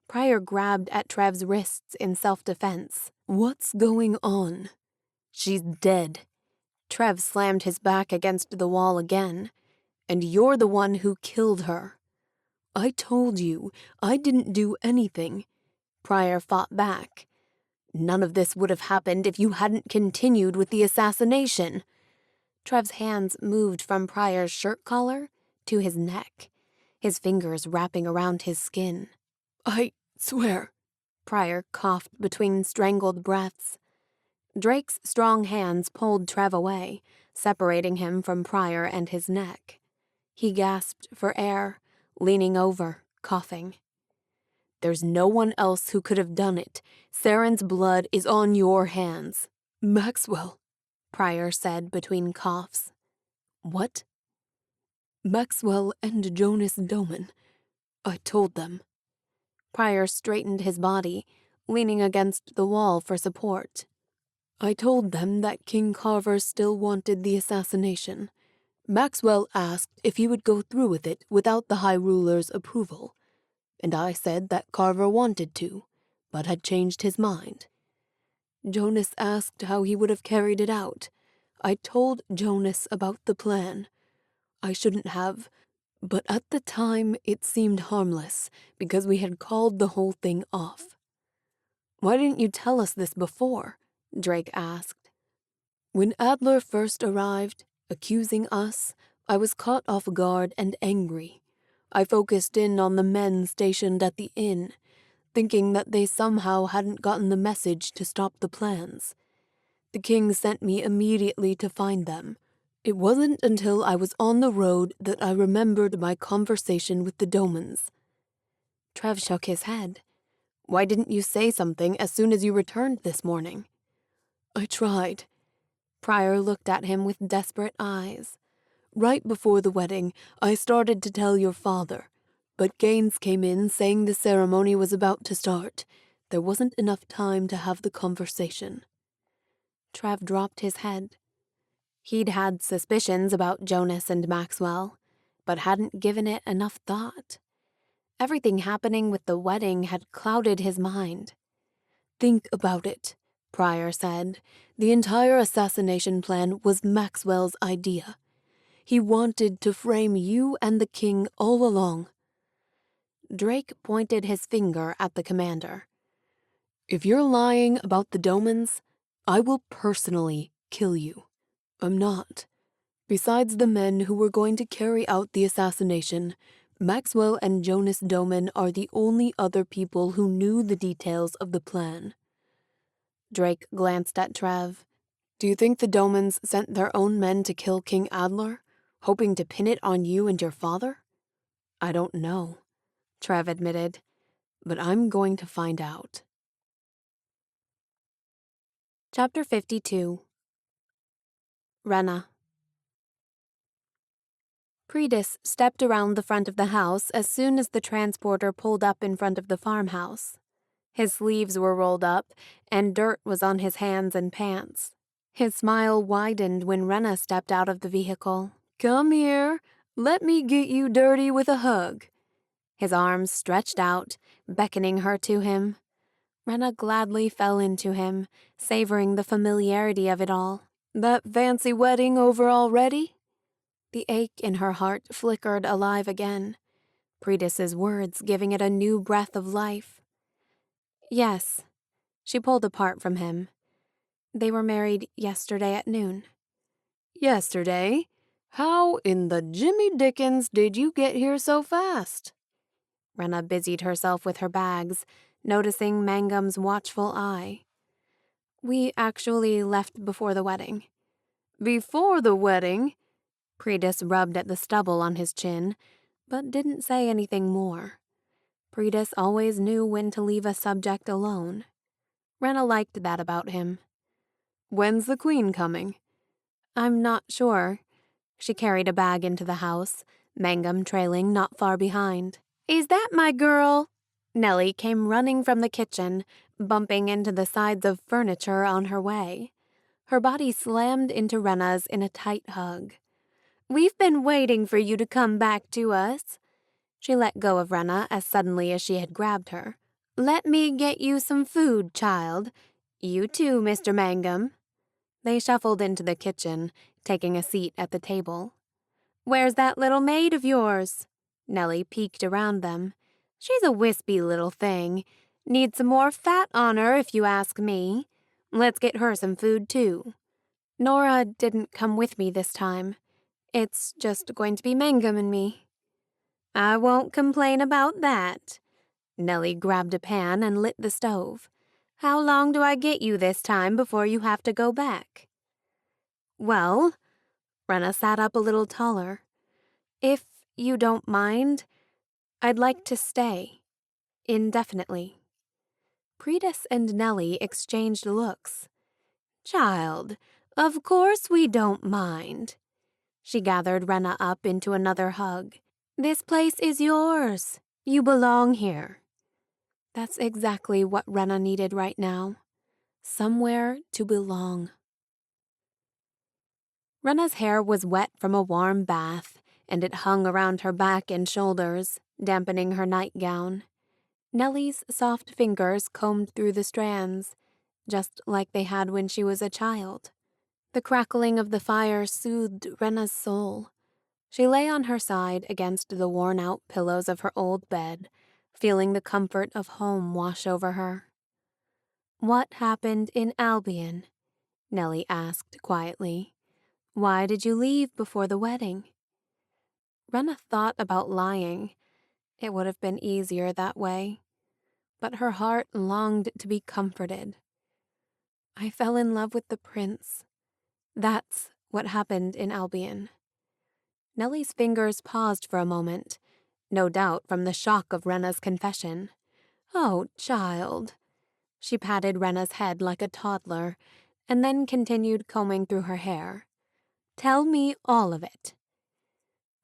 B: Prior grabbed at Trev's wrists in self-defense. What's going on? She's dead. Trev slammed his back against the wall again. And you're the one who killed her. I told you, I didn't do anything. Prior fought back. None of this would have happened if you hadn't continued with the assassination. Trev's hands moved from Prior's shirt collar to his neck, his fingers wrapping around his skin. I swear. Prior coughed between strangled breaths. Drake's strong hands pulled Trev away, separating him from Prior and his neck. He gasped for air, leaning over, coughing. There's no one else who could have done it. Saren's blood is on your hands. Maxwell, Prior said between coughs. What? Maxwell and Jonas Doman. I told them. Prior straightened his body, leaning against the wall for support. I told them that King Carver still wanted the assassination. Maxwell asked if he would go through with it without the High Ruler's approval, and I said that Carver wanted to, but had changed his mind. Jonas asked how he would have carried it out. I told Jonas about the plan. I shouldn't have, but at the time it seemed harmless because we had called the whole thing off. Why didn't you tell us this before? Drake asked. When Adler first arrived, accusing us, I was caught off guard and angry. I focused in on the men stationed at the inn, thinking that they somehow hadn't gotten the message to stop the plans. The king sent me immediately to find them. It wasn't until I was on the road that I remembered my conversation with the Domans. Trev shook his head. Why didn't you say something as soon as you returned this morning? I tried. Prior looked at him with desperate eyes. Right before the wedding, I started to tell your father, but Gaines came in saying the ceremony was about to start. There wasn't enough time to have the conversation. Trev dropped his head. He'd had suspicions about Jonas and Maxwell, but hadn't given it enough thought. Everything happening with the wedding had clouded his mind. Think about it, Pryor said. The entire assassination plan was Maxwell's idea. He wanted to frame you and the king all along. Drake pointed his finger at the commander. If you're lying about the Domans, I will personally kill you. I'm not. Besides the men who were going to carry out the assassination, Maxwell and Jonas Doman are the only other people who knew the details of the plan. Drake glanced at Trev. Do you think the Domans sent their own men to kill King Adler, hoping to pin it on you and your father? I don't know, Trev admitted, but I'm going to find out.
A: Chapter 52. Renna. Predis stepped around the front of the house as soon as the transporter pulled up in front of the farmhouse. His sleeves were rolled up, and dirt was on his hands and pants. His smile widened when Renna stepped out of the vehicle.
B: Come here. Let me get you dirty with a hug.
A: His arms stretched out, beckoning her to him. Renna gladly fell into him, savoring the familiarity of it all.
B: That fancy wedding over already?
A: The ache in her heart flickered alive again, Predis's words giving it a new breath of life. Yes, she pulled apart from him. They were married yesterday at noon.
B: Yesterday? How in the Jimmy Dickens did you get here so fast?
A: Renna busied herself with her bags, noticing Mangum's watchful eye. We actually left before the wedding.
B: Before the wedding?
A: Predis rubbed at the stubble on his chin, but didn't say anything more. Predis always knew when to leave a subject alone. Renna liked that about him.
B: When's the queen coming?
A: I'm not sure. She carried a bag into the house, Mangum trailing not far behind. Is that my girl? Nellie came running from the kitchen, bumping into the sides of furniture on her way. Her body slammed into Renna's in a tight hug. We've been waiting for you to come back to us. She let go of Renna as suddenly as she had grabbed her. Let me get you some food, child. You too, Mr. Mangum. They shuffled into the kitchen, taking a seat at the table. Where's that little maid of yours? Nellie peeked around them. She's a wispy little thing. Needs some more fat on her, if you ask me. Let's get her some food, too. Nora didn't come with me this time. It's just going to be Mangum and me. I won't complain about that. Nellie grabbed a pan and lit the stove. How long do I get you this time before you have to go back? Well, Renna sat up a little taller. If you don't mind, I'd like to stay. Indefinitely. Predis and Nellie exchanged looks. Child, of course we don't mind. She gathered Renna up into another hug. This place is yours. You belong here. That's exactly what Renna needed right now. Somewhere to belong. Renna's hair was wet from a warm bath, and it hung around her back and shoulders, dampening her nightgown. Nellie's soft fingers combed through the strands, just like they had when she was a child. The crackling of the fire soothed Renna's soul. She lay on her side against the worn-out pillows of her old bed, feeling the comfort of home wash over her. What happened in Albion? Nellie asked quietly. Why did you leave before the wedding? Renna thought about lying. It would have been easier that way. But her heart longed to be comforted. I fell in love with the prince. That's what happened in Albion. Nellie's fingers paused for a moment, no doubt from the shock of Renna's confession. Oh, child. She patted Renna's head like a toddler, and then continued combing through her hair. Tell me all of it.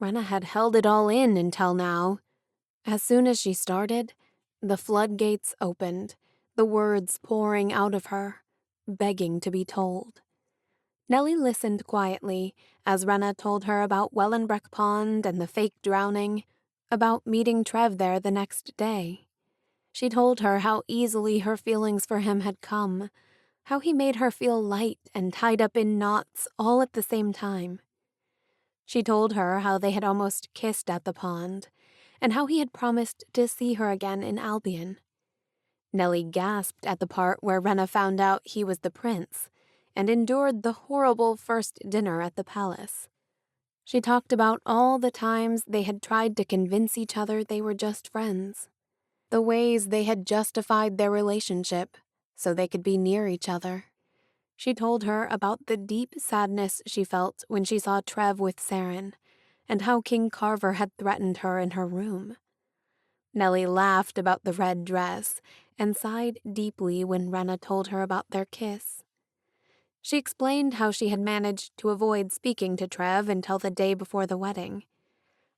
A: Renna had held it all in until now. As soon as she started, the floodgates opened, the words pouring out of her, begging to be told. Nellie listened quietly as Renna told her about Wellenbreck Pond and the fake drowning, about meeting Trev there the next day. She told her how easily her feelings for him had come, how he made her feel light and tied up in knots all at the same time. She told her how they had almost kissed at the pond, and how he had promised to see her again in Albion. Nellie gasped at the part where Renna found out he was the prince, and endured the horrible first dinner at the palace. She talked about all the times they had tried to convince each other they were just friends, the ways they had justified their relationship so they could be near each other. She told her about the deep sadness she felt when she saw Trev with Saren, and how King Carver had threatened her in her room. Nellie laughed about the red dress and sighed deeply when Renna told her about their kiss. She explained how she had managed to avoid speaking to Trev until the day before the wedding,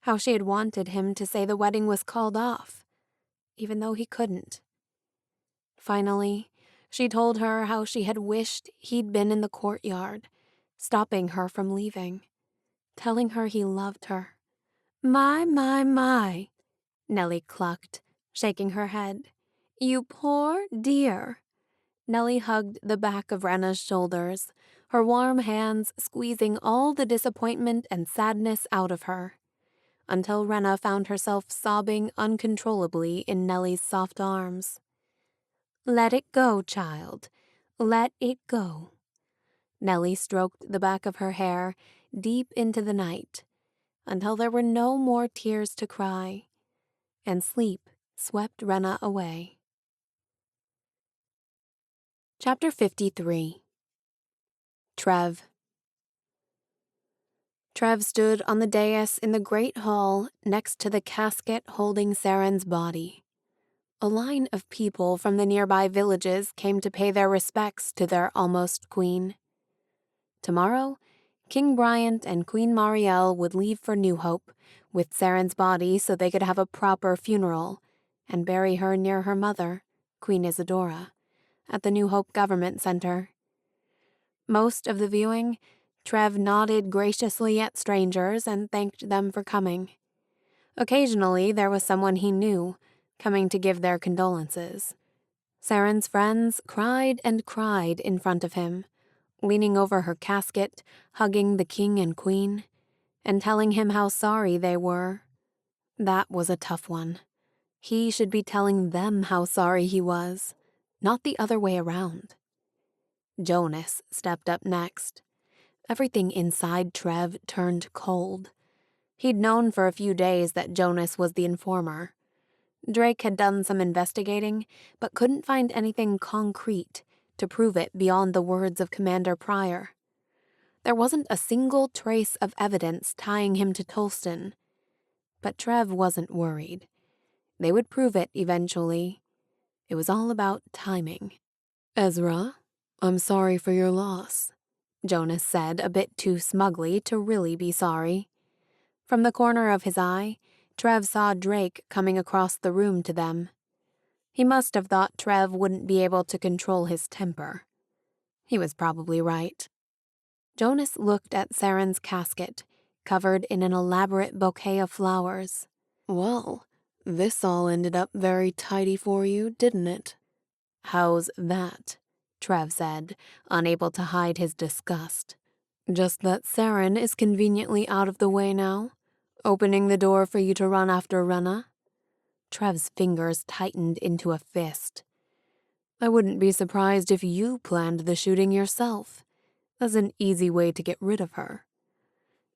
A: how she had wanted him to say the wedding was called off, even though he couldn't. Finally, she told her how she had wished he'd been in the courtyard, stopping her from leaving, telling her he loved her. My, Nellie clucked, shaking her head. You poor dear. Nellie hugged the back of Renna's shoulders, her warm hands squeezing all the disappointment and sadness out of her, until Renna found herself sobbing uncontrollably in Nellie's soft arms. Let it go, child. Let it go. Nellie stroked the back of her hair deep into the night, until there were no more tears to cry, and sleep swept Renna away. Chapter 53. Trev. Trev stood on the dais in the great hall next to the casket holding Saren's body. A line of people from the nearby villages came to pay their respects to their almost queen. Tomorrow, King Bryant and Queen Marielle would leave for New Hope with Saren's body so they could have a proper funeral and bury her near her mother, Queen Isadora, at the New Hope Government Center. Most of the viewing, Trev nodded graciously at strangers and thanked them for coming. Occasionally, there was someone he knew, coming to give their condolences. Saren's friends cried and cried in front of him, leaning over her casket, hugging the king and queen, and telling him how sorry they were. That was a tough one. He should be telling them how sorry he was, not the other way around. Jonas stepped up next. Everything inside Trev turned cold. He'd known for a few days that Jonas was the informer. Drake had done some investigating, but couldn't find anything concrete to prove it beyond the words of Commander Pryor. There wasn't a single trace of evidence tying him to Tolston. But Trev wasn't worried. They would prove it eventually. It was all about timing. Ezra, I'm sorry for your loss, Jonas said a bit too smugly to really be sorry. From the corner of his eye, Trev saw Drake coming across the room to them. He must have thought Trev wouldn't be able to control his temper. He was probably right. Jonas looked at Saren's casket, covered in an elaborate bouquet of flowers. Well, this all ended up very tidy for you, didn't it? How's that? Trev said, unable to hide his disgust. Just that Saren is conveniently out of the way now, opening the door for you to run after Renna. Trev's fingers tightened into a fist. I wouldn't be surprised if you planned the shooting yourself. That's an easy way to get rid of her.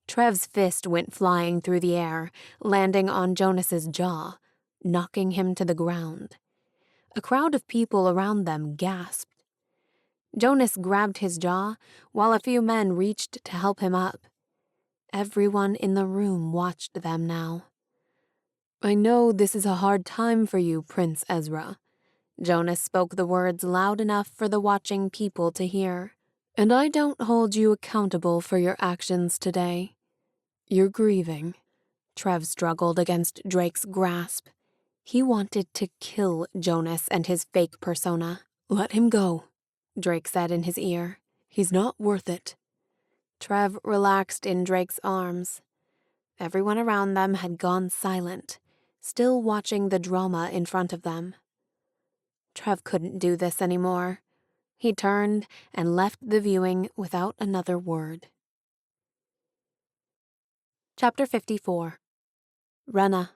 A: Trev's fist went flying through the air, landing on Jonas's jaw, knocking him to the ground. A crowd of people around them gasped. Jonas grabbed his jaw, while a few men reached to help him up. Everyone in the room watched them now. I know this is a hard time for you, Prince Ezra. Jonas spoke the words loud enough for the watching people to hear. And I don't hold you accountable for your actions today. You're grieving. Trev struggled against Drake's grasp. He wanted to kill Jonas and his fake persona. Let him go, Drake said in his ear. He's not worth it. Trev relaxed in Drake's arms. Everyone around them had gone silent, still watching the drama in front of them. Trev couldn't do this anymore. He turned and left the viewing without another word. Chapter 54. Renna.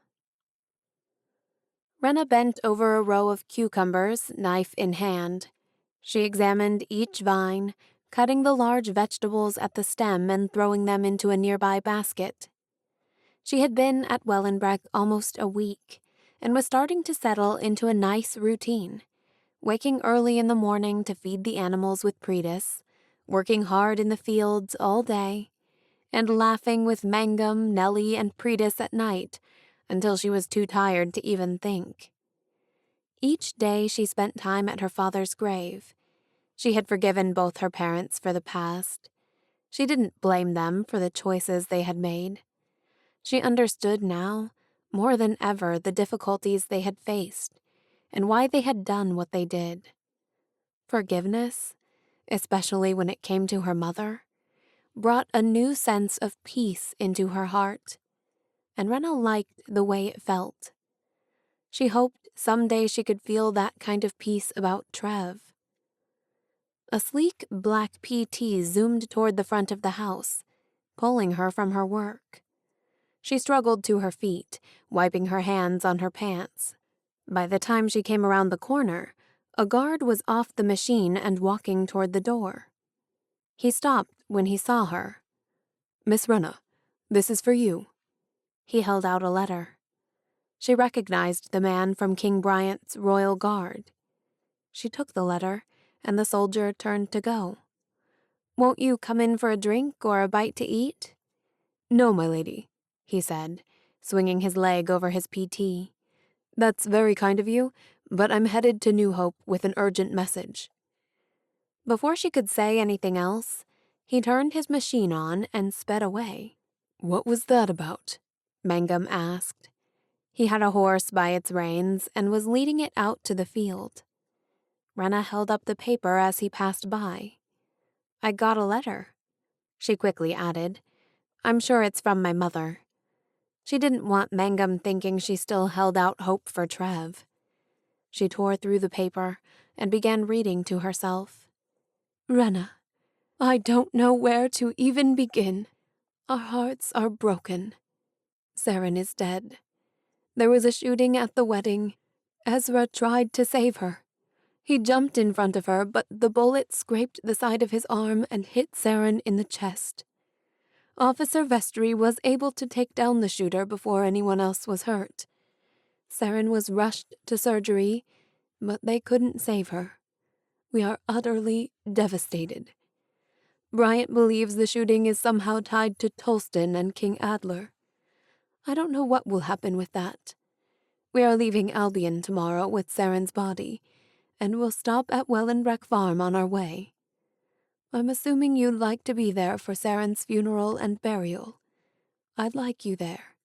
A: Renna bent over a row of cucumbers, knife in hand. She examined each vine, cutting the large vegetables at the stem and throwing them into a nearby basket. She had been at Wellenbreck almost a week, and was starting to settle into a nice routine, waking early in the morning to feed the animals with Pretis, working hard in the fields all day, and laughing with Mangum, Nellie, and Pretis at night until she was too tired to even think. Each day she spent time at her father's grave. She had forgiven both her parents for the past. She didn't blame them for the choices they had made. She understood now, more than ever, the difficulties they had faced and why they had done what they did. Forgiveness, especially when it came to her mother, brought a new sense of peace into her heart, and Renna liked the way it felt. She hoped someday she could feel that kind of peace about Trev. A sleek black PT zoomed toward the front of the house, pulling her from her work. She struggled to her feet, wiping her hands on her pants. By the time she came around the corner, a guard was off the machine and walking toward the door. He stopped when he saw her.
B: Miss Renna, this is for you.
A: He held out a letter. She recognized the man from King Bryant's Royal Guard. She took the letter, and the soldier turned to go. "Won't you come in for a drink or a bite to eat?"
B: No, my lady,
A: he said, swinging his leg over his PT.
B: That's very kind of you, but I'm headed to New Hope with an urgent message.
A: Before she could say anything else, he turned his machine on and sped away.
B: What was that about?
A: Mangum asked. He had a horse by its reins and was leading it out to the field. Renna held up the paper as he passed by. "I got a letter," she quickly added. "I'm sure it's from my mother." She didn't want Mangum thinking she still held out hope for Trev. She tore through the paper and began reading to herself.
B: Renna, I don't know where to even begin. Our hearts are broken. Saren is dead. There was a shooting at the wedding. Ezra tried to save her. He jumped in front of her, but the bullet scraped the side of his arm and hit Saren in the chest. Officer Vestry was able to take down the shooter before anyone else was hurt. Saren was rushed to surgery, but they couldn't save her. We are utterly devastated. Bryant believes the shooting is somehow tied to Tolston and King Adler. I don't know what will happen with that. We are leaving Albion tomorrow with Saren's body, and we'll stop at Wellenbreck Farm on our way. I'm assuming you'd like to be there for Saren's funeral and burial. I'd like you there.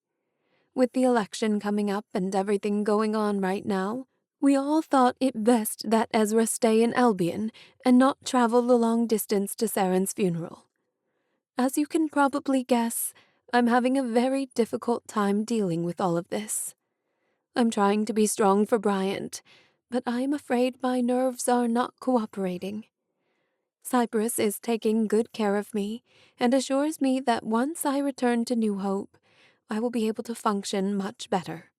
B: With the election coming up and everything going on right now, we all thought it best that Ezra stay in Albion and not travel the long distance to Saren's funeral. As you can probably guess, I'm having a very difficult time dealing with all of this. I'm trying to be strong for Bryant, but I'm afraid my nerves are not cooperating. Cypress is taking good care of me and assures me that once I return to New Hope, I will be able to function much better.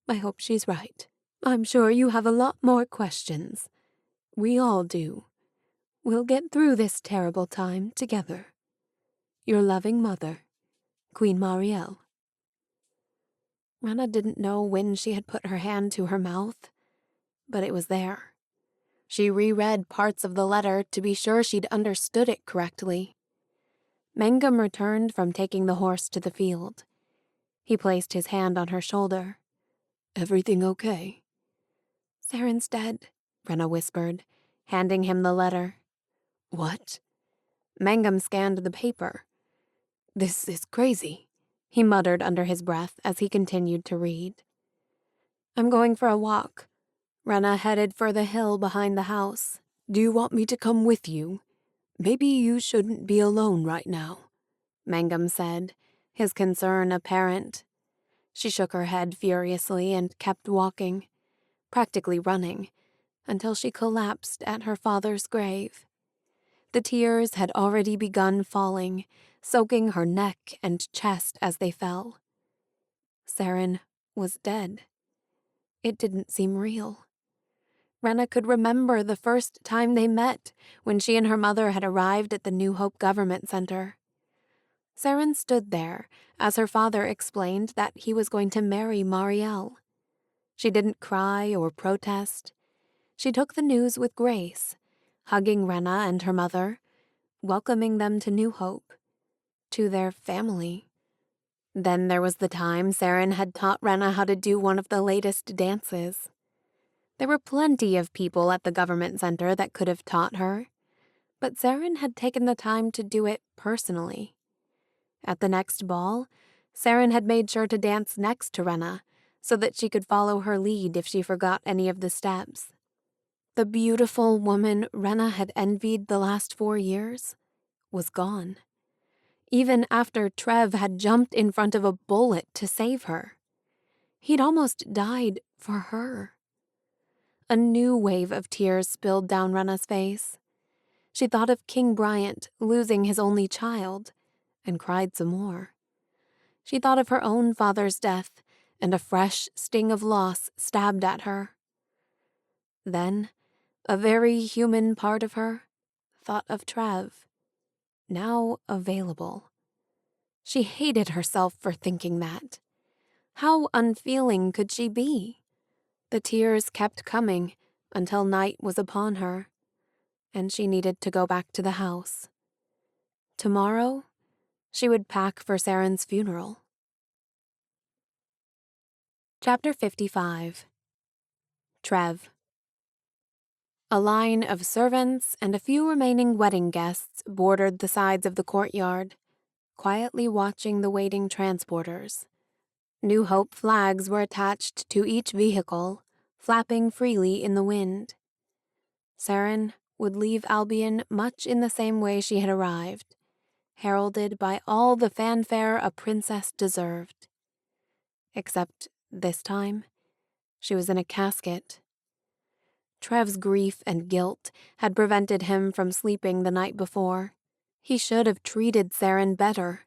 B: I hope she's right. I'm sure you have a lot more questions. We all do. We'll get through this terrible time together. Your loving mother, Queen Marielle.
A: Renna didn't know when she had put her hand to her mouth, but it was there. She reread parts of the letter to be sure she'd understood it correctly. Mangum returned from taking the horse to the field. He placed his hand on her shoulder.
B: Everything okay?
A: Saren's dead, Renna whispered, handing him the letter.
B: What?
A: Mangum scanned the paper.
B: This is crazy,
A: he muttered under his breath as he continued to read. "I'm going for a walk." Renna headed for the hill behind the house.
B: Do you want me to come with you? Maybe you shouldn't be alone right now,
A: Mangum said, his concern apparent. She shook her head furiously and kept walking, practically running, until she collapsed at her father's grave. The tears had already begun falling, soaking her neck and chest as they fell. Saren was dead. It didn't seem real. Renna could remember the first time they met, when she and her mother had arrived at the New Hope Government Center. Saren stood there as her father explained that he was going to marry Marielle. She didn't cry or protest. She took the news with grace, hugging Renna and her mother, welcoming them to New Hope, to their family. Then there was the time Saren had taught Renna how to do one of the latest dances. There were plenty of people at the government center that could have taught her, but Saren had taken the time to do it personally. At the next ball, Saren had made sure to dance next to Renna so that she could follow her lead if she forgot any of the steps. The beautiful woman Renna had envied the last 4 years was gone, even after Trev had jumped in front of a bullet to save her. He'd almost died for her. A new wave of tears spilled down Renna's face. She thought of King Bryant losing his only child, and cried some more. She thought of her own father's death, and a fresh sting of loss stabbed at her. Then, a very human part of her thought of Trev, now available. She hated herself for thinking that. How unfeeling could she be? The tears kept coming until night was upon her, and she needed to go back to the house. Tomorrow, she would pack for Saren's funeral. Chapter 55. Trev. A line of servants and a few remaining wedding guests bordered the sides of the courtyard, quietly watching the waiting transporters. New Hope flags were attached to each vehicle, flapping freely in the wind. Saren would leave Albion much in the same way she had arrived, heralded by all the fanfare a princess deserved. Except this time, she was in a casket. Trev's grief and guilt had prevented him from sleeping the night before. He should have treated Saren better.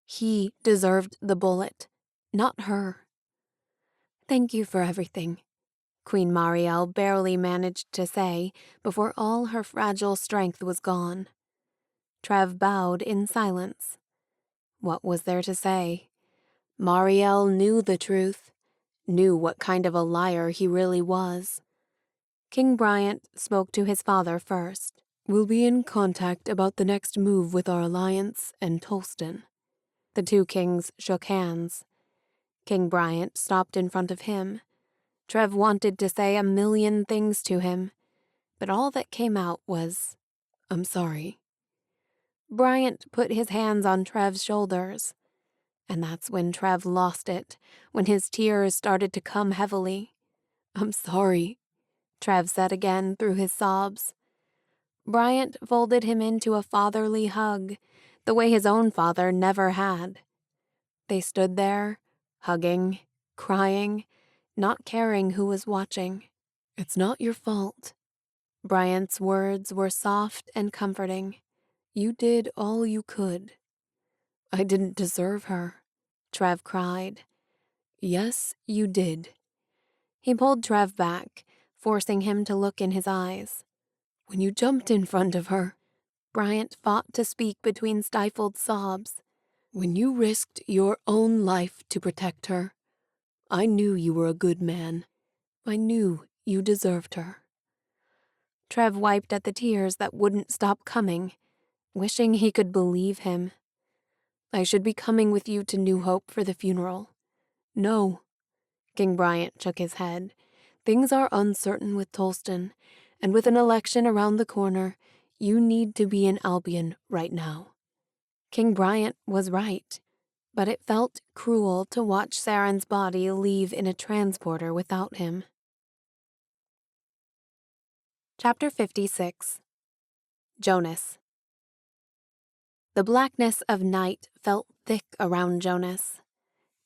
A: He deserved the bullet, not her. "Thank you for everything," Queen Marielle barely managed to say before all her fragile strength was gone. Trev bowed in silence. What was there to say? Marielle knew the truth, knew what kind of a liar he really was. King Bryant spoke to his father first. "We'll be in contact about the next move with our alliance and Tolston." The two kings shook hands. King Bryant stopped in front of him. Trev wanted to say a million things to him, but all that came out was, "I'm sorry." Bryant put his hands on Trev's shoulders, and that's when Trev lost it, when his tears started to come heavily. "I'm sorry," Trev said again through his sobs. Bryant folded him into a fatherly hug, the way his own father never had. They stood there, hugging, crying, not caring who was watching. "It's not your fault." Bryant's words were soft and comforting. "You did all you could." "I didn't deserve her," Trev cried. "Yes, you did." He pulled Trev back, forcing him to look in his eyes. "When you jumped in front of her," Bryant fought to speak between stifled sobs. "When you risked your own life to protect her, I knew you were a good man. I knew you deserved her." Trev wiped at the tears that wouldn't stop coming, wishing he could believe him. "I should be coming with you to New Hope for the funeral." "No." King Bryant shook his head. "Things are uncertain with Tolston, and with an election around the corner, you need to be in Albion right now." King Bryant was right, but it felt cruel to watch Saren's body leave in a transporter without him. Chapter 56. Jonas. The blackness of night felt thick around Jonas.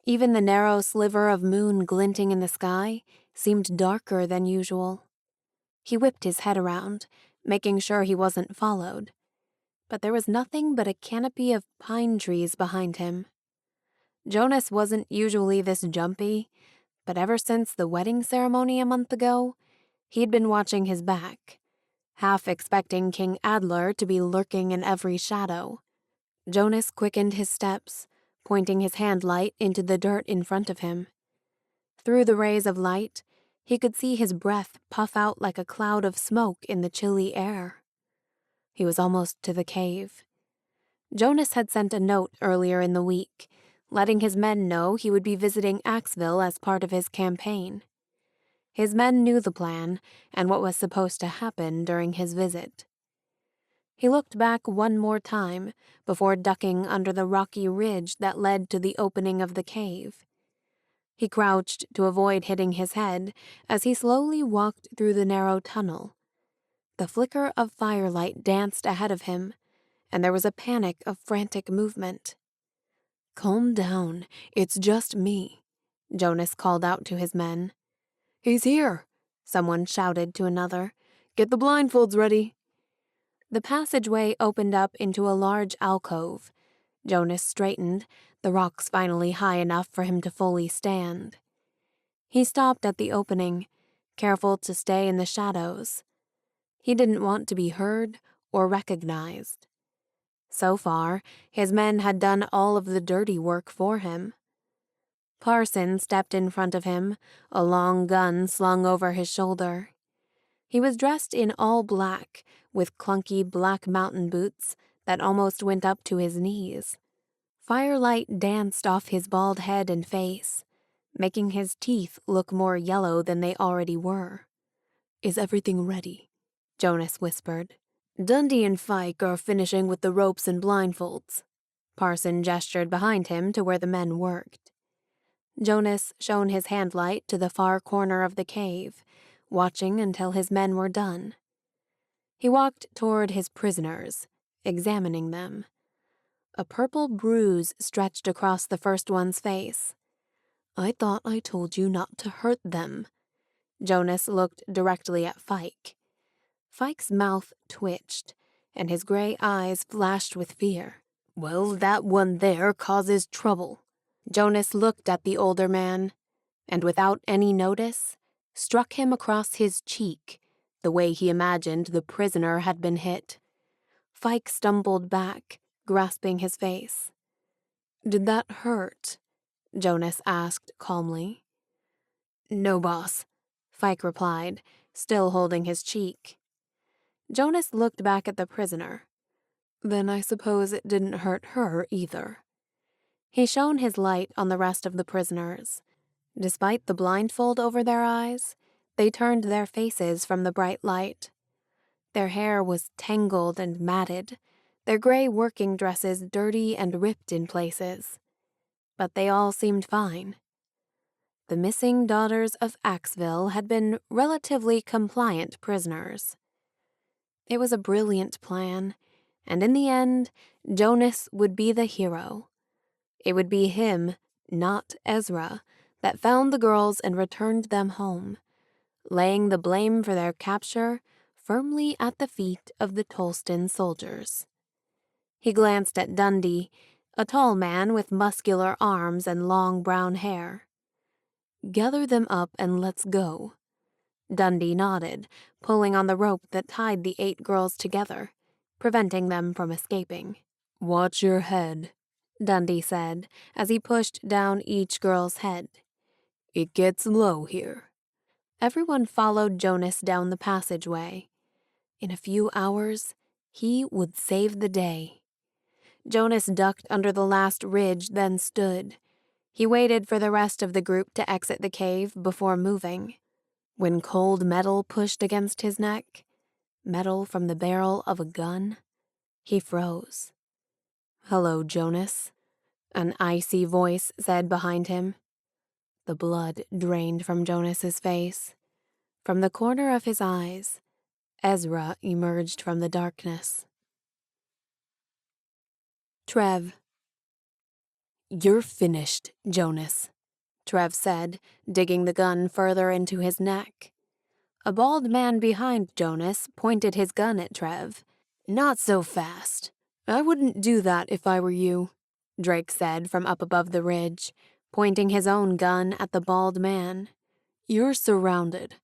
A: Even the narrow sliver of moon glinting in the sky seemed darker than usual. He whipped his head around, making sure he wasn't followed. But there was nothing but a canopy of pine trees behind him. Jonas wasn't usually this jumpy, but ever since the wedding ceremony a month ago, he'd been watching his back, half expecting King Adler to be lurking in every shadow. Jonas quickened his steps, pointing his handlight into the dirt in front of him. Through the rays of light, he could see his breath puff out like a cloud of smoke in the chilly air. He was almost to the cave. Jonas had sent a note earlier in the week, letting his men know he would be visiting Axville as part of his campaign. His men knew the plan and what was supposed to happen during his visit. He looked back one more time before ducking under the rocky ridge that led to the opening of the cave. He crouched to avoid hitting his head as he slowly walked through the narrow tunnel. The flicker of firelight danced ahead of him, and there was a panic of frantic movement.
B: "Calm down, it's just me,"
A: Jonas called out to his men.
B: "He's here," someone shouted to another. "Get the blindfolds ready."
A: The passageway opened up into a large alcove. Jonas straightened, the rocks finally high enough for him to fully stand. He stopped at the opening, careful to stay in the shadows. He didn't want to be heard or recognized. So far, his men had done all of the dirty work for him. Parson stepped in front of him, a long gun slung over his shoulder. He was dressed in all black, with clunky black mountain boots that almost went up to his knees. Firelight danced off his bald head and face, making his teeth look more yellow than they already were.
B: "Is everything ready?"
A: Jonas whispered.
B: "Dundee and Fike are finishing with the ropes and blindfolds."
A: Parson gestured behind him to where the men worked. Jonas shone his handlight to the far corner of the cave, watching until his men were done. He walked toward his prisoners, examining them. A purple bruise stretched across the first one's face.
B: "I thought I told you not to hurt them."
A: Jonas looked directly at Fike. Fike's mouth twitched, and his gray eyes flashed with fear.
B: "Well, that one there causes trouble."
A: Jonas looked at the older man, and without any notice, struck him across his cheek, the way he imagined the prisoner had been hit. Fike stumbled back, grasping his face.
B: "Did that hurt?"
A: Jonas asked calmly.
B: "No, boss,"
A: Fike replied, still holding his cheek. Jonas looked back at the prisoner.
B: "Then I suppose it didn't hurt her either."
A: He shone his light on the rest of the prisoners. Despite the blindfold over their eyes, they turned their faces from the bright light. Their hair was tangled and matted, their gray working dresses dirty and ripped in places. But they all seemed fine. The missing daughters of Axville had been relatively compliant prisoners. It was a brilliant plan, and in the end, Jonas would be the hero. It would be him, not Ezra, that found the girls and returned them home, laying the blame for their capture firmly at the feet of the Tolston soldiers. He glanced at Dundee, a tall man with muscular arms and long brown hair.
B: "Gather them up and let's go."
A: Dundee nodded, pulling on the rope that tied the 8 girls together, preventing them from escaping.
B: "Watch your head,"
A: Dundee said as he pushed down each girl's head.
B: "It gets low here."
A: Everyone followed Jonas down the passageway. In a few hours, he would save the day. Jonas ducked under the last ridge, then stood. He waited for the rest of the group to exit the cave before moving. When cold metal pushed against his neck, metal from the barrel of a gun, he froze. "Hello, Jonas," an icy voice said behind him. The blood drained from Jonas's face. From the corner of his eyes, Ezra emerged from the darkness.
B: "Trev."
A: "You're finished, Jonas," Trev said, digging the gun further into his neck.
C: A bald man behind Jonas pointed his gun at Trev.
B: "Not so fast. I wouldn't do that if I were you," Drake said from up above the ridge, pointing his own gun at the bald man. "You're surrounded."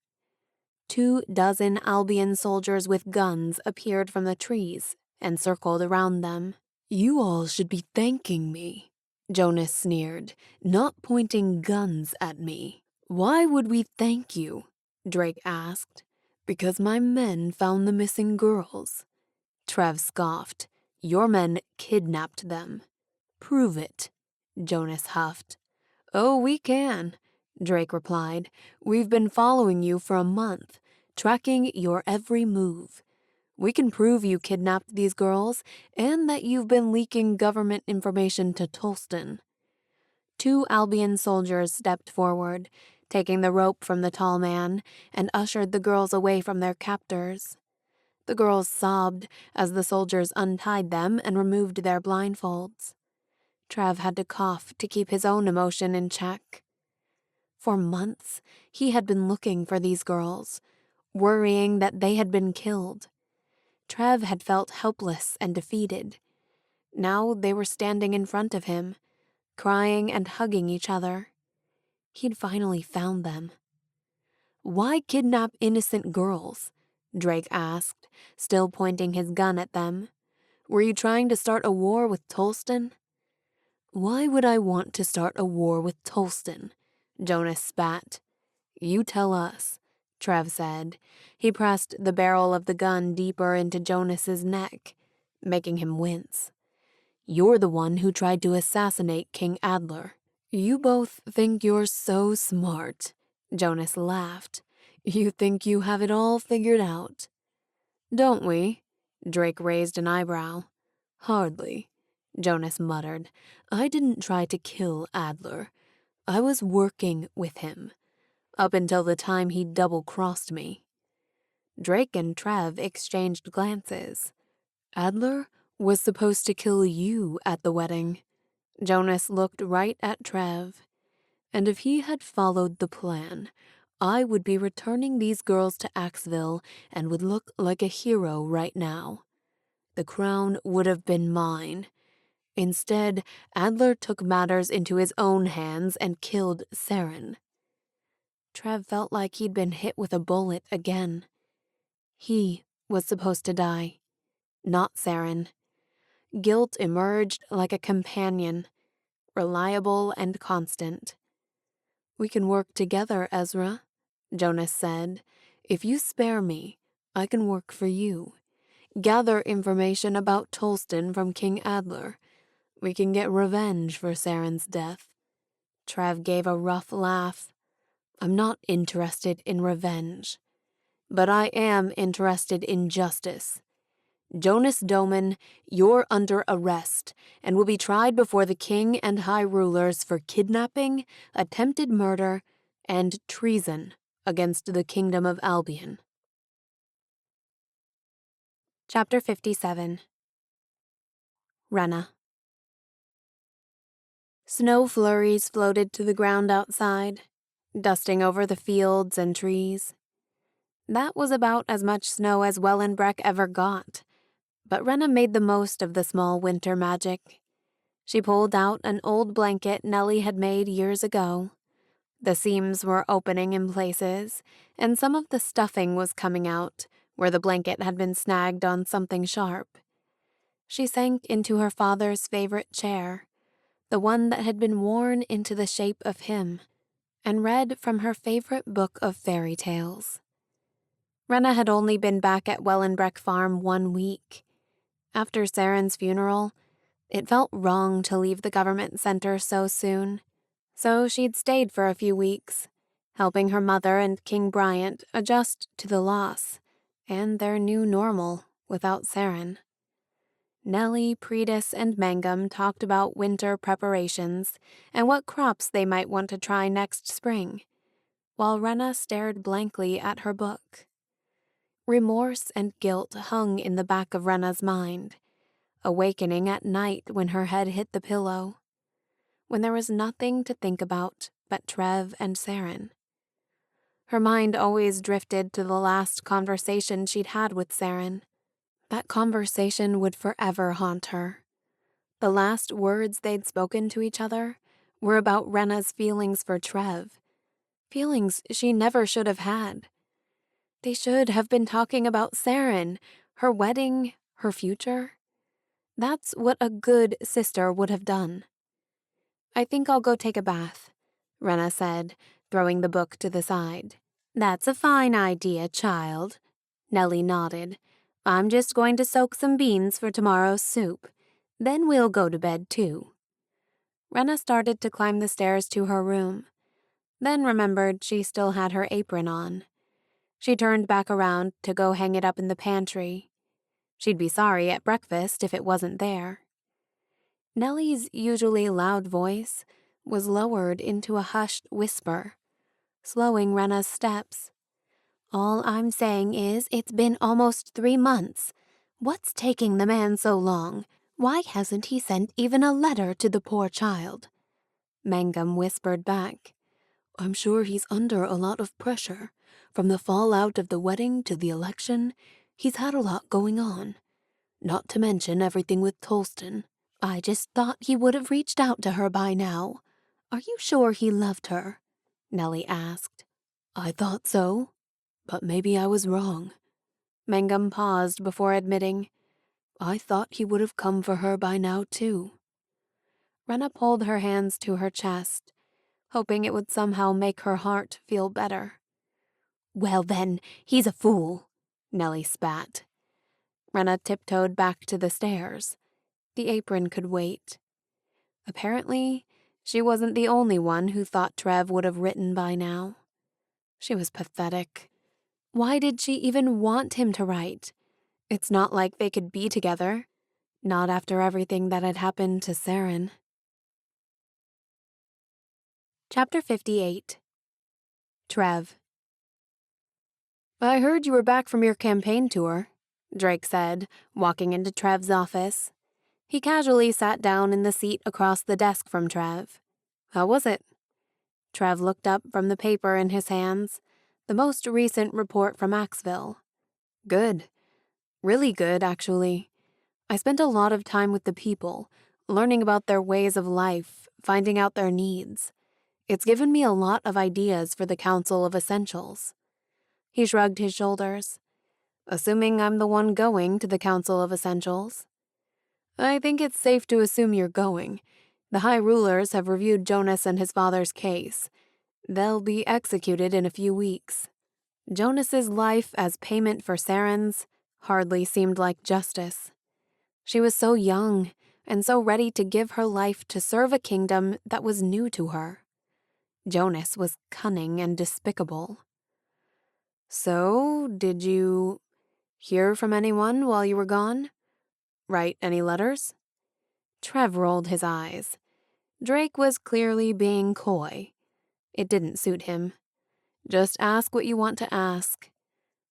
C: 24 Albion soldiers with guns appeared from the trees and circled around them.
B: "You all should be thanking me," Jonas sneered, "not pointing guns at me." "Why would we thank you?" Drake asked. "Because my men found the missing girls." Trev scoffed. "Your men kidnapped them." "Prove it," Jonas huffed. "Oh, we can," Drake replied. "We've been following you for a month, tracking your every move. We can prove you kidnapped these girls and that you've been leaking government information to Tolston."
C: 2 Albion soldiers stepped forward, taking the rope from the tall man, and ushered the girls away from their captors. The girls sobbed as the soldiers untied them and removed their blindfolds. Trev had to cough to keep his own emotion in check. For months, he had been looking for these girls, worrying that they had been killed. Trev had felt helpless and defeated. Now they were standing in front of him, crying and hugging each other. He'd finally found them.
B: "Why kidnap innocent girls?" Drake asked, still pointing his gun at them. "Were you trying to start a war with Tolston?" "Why would I want to start a war with Tolston?" Jonas spat. "You tell us," Trev said. He pressed the barrel of the gun deeper into Jonas's neck, making him wince. "You're the one who tried to assassinate King Adler." "You both think you're so smart," Jonas laughed. "You think you have it all figured out." "Don't we?" Drake raised an eyebrow. "Hardly," Jonas muttered. "I didn't try to kill Adler. I was working with him, up until the time he double-crossed me."
C: Drake and Trev exchanged glances.
B: "Adler was supposed to kill you at the wedding." Jonas looked right at Trev. "And if he had followed the plan, I would be returning these girls to Axville and would look like a hero right now. The crown would have been mine. Instead, Adler took matters into his own hands and killed Saren."
C: Trev felt like he'd been hit with a bullet again. He was supposed to die, not Saren. Guilt emerged like a companion, reliable and constant.
B: "We can work together, Ezra," Jonas said. "If you spare me, I can work for you. Gather information about Tolston from King Adler. We can get revenge for Saren's death."
C: Trev gave a rough laugh.
B: "I'm not interested in revenge. But I am interested in justice. Jonas Doman, you're under arrest and will be tried before the king and high rulers for kidnapping, attempted murder, and treason against the Kingdom of Albion."
C: Chapter 57. Renna. Snow flurries floated to the ground outside, dusting over the fields and trees. That was about as much snow as Wellenbreck ever got, but Renna made the most of the small winter magic. She pulled out an old blanket Nellie had made years ago. The seams were opening in places, and some of the stuffing was coming out, where the blanket had been snagged on something sharp. She sank into her father's favorite chair, the one that had been worn into the shape of him, and read from her favorite book of fairy tales. Renna had only been back at Wellenbreck Farm 1 week. After Saren's funeral, it felt wrong to leave the government center so soon, so she'd stayed for a few weeks, helping her mother and King Bryant adjust to the loss and their new normal without Saren. Nellie, Predis, and Mangum talked about winter preparations and what crops they might want to try next spring, while Renna stared blankly at her book. Remorse and guilt hung in the back of Renna's mind, awakening at night when her head hit the pillow, when there was nothing to think about but Trev and Saren.
A: Her mind always drifted to the last conversation she'd had with Saren. That conversation would forever haunt her. The last words they'd spoken to each other were about Renna's feelings for Trev. Feelings she never should have had. They should have been talking about Saren, her wedding, her future. That's what a good sister would have done. "I think I'll go take a bath," Renna said, throwing the book to the side. "That's a fine idea, child," Nellie nodded. "I'm just going to soak some beans for tomorrow's soup. Then we'll go to bed, too." Renna started to climb the stairs to her room, then remembered she still had her apron on. She turned back around to go hang it up in the pantry. She'd be sorry at breakfast if it wasn't there. Nellie's usually loud voice was lowered into a hushed whisper, slowing Renna's steps. "All I'm saying is it's been almost 3 months. What's taking the man so long? Why hasn't he sent even a letter to the poor child?" Mangum whispered back.
B: "I'm sure he's under a lot of pressure. From the fallout of the wedding to the election, he's had a lot going on. Not to mention everything with Tolston.
A: I just thought he would have reached out to her by now. Are you sure he loved her?" Nellie asked.
B: "I thought so, but maybe I was wrong."
A: Mangum paused before admitting,
B: "I thought he would have come for her by now, too."
A: Renna pulled her hands to her chest, hoping it would somehow make her heart feel better. "Well then, he's a fool," Nellie spat. Renna tiptoed back to the stairs. The apron could wait. Apparently, she wasn't the only one who thought Trev would have written by now. She was pathetic. Why did she even want him to write? It's not like they could be together. Not after everything that had happened to Saren. Chapter 58. Trev. "I heard you were back from your campaign tour," Drake said, walking into Trev's office. He casually sat down in the seat across the desk from Trev. "How was it?" Trev looked up from the paper in his hands, the most recent report from Axville. "Good. Really good, actually. I spent a lot of time with the people, learning about their ways of life, finding out their needs. It's given me a lot of ideas for the Council of Essentials." He shrugged his shoulders. "Assuming I'm the one going to the Council of Essentials." "I think it's safe to assume you're going. The High Rulers have reviewed Jonas and his father's case. They'll be executed in a few weeks." Jonas's life as payment for Saren's hardly seemed like justice. She was so young and so ready to give her life to serve a kingdom that was new to her. Jonas was cunning and despicable. "So, did you hear from anyone while you were gone? Write any letters?" Trev rolled his eyes. Drake was clearly being coy. It didn't suit him. "Just ask what you want to ask.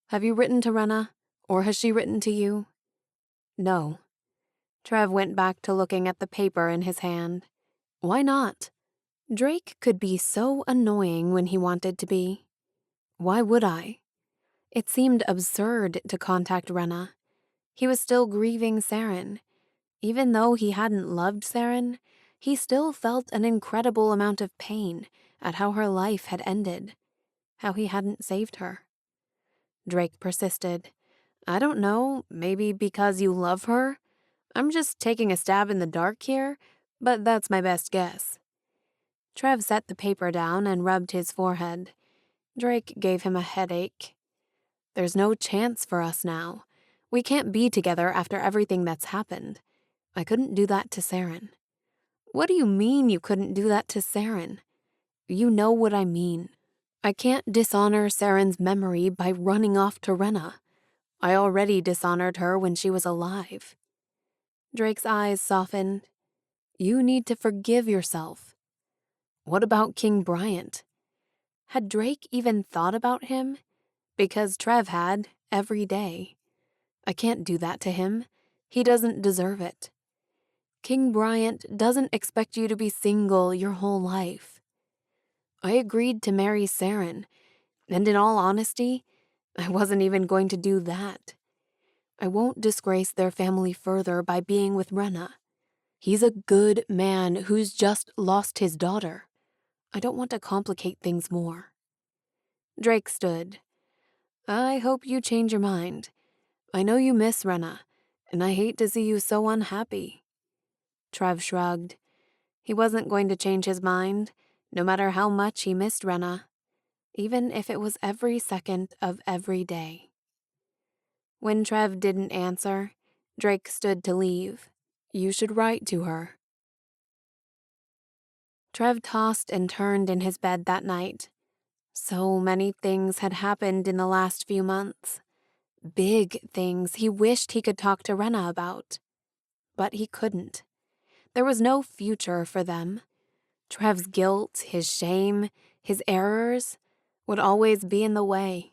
A: Have you written to Renna, or has she written to you?" "No." Trev went back to looking at the paper in his hand. Why not? Drake could be so annoying when he wanted to be. Why would I? It seemed absurd to contact Renna. He was still grieving Saren. Even though he hadn't loved Saren, he still felt an incredible amount of pain at how her life had ended, how he hadn't saved her. Drake persisted. "I don't know, maybe because you love her? I'm just taking a stab in the dark here, but that's my best guess." Trev set the paper down and rubbed his forehead. Drake gave him a headache. "There's no chance for us now. We can't be together after everything that's happened. I couldn't do that to Saren." "What do you mean you couldn't do that to Saren?" "You know what I mean. I can't dishonor Saren's memory by running off to Renna. I already dishonored her when she was alive." Drake's eyes softened. "You need to forgive yourself." What about King Bryant? Had Drake even thought about him? Because Trev had, every day. "I can't do that to him. He doesn't deserve it. King Bryant doesn't expect you to be single your whole life. I agreed to marry Saren.
B: And in all honesty, I wasn't even going to do that. I won't disgrace their family further by being with Renna. He's a good man who's just lost his daughter. I don't want to complicate things more. Drake stood. I hope you change your mind. I know you miss Renna, and I hate to see you so unhappy. Trev shrugged. He wasn't going to change his mind, no matter how much he missed Renna, even if it was every second of every day. When Trev didn't answer, Drake stood to leave. You should write to her. Trev tossed and turned in his bed that night. So many things had happened in the last few months. Big things he wished he could talk to Renna about. But he couldn't. There was no future for them. Trev's guilt, his shame, his errors would always be in the way.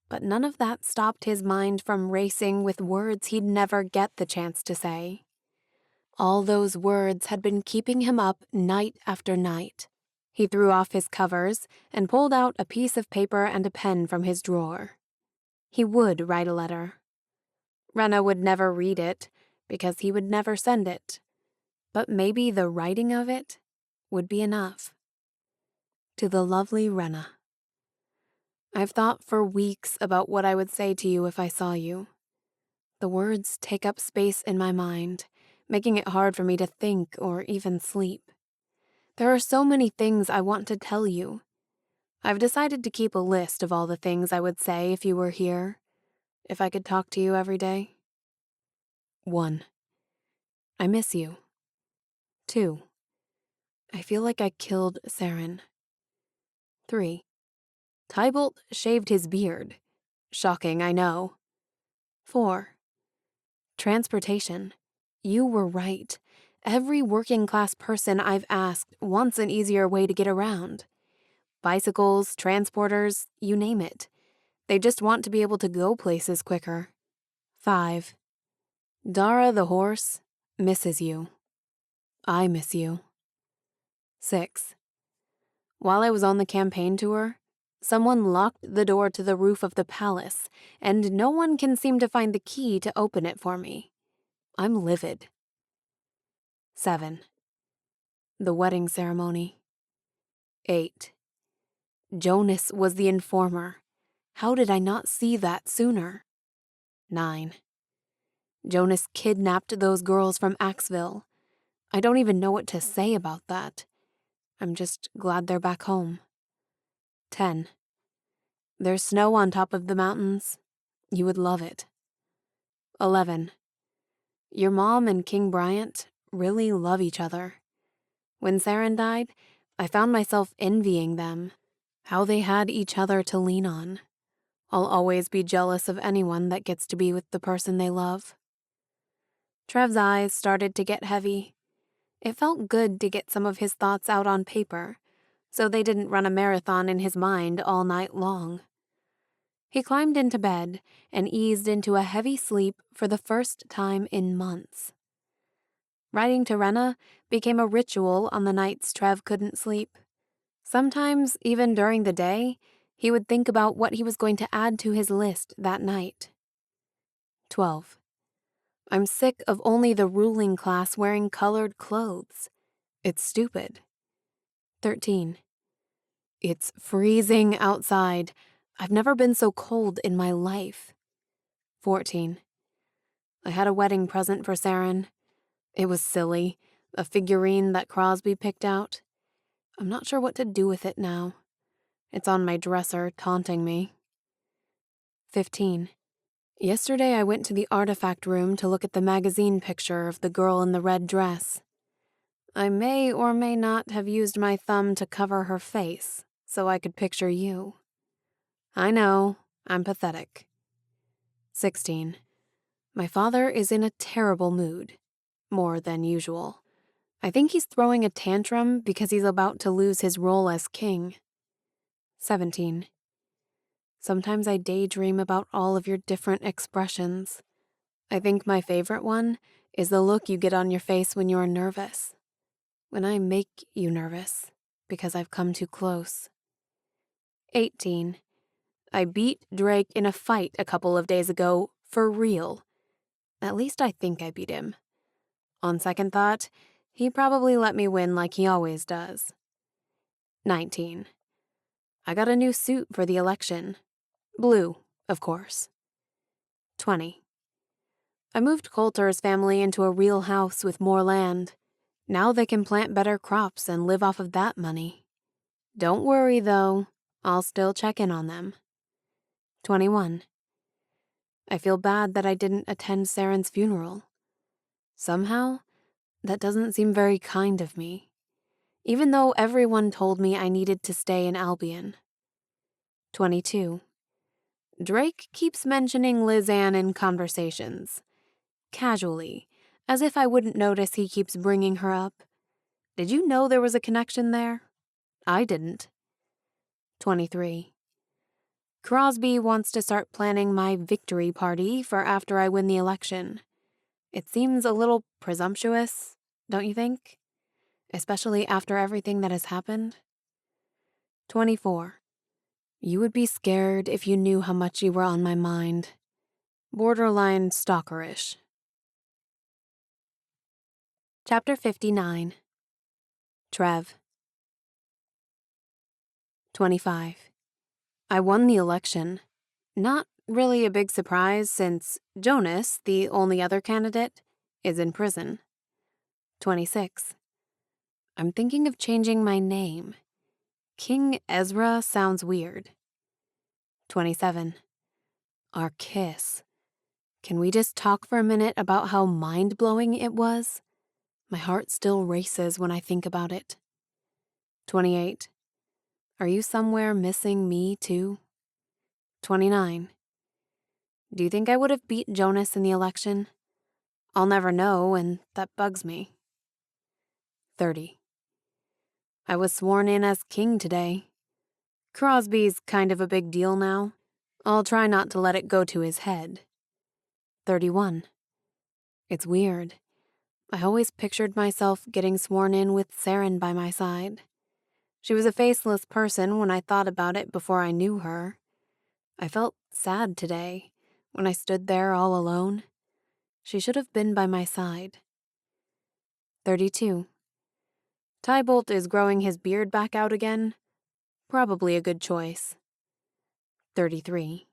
B: But none of that stopped his mind from racing with words he'd never get the chance to say. All those words had been keeping him up night after night. He threw off his covers and pulled out a piece of paper and a pen from his drawer. He would write a letter. Renna would never read it, because he would never send it. But maybe the writing of it would be enough. To the lovely Renna. I've thought for weeks about what I would say to you if I saw you. The words take up space in my mind, making it hard for me to think or even sleep. There are so many things I want to tell you. I've decided to keep a list of all the things I would say if you were here, if I could talk to you every day. 1. I miss you. 2. I feel like I killed Saren. 3. Tybalt shaved his beard. Shocking, I know. 4. Transportation. You were right. Every working-class person I've asked wants an easier way to get around. Bicycles, transporters, you name it. They just want to be able to go places quicker. 5. Dara the horse misses you. I miss you. 6. While I was on the campaign tour, someone locked the door to the roof of the palace, and no one can seem to find the key to open it for me. I'm livid. 7. The wedding ceremony. 8. Jonas was the informer. How did I not see that sooner? 9. Jonas kidnapped those girls from Axville. I don't even know what to say about that. I'm just glad they're back home. 10. There's snow on top of the mountains. You would love it. 11. Your mom and King Bryant really love each other. When Saren died, I found myself envying them, how they had each other to lean on. I'll always be jealous of anyone that gets to be with the person they love. Trev's eyes started to get heavy. It felt good to get some of his thoughts out on paper, so they didn't run a marathon in his mind all night long. He climbed into bed and eased into a heavy sleep for the first time in months. Writing to Renna became a ritual on the nights Trev couldn't sleep. Sometimes, even during the day, he would think about what he was going to add to his list that night. 12. I'm sick of only the ruling class wearing colored clothes. It's stupid. 13. It's freezing outside. I've never been so cold in my life. 14. I had a wedding present for Saren. It was silly, a figurine that Crosby picked out. I'm not sure what to do with it now. It's on my dresser, taunting me. 15. Yesterday I went to the artifact room to look at the magazine picture of the girl in the red dress. I may or may not have used my thumb to cover her face so I could picture you. I know, I'm pathetic. 16. My father is in a terrible mood, more than usual. I think he's throwing a tantrum because he's about to lose his role as king. 17. Sometimes I daydream about all of your different expressions. I think my favorite one is the look you get on your face when you're nervous. When I make you nervous, because I've come too close.
C: 18. I beat Drake in a fight a couple of days ago, for real. At least I think I beat him. On second thought, he probably let me win like he always does. 19. I got a new suit for the election. Blue, of course. 20. I moved Coulter's family into a real house with more land. Now they can plant better crops and live off of that money. Don't worry, though. I'll still check in on them. 21. I feel bad that I didn't attend Saren's funeral. Somehow, that doesn't seem very kind of me, even though everyone told me I needed to stay in Albion. 22. Drake keeps mentioning Lizanne in conversations. Casually, as if I wouldn't notice he keeps bringing her up. Did you know there was a connection there? I didn't. 23. Crosby wants to start planning my victory party for after I win the election. It seems a little presumptuous, don't you think? Especially after everything that has happened. 24. You would be scared if you knew how much you were on my mind. Borderline stalkerish. Chapter 59. Trev. 25. I won the election. Not really a big surprise since Jonas, the only other candidate, is in prison. 26. I'm thinking of changing my name. King Ezra sounds weird. 27. Our kiss. Can we just talk for a minute about how mind-blowing it was? My heart still races when I think about it. 28. Are you somewhere missing me too? 29. Do you think I would have beat Jonas in the election? I'll never know, and that bugs me. 30. I was sworn in as king today. Crosby's kind of a big deal now. I'll try not to let it go to his head. 31. It's weird. I always pictured myself getting sworn in with Saren by my side. She was a faceless person when I thought about it before I knew her. I felt sad today, when I stood there all alone. She should have been by my side. 32. Tybalt is growing his beard back out again. Probably a good choice. 33.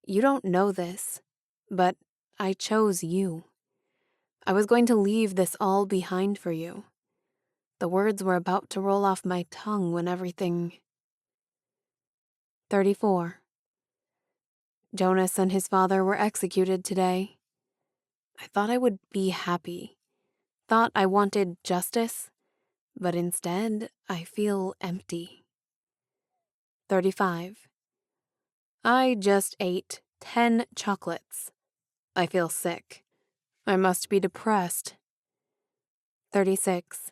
C: You don't know this, but I chose you. I was going to leave this all behind for you. The words were about to roll off my tongue when everything... 34. Jonas and his father were executed today. I thought I would be happy. Thought I wanted justice, but instead I feel empty. 35. I just ate 10 chocolates. I feel sick. I must be depressed. 36.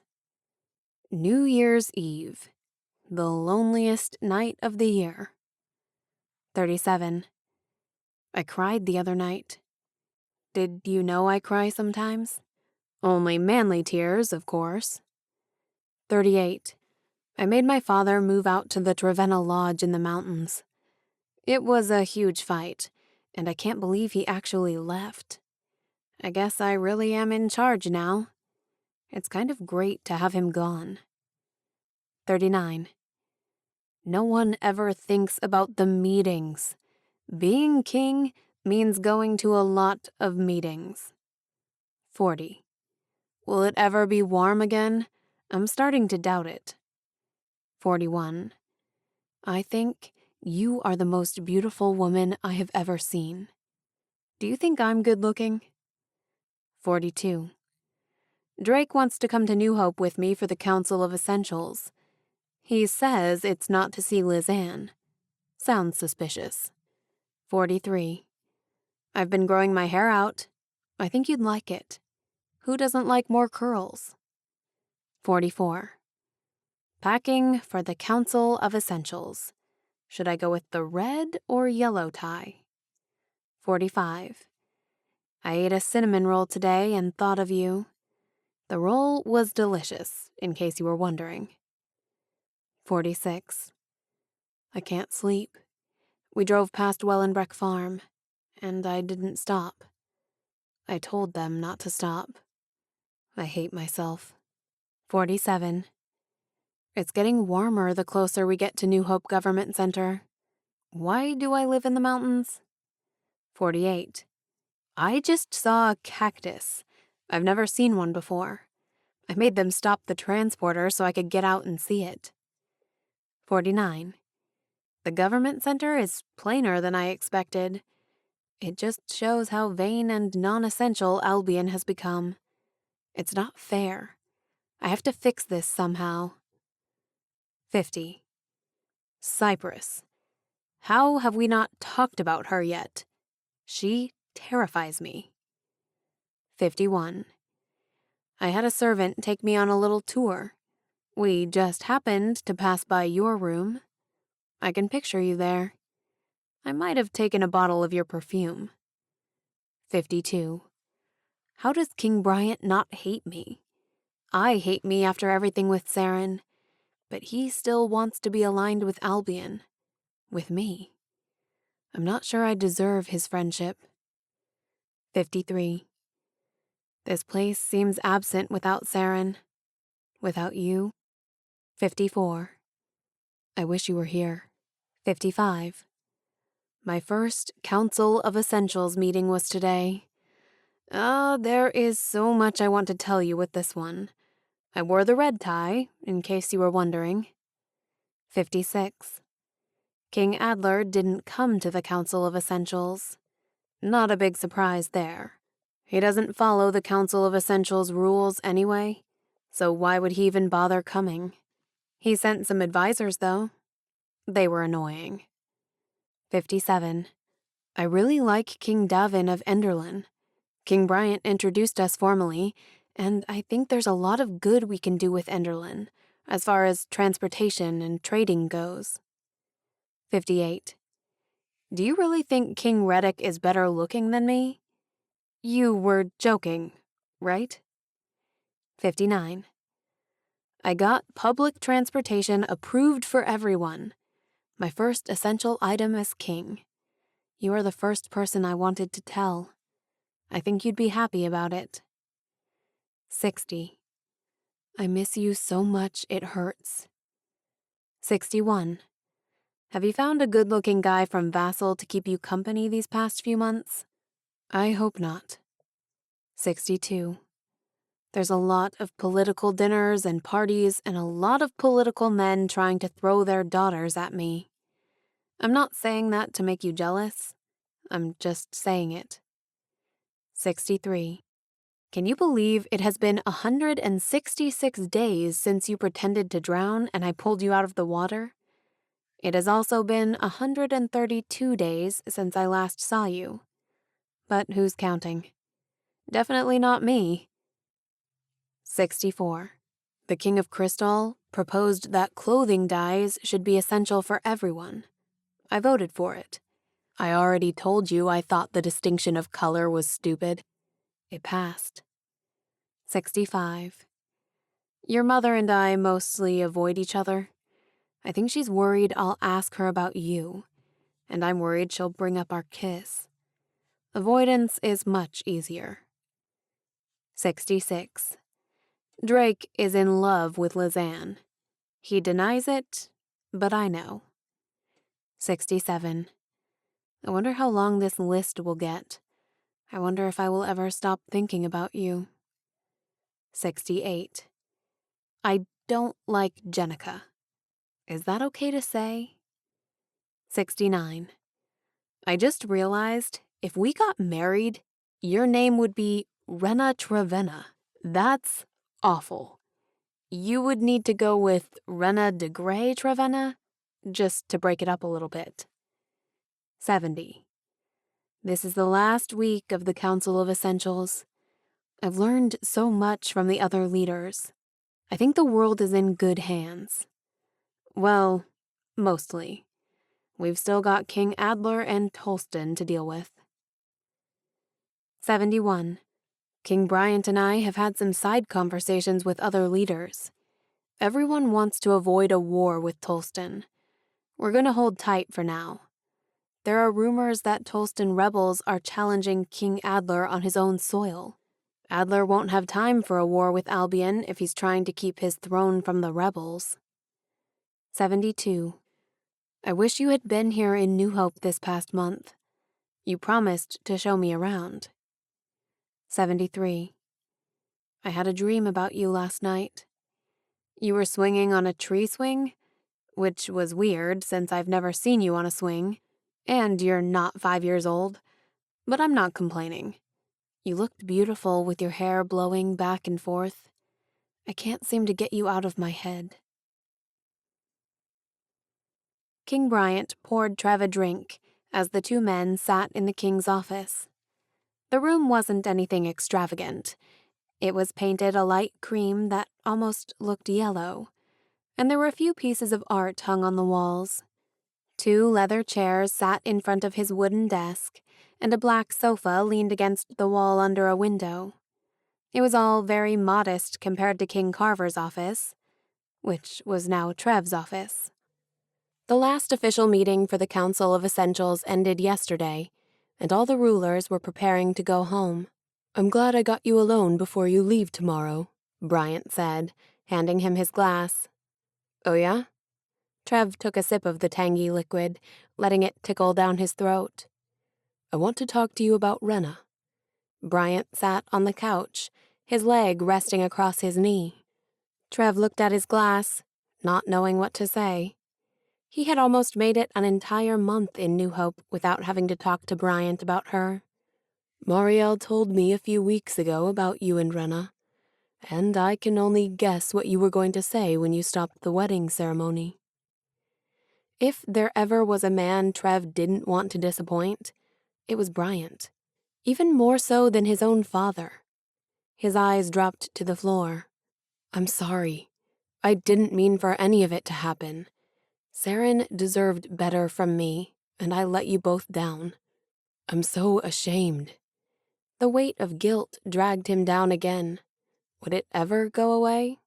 C: New Year's Eve. The loneliest night of the year. 37. I cried the other night. Did you know I cry sometimes? Only manly tears, of course. 38. I made my father move out to the Trevenna Lodge in the mountains. It was a huge fight, and I can't believe he actually left. I guess I really am in charge now. It's kind of great to have him gone. 39. No one ever thinks about the meetings. Being king means going to a lot of meetings. 40. Will it ever be warm again? I'm starting to doubt it. 41. I think you are the most beautiful woman I have ever seen. Do you think I'm good looking? 42. Drake wants to come to New Hope with me for the Council of Essentials. He says it's not to see Lizanne. Sounds suspicious. 43. I've been growing my hair out. I think you'd like it. Who doesn't like more curls? 44. Packing for the Council of Essentials. Should I go with the red or yellow tie? 45. I ate a cinnamon roll today and thought of you. The roll was delicious, in case you were wondering. 46.
B: I can't sleep. We drove past Wellenbreck Farm, and I didn't stop. I told them not to stop. I hate myself.
A: 47. It's getting warmer the closer we get to New Hope Government Center. Why do I live in the mountains? 48. I just saw a cactus. I've never seen one before. I made them stop the transporter so I could get out and see it. 49. The government center is plainer than I expected. It just shows how vain and non-essential Albion has become. It's not fair. I have to fix this somehow. 50. Cyprus. How have we not talked about her yet? She terrifies me. 51. I had a servant take me on a little tour. We just happened to pass by your room. I can picture you there. I might have taken a bottle of your perfume. 52. How does King Bryant not hate me? I hate me after everything with Saren, but he still wants to be aligned with Albion. With me. I'm not sure I deserve his friendship. 53. This place seems absent without Saren. Without you. 54. I wish you were here. 55. My first Council of Essentials meeting was today. There is so much I want to tell you with this one. I wore the red tie, in case you were wondering. 56. King Adler didn't come to the Council of Essentials. Not a big surprise there. He doesn't follow the Council of Essentials rules anyway, so why would he even bother coming? He sent some advisors, though. They were annoying. 57. I really like King Davin of Enderlin. King Bryant introduced us formally, and I think there's a lot of good we can do with Enderlin, as far as transportation and trading goes. 58. Do you really think King Reddick is better looking than me? You were joking, right? 59. I got public transportation approved for everyone. My first essential item as king. You are the first person I wanted to tell. I think you'd be happy about it. 60. I miss you so much it hurts. 61. Have you found a good-looking guy from Vassal to keep you company these past few months? I hope not. 62. There's a lot of political dinners and parties and a lot of political men trying to throw their daughters at me. I'm not saying that to make you jealous. I'm just saying it. 63. Can you believe it has been 166 days since you pretended to drown and I pulled you out of the water? It has also been 132 days since I last saw you. But who's counting? Definitely not me. 64. The King of Crystal proposed that clothing dyes should be essential for everyone. I voted for it. I already told you I thought the distinction of color was stupid. It passed. 65. Your mother and I mostly avoid each other. I think she's worried I'll ask her about you, and I'm worried she'll bring up our kiss. Avoidance is much easier. 66. Drake is in love with Lizanne. He denies it, but I know. 67. I wonder how long this list will get. I wonder if I will ever stop thinking about you. 68. I don't like Jenica. Is that okay to say? 69. I just realized if we got married, your name would be Renna Trevenna. That's awful. You would need to go with Renna Degray Trevenna, just to break it up a little bit. 70. This is the last week of the Council of Essentials. I've learned so much from the other leaders. I think the world is in good hands. Well, mostly. We've still got King Adler and Tolston to deal with. 71. King Bryant and I have had some side conversations with other leaders. Everyone wants to avoid a war with Tolston. We're gonna hold tight for now. There are rumors that Tolston rebels are challenging King Adler on his own soil. Adler won't have time for a war with Albion if he's trying to keep his throne from the rebels. 72. I wish you had been here in New Hope this past month. You promised to show me around. 73. I had a dream about you last night. You were swinging on a tree swing, which was weird since I've never seen you on a swing, and you're not 5 years old, but I'm not complaining. You looked beautiful with your hair blowing back and forth. I can't seem to get you out of my head. King Bryant poured Trev a drink as the two men sat in the king's office. The room wasn't anything extravagant. It was painted a light cream that almost looked yellow, and there were a few pieces of art hung on the walls. 2 leather chairs sat in front of his wooden desk, and a black sofa leaned against the wall under a window. It was all very modest compared to King Carver's office, which was now Trev's office. The last official meeting for the Council of Essentials ended yesterday, and all the rulers were preparing to go home. I'm glad I got you alone before you leave tomorrow, Bryant said, handing him his glass. Oh yeah? Trev took a sip of the tangy liquid, letting it tickle down his throat. I want to talk to you about Renna. Bryant sat on the couch, his leg resting across his knee. Trev looked at his glass, not knowing what to say. He had almost made it an entire month in New Hope without having to talk to Bryant about her. Marielle told me a few weeks ago about you and Renna, and I can only guess what you were going to say when you stopped the wedding ceremony. If there ever was a man Trev didn't want to disappoint, it was Bryant, even more so than his own father. His eyes dropped to the floor. I'm sorry. I didn't mean for any of it to happen. Saren deserved better from me, and I let you both down. I'm so ashamed. The weight of guilt dragged him down again. Would it ever go away?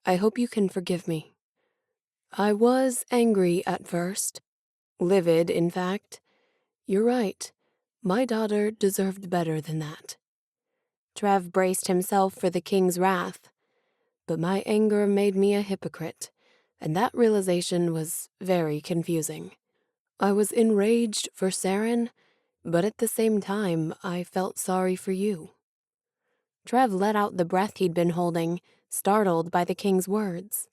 A: I hope you can forgive me. I was angry at first. Livid, in fact. You're right. My daughter deserved better than that. Trev braced himself for the king's wrath. But my anger made me a hypocrite, and that realization was very confusing. I was enraged for Saren, but at the same time, I felt sorry for you. Trev let out the breath he'd been holding, startled by the king's words.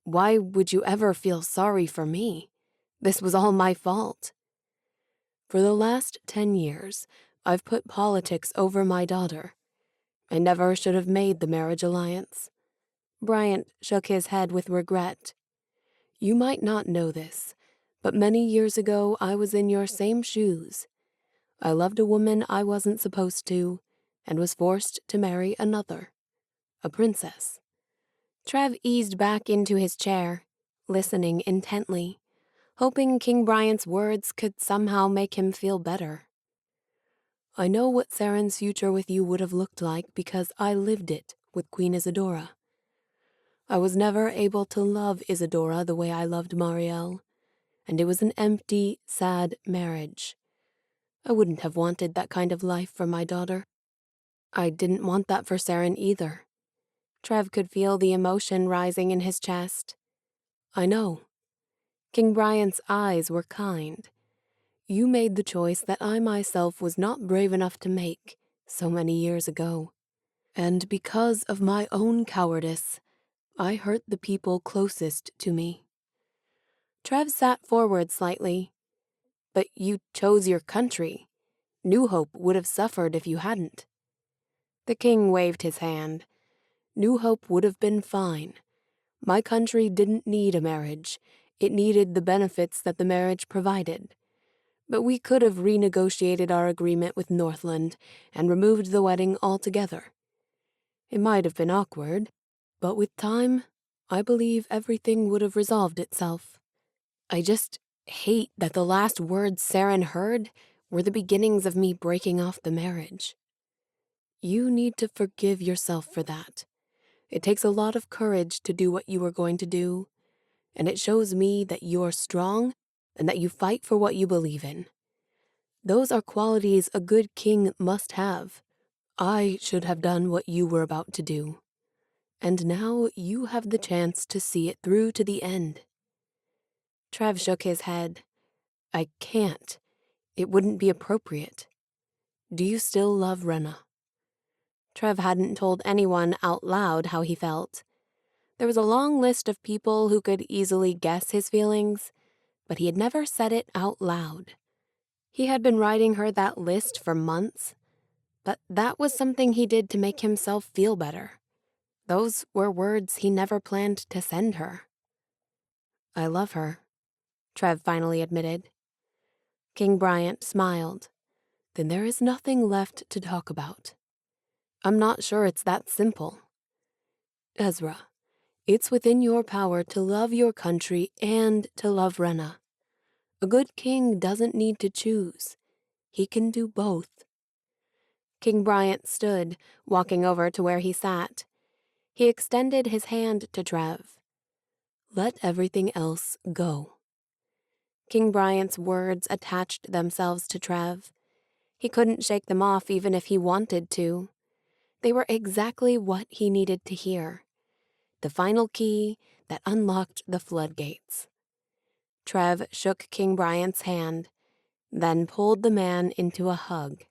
A: Why would you ever feel sorry for me? This was all my fault. For the last 10 years, I've put politics over my daughter. I never should have made the marriage alliance. Bryant shook his head with regret. You might not know this, but many years ago I was in your same shoes. I loved a woman I wasn't supposed to, and was forced to marry another, a princess. Trev eased back into his chair, listening intently, hoping King Bryant's words could somehow make him feel better. I know what Saren's future with you would have looked like because I lived it with Queen Isadora. I was never able to love Isadora the way I loved Marielle, and it was an empty, sad marriage. I wouldn't have wanted that kind of life for my daughter. I didn't want that for Saren either. Trev could feel the emotion rising in his chest. I know. King Bryant's eyes were kind. You made the choice that I myself was not brave enough to make so many years ago. And because of my own cowardice, I hurt the people closest to me. Trev sat forward slightly. But you chose your country. New Hope would have suffered if you hadn't. The king waved his hand. New Hope would have been fine. My country didn't need a marriage. It needed the benefits that the marriage provided. But we could have renegotiated our agreement with Northland and removed the wedding altogether. It might have been awkward, but with time, I believe everything would have resolved itself. I just hate that the last words Saren heard were the beginnings of me breaking off the marriage. You need to forgive yourself for that. It takes a lot of courage to do what you were going to do,
B: and it shows me that you're strong and that you fight for what you believe in. Those are qualities a good king must have. I should have done what you were about to do, and now you have the chance to see it through to the end." Trev shook his head. "I can't. It wouldn't be appropriate. Do you still love Renna?" Trev hadn't told anyone out loud how he felt. There was a long list of people who could easily guess his feelings, but he had never said it out loud. He had been writing her that list for months, but that was something he did to make himself feel better. Those were words he never planned to send her. "I love her," Trev finally admitted. King Bryant smiled. "Then there is nothing left to talk about. I'm not sure it's that simple. Ezra, it's within your power to love your country and to love Renna. A good king doesn't need to choose. He can do both." King Bryant stood, walking over to where he sat. He extended his hand to Trev. "Let everything else go." King Bryant's words attached themselves to Trev. He couldn't shake them off even if he wanted to. They were exactly what he needed to hear. The final key that unlocked the floodgates. Trev shook King Bryant's hand, then pulled the man into a hug.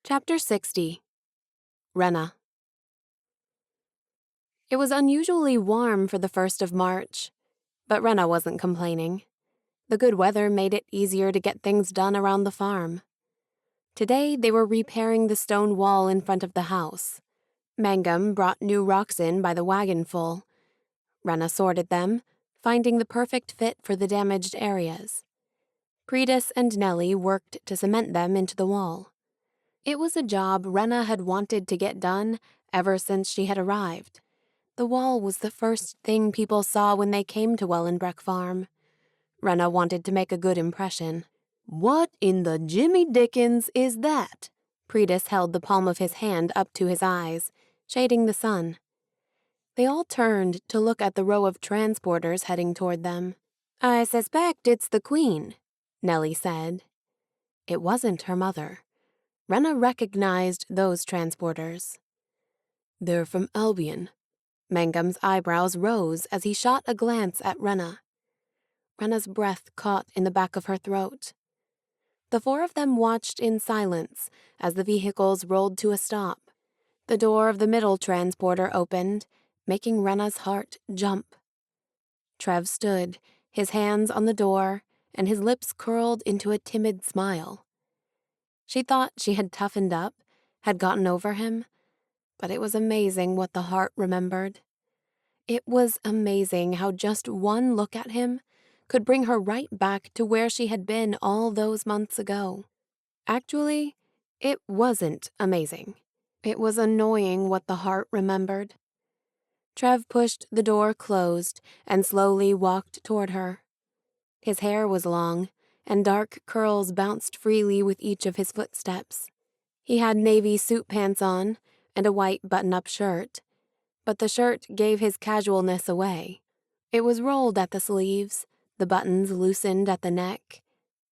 B: Chapter 60. Renna. It was unusually warm for the 1st of March, but Renna wasn't complaining. The good weather made it easier to get things done around the farm. Today, they were repairing the stone wall in front of the house. Mangum brought new rocks in by the wagonful. Renna sorted them, finding the perfect fit for the damaged areas. Predis and Nellie worked to cement them into the wall. It was a job Renna had wanted to get done ever since she had arrived. The wall was the first thing people saw when they came to Wellenbreck Farm. Renna wanted to make a good impression. "What in the Jimmy Dickens is that?" Predis held the palm of his hand up to his eyes, shading the sun. They all turned to look at the row of transporters heading toward them. "I suspect it's the Queen," Nellie said. It wasn't her mother. Renna recognized those transporters. "They're from Albion." Mangum's eyebrows rose as he shot a glance at Renna. Renna's breath caught in the back of her throat. The 4 of them watched in silence as the vehicles rolled to a stop. The door of the middle transporter opened, making Renna's heart jump. Trev stood, his hands on the door, and his lips curled into a timid smile. She thought she had toughened up, had gotten over him, but it was amazing what the heart remembered. It was amazing how just one look at him could bring her right back to where she had been all those months ago. Actually, it wasn't amazing. It was annoying what the heart remembered. Trev pushed the door closed and slowly walked toward her. His hair was long, and dark curls bounced freely with each of his footsteps. He had navy suit pants on and a white button-up shirt, but the shirt gave his casualness away. It was rolled at the sleeves, the buttons loosened at the neck,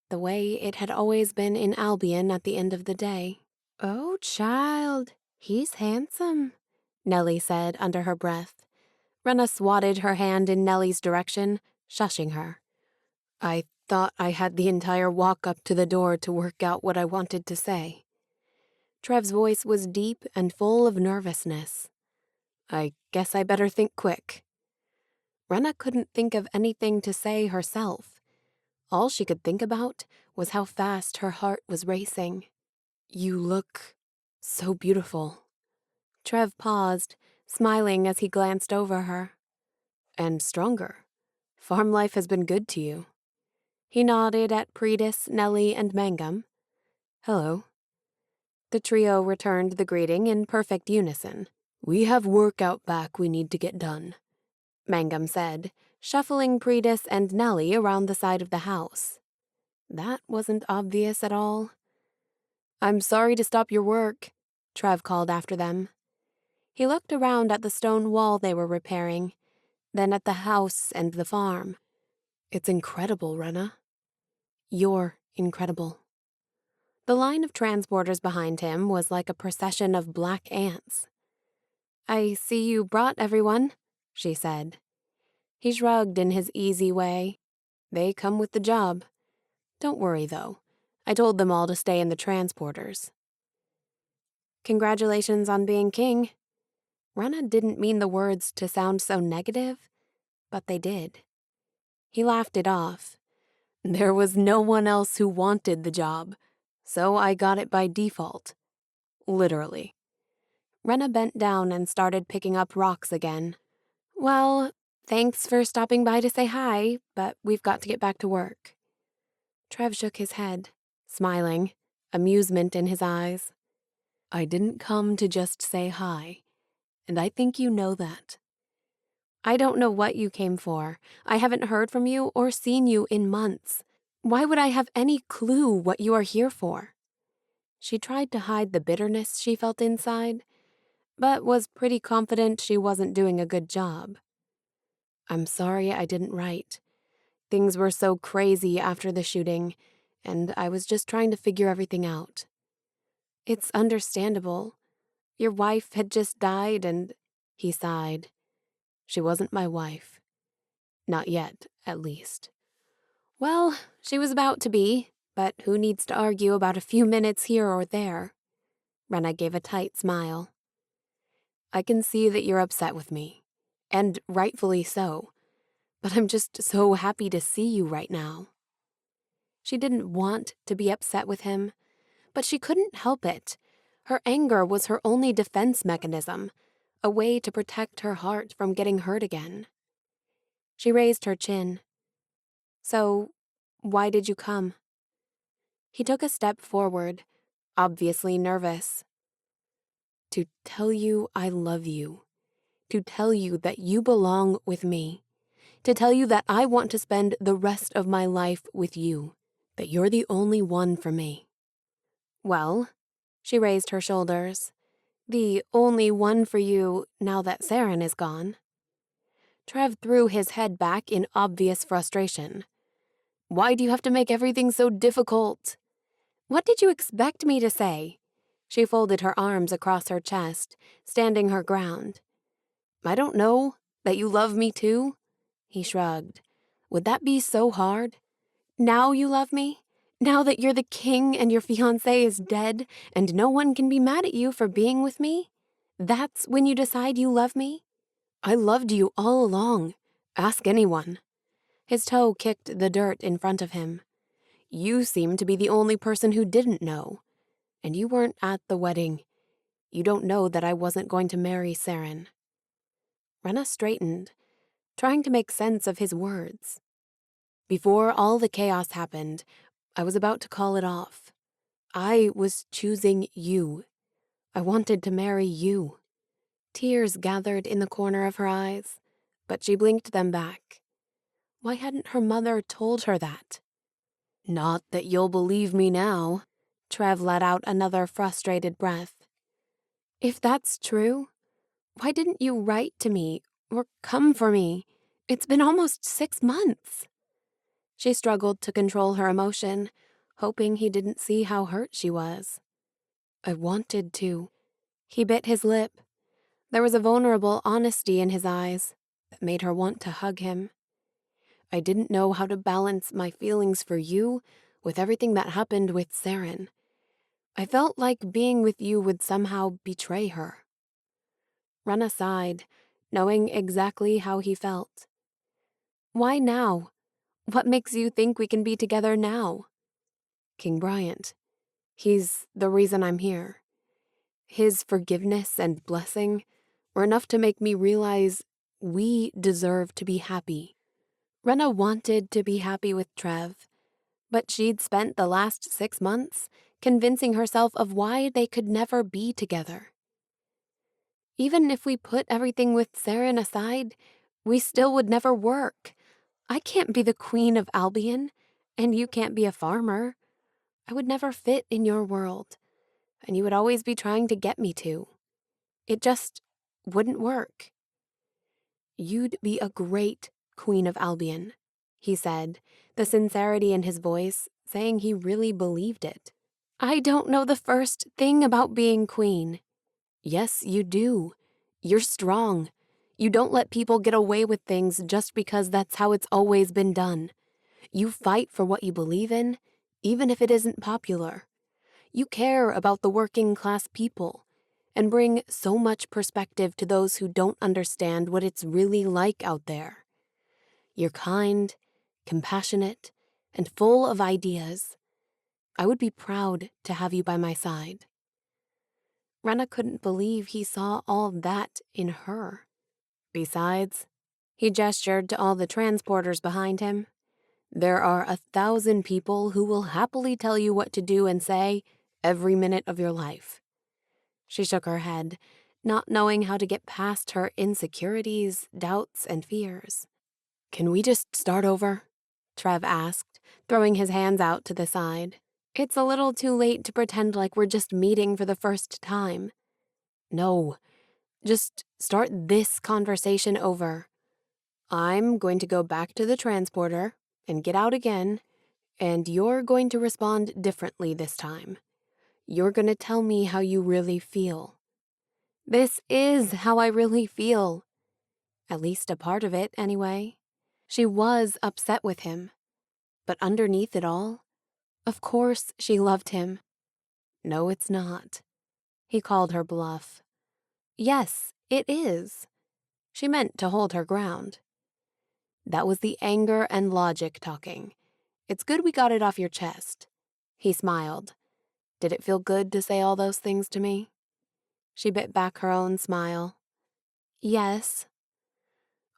B: the way it had always been in Albion at the end of the day. "Oh, child, he's handsome," Nellie said under her breath. Renna swatted her hand in Nellie's direction, shushing her. "I thought I had the entire walk up to the door to work out what I wanted to say." Trev's voice was deep and full of nervousness. "I guess I better think quick." Renna couldn't think of anything to say herself. All she could think about was how fast her heart was racing. "You look so beautiful." Trev paused, smiling as he glanced over her. "And stronger. Farm life has been good to you." He nodded at Predis, Nellie, and Mangum. "Hello." The trio returned the greeting in perfect unison. "We have work out back we need to get done," Mangum said, shuffling Predis and Nellie around the side of the house. That wasn't obvious at all. "I'm sorry to stop your work," Trev called after them. He looked around at the stone wall they were repairing.
A: then at the house and the farm.
B: It's incredible, Renna. You're incredible.
A: The line of transporters behind him was like a procession of black ants. "I see you brought everyone," she said. He shrugged in his easy way. "They come with the job. Don't worry, though. I told them all to stay in the transporters." "Congratulations on being king." Renna didn't mean the words to sound so negative, but they did. He laughed it off.
B: "There was no one else who wanted the job, so I got it by default. Literally."
A: Renna bent down and started picking up rocks again. "Well, thanks for stopping by to say hi, but we've got to get back to work." Trev shook his head, smiling, amusement in his eyes.
B: "I didn't come to just say hi, and I think you know that."
A: "I don't know what you came for. I haven't heard from you or seen you in months. Why would I have any clue what you are here for?" She tried to hide the bitterness she felt inside, but was pretty confident she wasn't doing a good job.
B: "I'm sorry I didn't write. Things were so crazy after the shooting, and I was just trying to figure everything out."
A: "It's understandable. Your wife had just died and—"
B: He sighed. "She wasn't my wife. Not yet, at least."
A: "Well, she was about to be, but who needs to argue about a few minutes here or there?" Renna gave a tight smile.
B: "I can see that you're upset with me, and rightfully so, but I'm just so happy to see you right now."
A: She didn't want to be upset with him, but she couldn't help it. Her anger was her only defense mechanism, a way to protect her heart from getting hurt again. She raised her chin. "So, why did you come?" He took a step forward, obviously nervous.
B: "To tell you I love you. To tell you that you belong with me. To tell you that I want to spend the rest of my life with you. That you're the only one for me."
A: "Well," she raised her shoulders, "the only one for you now that Saren is gone." Trev threw his head back in obvious frustration.
B: "Why do you have to make everything so difficult?"
A: "What did you expect me to say?" She folded her arms across her chest, standing her ground.
B: "I don't know, that you love me too?" He shrugged. "Would that be so hard?"
A: "Now you love me? Now that you're the king and your fiancé is dead and no one can be mad at you for being with me? That's when you decide you love me?"
B: "I loved you all along. Ask anyone."
A: His toe kicked the dirt in front of him.
B: "You seem to be the only person who didn't know. And you weren't at the wedding. You don't know that I wasn't going to marry Saren."
A: Renna straightened, trying to make sense of his words.
B: "Before all the chaos happened, I was about to call it off. I was choosing you. I wanted to marry you."
A: Tears gathered in the corner of her eyes, but she blinked them back. Why hadn't her mother told her that?
B: "Not that you'll believe me now."
A: Trev let out another frustrated breath. "If that's true, why didn't you write to me or come for me? It's been almost 6 months." She struggled to control her emotion, hoping he didn't see how hurt she was.
B: "I wanted to."
A: He bit his lip. There was a vulnerable honesty in his eyes that made her want to hug him.
B: "I didn't know how to balance my feelings for you with everything that happened with Saren. I felt like being with you would somehow betray her."
A: Renna sighed, knowing exactly how he felt. "Why now? What makes you think we can be together now?"
B: "King Bryant. He's the reason I'm here. His forgiveness and blessing were enough to make me realize we deserve to be happy."
A: Renna wanted to be happy with Trev, but she'd spent the last 6 months convincing herself of why they could never be together. "Even if we put everything with Saren aside, we still would never work. I can't be the Queen of Albion, and you can't be a farmer. I would never fit in your world, and you would always be trying to get me to. It just wouldn't work."
B: You'd be a great Queen of Albion, he said, the sincerity in his voice saying he really believed it.
A: I don't know the first thing about being queen.
B: Yes, you do. You're strong. You don't let people get away with things just because that's how it's always been done. You fight for what you believe in, even if it isn't popular. You care about the working class people and bring so much perspective to those who don't understand what it's really like out there. You're kind, compassionate, and full of ideas. I would be proud to have you by my side. Renna couldn't believe he saw all that in her. Besides, he gestured to all the transporters behind him. There are 1,000 people who will happily tell you what to do and say every minute of your life. She shook her head, not knowing how to get past her insecurities, doubts, and fears. Can we just start over? Trev asked, throwing his hands out to the side. It's a little too late to pretend like we're just meeting for the first time. No, just start this conversation over. I'm going to go back to the transporter and get out again, and you're going to respond differently this time. You're going to tell me how you really feel.
A: This is how I really feel.
B: At least a part of it, anyway. She was upset with him. But underneath it all, of course she loved him. No, it's not. He called her bluff. Yes, it is. She meant to hold her ground. That was the anger and logic talking. It's good we got it off your chest. He smiled. Did it feel good to say all those things to me? She bit back her own smile.
A: Yes.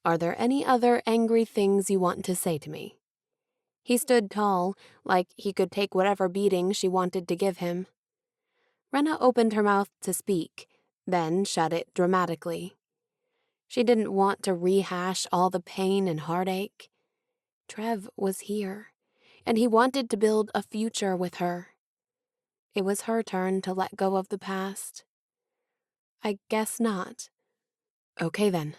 B: Are there any other angry things you want to say to me? He stood tall, like he could take whatever beating she wanted to give him. Renna opened her mouth to speak, then shut it dramatically. She didn't want to rehash all the pain and heartache. Trev was here, and he wanted to build a future with her. It was her turn to let go of the past. I guess not. Okay then.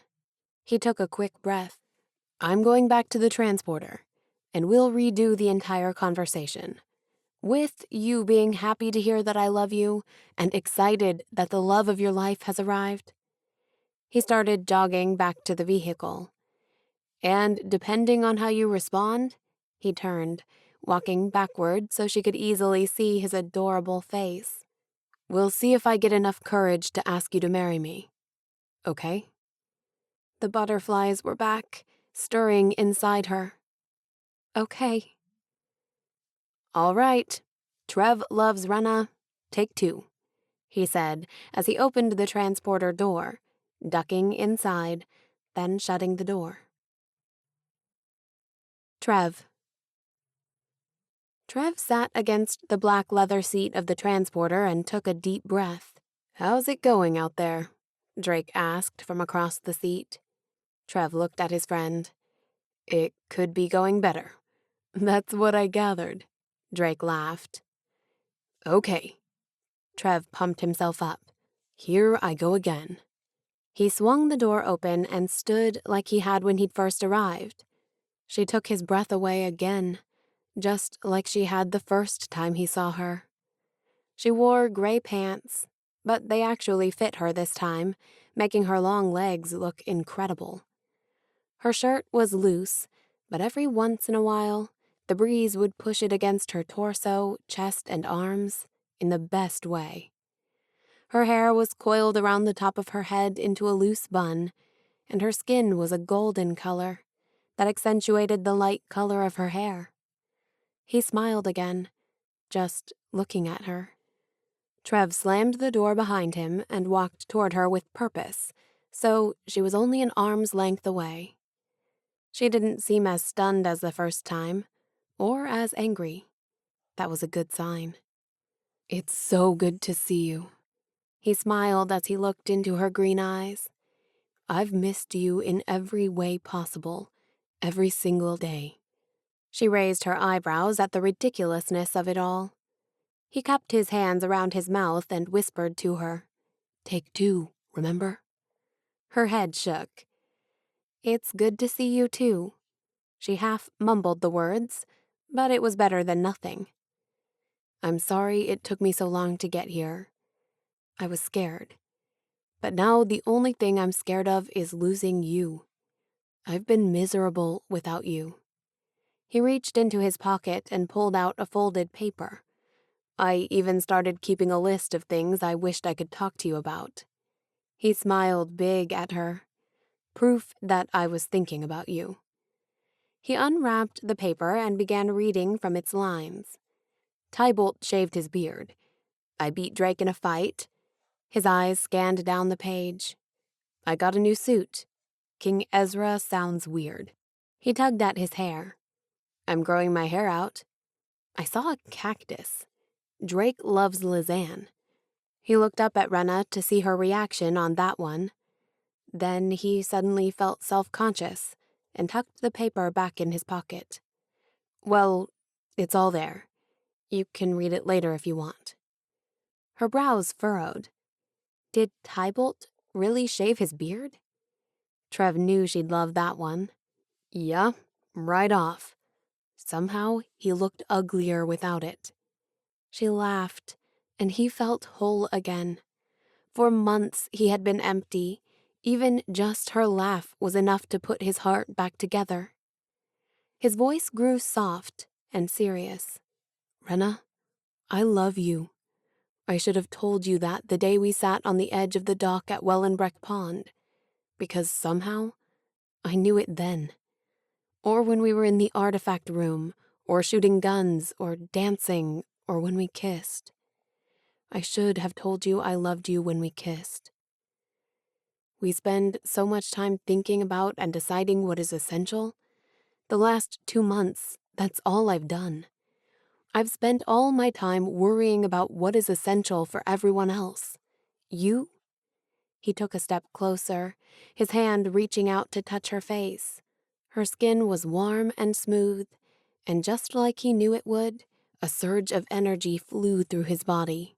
B: He took a quick breath. I'm going back to the transporter, and we'll redo the entire conversation. With you being happy to hear that I love you and excited that the love of your life has arrived. He started jogging back to the vehicle. And depending on how you respond, he turned, walking backward so she could easily see his adorable face. We'll see if I get enough courage to ask you to marry me. Okay? The butterflies were back, stirring inside her. Okay. All right. Trev loves Renna. Take 2, he said as he opened the transporter door, ducking inside, then shutting the door. Trev sat against the black leather seat of the transporter and took a deep breath. How's it going out there? Drake asked from across the seat. Trev looked at his friend. It could be going better. That's what I gathered. Drake laughed. Okay. Trev pumped himself up. Here I go again. He swung the door open and stood like he had when he'd first arrived. She took his breath away again, just like she had the first time he saw her. She wore gray pants, but they actually fit her this time, making her long legs look incredible. Her shirt was loose, but every once in a while, the breeze would push it against her torso, chest, and arms in the best way. Her hair was coiled around the top of her head into a loose bun, and her skin was a golden color that accentuated the light color of her hair. He smiled again, just looking at her. Trev slammed the door behind him and walked toward her with purpose, so she was only an arm's length away. She didn't seem as stunned as the first time, or as angry. That was a good sign. It's so good to see you. He smiled as he looked into her green eyes. I've missed you in every way possible, every single day. She raised her eyebrows at the ridiculousness of it all. He cupped his hands around his mouth and whispered to her, Take 2, remember? Her head shook.
A: It's good to see you too. She half mumbled the words, but it was better than nothing. I'm sorry it took me so long to get here. I was scared. But now the only thing I'm scared of is losing you. I've been miserable without you. He reached into his pocket and pulled out a folded paper. I even started keeping a list of things I wished I could talk to you about. He smiled big at her. Proof that I was thinking about you. He unwrapped the paper and began reading from its lines. Tybalt shaved his beard. I beat Drake in a fight. His eyes scanned down the page. I got a new suit. King Ezra sounds weird. He tugged at his hair. I'm growing my hair out. I saw a cactus. Drake loves Lizanne. He looked up at Renna to see her reaction on that one. Then he suddenly felt self-conscious and tucked the paper back in his pocket. Well, it's all there. You can read it later if you want. Her brows furrowed. Did Tybalt really shave his beard? Trev knew she'd love that one. Yeah, right off. Somehow he looked uglier without it. She laughed, and he felt whole again. For months he had been empty. Even just her laugh was enough to put his heart back together. His voice grew soft and serious. Renna, I love you. I should have told you that the day we sat on the edge of the dock at Wellenbreck Pond, because somehow I knew it then. Or when we were in the artifact room, or shooting guns, or dancing, or when we kissed. I should have told you I loved you when we kissed. We spend so much time thinking about and deciding what is essential. The last 2 months, that's all I've done. I've spent all my time worrying about what is essential for everyone else. You? He took a step closer, his hand reaching out to touch her face. Her skin was warm and smooth, and just like he knew it would, a surge of energy flew through his body.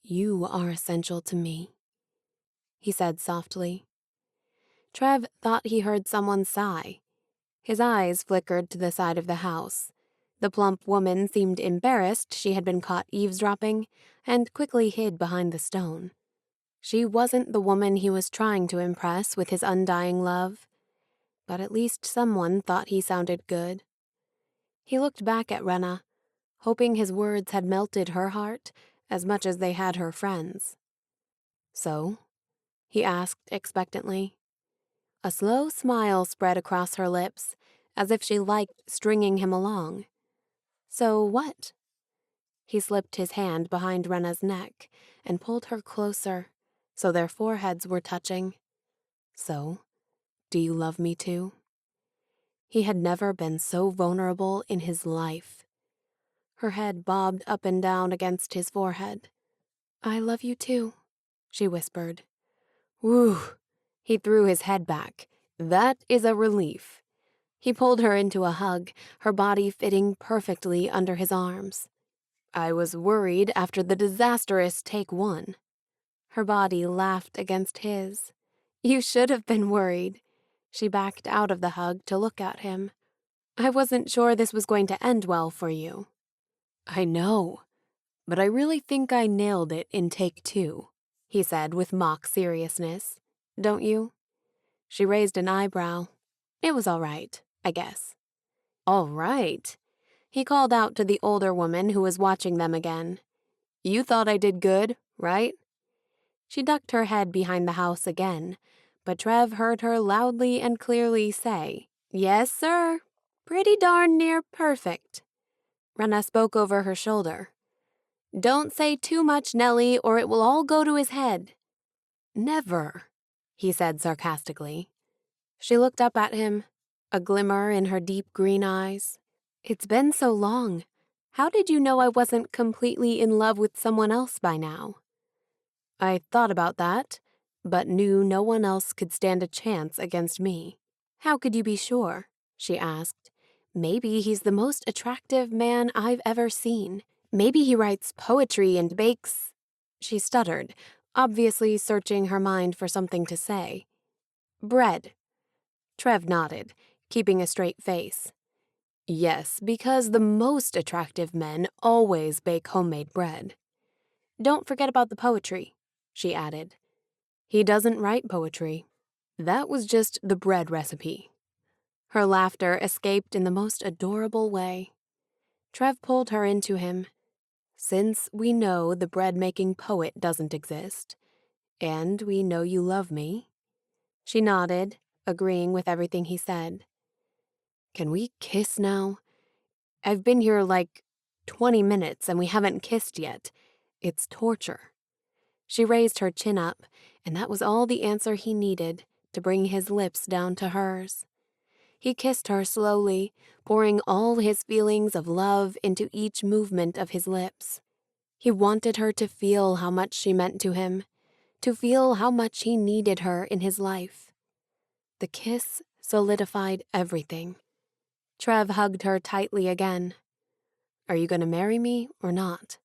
A: You are essential to me, he said softly. Trev thought he heard someone sigh. His eyes flickered to the side of the house. The plump woman seemed embarrassed she had been caught eavesdropping and quickly hid behind the stone. She wasn't the woman he was trying to impress with his undying love, but at least someone thought he sounded good. He looked back at Renna, hoping his words had melted her heart as much as they had her friends. So? He asked expectantly. A slow smile spread across her lips, as if she liked stringing him along. So what? He slipped his hand behind Renna's neck and pulled her closer, so their foreheads were touching. So, do you love me too? He had never been so vulnerable in his life. Her head bobbed up and down against his forehead. I love you too, she whispered. Whew! He threw his head back. That is a relief. He pulled her into a hug, her body fitting perfectly under his arms. I was worried after the disastrous take one. Her body laughed against his. You should have been worried. She backed out of the hug to look at him. I wasn't sure this was going to end well for you. I know, but I really think I nailed it in take 2, he said with mock seriousness. Don't you? She raised an eyebrow. It was all right, I guess. All right. He called out to the older woman who was watching them again. You thought I did good, right? She ducked her head behind the house again, but Trev heard her loudly and clearly say, Yes, sir. Pretty darn near perfect. Renna spoke over her shoulder. Don't say too much, Nellie, or it will all go to his head. Never, he said sarcastically. She looked up at him, a glimmer in her deep green eyes. It's been so long. How did you know I wasn't completely in love with someone else by now? I thought about that, but knew no one else could stand a chance against me. How could you be sure? She asked. Maybe he's the most attractive man I've ever seen. Maybe he writes poetry and bakes. She stuttered, obviously searching her mind for something to say. Bread.
C: Trev nodded, keeping a straight face. Yes, because the most attractive men always bake homemade bread. Don't forget about the poetry, she added. He doesn't write poetry. That was just the bread recipe. Her laughter escaped in the most adorable way. Trev pulled her into him. Since we know the bread-making poet doesn't exist, and we know you love me. She nodded, agreeing with everything he said. Can we kiss now? I've been here like 20 minutes and we haven't kissed yet. It's torture. She raised her chin up, and that was all the answer he needed to bring his lips down to hers. He kissed her slowly, pouring all his feelings of love into each movement of his lips. He wanted her to feel how much she meant to him, to feel how much he needed her in his life. The kiss solidified everything. Trev hugged her tightly again. Are you going to marry me or not?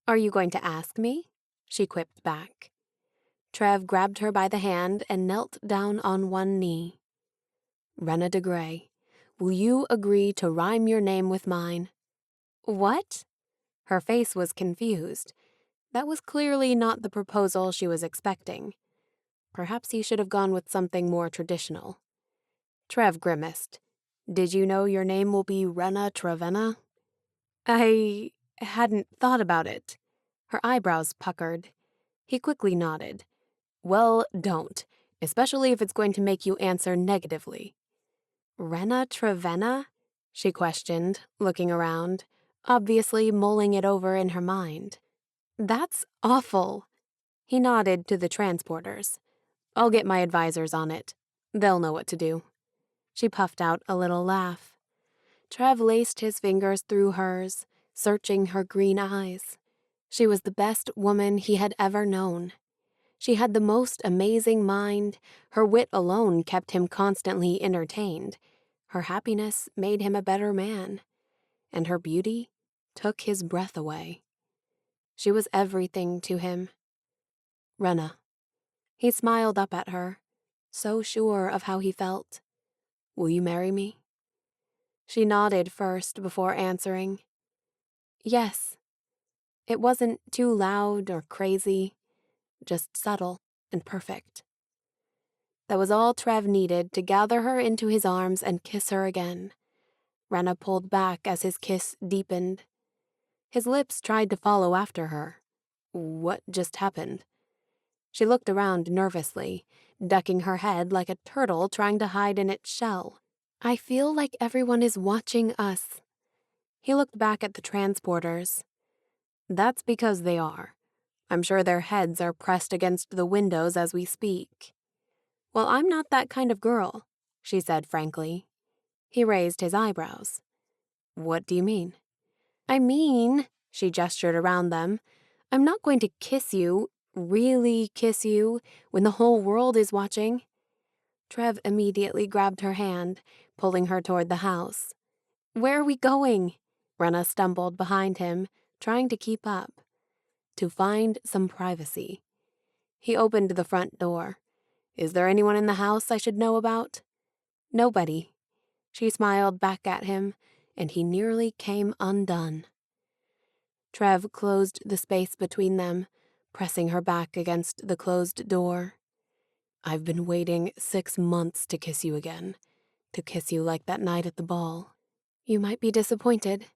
C: Are you going to ask me? She quipped back. Trev grabbed her by the hand and knelt down on one knee. Renna Degray, will you agree to rhyme your name with mine? What? Her face was confused. That was clearly not the proposal she was expecting. Perhaps he should have gone with something more traditional. Trev grimaced. Did you know your name will be Renna Trevenna? I hadn't thought about it. Her eyebrows puckered. He quickly nodded. Well, don't, especially if it's going to make you answer negatively. Renna Trevenna? She questioned, looking around, obviously mulling it over in her mind. That's awful. He nodded to the transporters. I'll get my advisors on it. They'll know what to do. She puffed out a little laugh. Trev laced his fingers through hers, searching her green eyes. She was the best woman he had ever known. She had the most amazing mind. Her wit alone kept him constantly entertained. Her happiness made him a better man. And her beauty took his breath away. She was everything to him. Renna. He smiled up at her, so sure of how he felt. Will you marry me? She nodded first before answering. Yes. It wasn't too loud or crazy, just subtle and perfect. That was all Trev needed to gather her into his arms and kiss her again. Renna pulled back as his kiss deepened. His lips tried to follow after her. What just happened? She looked around nervously, ducking her head like a turtle trying to hide in its shell. I feel like everyone is watching us. He looked back at the transporters. That's because they are. I'm sure their heads are pressed against the windows as we speak. Well, I'm not that kind of girl, she said frankly. He raised his eyebrows. What do you mean? I mean, she gestured around them, I'm not going to kiss you, really kiss you, when the whole world is watching. Trev immediately grabbed her hand, pulling her toward the house. Where are we going? Renna stumbled behind him, trying to keep up. To find some privacy. He opened the front door. Is there anyone in the house I should know about? Nobody. She smiled back at him, and he nearly came undone. Trev closed the space between them, pressing her back against the closed door. I've been waiting 6 months to kiss you again, to kiss you like that night at the ball. You might be disappointed.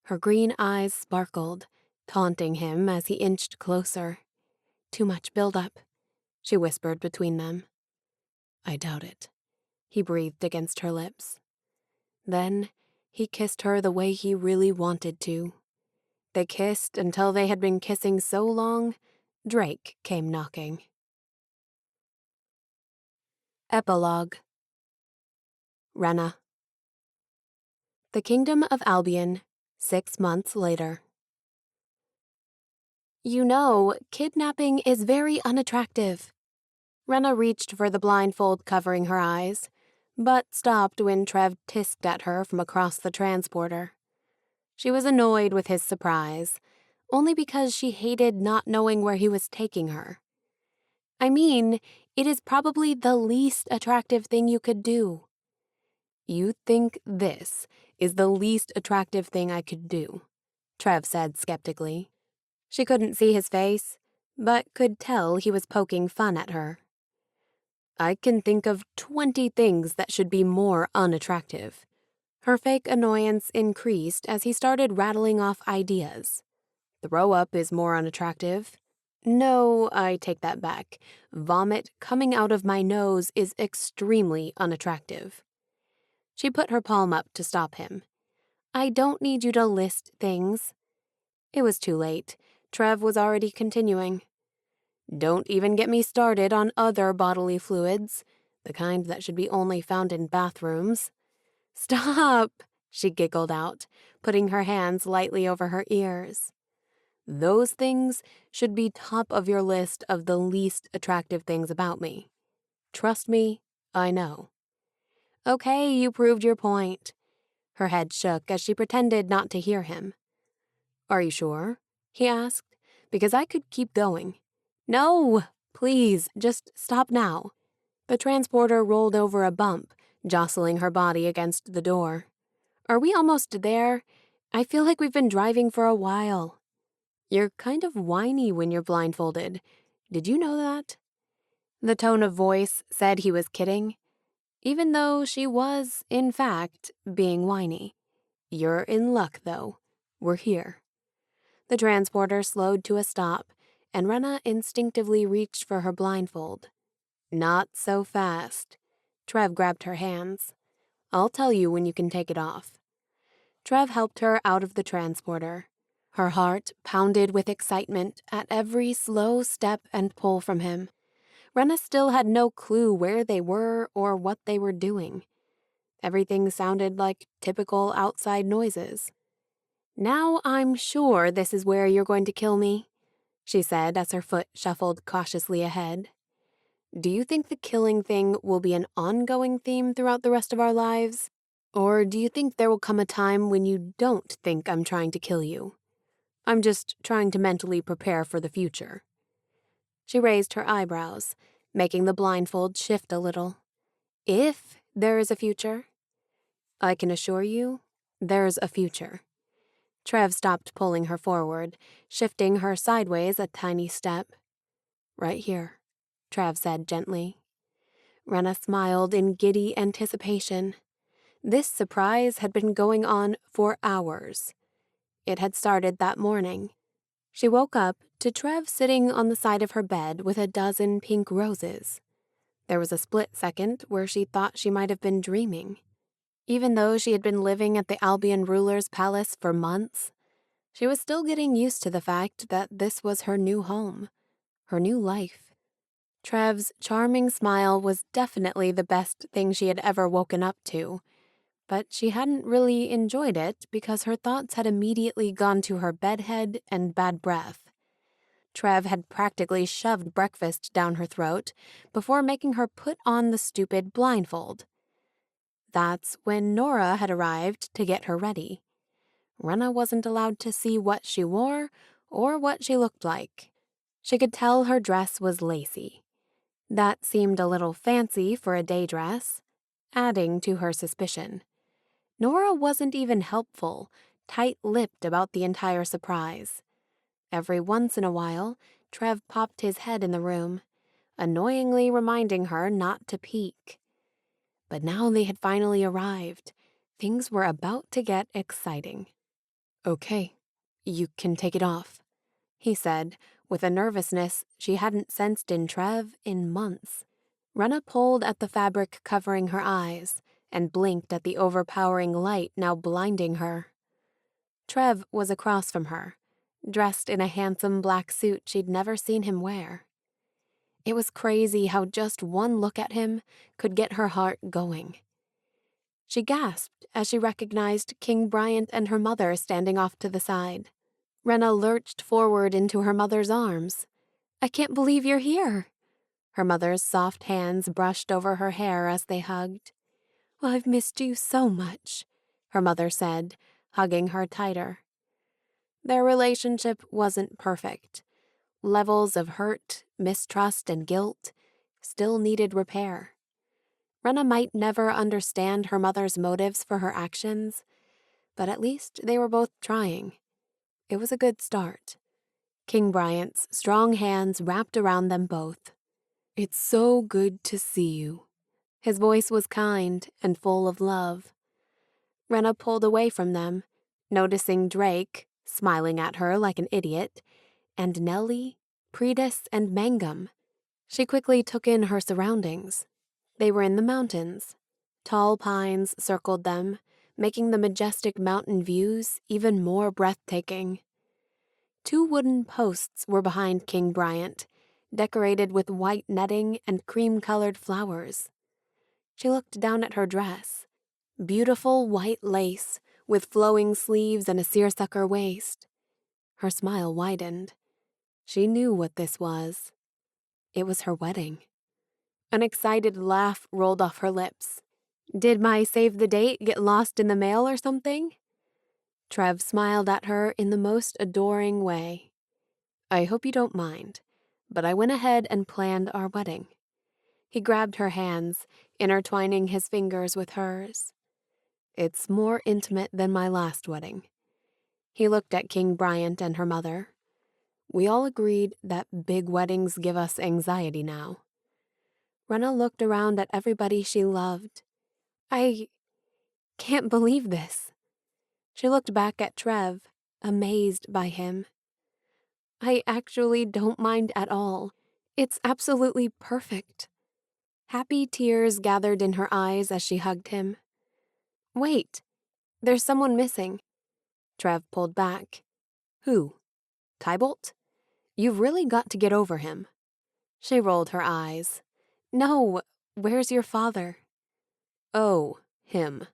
C: Her green eyes sparkled, taunting him as he inched closer. Too much build-up, she whispered between them. I doubt it. He breathed against her lips. Then he kissed her the way he really wanted to. They kissed until they had been kissing so long, Drake came knocking. Epilogue. Renna. The Kingdom of Albion, 6 months later. You know, kidnapping is very unattractive. Renna reached for the blindfold covering her eyes, but stopped when Trev tisked at her from across the transporter. She was annoyed with his surprise, only because she hated not knowing where he was taking her.
A: I mean, it is probably the least attractive thing you could do."
B: "You think this is the least attractive thing I could do?" Trev said skeptically.
A: She couldn't see his face, but could tell he was poking fun at her.
B: "I can think of 20 things that should be more unattractive."
A: Her fake annoyance increased as he started rattling off ideas.
B: "Throw up is more unattractive. No, I take that back. Vomit coming out of my nose is extremely unattractive."
A: She put her palm up to stop him. "I don't need you to list things." It was too late. Trev was already continuing.
B: "Don't even get me started on other bodily fluids, the kind that should be only found in bathrooms."
A: "Stop," she giggled out, putting her hands lightly over her ears.
B: "Those things should be top of your list of the least attractive things about me. Trust me, I know."
A: "Okay, you proved your point." Her head shook as she pretended not to hear him.
B: "Are you sure?" he asked, "because I could keep going."
A: "No, please, just stop now." The transporter rolled over a bump, jostling her body against the door. "Are we almost there? I feel like we've been driving for a while."
B: "You're kind of whiny when you're blindfolded. Did you know that?"
A: The tone of voice said he was kidding, even though she was, in fact, being whiny.
B: "You're in luck, though. We're here."
A: The transporter slowed to a stop, and Renna instinctively reached for her blindfold.
B: "Not so fast." Trev grabbed her hands. "I'll tell you when you can take it off."
A: Trev helped her out of the transporter. Her heart pounded with excitement at every slow step and pull from him. Renna still had no clue where they were or what they were doing. Everything sounded like typical outside noises. "Now I'm sure this is where you're going to kill me," she said as her foot shuffled cautiously ahead.
B: "Do you think the killing thing will be an ongoing theme throughout the rest of our lives? Or do you think there will come a time when you don't think I'm trying to kill you? I'm just trying to mentally prepare for the future."
A: She raised her eyebrows, making the blindfold shift a little. "If there is a future?"
B: "I can assure you, there's a future."
A: Trev stopped pulling her forward, shifting her sideways a tiny step.
B: "Right here,"
A: Trev said gently. Renna smiled in giddy anticipation. This surprise had been going on for hours. It had started that morning. She woke up to Trev sitting on the side of her bed with a dozen pink roses. There was a split second where she thought she might have been dreaming. Even though she had been living at the Albion ruler's palace for months, she was still getting used to the fact that this was her new home, her new life. Trev's charming smile was definitely the best thing she had ever woken up to, but she hadn't really enjoyed it because her thoughts had immediately gone to her bedhead and bad breath. Trev had practically shoved breakfast down her throat before making her put on the stupid blindfold. That's when Nora had arrived to get her ready. Renna wasn't allowed to see what she wore or what she looked like. She could tell her dress was lacy. That seemed a little fancy for a day dress, adding to her suspicion. Nora wasn't even helpful, tight-lipped about the entire surprise. Every once in a while, Trev popped his head in the room, annoyingly reminding her not to peek. But now they had finally arrived. Things were about to get exciting.
B: "Okay, you can take it off,"
A: he said, with a nervousness she hadn't sensed in Trev in months. Renna pulled at the fabric covering her eyes and blinked at the overpowering light now blinding her. Trev was across from her, dressed in a handsome black suit she'd never seen him wear. It was crazy how just one look at him could get her heart going. She gasped as she recognized King Bryant and her mother standing off to the side. Renna lurched forward into her mother's arms. "I can't believe you're here." Her mother's soft hands brushed over her hair as they hugged. "I've missed you so much," her mother said, hugging her tighter. Their relationship wasn't perfect. levels of hurt, mistrust, and guilt still needed repair. Renna might never understand her mother's motives for her actions, but at least they were both trying. It was a good start. King Bryant's strong hands wrapped around them both.
B: "It's so good to see you."
A: His voice was kind and full of love. Renna pulled away from them, noticing Drake, smiling at her like an idiot, and Nellie, Predis, and Mangum. She quickly took in her surroundings. They were in the mountains. Tall pines circled them, making the majestic mountain views even more breathtaking. 2 wooden posts were behind King Bryant, decorated with white netting and cream-colored flowers. She looked down at her dress. Beautiful white lace, with flowing sleeves and a seersucker waist. Her smile widened. She knew what this was. It was her wedding. An excited laugh rolled off her lips. Did my save the date get lost in the mail or something? Trev smiled at her in the most adoring way. I hope you don't mind, but I went ahead and planned our wedding. He grabbed her hands, intertwining his fingers with hers. It's more intimate than my last wedding. He looked at King Bryant and her mother. We all agreed that big weddings give us anxiety now. Renna looked around at everybody she loved. I can't believe this. She looked back at Trev, amazed by him. I actually don't mind at all. It's absolutely perfect. Happy tears gathered in her eyes as she hugged him. Wait, there's someone missing. Trev pulled back. Who? Tybalt? You've really got to get over him. She rolled her eyes. No, where's your father? Oh, him.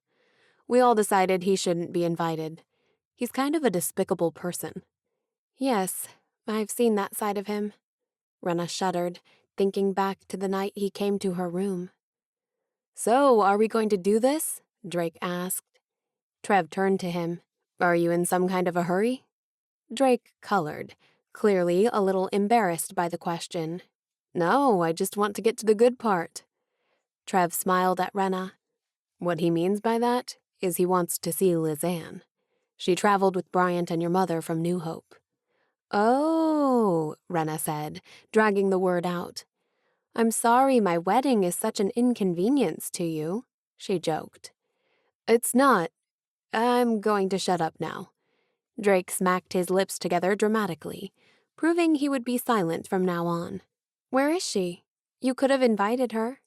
A: We all decided he shouldn't be invited. He's kind of a despicable person. Yes, I've seen that side of him. Renna shuddered, thinking back to the night he came to her room. So, are we going to do this? Drake asked. Trev turned to him. Are you in some kind of a hurry? Drake colored, clearly a little embarrassed by the question. No, I just want to get to the good part. Trev smiled at Renna. What he means by that is he wants to see Lizanne. She traveled with Bryant and your mother from New Hope. Oh, Renna said, dragging the word out. I'm sorry my wedding is such an inconvenience to you, she joked. It's not. I'm going to shut up now. Drake smacked his lips together dramatically, proving he would be silent from now on. Where is she? You could have invited her.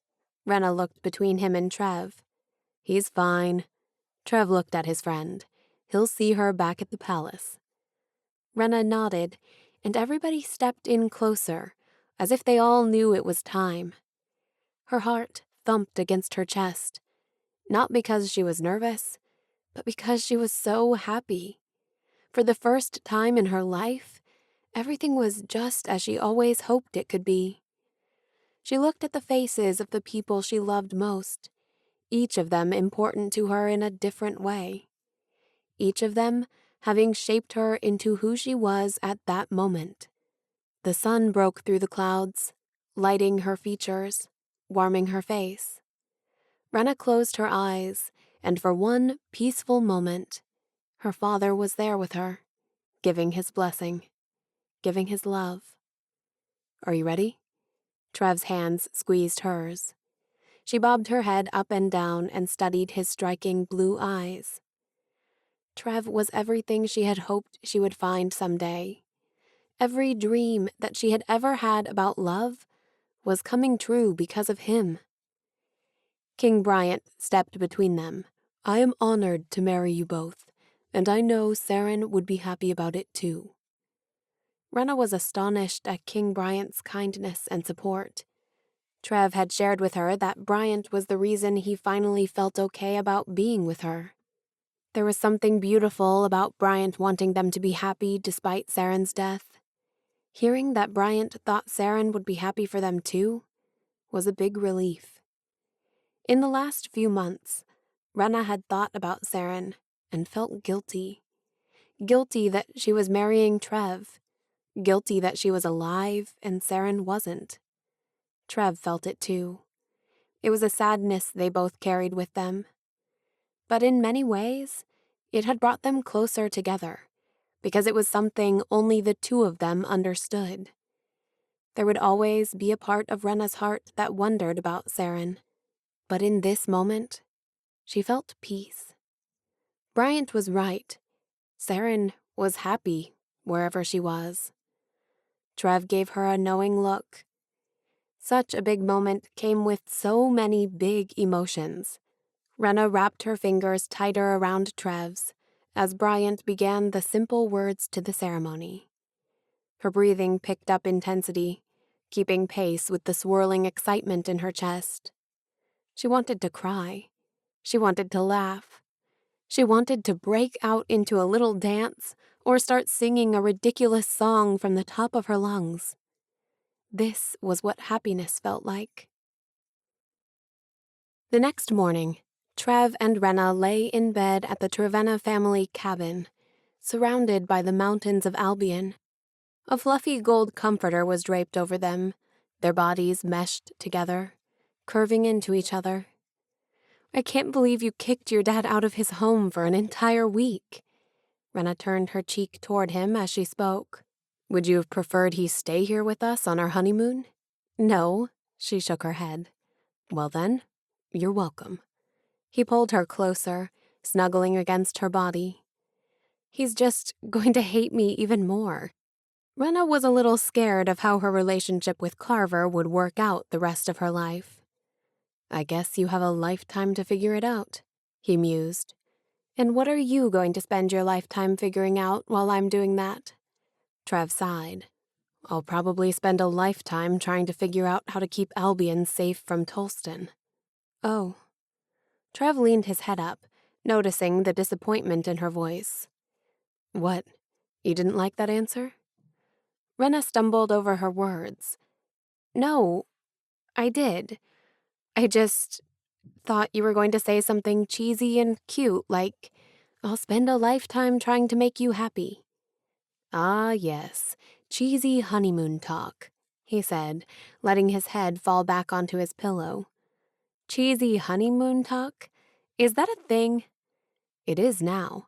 A: Renna looked between him and Trev. He's fine. Trev looked at his friend. He'll see her back at the palace. Renna nodded, and everybody stepped in closer, as if they all knew it was time. Her heart thumped against her chest, not because she was nervous, but because she was so happy. For the first time in her life, everything was just as she always hoped it could be. She looked at the faces of the people she loved most, each of them important to her in a different way. Each of them having shaped her into who she was at that moment. The sun broke through the clouds, lighting her features, warming her face. Renna closed her eyes, and for one peaceful moment, her father was there with her, giving his blessing, giving his love. Are you ready? Trev's hands squeezed hers. She bobbed her head up and down and studied his striking blue eyes. Trev was everything she had hoped she would find someday. Every dream that she had ever had about love was coming true because of him. King Bryant stepped between them. I am honored to marry you both, and I know Saren would be happy about it too. Renna was astonished at King Bryant's kindness and support. Trev had shared with her that Bryant was the reason he finally felt okay about being with her. There was something beautiful about Bryant wanting them to be happy despite Saren's death. Hearing that Bryant thought Saren would be happy for them too was a big relief. In the last few months, Renna had thought about Saren and felt guilty. Guilty that she was marrying Trev, guilty that she was alive and Saren wasn't. Trev felt it too. It was a sadness they both carried with them. But in many ways, it had brought them closer together, because it was something only the two of them understood. There would always be a part of Renna's heart that wondered about Saren, but in this moment, she felt peace. Bryant was right. Saren was happy wherever she was. Trev gave her a knowing look. Such a big moment came with so many big emotions. Renna wrapped her fingers tighter around Trev's as Bryant began the simple words to the ceremony. Her breathing picked up intensity, keeping pace with the swirling excitement in her chest. She wanted to cry. She wanted to laugh. She wanted to break out into a little dance or start singing a ridiculous song from the top of her lungs. This was what happiness felt like. The next morning, Trev and Renna lay in bed at the Trevenna family cabin, surrounded by the mountains of Albion. A fluffy gold comforter was draped over them, their bodies meshed together, curving into each other. "I can't believe you kicked your dad out of his home for an entire week." Renna turned her cheek toward him as she spoke. "Would you have preferred he stay here with us on our honeymoon?" "No," she shook her head. "Well then, you're welcome." He pulled her closer, snuggling against her body. "He's just going to hate me even more." Renna was a little scared of how her relationship with Carver would work out the rest of her life. "I guess you have a lifetime to figure it out," he mused. "And what are you going to spend your lifetime figuring out while I'm doing that?" Trev sighed. "I'll probably spend a lifetime trying to figure out how to keep Albion safe from Tolston." "Oh." Trev leaned his head up, noticing the disappointment in her voice. "What? You didn't like that answer?" Renna stumbled over her words. "No, I did. I just thought you were going to say something cheesy and cute like, 'I'll spend a lifetime trying to make you happy.'" "Ah, yes, cheesy honeymoon talk," he said, letting his head fall back onto his pillow. "Cheesy honeymoon talk? Is that a thing?" "It is now."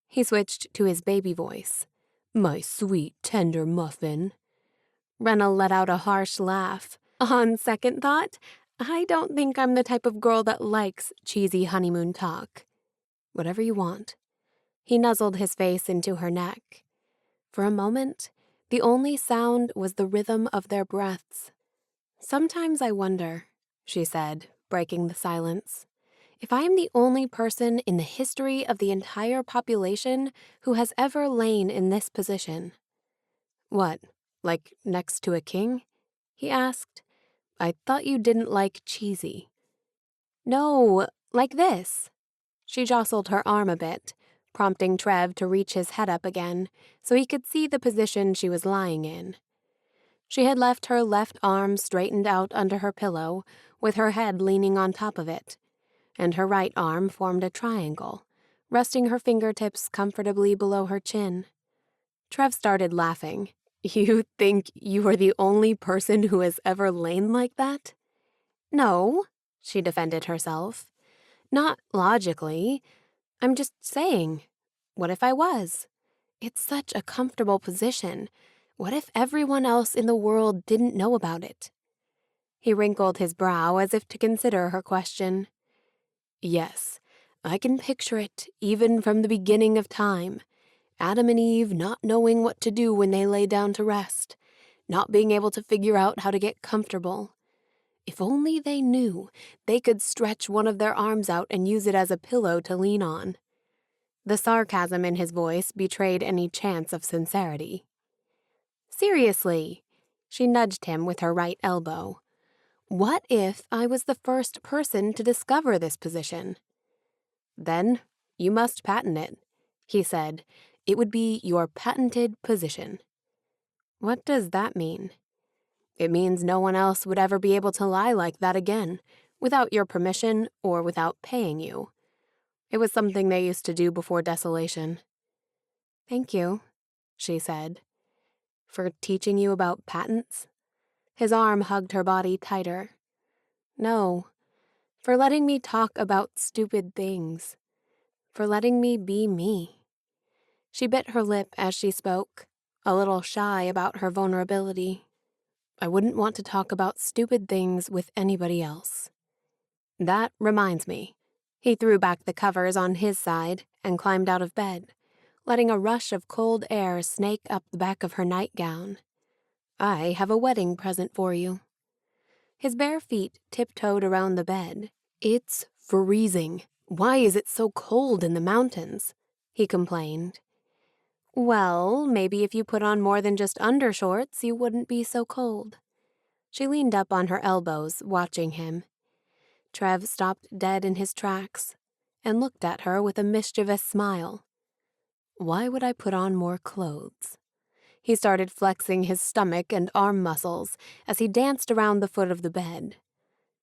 A: He switched to his baby voice. "My sweet, tender muffin." Renna let out a harsh laugh. "On second thought, I don't think I'm the type of girl that likes cheesy honeymoon talk." "Whatever you want." He nuzzled his face into her neck. For a moment, the only sound was the rhythm of their breaths. "Sometimes I wonder," she said, breaking the silence, "if I am the only person in the history of the entire population who has ever lain in this position." "What, like next to a king?" he asked. "I thought you didn't like cheesy." "No, like this." She jostled her arm a bit, prompting Trev to reach his head up again so he could see the position she was lying in. She had left her left arm straightened out under her pillow, with her head leaning on top of it, and her right arm formed a triangle, resting her fingertips comfortably below her chin. Trev started laughing. "You think you are the only person who has ever lain like that?" "No," she defended herself. "Not logically. I'm just saying, what if I was? It's such a comfortable position. What if everyone else in the world didn't know about it?" He wrinkled his brow as if to consider her question. "Yes, I can picture it even from the beginning of time. Adam and Eve not knowing what to do when they lay down to rest, not being able to figure out how to get comfortable. If only they knew, they could stretch one of their arms out and use it as a pillow to lean on." The sarcasm in his voice betrayed any chance of sincerity. "Seriously," she nudged him with her right elbow. "What if I was the first person to discover this position?" "Then you must patent it," he said. "It would be your patented position." "What does that mean?" "It means no one else would ever be able to lie like that again, without your permission or without paying you. It was something they used to do before Desolation." "Thank you," she said.
C: For teaching you about patents? His arm hugged her body tighter. No, for letting me talk about stupid things. For letting me be me. She bit her lip as she spoke, a little shy about her vulnerability. I wouldn't want to talk about stupid things with anybody else. That reminds me. He threw back the covers on his side and climbed out of bed, letting a rush of cold air snake up the back of her nightgown. I have a wedding present for you. His bare feet tiptoed around the bed. It's freezing. Why is it so cold in the mountains? He complained. Well, maybe if you put on more than just undershorts, you wouldn't be so cold. She leaned up on her elbows, watching him. Trev stopped dead in his tracks and looked at her with a mischievous smile. Why would I put on more clothes? He started flexing his stomach and arm muscles as he danced around the foot of the bed.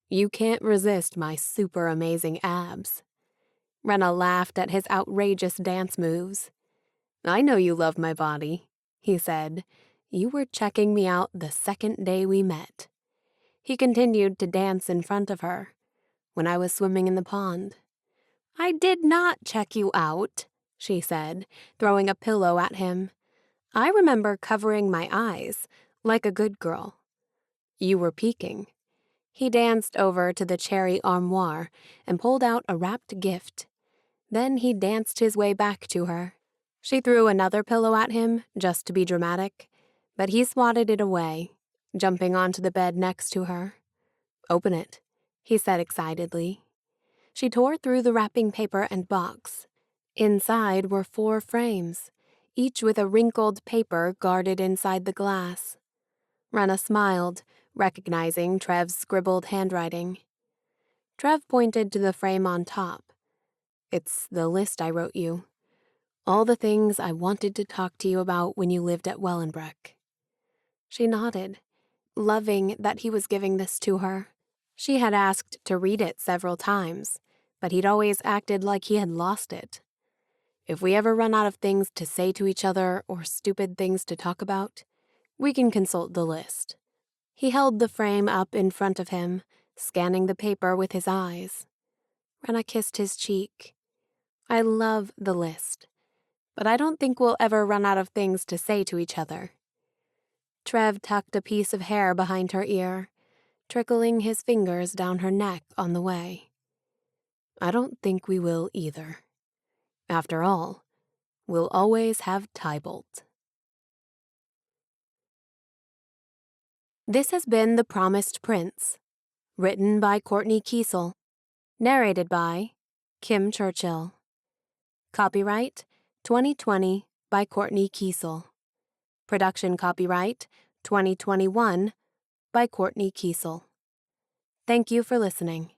C: You can't resist my super amazing abs. Renna laughed at his outrageous dance moves. I know you love my body, he said. You were checking me out the second day we met. He continued to dance in front of her. When I was swimming in the pond. I did not check you out, she said, throwing a pillow at him. I remember covering my eyes, like a good girl. You were peeking. He danced over to the cherry armoire and pulled out a wrapped gift. Then he danced his way back to her. She threw another pillow at him, just to be dramatic, but he swatted it away, jumping onto the bed next to her. Open it, he said excitedly. She tore through the wrapping paper and box. Inside were 4 frames, each with a wrinkled paper guarded inside the glass. Renna smiled, recognizing Trev's scribbled handwriting. Trev pointed to the frame on top. It's the list I wrote you. All the things I wanted to talk to you about when you lived at Wellenbreck. She nodded, loving that he was giving this to her. She had asked to read it several times, but he'd always acted like he had lost it. If we ever run out of things to say to each other or stupid things to talk about, we can consult the list. He held the frame up in front of him, scanning the paper with his eyes. Renna kissed his cheek. I love the list, but I don't think we'll ever run out of things to say to each other. Trev tucked a piece of hair behind her ear, trickling his fingers down her neck on the way. I don't think we will either. After all, we'll always have Tybalt. This has been The Promised Prince, written by Kortney Keisel, narrated by Kim Churchill. Copyright 2020 by Kortney Keisel. Production copyright 2021 by Kortney Keisel. Thank you for listening.